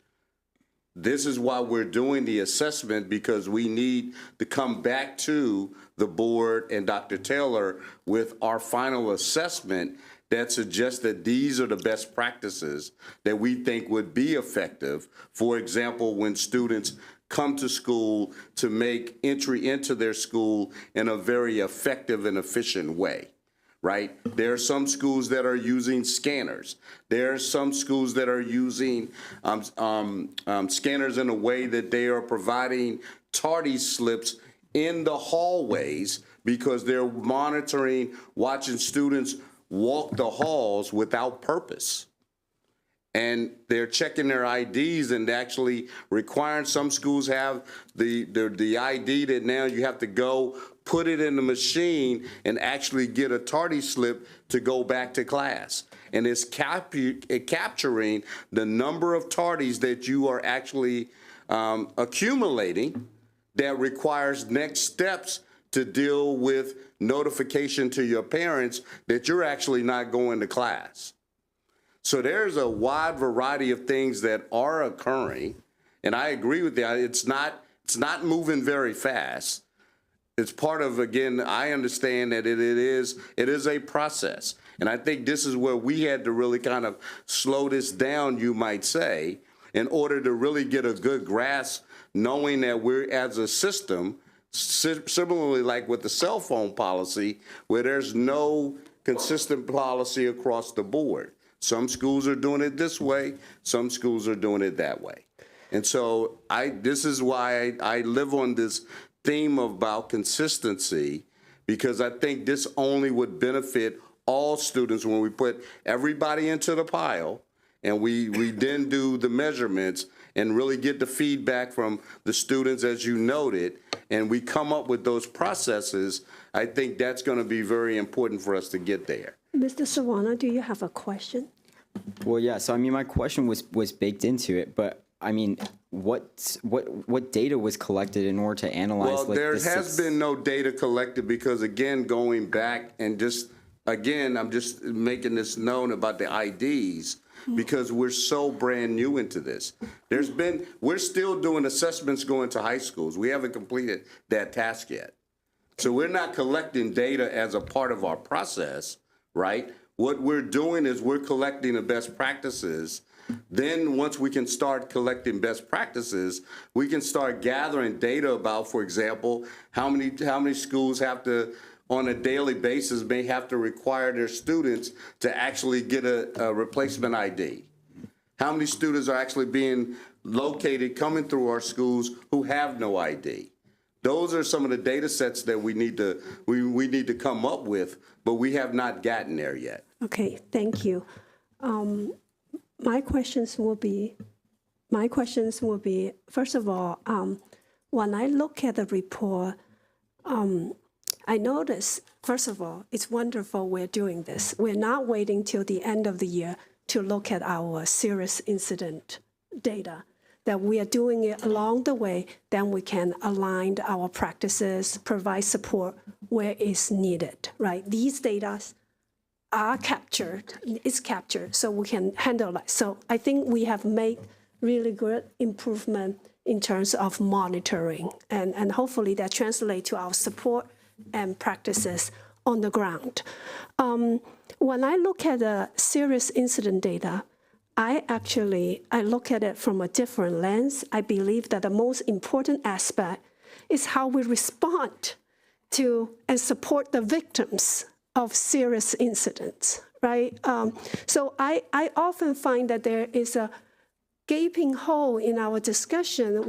this is why we're doing the assessment, because we need to come back to the board and Dr. Taylor with our final assessment that suggests that these are the best practices that we think would be effective. For example, when students come to school, to make entry into their school in a very effective and efficient way, right? There are some schools that are using scanners. There are some schools that are using scanners in a way that they are providing tardy slips in the hallways because they're monitoring, watching students walk the halls without purpose. And they're checking their IDs and actually requiring, some schools have the ID that now you have to go put it in the machine and actually get a tardy slip to go back to class. And it's capturing the number of tardies that you are actually accumulating that requires next steps to deal with notification to your parents that you're actually not going to class. So there's a wide variety of things that are occurring, and I agree with you. It's not moving very fast. It's part of, again, I understand that it is a process, and I think this is where we had to really kind of slow this down, you might say, in order to really get a good grasp, knowing that we're, as a system, similarly like with the cell phone policy, where there's no consistent policy across the board. Some schools are doing it this way, some schools are doing it that way. And so this is why I live on this theme about consistency, because I think this only would benefit all students when we put everybody into the pile and we then do the measurements and really get the feedback from the students, as you noted, and we come up with those processes. I think that's going to be very important for us to get there. Mr. Serrano, do you have a question? Well, yeah. So I mean, my question was baked into it, but I mean, what data was collected in order to analyze? Well, there has been no data collected because, again, going back and just again, I'm just making this known about the IDs. because we're so brand new into this. We're still doing assessments going to high schools. We haven't completed that task yet. So we're not collecting data as a part of our process, right? What we're doing is we're collecting the best practices. Then once we can start collecting best practices, we can start gathering data about, for example, how many schools have to, on a daily basis, may have to require their students to actually get a replacement ID. How many students are actually being located coming through our schools who have no ID? Those are some of the data sets that we need to come up with, but we have not gotten there yet. Okay, thank you. My questions will be, first of all, when I look at the report, I notice, first of all, it's wonderful we're doing this. We're not waiting till the end of the year to look at our serious incident data, that we are doing it along the way, then we can align our practices, provide support where it's needed, right? These data are captured, so we can handle that. So I think we have made really good improvement in terms of monitoring, and hopefully that translates to our support and practices on the ground. When I look at the serious incident data, I look at it from a different lens. I believe that the most important aspect is how we respond to and support the victims of serious incidents, right? So I often find that there is a gaping hole in our discussion.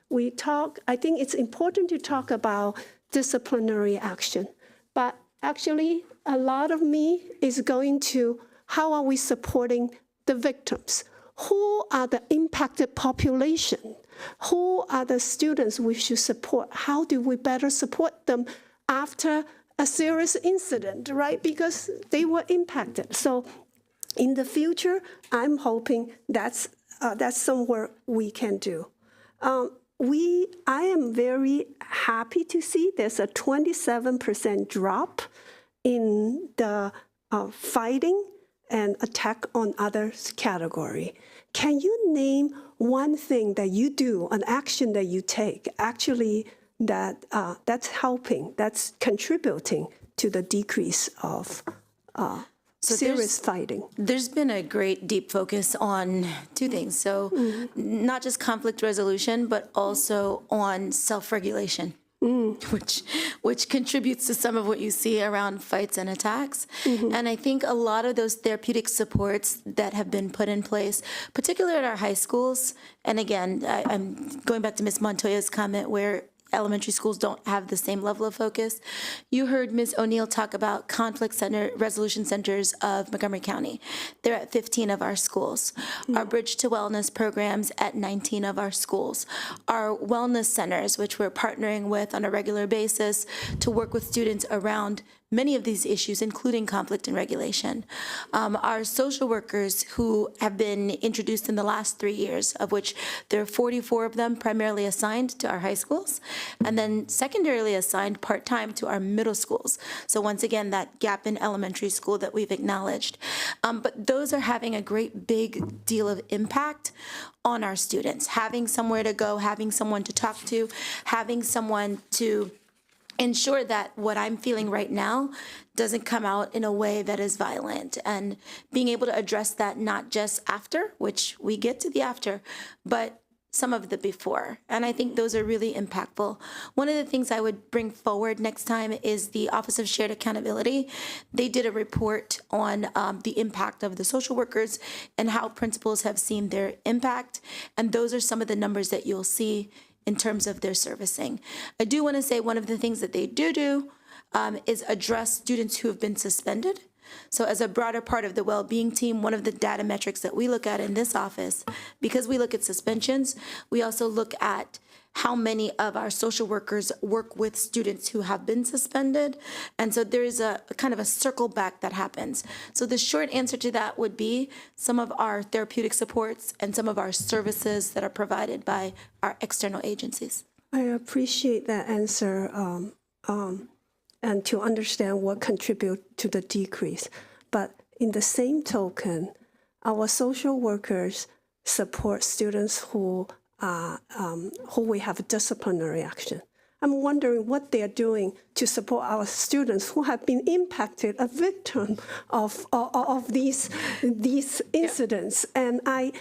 We talk, I think it's important to talk about disciplinary action, but actually a lot of me is going to how are we supporting the victims? Who are the impacted population? Who are the students we should support? How do we better support them after a serious incident, right? Because they were impacted. So in the future, I'm hoping that's some work we can do. I am very happy to see there's a 27% drop in the fighting and attack on others category. Can you name one thing that you do, an action that you take, actually that's helping, that's contributing to the decrease of serious fighting? There's been a great deep focus on two things. So not just conflict resolution, but also on self-regulation. Which contributes to some of what you see around fights and attacks. And I think a lot of those therapeutic supports that have been put in place, particularly at our high schools, and again, I'm going back to Ms. Montoya's comment where elementary schools don't have the same level of focus. You heard Ms. O'Neill talk about conflict resolution centers of Montgomery County. They're at 15 of our schools. Our Bridge to Wellness programs at 19 of our schools. Our wellness centers, which we're partnering with on a regular basis to work with students around many of these issues, including conflict and regulation. Our social workers who have been introduced in the last 3 years, of which there are 44 of them primarily assigned to our high schools, and then secondarily assigned part-time to our middle schools. So once again, that gap in elementary school that we've acknowledged. But those are having a great big deal of impact on our students. Having somewhere to go, having someone to talk to, having someone to ensure that what I'm feeling right now doesn't come out in a way that is violent, and being able to address that not just after, which we get to the after, but some of the before. And I think those are really impactful. One of the things I would bring forward next time is the Office of Shared Accountability. They did a report on the impact of the social workers and how principals have seen their impact. And those are some of the numbers that you'll see in terms of their servicing. I do want to say one of the things that they do is address students who have been suspended. So as a broader part of the well-being team, one of the data metrics that we look at in this office, because we look at suspensions, we also look at how many of our social workers work with students who have been suspended. And so there is a kind of a circle back that happens. So the short answer to that would be some of our therapeutic supports and some of our services that are provided by our external agencies. I appreciate that answer and to understand what contribute to the decrease. But in the same token, our social workers support students who we have disciplinary action. I'm wondering what they are doing to support our students who have been impacted, a victim of these incidents. And I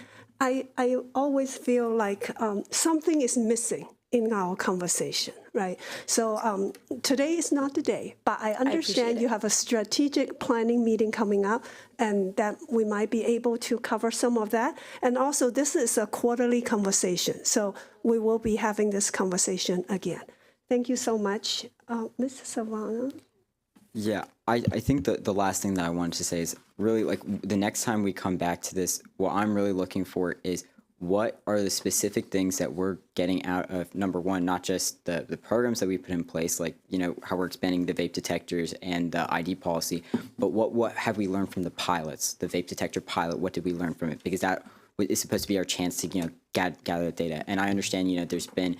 always feel like something is missing in our conversation, right? So today is not the day, but I understand you have a strategic planning meeting coming up, and that we might be able to cover some of that. And also, this is a quarterly conversation, so we will be having this conversation again. Thank you so much. Ms. Savannah? Yeah, I think the last thing that I wanted to say is really like the next time we come back to this, what I'm really looking for is what are the specific things that we're getting out of, number one, not just the programs that we put in place, like, you know, how we're expanding the vape detectors and the ID policy, but what have we learned from the pilots, the vape detector pilot? What did we learn from it? Because that is supposed to be our chance to, you know, gather the data. And I understand, you know, there's been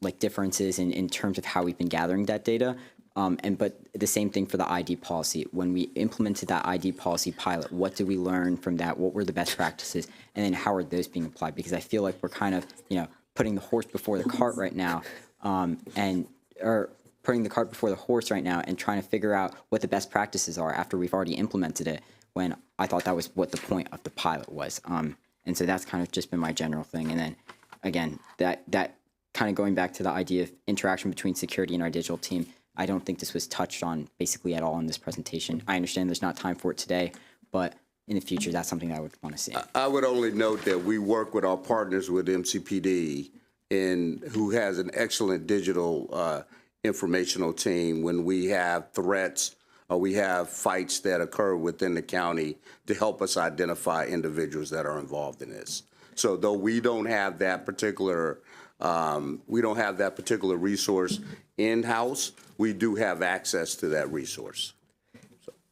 like differences in terms of how we've been gathering that data. But the same thing for the ID policy. When we implemented that ID policy pilot, what did we learn from that? What were the best practices? And then how are those being applied? Because I feel like we're kind of, you know, putting the horse before the cart right now, or putting the cart before the horse right now and trying to figure out what the best practices are after we've already implemented it, when I thought that was what the point of the pilot was. And so that's kind of just been my general thing. And then, again, that kind of going back to the idea of interaction between security and our digital team, I don't think this was touched on basically at all in this presentation. I understand there's not time for it today, but in the future, that's something I would want to see. I would only note that we work with our partners with MCPD, who has an excellent digital informational team when we have threats or we have fights that occur within the county to help us identify individuals that are involved in this. So though we don't have that particular resource in-house, we do have access to that resource.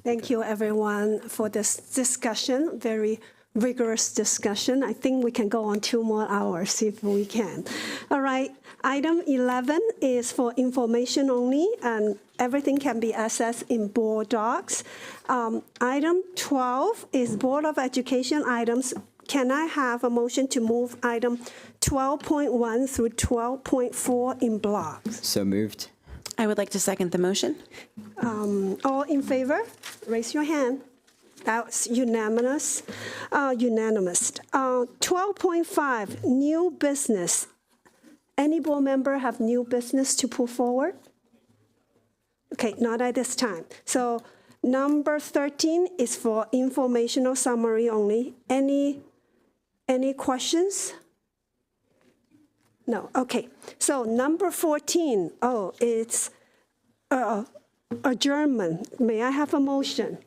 Thank you, everyone, for this discussion, very vigorous discussion. I think we can go on 2 more hours if we can. All right, item 11 is for information only, and everything can be accessed in board docs. Item 12 is Board of Education items. Can I have a motion to move item 12.1 through 12.4 in blocks? So moved. I would like to second the motion. All in favor? Raise your hand. That's unanimous. 12.5, new business. Any board member have new business to put forward? Okay, not at this time. So number 13 is for informational summary only. Any questions? No, okay. So number 14, it's adjournment. May I have a motion?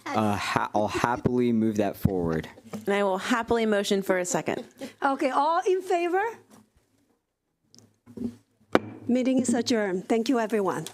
I'll happily move that forward. And I will happily motion for a second. Okay, all in favor? Meeting is adjourned. Thank you, everyone.